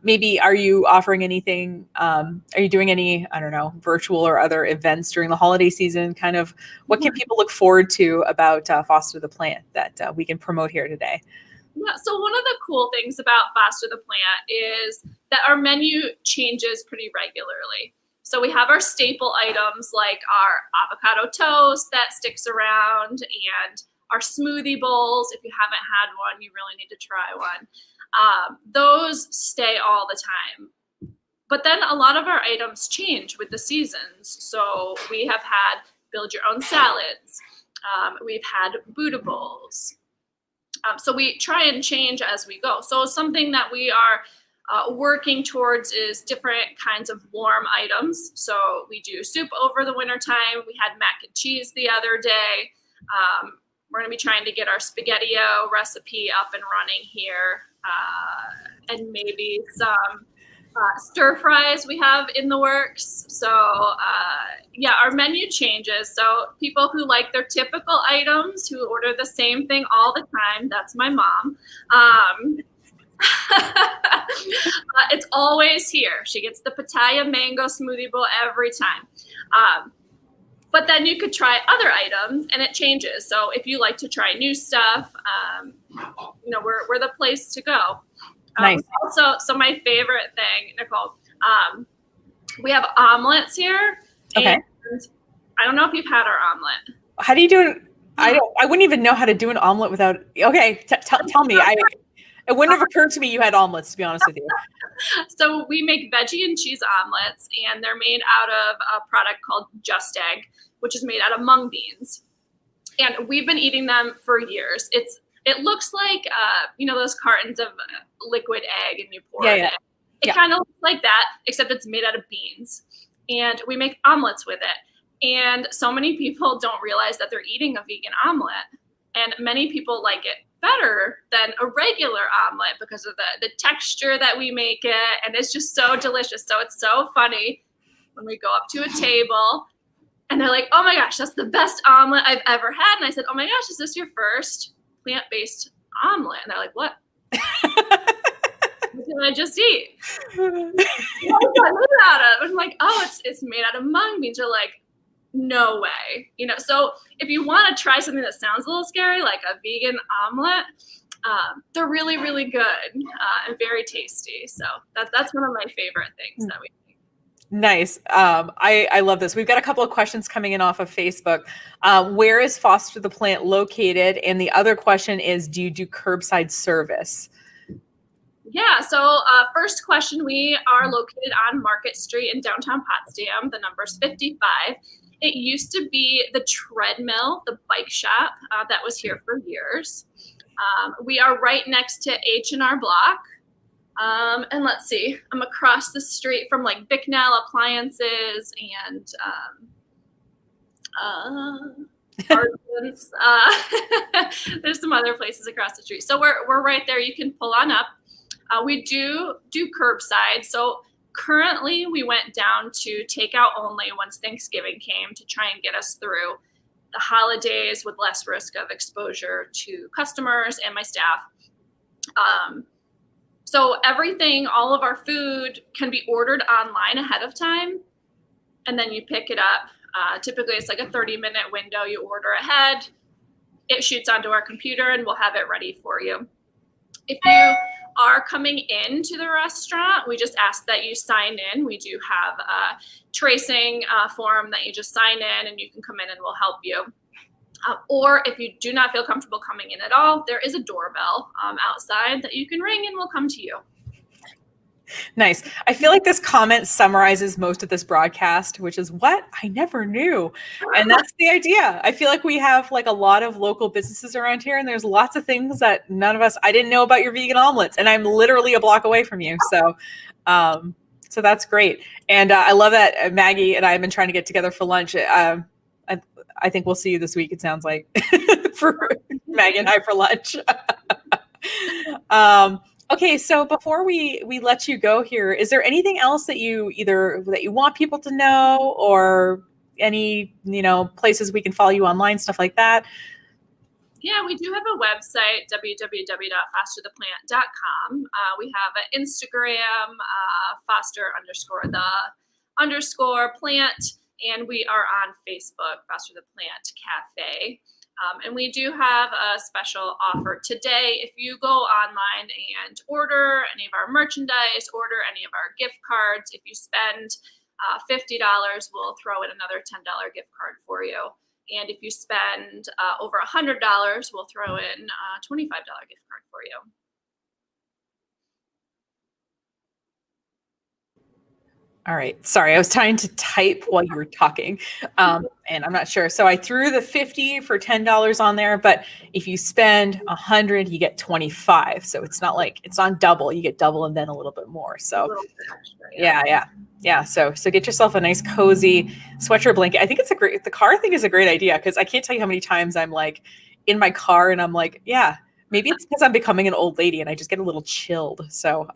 maybe are you offering anything, are you doing any, I don't know, virtual or other events during the holiday season? Kind of what can people look forward to about Foster the Plant that we can promote here today? Yeah, so one of the cool things about Foster the Plant is that our menu changes pretty regularly. So we have our staple items like our avocado toast that sticks around and our smoothie bowls. If you haven't had one, you really need to try one. Those stay all the time. But then a lot of our items change with the seasons. So we have had build your own salads. We've had Buddha bowls. So we try and change as we go. So something that we are working towards is different kinds of warm items. So we do soup over the wintertime. We had mac and cheese the other day. We're going to be trying to get our Spaghetti-O recipe up and running here. And maybe some stir fries we have in the works. So our menu changes. So people who like their typical items, who order the same thing all the time, that's my mom. It's always here. She gets the pitaya mango smoothie bowl every time. But then you could try other items and it changes. So if you like to try new stuff, we're the place to go. Nice. Also, so my favorite thing, Nicole, we have omelets here. Okay. And I don't know if you've had our omelet. How do you do it? I wouldn't even know how to do an omelet without. Okay, tell me. It wouldn't have occurred to me you had omelets, to be honest with you. So we make veggie and cheese omelets, and they're made out of a product called Just Egg, which is made out of mung beans. And we've been eating them for years. It looks like those cartons of liquid egg, and you pour it in. It kind of looks like that, except it's made out of beans. And we make omelets with it. And so many people don't realize that they're eating a vegan omelet. And many people like it better than a regular omelet because of the texture that we make it. And it's just so delicious. So it's so funny when we go up to a table and they're like, oh my gosh, that's the best omelet I've ever had. And I said, oh my gosh, is this your first plant-based omelet? And they're like, what? What did I just eat? What is that made out of? I'm like, oh, it's made out of mung beans. You're like, no way. So if you want to try something that sounds a little scary, like a vegan omelet, they're really, really good and very tasty. So that's one of my favorite things that we make. Nice. I love this. We've got a couple of questions coming in off of Facebook. Where is Foster the Plant located? And the other question is, do you do curbside service? Yeah, so first question, we are located on Market Street in downtown Potsdam. The number's 55. It used to be the treadmill, the bike shop that was here for years. We are right next to H&R Block. And let's see, I'm across the street from like Bicknell Appliances and Arden's. There's some other places across the street. So we're right there. You can pull on up. We do curbside. So currently we went down to takeout only once Thanksgiving came to try and get us through the holidays with less risk of exposure to customers and my staff. So everything, all of our food can be ordered online ahead of time, and then you pick it up. Typically it's like a 30-minute window. You order ahead, it shoots onto our computer, and we'll have it ready for you. If you are coming into the restaurant, we just ask that you sign in. We do have a tracing form that you just sign in, and you can come in and we'll help you. Or if you do not feel comfortable coming in at all, there is a doorbell outside that you can ring and we'll come to you. Nice. I feel like this comment summarizes most of this broadcast, which is what I never knew. And that's the idea. I feel like we have like a lot of local businesses around here, and there's lots of things that I didn't know about your vegan omelets, and I'm literally a block away from you. So, so that's great. And I love that Maggie and I have been trying to get together for lunch. I think we'll see you this week. It sounds like for Maggie and I for lunch. Okay, so before we let you go here, is there anything else that you want people to know, or any places we can follow you online, stuff like that? Yeah, we do have a website, www.fostertheplant.com. We have an Instagram, Foster_the_plant, and we are on Facebook, Foster the Plant Cafe. And we do have a special offer today. If you go online and order any of our merchandise, order any of our gift cards, if you spend $50, we'll throw in another $10 gift card for you. And if you spend over $100, we'll throw in a $25 gift card for you. All right. Sorry, I was trying to type while you were talking, and I'm not sure. So I threw the 50 for $10 on there, but if you spend 100, you get 25. So it's not like it's on double. You get double and then a little bit more. So yeah. So get yourself a nice cozy sweatshirt blanket. I think the car thing is a great idea, because I can't tell you how many times I'm like in my car and I'm like, yeah, maybe it's because I'm becoming an old lady and I just get a little chilled. So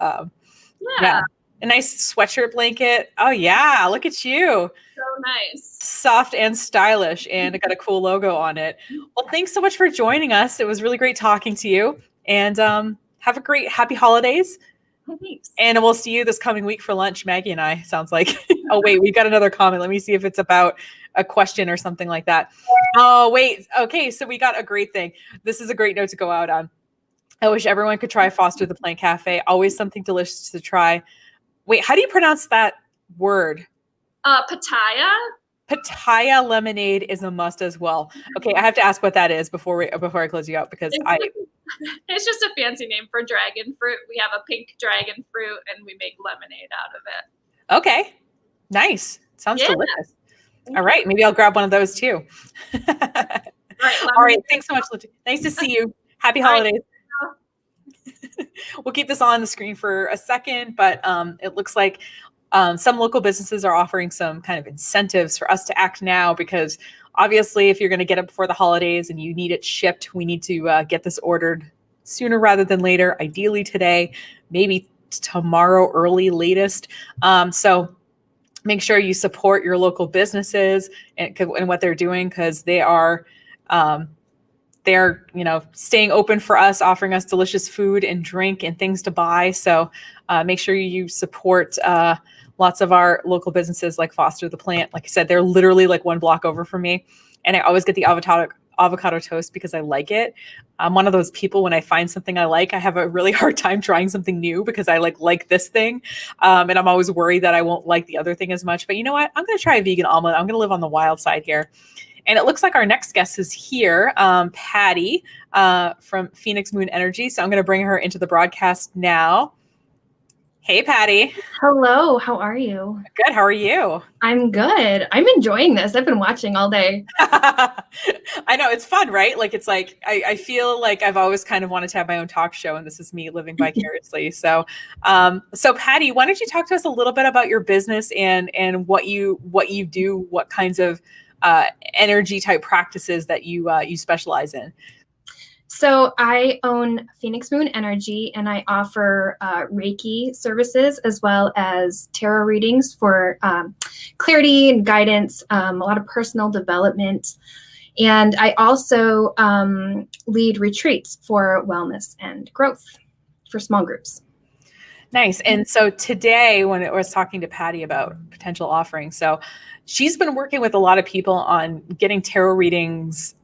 yeah. A nice sweatshirt blanket. Oh yeah, look at you. So nice. Soft and stylish, and it got a cool logo on it. Well, thanks so much for joining us. It was really great talking to you, and have a great happy holidays. Thanks. And we'll see you this coming week for lunch, Maggie and I, sounds like. Oh, wait, we got another comment. Let me see if it's about a question or something like that. Oh, wait. Okay, so we got a great thing. This is a great note to go out on. I wish everyone could try Foster the Plant Cafe. Always something delicious to try. Wait, how do you pronounce that word? Pitaya. Pitaya lemonade is a must as well. Okay, I have to ask what that is before I close you out, because It's just a fancy name for dragon fruit. We have a pink dragon fruit and we make lemonade out of it. Okay, nice. Sounds delicious. All right, maybe I'll grab one of those too. All right, thanks so much, Lindsay. Nice to see you. Happy holidays. We'll keep this on the screen for a second, but it looks like some local businesses are offering some kind of incentives for us to act now, because obviously if you're going to get it before the holidays and you need it shipped, we need to get this ordered sooner rather than later, ideally today, maybe tomorrow early latest. So make sure you support your local businesses and what they're doing, because they're staying open for us, offering us delicious food and drink and things to buy. So make sure you support lots of our local businesses like Foster the Plant. Like I said, they're literally like 1 block over from me. And I always get the avocado toast because I like it. I'm one of those people, when I find something I like, I have a really hard time trying something new because I like this thing. And I'm always worried that I won't like the other thing as much. But you know what? I'm going to try a vegan omelet. I'm going to live on the wild side here. And it looks like our next guest is here, Patty from Phoenix Moon Energy. So I'm going to bring her into the broadcast now. Hey, Patty. Hello. How are you? Good. How are you? I'm good. I'm enjoying this. I've been watching all day. I know. It's fun, right? Like, it's like, I feel like I've always kind of wanted to have my own talk show, and this is me living vicariously. So Patty, why don't you talk to us a little bit about your business and what you do, what kinds of energy type practices that you specialize in? So I own Phoenix Moon Energy, and I offer Reiki services as well as tarot readings for clarity and guidance, a lot of personal development. And I also lead retreats for wellness and growth for small groups. Nice. And so today, when I was talking to Patty about potential offerings, so she's been working with a lot of people on getting tarot readings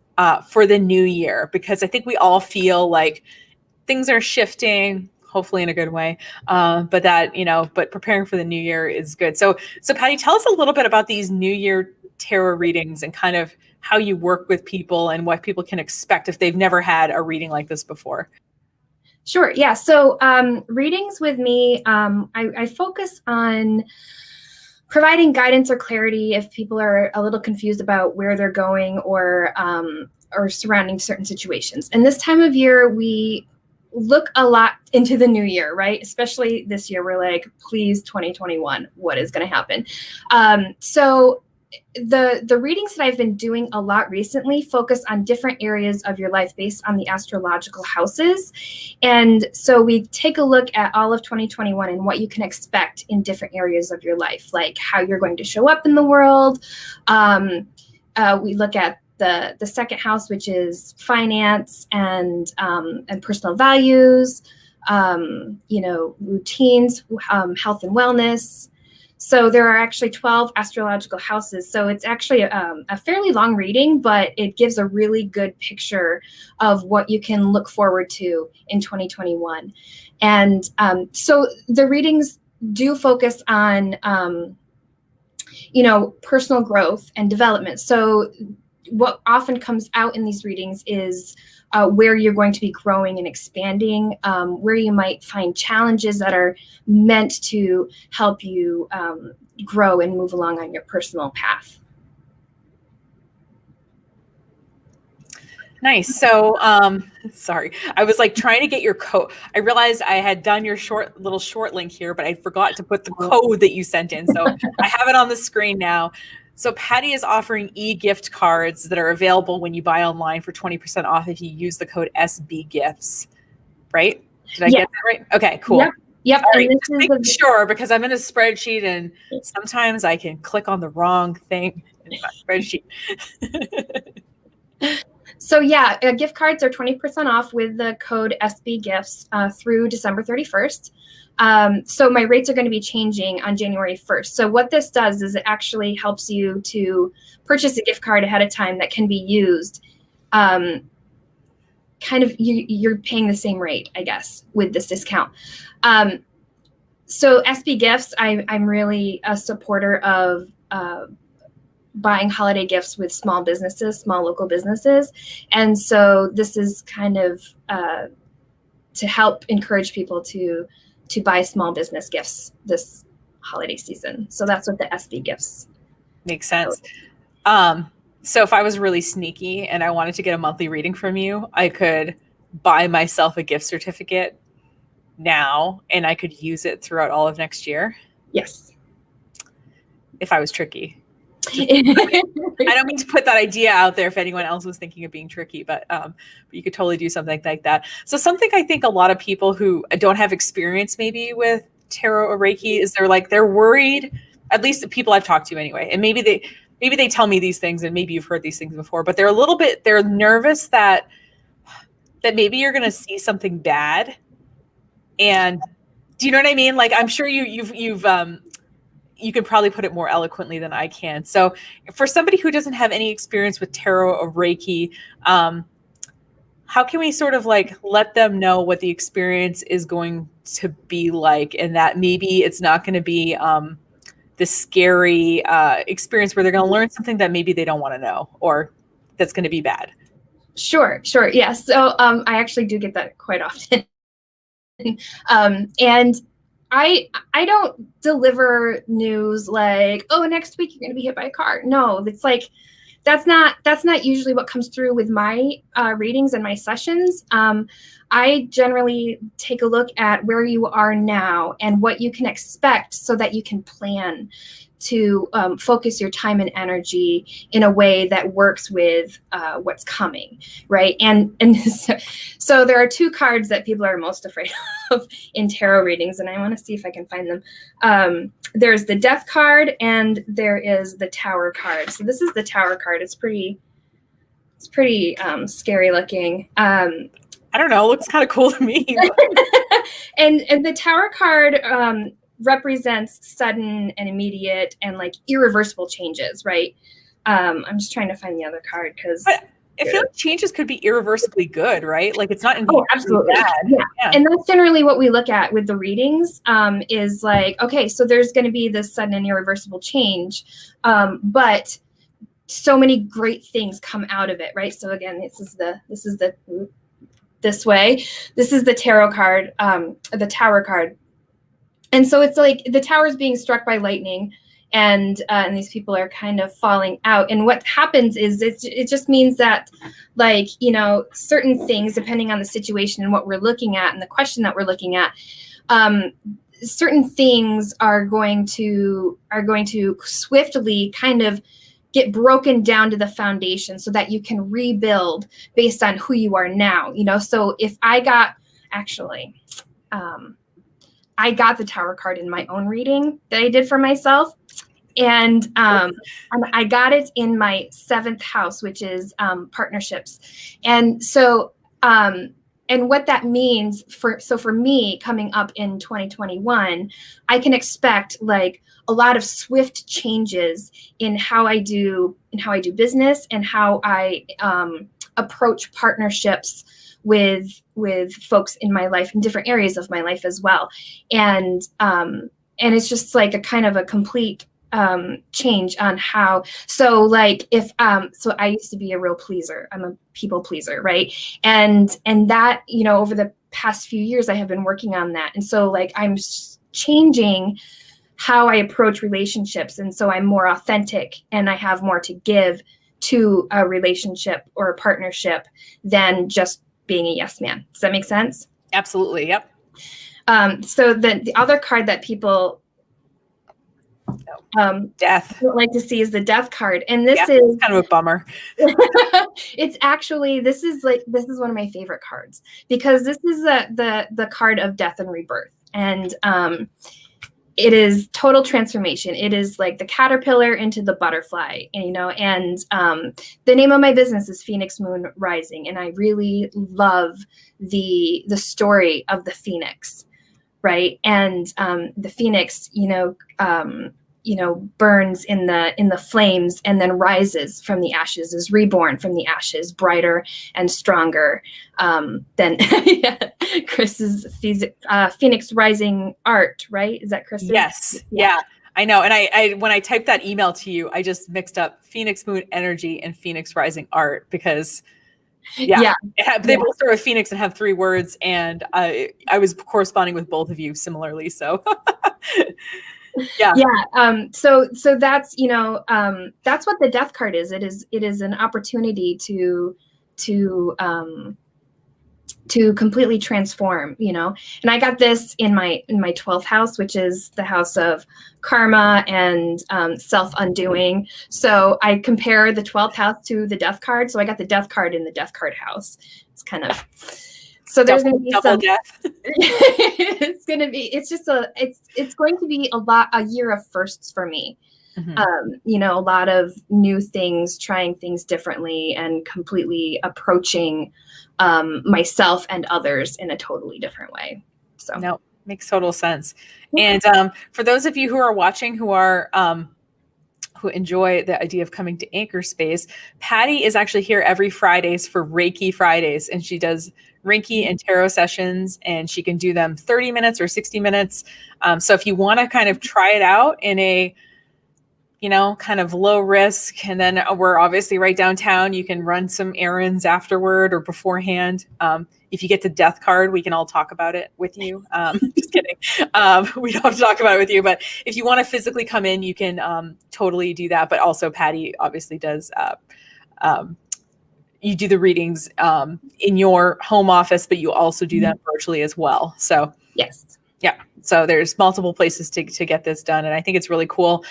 for the new year, because I think we all feel like things are shifting, hopefully in a good way, but preparing for the new year is good. So Patty, tell us a little bit about these New Year tarot readings and kind of how you work with people and what people can expect if they've never had a reading like this before. Sure. Yeah. So readings with me, I focus on providing guidance or clarity if people are a little confused about where they're going or surrounding certain situations. And this time of year, we look a lot into the new year, right? Especially this year, we're like, please, 2021, what is going to happen? So the readings that I've been doing a lot recently focus on different areas of your life based on the astrological houses. And so we take a look at all of 2021 and what you can expect in different areas of your life, like how you're going to show up in the world. We look at the second house, which is finance and personal values, routines, health and wellness. So there are actually 12 astrological houses. So it's actually a fairly long reading, but it gives a really good picture of what you can look forward to in 2021. And so the readings do focus on, personal growth and development. So what often comes out in these readings is where you're going to be growing and expanding, where you might find challenges that are meant to help you grow and move along on your personal path. Nice. So, sorry, I was like trying to get your code. I realized I had done your short link here, but I forgot to put the code that you sent in. So I have it on the screen now. So Patty is offering e-gift cards that are available when you buy online for 20% off if you use the code SBGifts, right? Did I get that right? Okay, cool. Yep. All right, just making sure, because I'm in a spreadsheet and sometimes I can click on the wrong thing in my spreadsheet. So gift cards are 20% off with the code SBGifts through December 31st. So my rates are going to be changing on January 1st. So what this does is it actually helps you to purchase a gift card ahead of time that can be used. Kind of you're paying the same rate, I guess, with this discount. So SB Gifts, I'm really a supporter of buying holiday gifts with small businesses, small local businesses. And so this is kind of to help encourage people to buy small business gifts this holiday season. So that's what the SB Gifts. Makes sense. So if I was really sneaky and I wanted to get a monthly reading from you, I could buy myself a gift certificate now and I could use it throughout all of next year. Yes. If I was tricky. I don't mean to put that idea out there if anyone else was thinking of being tricky, but you could totally do something like that. So something I think a lot of people who don't have experience maybe with tarot or Reiki is they're worried, at least the people I've talked to anyway, and maybe they tell me these things and maybe you've heard these things before, but they're nervous that maybe you're going to see something bad. And do you know what I mean? Like, I'm sure you could probably put it more eloquently than I can. So for somebody who doesn't have any experience with tarot or Reiki, how can we sort of like let them know what the experience is going to be like, and that maybe it's not going to be this scary experience where they're going to learn something that maybe they don't want to know or that's going to be bad? Sure. Yeah. So I actually do get that quite often. And I don't deliver news like, oh, next week you're going to be hit by a car. No, it's like, that's not usually what comes through with my readings and my sessions. I generally take a look at where you are now and what you can expect so that you can plan to focus your time and energy in a way that works with what's coming, right? And so there are two cards that people are most afraid of in tarot readings, and I want to see if I can find them. There's the Death card and there is the Tower card. So this is the Tower card. It's pretty scary looking. I don't know. It looks kind of cool to me. And the Tower card represents sudden and immediate and like irreversible changes, right? I'm just trying to find the other card because I feel like changes could be irreversibly good, right? Like it's not absolutely bad. Yeah. And that's generally what we look at with the readings, is like, okay, so there's going to be this sudden and irreversible change, but so many great things come out of it, right? So again, this is the tarot card, the Tower card. And so it's like the tower is being struck by lightning and these people are kind of falling out. And what happens is it just means that, like, you know, certain things, depending on the situation and what we're looking at and the question that we're looking at, certain things are going to swiftly kind of get broken down to the foundation so that you can rebuild based on who you are now, you know? So if I got the Tower card in my own reading that I did for myself. And I got it in my 7th house, which is partnerships. And so, and what that means for me coming up in 2021, I can expect like a lot of swift changes in how I do business and how I approach partnerships with folks in my life in different areas of my life as well. And it's just like a kind of a complete change on how, so like if, so I used to be a real pleaser. I'm a people pleaser. Right. And that, you know, over the past few years, I have been working on that. And so like, I'm changing how I approach relationships. And so I'm more authentic and I have more to give to a relationship or a partnership than just being a yes man. Does that make sense? Absolutely. Yep. So the other card that people Death don't like to see is the Death card. And this is it's kind of a bummer. It's actually, this is one of my favorite cards because this is the card of death and rebirth. And it is total transformation. It is like the caterpillar into the butterfly, you know, and the name of my business is Phoenix Moon Rising. And I really love the story of the Phoenix. right? And the phoenix, burns in the flames and then rises from the ashes, is reborn from the ashes, brighter and stronger than Chris's Phoenix Rising art, right? Is that Chris's? Yes. Yeah. I know. And I when I typed that email to you, I just mixed up Phoenix Moon Energy and Phoenix Rising Art because they both start with Phoenix and have 3 words. And I was corresponding with both of you similarly. So so that's that's what the death card is. It is an opportunity to completely transform, and I got this in my 12th house, which is the house of karma and self-undoing. So I compare the 12th house to the death card. So I got the death card in the death card house. It's kind of, so there's going to be some death. it's going to be a year of firsts for me. Mm-hmm. A lot of new things, trying things differently, and completely approaching myself and others in a totally different way. So no, makes total sense. And for those of you who are watching who are who enjoy the idea of coming to Anchorspace, Patty is actually here every Fridays for Reiki Fridays, and she does Reiki and tarot sessions, and she can do them 30 minutes or 60 minutes. So if you want to kind of try it out in a kind of low risk, and then we're obviously right downtown, you can run some errands afterward or beforehand. If you get the death card, we can all talk about it with you. Just kidding. We don't have to talk about it with you, but if you want to physically come in, you can totally do that. But also Patty obviously does, you do the readings in your home office, but you also do them virtually as well. So yes. Yeah. So there's multiple places to get this done. And I think it's really cool.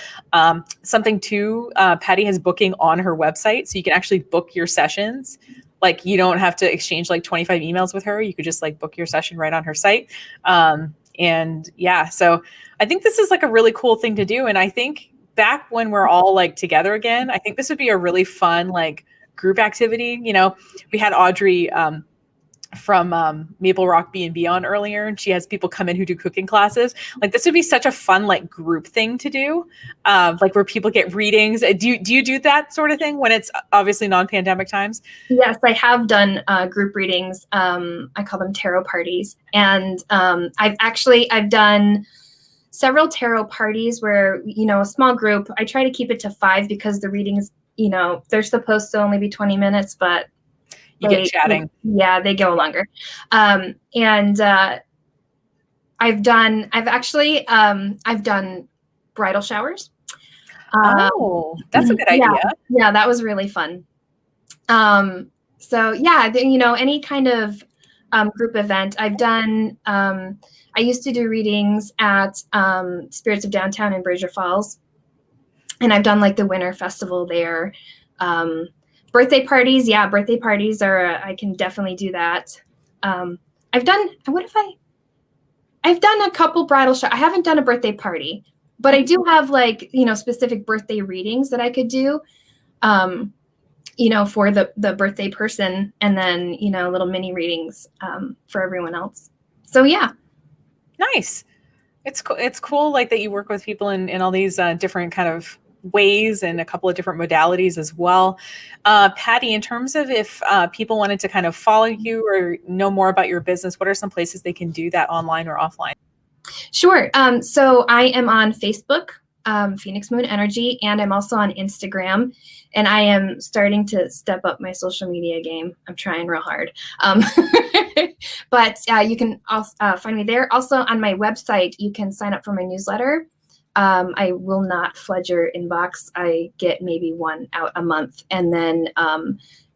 Something too, Patty has booking on her website. So you can actually book your sessions. Like you don't have to exchange like 25 emails with her. You could just like book your session right on her site. And yeah, so I think this is like a really cool thing to do. And I think back when we're all like together again, I think this would be a really fun like group activity. We had Audrey, from Maple Rock B&B on earlier, and she has people come in who do cooking classes. Like this would be such a fun like group thing to do, like where people get readings. Do you do that sort of thing when it's obviously non-pandemic times? Yes, I have done group readings. I call them tarot parties, and I've done several tarot parties where a small group. I try to keep it to 5 because the readings, they're supposed to only be 20 minutes, but you get chatting. Yeah, they go longer. I've done bridal showers. That's a good idea. Yeah, that was really fun. So yeah, any kind of group event I've done. I used to do readings at Spirits of Downtown in Brazier Falls, and I've done like the Winter Festival there. Birthday parties, I can definitely do that. I've done a couple bridal showers. I haven't done a birthday party, but I do have like, specific birthday readings that I could do, for the birthday person, and then, little mini readings for everyone else. So yeah. Nice. It's cool. It's cool like that you work with people in all these different kind of ways and a couple of different modalities as well. Patty, in terms of if people wanted to kind of follow you or know more about your business, what are some places they can do that online or offline? Sure. So I am on Facebook, Phoenix Moon Energy, and I'm also on Instagram, and I am starting to step up my social media game. I'm trying real hard. But you can also find me there. Also on my website, you can sign up for my newsletter. I will not flood your inbox. I get maybe one out a month, and then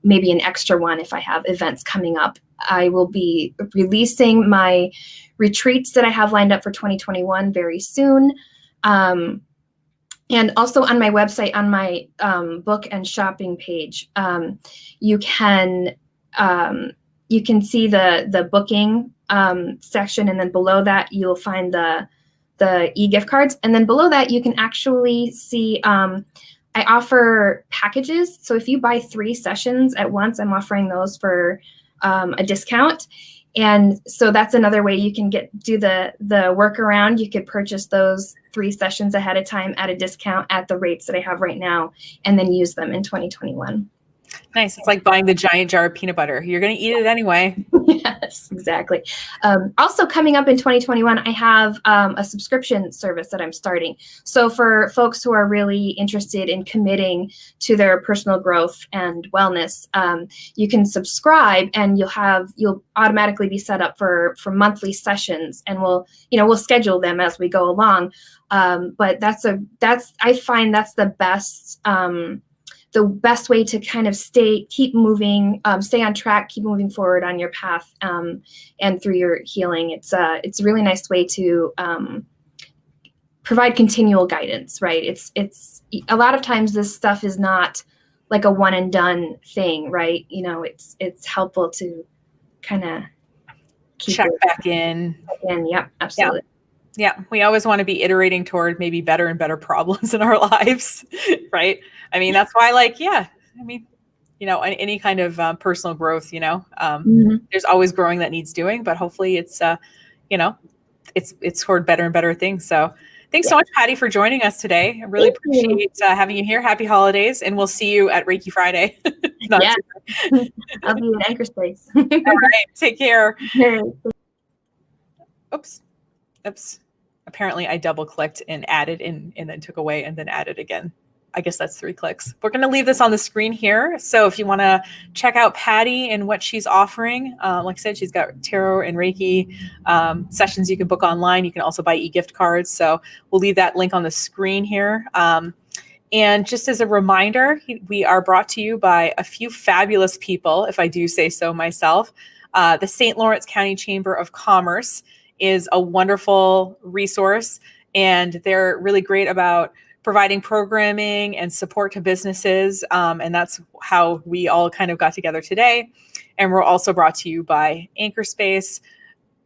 maybe an extra one if I have events coming up. I will be releasing my retreats that I have lined up for 2021 very soon. And also on my website, on my book and shopping page, you can see the booking section, and then below that you'll find the e-gift cards. And then below that, you can actually see, I offer packages. So if you buy 3 sessions at once, I'm offering those for a discount. And so that's another way you can do the workaround. You could purchase those 3 sessions ahead of time at a discount at the rates that I have right now, and then use them in 2021. Nice. It's like buying the giant jar of peanut butter. You're going to eat it anyway. Yes, exactly. Also coming up in 2021, I have a subscription service that I'm starting. So for folks who are really interested in committing to their personal growth and wellness, you can subscribe, and you'll automatically be set up for monthly sessions, and we'll schedule them as we go along. But I find that's the best way to kind of keep moving, stay on track, keep moving forward on your path, and through your healing. It's a really nice way to provide continual guidance, right? It's a lot of times this stuff is not like a one and done thing, right? It's helpful to kind of check back in. Yep, absolutely. Yeah, we always want to be iterating toward maybe better and better problems in our lives, right? I mean, that's why, any kind of personal growth, there's always growing that needs doing, but hopefully it's toward better and better things. So thanks so much, Patty, for joining us today. I really appreciate having you here. Happy holidays, and we'll see you at Reiki Friday. Yeah, I'll be in Anchorspace. All right, take care. Oops. Apparently I double clicked and added in and then took away and then added again. I guess that's 3 clicks. We're going to leave this on the screen here. So if you want to check out Patty and what she's offering, like I said, she's got tarot and Reiki sessions you can book online. You can also buy e-gift cards. So we'll leave that link on the screen here. And just as a reminder, we are brought to you by a few fabulous people, if I do say so myself. The St. Lawrence County Chamber of Commerce is a wonderful resource, and they're really great about providing programming and support to businesses. And that's how we all kind of got together today. And we're also brought to you by Anchorspace.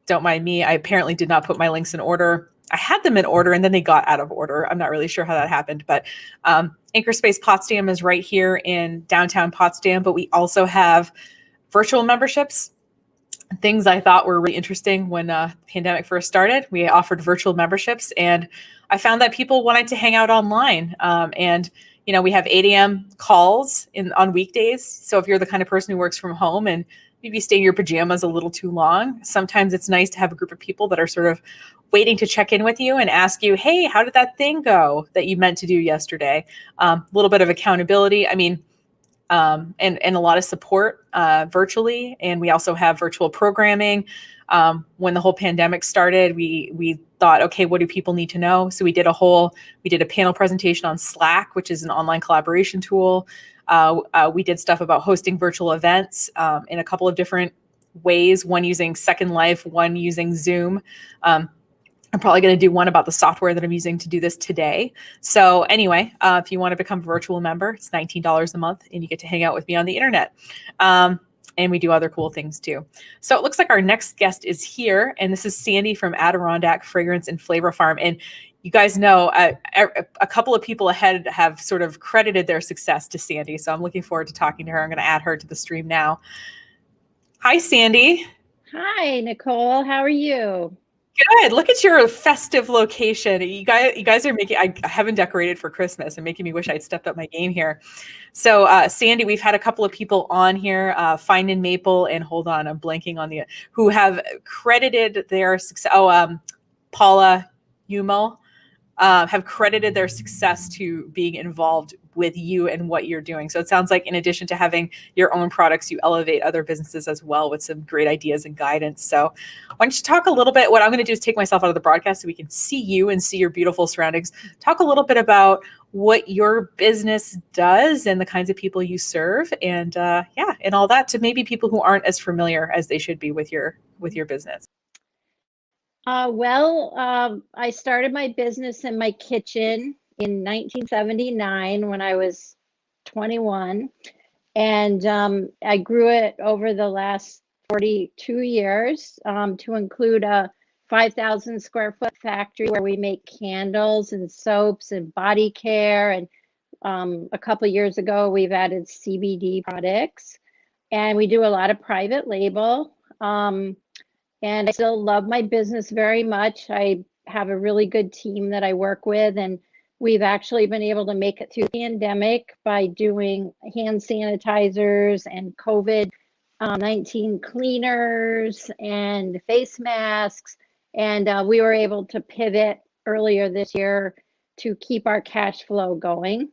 Don't mind me. I apparently did not put my links in order. I had them in order and then they got out of order. I'm not really sure how that happened, but Anchorspace Potsdam is right here in downtown Potsdam, but we also have virtual memberships. Things I thought were really interesting when the pandemic first started. We offered virtual memberships, and I found that people wanted to hang out online. And we have 8 a.m. calls on weekdays. So if you're the kind of person who works from home and maybe stay in your pajamas a little too long, sometimes it's nice to have a group of people that are sort of waiting to check in with you and ask you, hey, how did that thing go that you meant to do yesterday? A little bit of accountability. And a lot of support virtually. And we also have virtual programming. When the whole pandemic started, we thought, okay, what do people need to know? So we did a panel presentation on Slack, which is an online collaboration tool. We did stuff about hosting virtual events in a couple of different ways, one using Second Life, one using Zoom. I'm probably going to do one about the software that I'm using to do this today. So anyway, if you want to become a virtual member, it's $19 a month and you get to hang out with me on the internet. And we do other cool things too. So it looks like our next guest is here, and this is Sandy from Adirondack Fragrance and Flavor Farm. And you guys know a couple of people ahead have sort of credited their success to Sandy. So I'm looking forward to talking to her. I'm going to add her to the stream now. Hi, Sandy. Hi, Nicole. How are you? Good. Look at your festive location. You guys are making, I haven't decorated for Christmas and making me wish I'd stepped up my game here. So Sandy, we've had a couple of people on here, Fine and Maple, and hold on, I'm blanking on who have credited their success. Paula, Youmell, have credited their success to being involved with you and what you're doing. So it sounds like in addition to having your own products, you elevate other businesses as well with some great ideas and guidance. So why don't you talk a little bit, what I'm going to do is take myself out of the broadcast so we can see you and see your beautiful surroundings. Talk a little bit about what your business does and the kinds of people you serve, and and all that, to maybe people who aren't as familiar as they should be with your business. I started my business in my kitchen in 1979 when I was 21, and I grew it over the last 42 years to include a 5,000 square foot factory where we make candles and soaps and body care, and a couple years ago we've added CBD products, and we do a lot of private label. And I still love my business very much. I have a really good team that I work with, and we've actually been able to make it through the pandemic by doing hand sanitizers and COVID-19 cleaners and face masks. And we were able to pivot earlier this year to keep our cash flow going.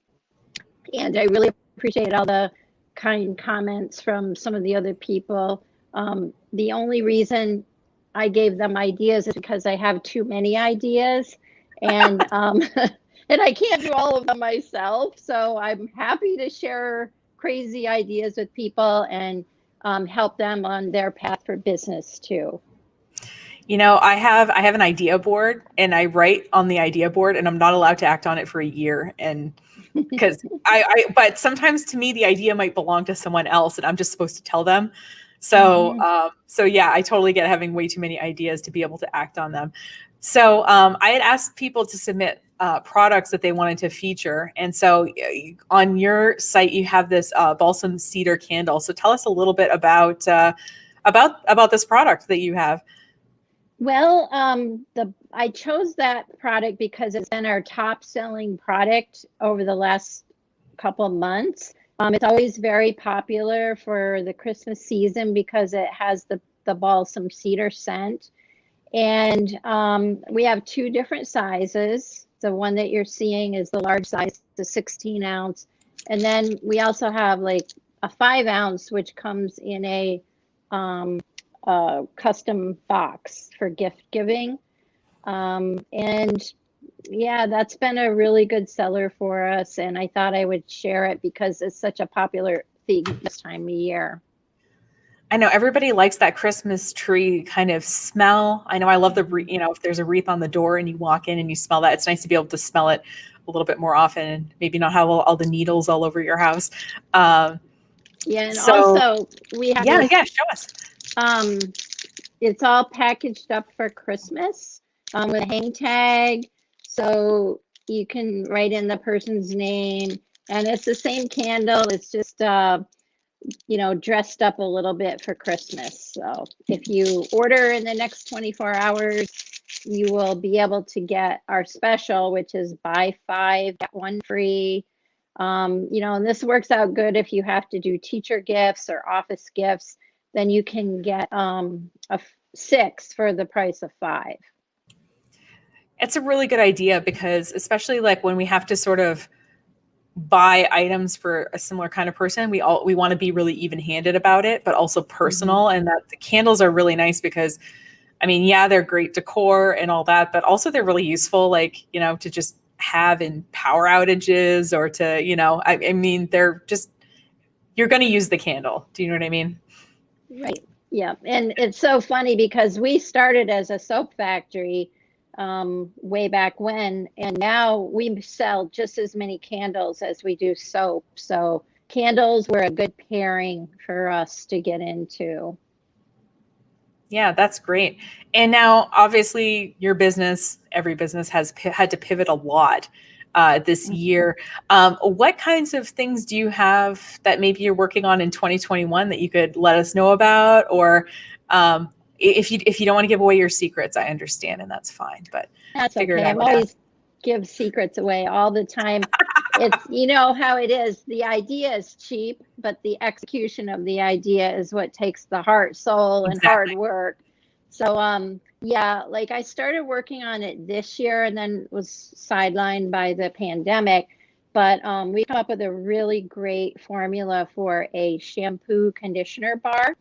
And I really appreciate all the kind comments from some of the other people. The only reason I gave them ideas is because I have too many ideas, and and I can't do all of them myself. So I'm happy to share crazy ideas with people and help them on their path for business too. You know, I have an idea board, and I write on the idea board, and I'm not allowed to act on it for a year. And because but sometimes to me, the idea might belong to someone else, and I'm just supposed to tell them. So, so yeah, I totally get having way too many ideas to be able to act on them. So I had asked people to submit products that they wanted to feature. And so on your site, you have this balsam cedar candle. So tell us a little bit about this product that you have. Well, I chose that product because it's been our top selling product over the last couple of months. It's always very popular for the Christmas season because it has the balsam cedar scent. And we have two different sizes. The one that you're seeing is the large size, the 16 ounce. And then we also have like a 5 ounce, which comes in a custom box for gift giving. And yeah, that's been a really good seller for us. And I thought I would share it because it's such a popular thing this time of year. I know everybody likes that Christmas tree kind of smell. I know I love if there's a wreath on the door and you walk in and you smell that, it's nice to be able to smell it a little bit more often and maybe not have all the needles all over your house. Yeah, and also we have show us. It's all packaged up for Christmas with a hang tag. So you can write in the person's name, and it's the same candle. It's just, dressed up a little bit for Christmas. So if you order in the next 24 hours, you will be able to get our special, which is buy 5, get 1 free. And this works out good if you have to do teacher gifts or office gifts, then you can get a 6 for the price of 5. It's a really good idea because especially like when we have to sort of buy items for a similar kind of person, we want to be really even-handed about it, but also personal. And that the candles are really nice because, I mean, yeah, they're great decor and all that, but also they're really useful, like, to just have in power outages or to, I mean, they're just, you're going to use the candle. Do you know what I mean? Right. Yeah. And it's so funny because we started as a soap factory way back when, and now we sell just as many candles as we do soap. So candles were a good pairing for us to get into. Yeah, that's great. And now obviously your business, every business has had to pivot a lot this year. What kinds of things do you have that maybe you're working on in 2021 that you could let us know about? Or if you don't want to give away your secrets, I understand, and that's fine. But that's okay. I always give secrets away all the time. It's how it is. The idea is cheap, but the execution of the idea is what takes the heart, soul, and hard work. So yeah, like I started working on it this year and then was sidelined by the pandemic. But we come up with a really great formula for a shampoo conditioner bar.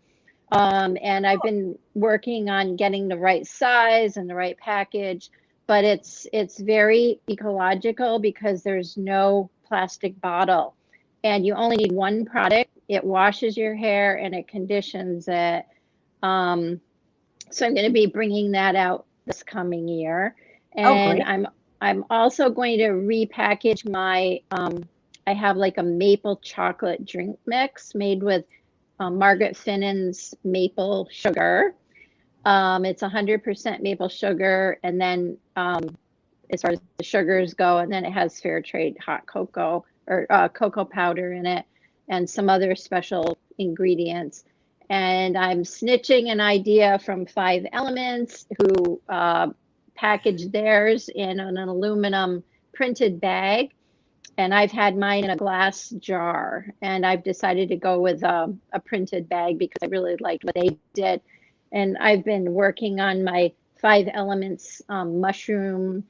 And I've been working on getting the right size and the right package, but it's very ecological because there's no plastic bottle and you only need one product. It washes your hair and it conditions it. So I'm going to be bringing that out this coming year. And I'm also going to repackage my, I have like a maple chocolate drink mix made with Margaret Finnan's maple sugar. It's 100% maple sugar. And then as far as the sugars go, and then it has fair trade hot cocoa or cocoa powder in it and some other special ingredients. and I'm snitching an idea from 5 Elements, who packaged theirs in an aluminum printed bag. And I've had mine in a glass jar, and I've decided to go with a printed bag because I really liked what they did. And I've been working on my 5 Elements mushroom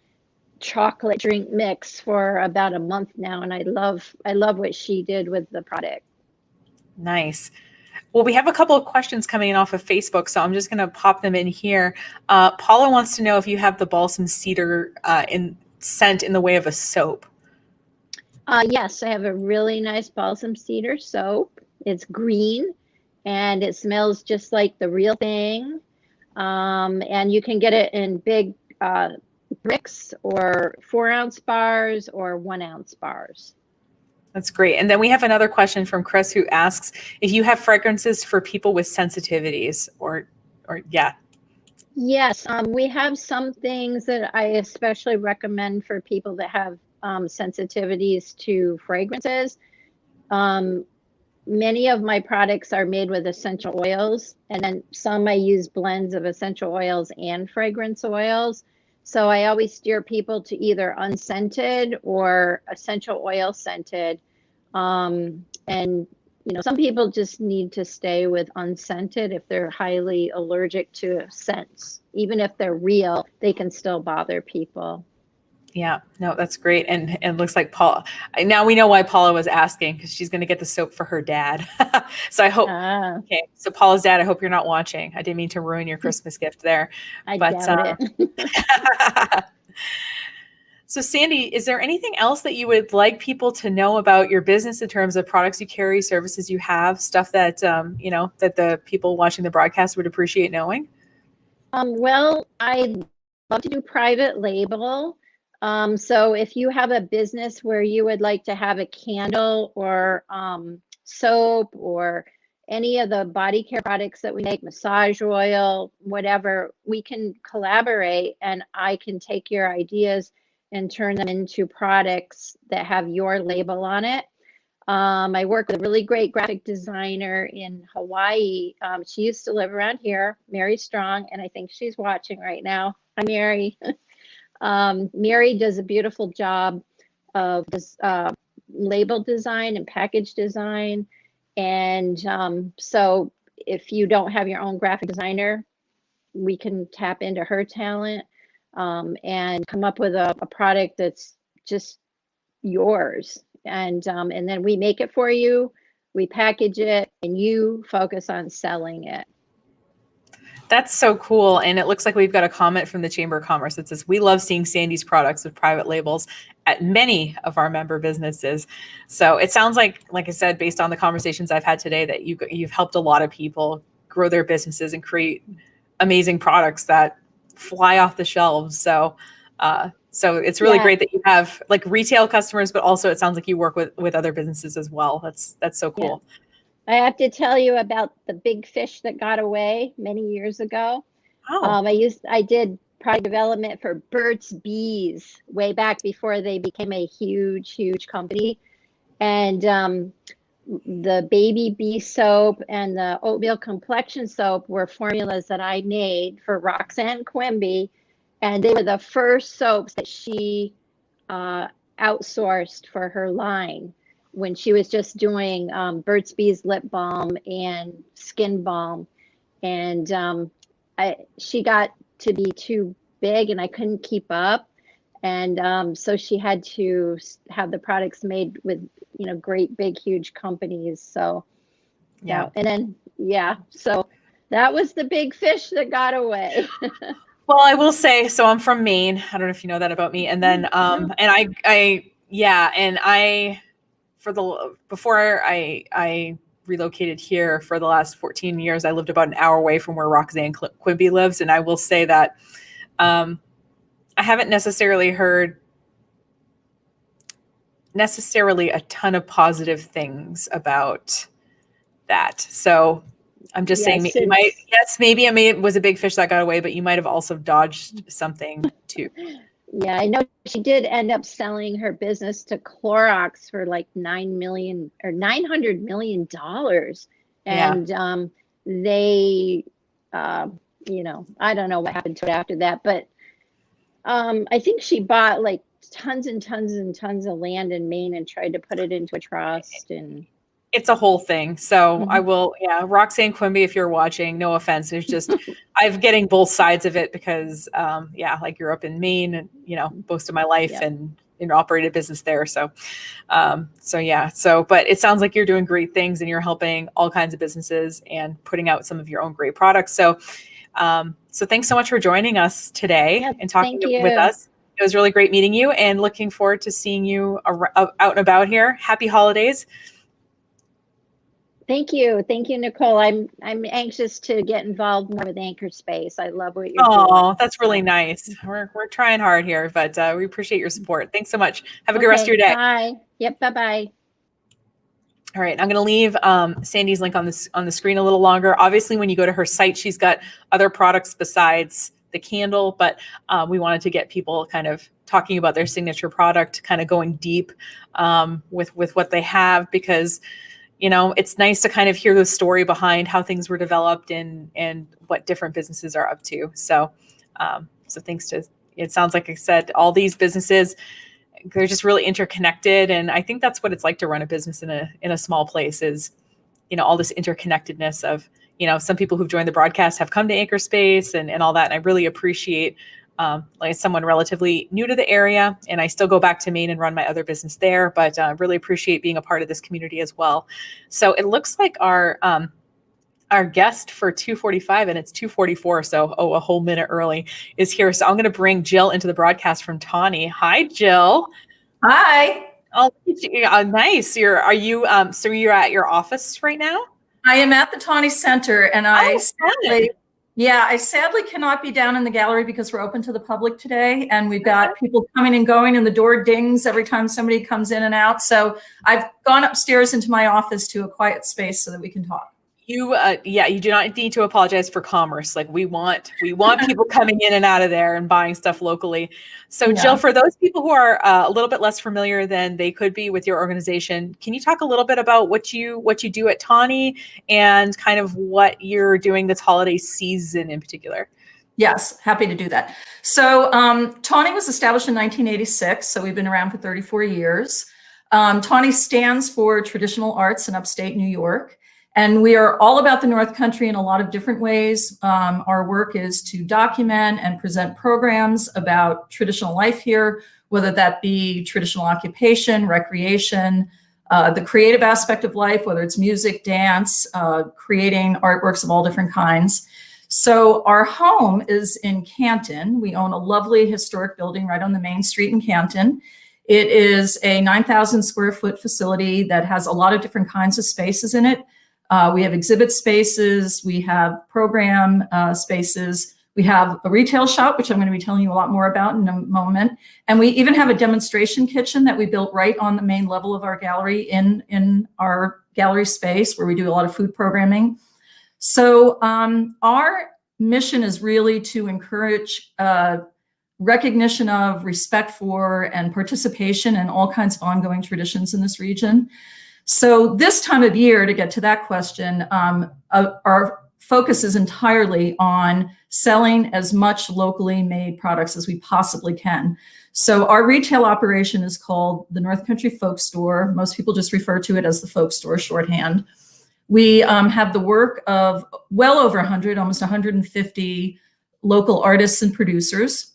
chocolate drink mix for about a month now, and I love what she did with the product. Nice. Well, we have a couple of questions coming in off of Facebook, so I'm just going to pop them in here. Paula wants to know if you have the balsam cedar scent in the way of a soap. Yes, I have a really nice balsam cedar soap. It's green and it smells just like the real thing. And you can get it in big bricks or 4-ounce bars or 1-ounce bars. That's great. And then we have another question from Kris, who asks if you have fragrances for people with sensitivities or yeah. Yes, we have some things that I especially recommend for people that have sensitivities to fragrances. Many of my products are made with essential oils, and then some I use blends of essential oils and fragrance oils. So I always steer people to either unscented or essential oil scented. And some people just need to stay with unscented if they're highly allergic to scents. Even if they're real, they can still bother people. Yeah, no, that's great. And it looks like Paula, now we know why Paula was asking, because she's going to get the soap for her dad. So I hope, okay. So Paula's dad, I hope you're not watching. I didn't mean to ruin your Christmas gift there. I doubt it. So Sandy, is there anything else that you would like people to know about your business in terms of products you carry, services you have, stuff that, that the people watching the broadcast would appreciate knowing? Well, I love to do private label. So if you have a business where you would like to have a candle or soap or any of the body care products that we make, massage oil, whatever, we can collaborate and I can take your ideas and turn them into products that have your label on it. I work with a really great graphic designer in Hawaii. She used to live around here, Mary Strong, and I think she's watching right now. Hi, Mary. Mary does a beautiful job of this label design and package design. And so if you don't have your own graphic designer, we can tap into her talent and come up with a product that's just yours. And then we make it for you, we package it, and you focus on selling it. That's so cool. And it looks like we've got a comment from the Chamber of Commerce that says, we love seeing Sandy's products with private labels at many of our member businesses. So it sounds like I said, based on the conversations I've had today, that you've helped a lot of people grow their businesses and create amazing products that fly off the shelves. So it's really great that you have like retail customers, but also it sounds like you work with other businesses as well. That's so cool. Yeah. I have to tell you about the big fish that got away many years ago. Oh. I did product development for Burt's Bees way back before they became a huge company. And the baby bee soap and the oatmeal complexion soap were formulas that I made for Roxanne Quimby. And they were the first soaps that she outsourced for her line when she was just doing Burt's Bees lip balm and skin balm. And she got to be too big and I couldn't keep up. And so she had to have the products made with, great, big, huge companies. So, so that was the big fish that got away. Well, I will say, so I'm from Maine. I don't know if you know that about me. And then, before I relocated here for the last 14 years, I lived about an hour away from where Roxanne Quimby lives. And I will say that I haven't necessarily heard a ton of positive things about that. So I'm just saying, maybe it was a big fish that got away, but you might have also dodged something too. Yeah, I know she did end up selling her business to Clorox for like $900 million. And they, you know, I don't know what happened to it after that, but I think she bought like tons and tons and tons of land in Maine and tried to put it into a trust. And it's a whole thing. So I will, yeah, Roxanne Quimby, if you're watching, no offense. It's just, I'm getting both sides of it because, yeah, I grew up in Maine and, you know, most of my life and operated a business there. So, but it sounds like you're doing great things and you're helping all kinds of businesses and putting out some of your own great products. So, so thanks so much for joining us today and talking with us. It was really great meeting you and looking forward to seeing you out and about here. Happy holidays. Thank you, Nicole. I'm anxious to get involved more with Anchorspace. I love what you're doing. Oh, that's really nice. We're trying hard here, but we appreciate your support. Thanks so much. Have a good rest of your day. Bye. Yep. Bye. All right, I'm going to leave Sandy's link on the screen a little longer. Obviously, when you go to her site, she's got other products besides the candle, but we wanted to get people kind of talking about their signature product, kind of going deep with what they have, because you know, it's nice to kind of hear the story behind how things were developed and what different businesses are up to. So, so thanks to, it sounds like I said, all these businesses, they're just really interconnected. And I think that's what it's like to run a business in a small place is, you know, all this interconnectedness of, you know, some people who've joined the broadcast have come to Anchorspace and all that. And I really appreciate like someone relatively new to the area, and I still go back to Maine and run my other business there, but really appreciate being a part of this community as well. So it looks like our guest for 2:45, and it's 2:44, so a whole minute early, is here. So I'm going to bring Jill into the broadcast from Tawny. Hi, Jill. Hi. Oh, nice. You're at your office right now? I am at the Tawny Center, and I sadly cannot be down in the gallery because we're open to the public today, and we've got people coming and going, and the door dings every time somebody comes in and out. So I've gone upstairs into my office to a quiet space so that we can talk. You do not need to apologize for commerce. Like we want people coming in and out of there and buying stuff locally. So yeah. Jill, for those people who are a little bit less familiar than they could be with your organization, can you talk a little bit about what you do at Tawny and kind of what you're doing this holiday season in particular? Yes, happy to do that. So Tawny was established in 1986, so we've been around for 34 years. Tawny stands for Traditional Arts in Upstate New York. And we are all about the North Country in a lot of different ways. Our work is to document and present programs about traditional life here, whether that be traditional occupation, recreation, the creative aspect of life, whether it's music, dance, creating artworks of all different kinds. So our home is in Canton. We own a lovely historic building right on the main street in Canton. It is a 9,000 square foot facility that has a lot of different kinds of spaces in it. We have exhibit spaces, we have program spaces, we have a retail shop, which I'm going to be telling you a lot more about in a moment. And we even have a demonstration kitchen that we built right on the main level of our gallery in our gallery space where we do a lot of food programming. So our mission is really to encourage recognition of, respect for, and participation in all kinds of ongoing traditions in this region. So this time of year, to get to that question, our focus is entirely on selling as much locally made products as we possibly can. So our retail operation is called the North Country Folk Store. Most people just refer to it as the Folk Store shorthand. We have the work of well over 100, almost 150 local artists and producers.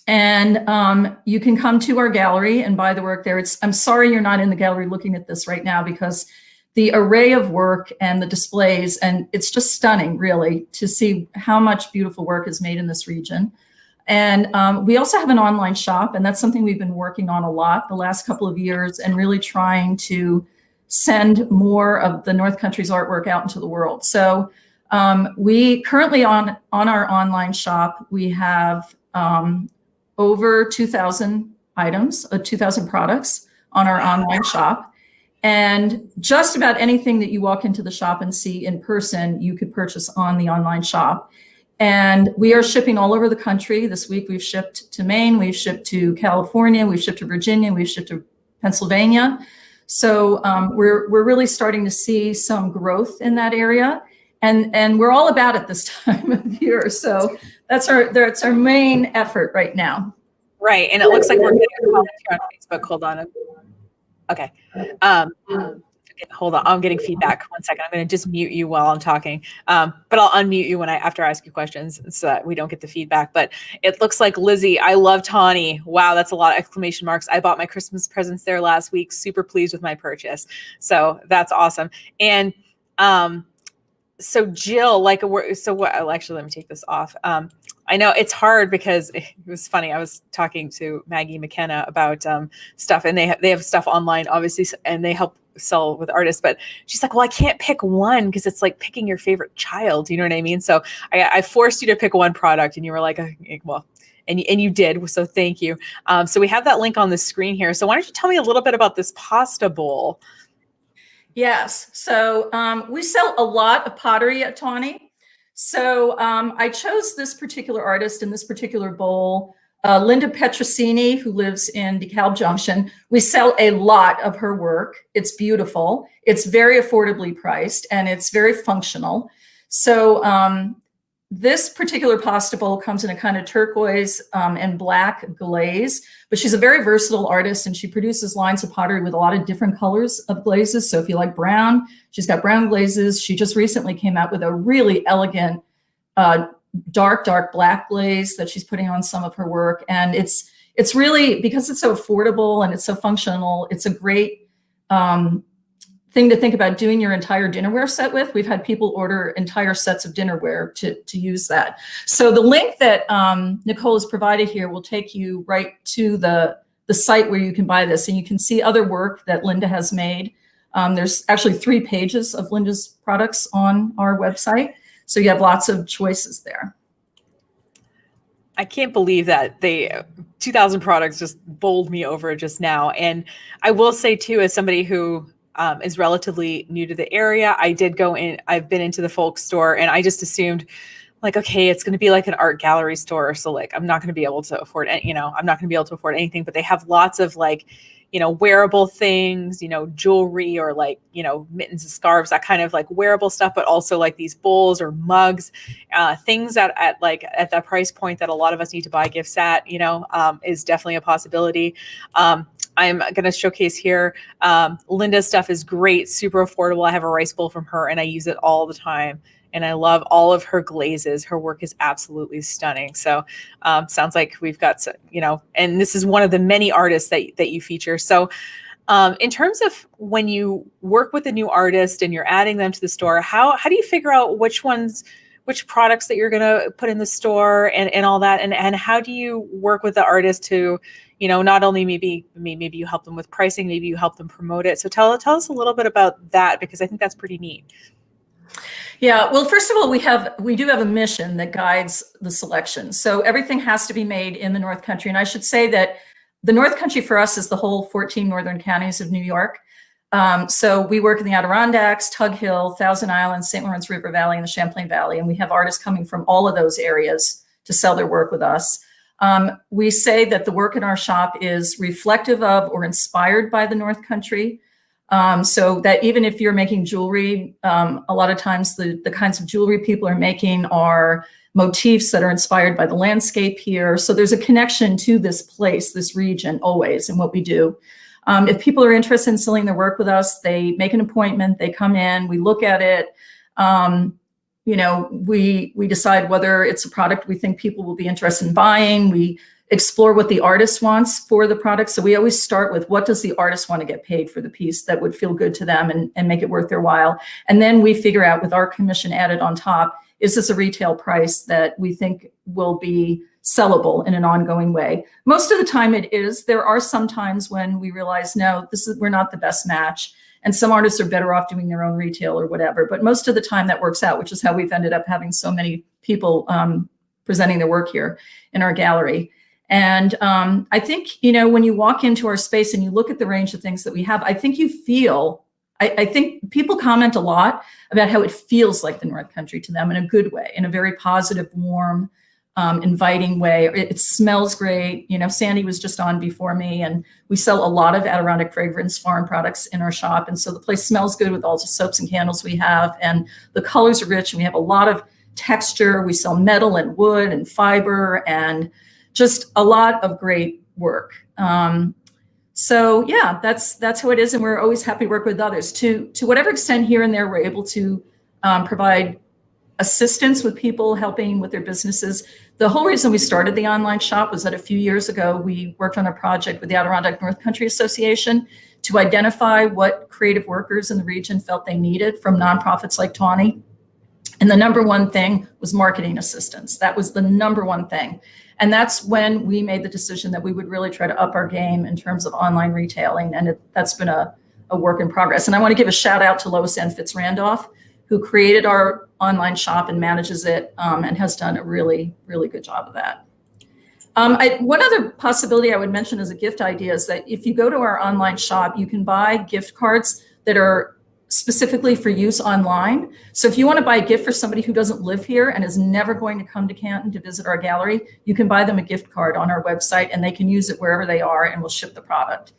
And you can come to our gallery and buy the work there. I'm sorry you're not in the gallery looking at this right now because the array of work and the displays, and it's just stunning, really, to see how much beautiful work is made in this region. And we also have an online shop, and that's something we've been working on a lot the last couple of years and really trying to send more of the North Country's artwork out into the world. So we currently on our online shop, we have over 2,000 items, 2,000 products on our online shop. And just about anything that you walk into the shop and see in person, you could purchase on the online shop. And we are shipping all over the country. This week we've shipped to Maine, we've shipped to California, we've shipped to Virginia, we've shipped to Pennsylvania. So we're really starting to see some growth in that area. and we're all about it this time of year. So that's our main effort right now. Right, and it looks like we're getting a comment here on Facebook. Hold on. Okay. Hold on. I'm getting feedback. 1 second. I'm going to just mute you while I'm talking. But I'll unmute you after I ask you questions so that we don't get the feedback. But it looks like Lizzie, I love Tawny. Wow, that's a lot of exclamation marks. I bought my Christmas presents there last week. Super pleased with my purchase. So that's awesome. And so Jill, actually, let me take this off. I know it's hard because it was funny. I was talking to Maggie McKenna about stuff, and they have stuff online, obviously, and they help sell with artists. But she's like, well, I can't pick one because it's like picking your favorite child. You know what I mean? So I forced you to pick one product, and you were like, well, and you did. So thank you. So we have that link on the screen here. So why don't you tell me a little bit about this pasta bowl? Yes. So we sell a lot of pottery at Tawny. So I chose this particular artist in this particular bowl, Linda Petrosini, who lives in DeKalb Junction. We sell a lot of her work. It's beautiful. It's very affordably priced, and it's very functional. So this particular pasta bowl comes in a kind of turquoise and black glaze, but she's a very versatile artist, and she produces lines of pottery with a lot of different colors of glazes. So if you like brown, she's got brown glazes. She just recently came out with a really elegant dark black glaze that she's putting on some of her work. And it's really, because it's so affordable and it's so functional, it's a great thing to think about doing your entire dinnerware set with. We've had people order entire sets of dinnerware to use that. So the link that Nicole has provided here will take you right to the site where you can buy this, and you can see other work that Linda has made. There's actually 3 pages of Linda's products on our website. So you have lots of choices there. I can't believe that 2,000 products just bowled me over just now. And I will say too, as somebody who is relatively new to the area, I did go in, I've been into the folk store, and I just assumed like, okay, it's going to be like an art gallery store. So like, I'm not going to be able to afford anything, but they have lots of like, wearable things, jewelry, or like, mittens and scarves, that kind of like wearable stuff, but also like these bowls or mugs, things at that price point that a lot of us need to buy gifts at, is definitely a possibility. I'm going to showcase here. Linda's stuff is great, super affordable. I have a rice bowl from her, and I use it all the time. And I love all of her glazes. Her work is absolutely stunning. So sounds like we've got, and this is one of the many artists that you feature. So in terms of when you work with a new artist and you're adding them to the store, how do you figure out which products that you're going to put in the store and all that? And how do you work with the artist to, not only maybe you help them with pricing, maybe you help them promote it. So tell us a little bit about that, because I think that's pretty neat. Yeah, well, first of all, we do have a mission that guides the selection. So everything has to be made in the North Country. And I should say that the North Country for us is the whole 14 northern counties of New York. So we work in the Adirondacks, Tug Hill, Thousand Islands, St. Lawrence River Valley, and the Champlain Valley. And we have artists coming from all of those areas to sell their work with us. We say that the work in our shop is reflective of or inspired by the North Country. So that even if you're making jewelry, a lot of times the kinds of jewelry people are making are motifs that are inspired by the landscape here. So there's a connection to this place, this region, always in what we do. If people are interested in selling their work with us, they make an appointment, they come in, we look at it. We decide whether it's a product we think people will be interested in buying. We explore what the artist wants for the product. So we always start with, what does the artist want to get paid for the piece that would feel good to them and make it worth their while? And then we figure out, with our commission added on top, is this a retail price that we think will be sellable in an ongoing way? Most of the time it is. There are some times when we realize, no, we're not the best match. And some artists are better off doing their own retail or whatever. But most of the time that works out, which is how we've ended up having so many people presenting their work here in our gallery. And I think, when you walk into our space and you look at the range of things that we have, I think you feel, I think people comment a lot about how it feels like the North Country to them in a good way, in a very positive, warm, inviting way. It smells great. You know, Sandy was just on before me, and we sell a lot of Adirondack fragrance farm products in our shop. And so the place smells good with all the soaps and candles we have, and the colors are rich, and we have a lot of texture. We sell metal and wood and fiber and just a lot of great work. So yeah, that's how it is. And we're always happy to work with others. To whatever extent here and there, we're able to provide assistance with people helping with their businesses. The whole reason we started the online shop was that a few years ago, we worked on a project with the Adirondack North Country Association to identify what creative workers in the region felt they needed from nonprofits like Tawny. And the number one thing was marketing assistance. That was the number one thing. And that's when we made the decision that we would really try to up our game in terms of online retailing. And that's been a work in progress. And I want to give a shout out to Lois Ann Fitz-Randolph, who created our online shop and manages it, and has done a really, really good job of that. One other possibility I would mention as a gift idea is that if you go to our online shop, you can buy gift cards that are specifically for use online. So if you want to buy a gift for somebody who doesn't live here and is never going to come to Canton to visit our gallery, you can buy them a gift card on our website, and they can use it wherever they are, and we'll ship the product.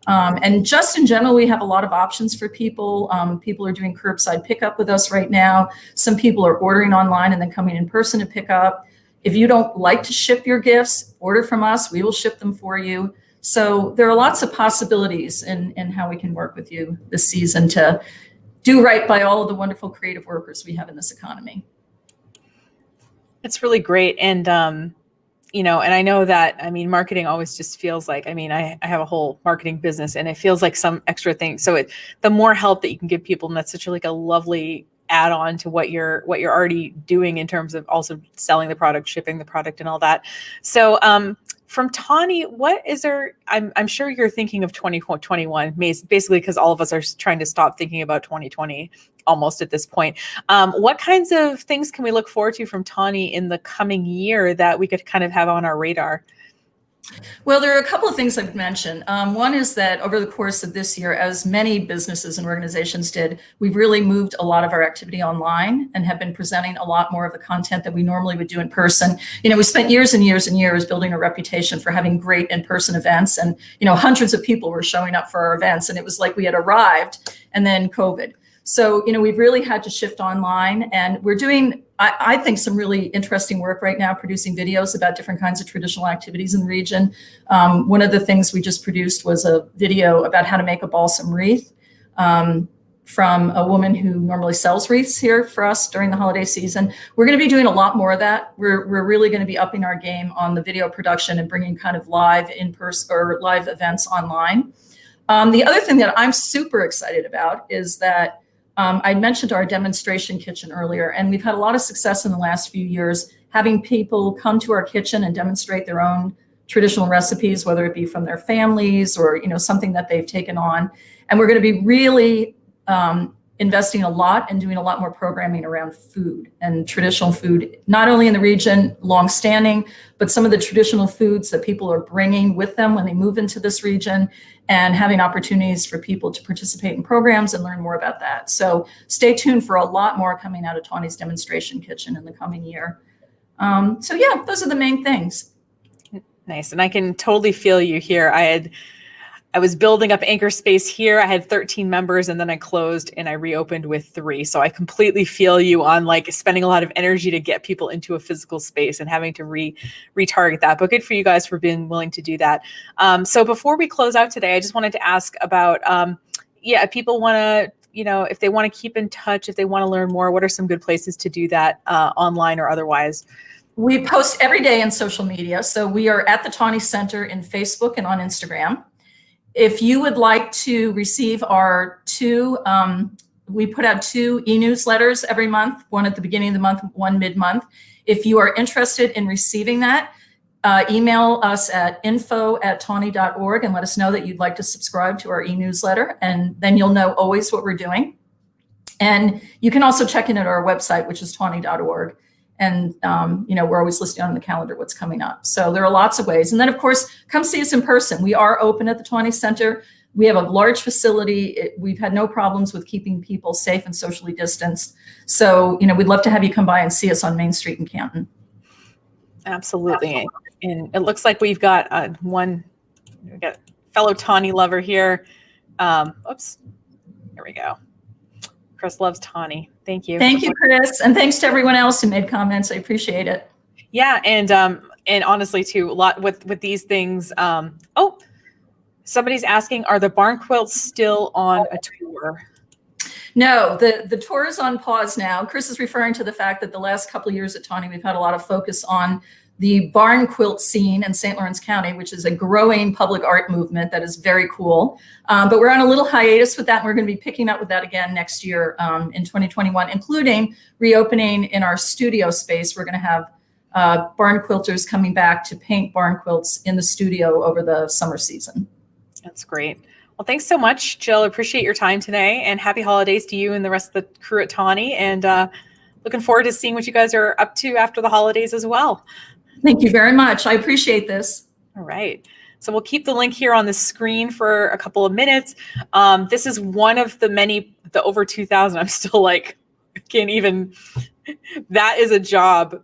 And just in general, we have a lot of options for people. People are doing curbside pickup with us right now. Some people are ordering online and then coming in person to pick up. If you don't like to ship your gifts, order from us. We will ship them for you. So there are lots of possibilities in how we can work with you this season to do right by all of the wonderful creative workers we have in this economy. It's really great. And, you know, and I know that, I mean, marketing always just feels like, I mean, I have a whole marketing business, and it feels like some extra thing. So the more help that you can give people, and that's such a lovely add on to what you're already doing in terms of also selling the product, shipping the product, and all that. So, from Tawny, what is there? I'm sure you're thinking of 2021, basically because all of us are trying to stop thinking about 2020 almost at this point. What kinds of things can we look forward to from Tawny in the coming year that we could kind of have on our radar? Well, there are a couple of things I've mentioned. One is that over the course of this year, as many businesses and organizations did, we've really moved a lot of our activity online and have been presenting a lot more of the content that we normally would do in person. You know, we spent years and years and years building a reputation for having great in-person events, and, you know, hundreds of people were showing up for our events, and it was like we had arrived, and then COVID. So, you know, we've really had to shift online, and we're doing, I think, some really interesting work right now, producing videos about different kinds of traditional activities in the region. One of the things we just produced was a video about how to make a balsam wreath from a woman who normally sells wreaths here for us during the holiday season. We're going to be doing a lot more of that. We're really going to be upping our game on the video production and bringing kind of live in-person or live events online. The other thing that I'm super excited about is that I mentioned our demonstration kitchen earlier, and we've had a lot of success in the last few years having people come to our kitchen and demonstrate their own traditional recipes, whether it be from their families or, you know, something that they've taken on. And we're going to be really investing a lot and doing a lot more programming around food and traditional food, not only in the region, longstanding, but some of the traditional foods that people are bringing with them when they move into this region, and having opportunities for people to participate in programs and learn more about that. So stay tuned for a lot more coming out of Tawny's demonstration kitchen in the coming year. So yeah, those are the main things. Nice. And I can totally feel you here. I was building up Anchorspace here. I had 13 members, and then I closed and I reopened with 3. So I completely feel you on like spending a lot of energy to get people into a physical space and having to retarget that. But good for you guys for being willing to do that. So before we close out today, I just wanted to ask about, if people want to, you know, if they want to keep in touch, if they want to learn more, what are some good places to do that online or otherwise? We post every day in social media. So we are at the Tawny Center in Facebook and on Instagram. If you would like to receive our we put out 2 e-newsletters every month, one at the beginning of the month, one mid-month. If you are interested in receiving that, email us at info@tawny.org and let us know that you'd like to subscribe to our e-newsletter, and then you'll know always what we're doing. And you can also check in at our website, which is tawny.org. And, you know, we're always listing on the calendar what's coming up. So there are lots of ways. And then, of course, come see us in person. We are open at the Tawny Center. We have a large facility. We've had no problems with keeping people safe and socially distanced. So, you know, we'd love to have you come by and see us on Main Street in Canton. Absolutely. And it looks like we've got we got fellow Tawny lover here. Oops, there we go. Kris loves Tawny. Thank you. Thank you, Kris. And thanks to everyone else who made comments. I appreciate it. Yeah. And honestly too, a lot with these things. Oh, somebody's asking, are the barn quilts still on a tour? No, the tour is on pause now. Kris is referring to the fact that the last couple of years at Tawny, we've had a lot of focus on the barn quilt scene in St. Lawrence County, which is a growing public art movement that is very cool. But we're on a little hiatus with that, and we're going to be picking up with that again next year in 2021, including reopening in our studio space. We're going to have barn quilters coming back to paint barn quilts in the studio over the summer season. That's great. Well, thanks so much, Jill. Appreciate your time today, and happy holidays to you and the rest of the crew at Tawny. And looking forward to seeing what you guys are up to after the holidays as well. Thank you very much. I appreciate this. All right. So we'll keep the link here on the screen for a couple of minutes. This is one of the over 2,000. I'm still like, can't even, that is a job.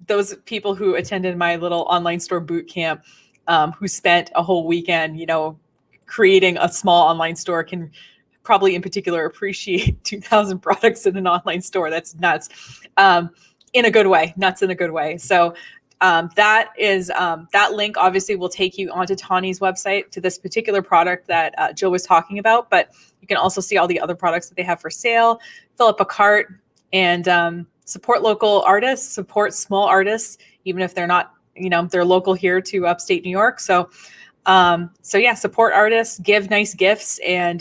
Those people who attended my little online store boot camp, who spent a whole weekend, creating a small online store, can probably in particular appreciate 2,000 products in an online store. That's nuts, in a good way, nuts in a good way. So that link obviously will take you onto Tawny's website to this particular product that Jill was talking about, but you can also see all the other products that they have for sale. Fill up a cart and support local artists, support small artists, even if they're not, they're local here to upstate New York. So yeah, support artists, give nice gifts, and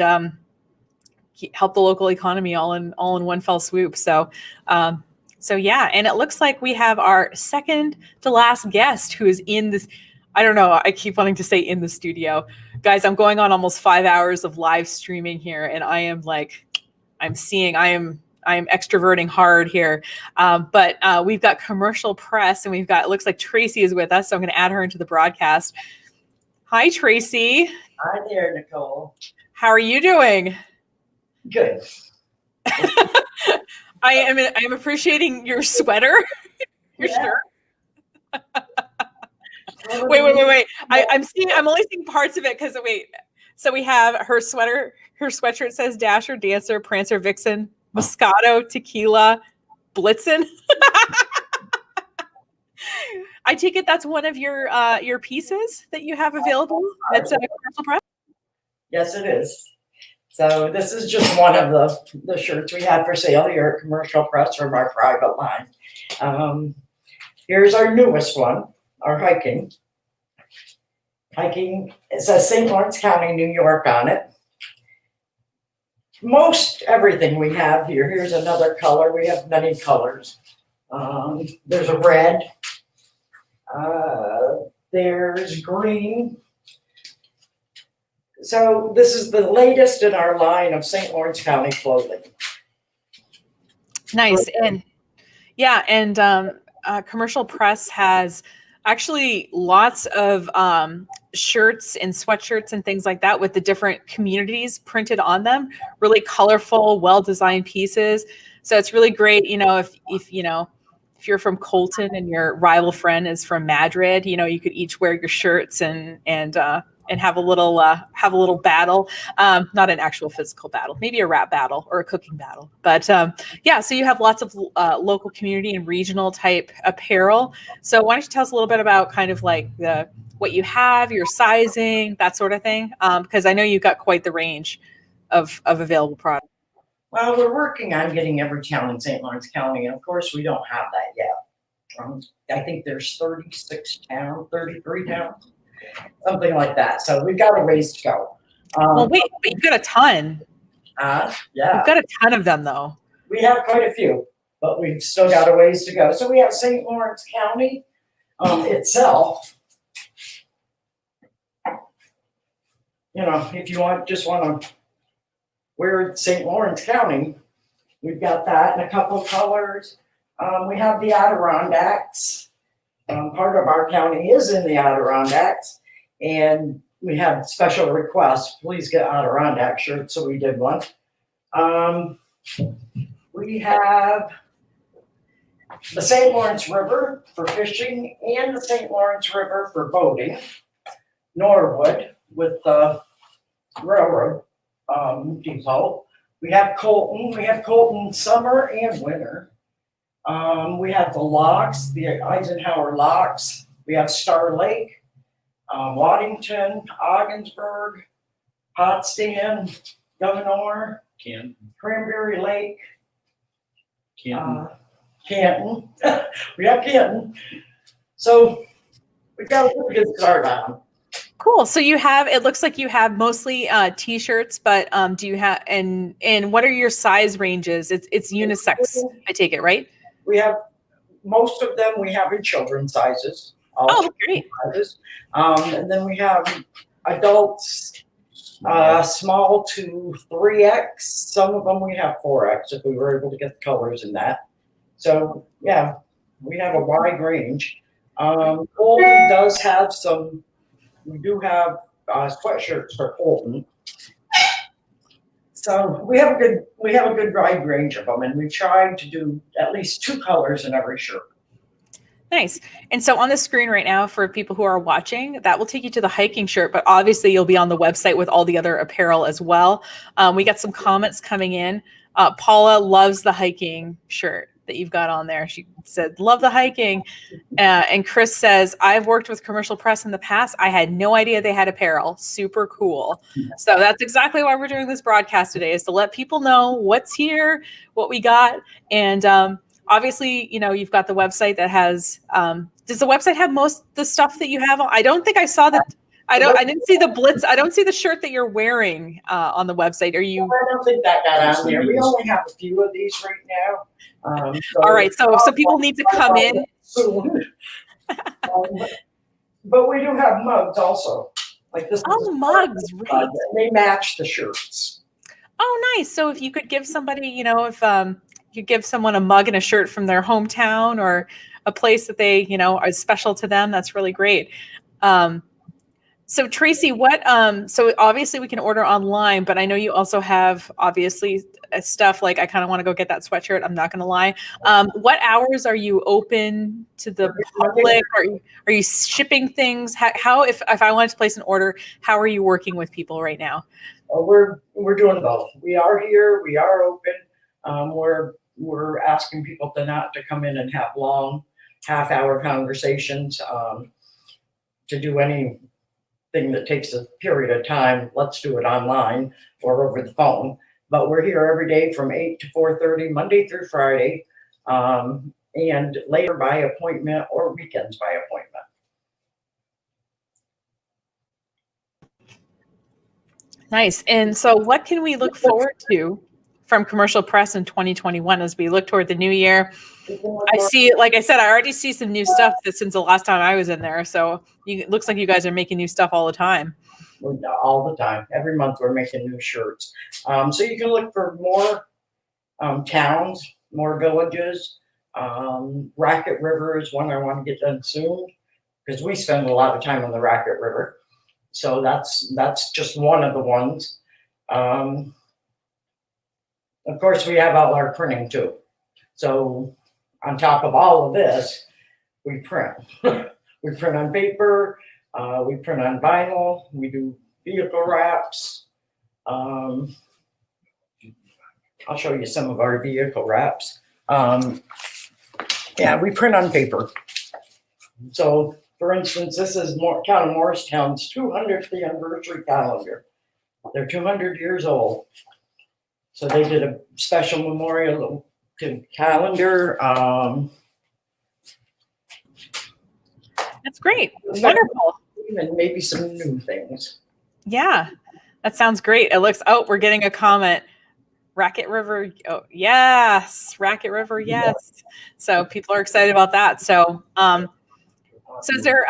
help the local economy all in one fell swoop. So yeah, and it looks like we have our second to last guest who is in this. I don't know. I keep wanting to say in the studio, guys. I'm going on almost 5 hours of live streaming here, and I am extroverting hard here. But we've got commercial press, and it looks like Tracy is with us. So I'm going to add her into the broadcast. Hi, Tracy. Hi there, Nicole. How are you doing? Good. I am appreciating your sweater. Your shirt. Wait. I'm only seeing parts of it because wait. So we have her sweater. Her sweatshirt says Dasher, Dancer, Prancer, Vixen, Moscato, Tequila, Blitzen. I take it that's one of your pieces that you have available. That's a commercial press. Yes, it is. So this is just one of the shirts we have for sale here at Commercial Press from our private line. Here's our newest one, our hiking. Hiking, it says St. Lawrence County, New York on it. Most everything we have here. Here's another color. We have many colors. There's a red. There's green. So this is the latest in our line of St. Lawrence County clothing. Nice. And yeah, and Commercial Press has actually lots of shirts and sweatshirts and things like that with the different communities printed on them. Really colorful, well-designed pieces. So it's really great, if you're from Colton and your rival friend is from Madrid, you could each wear your shirts and have a little battle. Not an actual physical battle, maybe a rap battle or a cooking battle. But yeah, so you have lots of local community and regional type apparel. So why don't you tell us a little bit about kind of like what you have, your sizing, that sort of thing? Because I know you've got quite the range of available products. Well, we're working on getting every town in St. Lawrence County, and of course, we don't have that yet. I think there's 36 towns, 33 towns, something like that. So we've got a ways to go. Well, wait, but you've got a ton. Yeah. You've got a ton of them, though. We have quite a few, but we've still got a ways to go. So we have St. Lawrence County itself. If you just want to wear St. Lawrence County, we've got that in a couple of colors. We have the Adirondacks. Part of our county is in the Adirondacks, and we have special requests. Please get Adirondack shirts, so we did one. We have the St. Lawrence River for fishing and the St. Lawrence River for boating. Norwood with the railroad depot. We have Colton. We have Colton summer and winter. We have the locks, the Eisenhower locks. We have Star Lake, Waddington, Ogdensburg, Potsdam, Governor, Cranberry Lake, Canton. We have Canton. So we've got a pretty good start on them. Cool. So you have, it looks like you have mostly t-shirts, but do you have, and what are your size ranges? It's unisex, I take it, right? We have, most of them we have in children's sizes. Oh, great. Sizes. And then we have adults, small to 3X. Some of them we have 4X if we were able to get the colors in that. So yeah, we have a wide range. Colton does have some, we do have sweatshirts for Colton. So we have a good wide range of them, and we tried to do at least 2 colors in every shirt. Nice. And so on the screen right now, for people who are watching, that will take you to the hiking shirt, but obviously you'll be on the website with all the other apparel as well. We got some comments coming in. Paula loves the hiking shirt that you've got on there. She said, love the hiking. And Kris says, I've worked with commercial press in the past. I had no idea they had apparel. Super cool. So that's exactly why we're doing this broadcast today, is to let people know what's here, what we got. And obviously, you know, you've got the website that has, does the website have most of the stuff that you have? I don't think I saw that. I didn't see the blitz. I don't see the shirt that you're wearing on the website. Are you? I don't think that got on there. We only have a few of these right now. All right. So people need to come in. Soon. But we do have mugs also. Like this. Oh, mugs. Right. They match the shirts. Oh, nice. So if you could give somebody, you know, if you give someone a mug and a shirt from their hometown or a place that they, you know, are special to them, that's really great. So Tracy, what, so obviously we can order online, but I know you also have obviously stuff like, I kind of want to go get that sweatshirt. I'm not going to lie. What hours are you open to the public? Are you shipping things? How if I wanted to place an order, how are you working with people right now? We're doing both. We are here. We are open. We're asking people not to come in and have long half-hour conversations, to do anything that takes a period of time. Let's do it online or over the phone. But we're here every day from 8 to 4:30, Monday through Friday, and later by appointment or weekends by appointment. Nice. And so what can we look forward to from commercial press in 2021 as we look toward the new year? I see, like I said, I already see some new stuff since the last time I was in there. So it looks like you guys are making new stuff all the time. All the time. Every month we're making new shirts. So you can look for more towns, more villages. Racket River is one I want to get done soon because we spend a lot of time on the Racket River. So that's just one of the ones. Of course, we have all our printing too. So on top of all of this, we print. We print on paper, we print on vinyl, we do vehicle wraps. I'll show you some of our vehicle wraps. Yeah, we print on paper. So for instance, this is Town of Morristown's 200th anniversary calendar. They're 200 years old. So they did a special memorial calendar. That's great. Wonderful. And maybe some new things. Yeah, that sounds great. It looks, oh, we're getting a comment. Racket River. Oh, yes. Racket River. Yes. So people are excited about that. So, is there,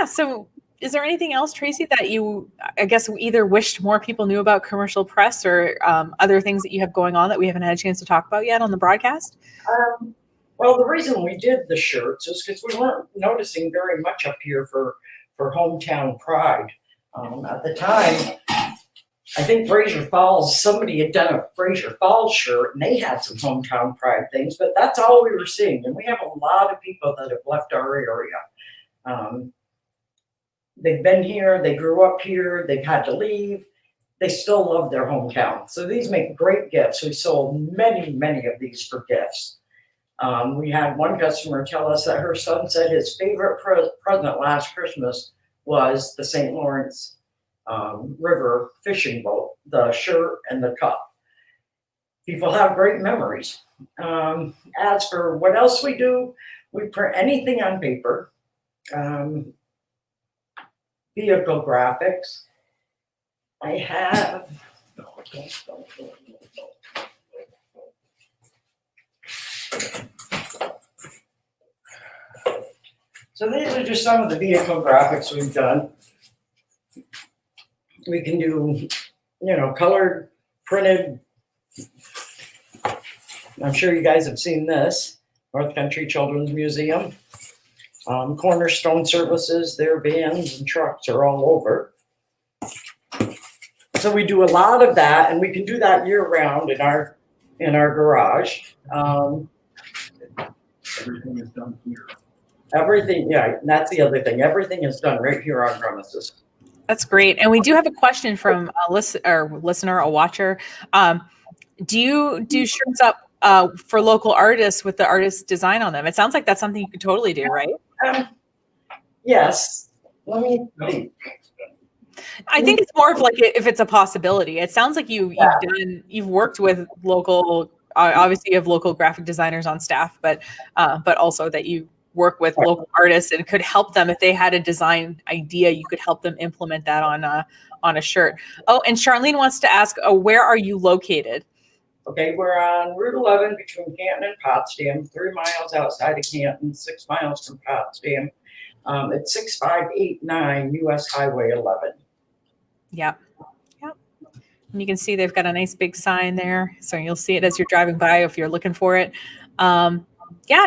so is there anything else, Tracy, that you, I guess, either wished more people knew about commercial press or other things that you have going on that we haven't had a chance to talk about yet on the broadcast? Well, the reason we did the shirts is because we weren't noticing very much up here for hometown pride. At the time, I think Fraser Falls, somebody had done a Fraser Falls shirt and they had some hometown pride things, but that's all we were seeing. And we have a lot of people that have left our area. They've been here, they grew up here, they've had to leave. They still love their hometown. So these make great gifts. We sold many, many of these for gifts. We had one customer tell us that her son said his favorite present last Christmas was the St. Lawrence River fishing boat, the shirt and the cup. People have great memories. As for what else we do, we print anything on paper, vehicle graphics. I have, so these are just some of the vehicle graphics we've done. We can do, colored, printed. I'm sure you guys have seen this, North Country Children's Museum. Cornerstone Services, their vans and trucks are all over. So we do a lot of that, and we can do that year round in our garage. Everything is done here. Everything, yeah, that's the other thing. Everything is done right here on premises. That's great. And we do have a question from a listener, a watcher. Do you do shirts up for local artists with the artist design on them? It sounds like that's something you could totally do, right? Yes. Let me think. I think it's more of like if it's a possibility. It sounds like you've worked with local. Obviously, you have local graphic designers on staff, but also that you work with local artists and could help them if they had a design idea. You could help them implement that on a shirt. Oh, and Charlene wants to ask, where are you located? Okay, we're on Route 11 between Canton and Potsdam, 3 miles outside of Canton, 6 miles from Potsdam. It's 6589 US Highway 11. Yep. And you can see they've got a nice big sign there. So you'll see it as you're driving by if you're looking for it.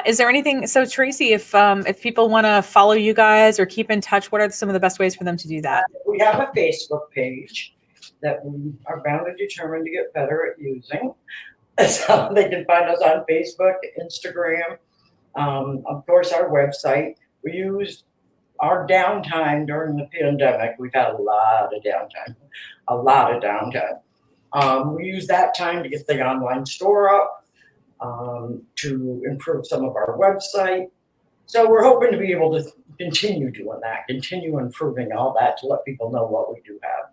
Is there anything? So Tracy, if people want to follow you guys or keep in touch, what are some of the best ways for them to do that? We have a Facebook page that we are bound and determined to get better at using. So they can find us on Facebook, Instagram, of course, our website. We used our downtime during the pandemic. We've had a lot of downtime. We use that time to get the online store up, to improve some of our website. So we're hoping to be able to continue doing that, continue improving all that to let people know what we do have.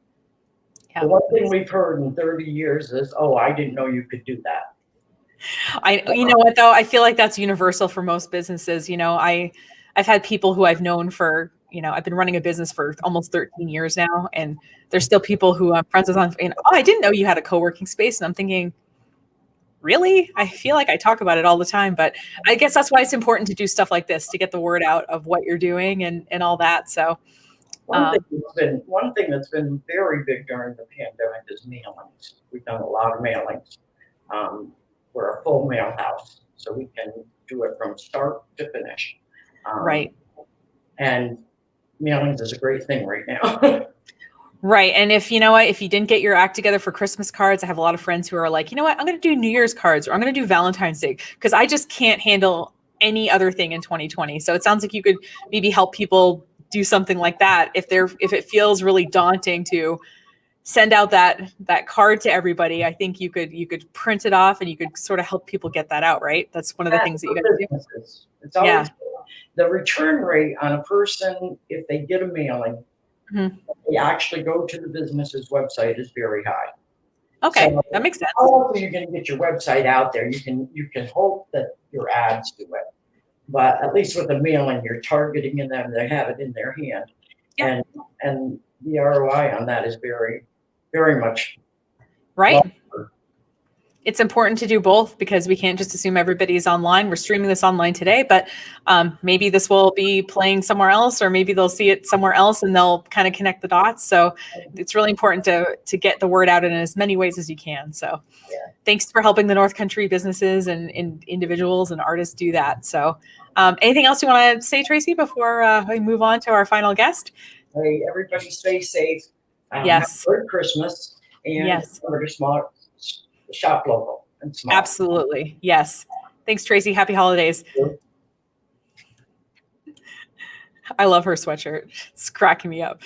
The one thing we've heard in 30 years is, I didn't know you could do that. You know what though? I feel like that's universal for most businesses. I've had people who I've known for, I've been running a business for almost 13 years now. And there's still people who I'm friends with I didn't know you had a co-working space. And I'm thinking, really? I feel like I talk about it all the time, but I guess that's why it's important to do stuff like this, to get the word out of what you're doing and all that. So one thing that's been very big during the pandemic is mailings. We've done a lot of mailings. We're a full mail house, so we can do it from start to finish. Right. And mailings is a great thing right now. Right. And if you didn't get your act together for Christmas cards, I have a lot of friends who are like, I'm going to do New Year's cards, or I'm going to do Valentine's Day, because I just can't handle any other thing in 2020. So it sounds like you could maybe help people do something like that. If it feels really daunting to send out that card to everybody, I think you could print it off and you could sort of help people get that out, right? That's one of the things that you got to do. It's always the return rate on a person, if they get a mailing, they actually go to the business's website, is very high. Okay, so that makes sense. How you're going to get your website out there? You can hope that your ads do it, but at least with a mailing, you're targeting them. They have it in their hand, and the ROI on that is very, very much right. It's important to do both, because we can't just assume everybody's online. We're streaming this online today, but maybe this will be playing somewhere else, or maybe they'll see it somewhere else and they'll kind of connect the dots. So it's really important to get the word out in as many ways as you can. So thanks for helping the North Country businesses and individuals and artists do that. So anything else you want to say, Tracy, before we move on to our final guest? Hey, everybody stay safe. Yes. Have a good Christmas. and Yes. remember to shop local and small. Absolutely. Yes. Thanks, Tracy. Happy holidays. I love her sweatshirt. It's cracking me up.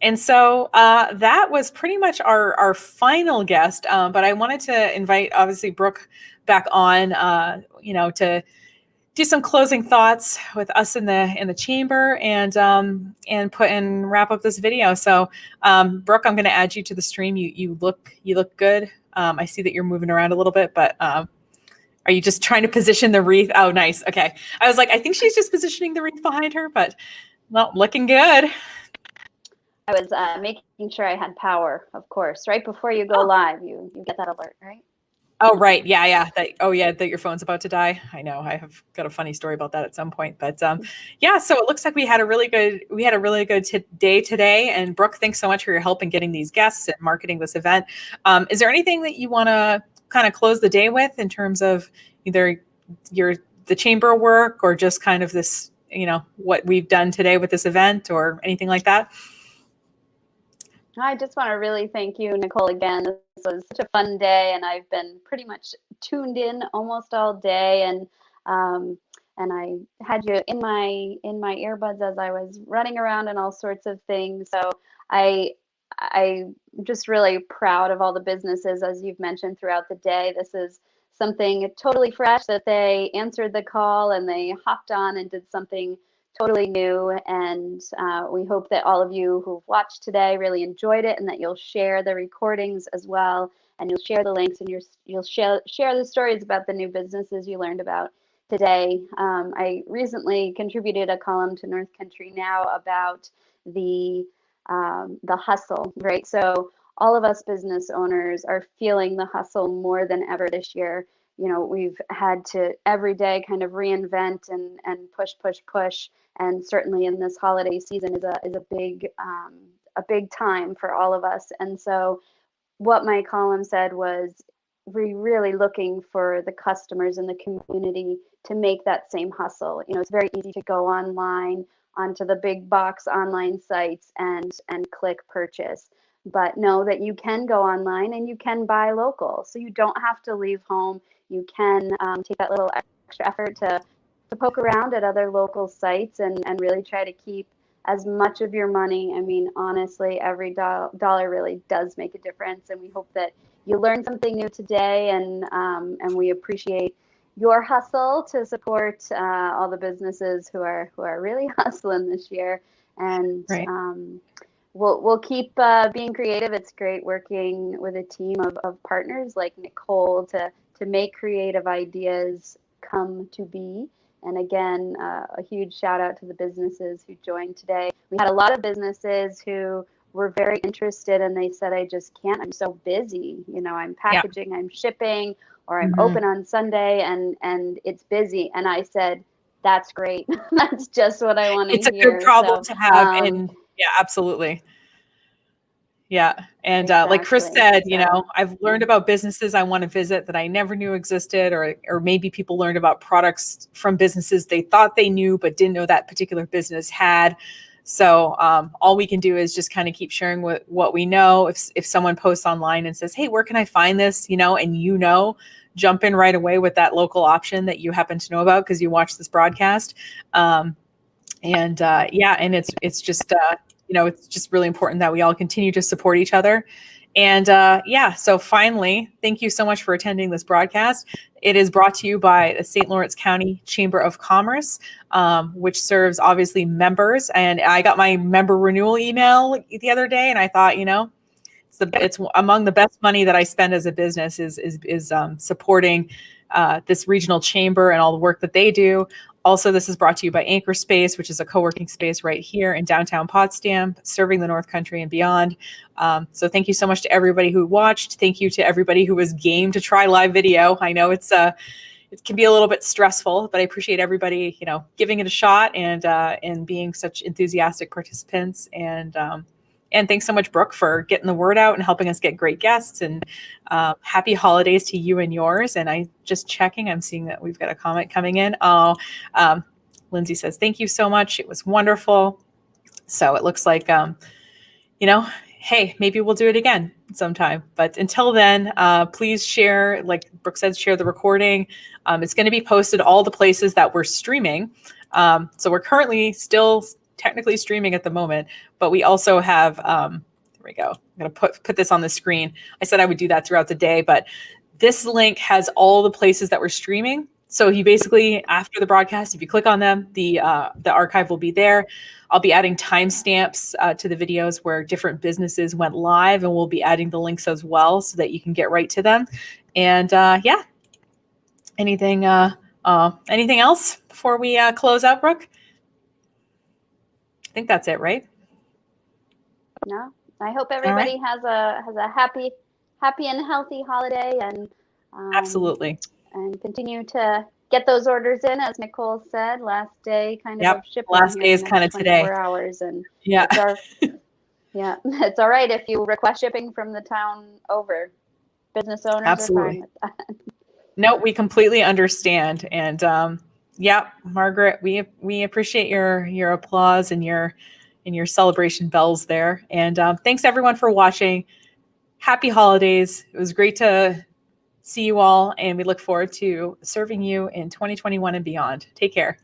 And so that was pretty much our final guest. But I wanted to invite, obviously, Brooke back on, to do some closing thoughts with us in the chamber and wrap up this video. So, Brooke, I'm going to add you to the stream. You look good. I see that you're moving around a little bit, but are you just trying to position the wreath? Oh, nice. Okay. I was like, I think she's just positioning the wreath behind her, but well, looking good. I was making sure I had power, of course. Right before you go live, you get that alert, right? Oh, right. Yeah. That your phone's about to die. I know. I have got a funny story about that at some point, but yeah. So it looks like we had a really good day today. And Brooke, thanks so much for your help in getting these guests and marketing this event. Is there anything that you want to kind of close the day with in terms of either the chamber work or just kind of this, what we've done today with this event or anything like that? I just want to really thank you, Nicole, again. This was such a fun day, and I've been pretty much tuned in almost all day, and I had you in my earbuds as I was running around and all sorts of things. So I'm just really proud of all the businesses, as you've mentioned throughout the day. This is something totally fresh that they answered the call and they hopped on and did something totally new, and we hope that all of you who've watched today really enjoyed it, and that you'll share the recordings as well, and you'll share the links, and you'll share the stories about the new businesses you learned about today. I recently contributed a column to North Country Now about the hustle, right? So all of us business owners are feeling the hustle more than ever this year. We've had to every day kind of reinvent and push. And certainly in this holiday season is a big time for all of us. And so what my column said was we're really looking for the customers in the community to make that same hustle. It's very easy to go online onto the big box online sites and click purchase. But know that you can go online and you can buy local. So you don't have to leave home. You can take that little extra effort to poke around at other local sites and really try to keep as much of your money. I mean, honestly, every dollar really does make a difference. And we hope that you learned something new today, and we appreciate your hustle to support all the businesses who are really hustling this year. And right. We'll keep being creative. It's great working with a team of partners like Nicole to make creative ideas come to be. And again, a huge shout out to the businesses who joined today. We had a lot of businesses who were very interested, and they said, I just can't, I'm so busy. I'm packaging, I'm shipping, or I'm open on Sunday and it's busy. And I said, that's great. That's just what I want to hear. It's a good problem to have. And yeah, absolutely. Yeah. And like Kris said, I've learned about businesses I want to visit that I never knew existed, or maybe people learned about products from businesses they thought they knew, but didn't know that particular business had. So all we can do is just kind of keep sharing what we know. If someone posts online and says, hey, where can I find this? And jump in right away with that local option that you happen to know about because you watched this broadcast. And it's just, it's just really important that we all continue to support each other. And so finally, thank you so much for attending this broadcast. It is brought to you by the St. Lawrence County Chamber of Commerce, which serves obviously members. And I got my member renewal email the other day, and I thought, it's among the best money that I spend as a business is supporting this regional chamber and all the work that they do. Also, this is brought to you by Anchorspace, which is a co-working space right here in downtown Potsdam, serving the North Country and beyond. So thank you so much to everybody who watched. Thank you to everybody who was game to try live video. I know it can be a little bit stressful, but I appreciate everybody, giving it a shot and being such enthusiastic participants. And thanks so much, Brooke, for getting the word out and helping us get great guests. And happy holidays to you and yours. And I'm seeing that we've got a comment coming in. Lindsay says, thank you so much. It was wonderful. So it looks like, hey, maybe we'll do it again sometime. But until then, please share, like Brooke said, share the recording. It's going to be posted all the places that we're streaming. So we're currently still technically streaming at the moment, but we also have, there we go. I'm going to put this on the screen. I said I would do that throughout the day, but this link has all the places that we're streaming. So you basically, after the broadcast, if you click on them, the archive will be there. I'll be adding timestamps to the videos where different businesses went live, and we'll be adding the links as well so that you can get right to them. And yeah, anything else before we close out, Brooke? I think that's it, right? No, I hope everybody has a happy and healthy holiday, and absolutely, and continue to get those orders in, as Nicole said. Last day, kind of shipping. Last day is kind of today. 24 hours, and yeah, it's all right if you request shipping from the town over. Business owners absolutely are fine with that. No, we completely understand, and yeah, Margaret, we appreciate your applause and your celebration bells there, and thanks everyone for watching. Happy holidays! It was great to see you all, and we look forward to serving you in 2021 and beyond. Take care.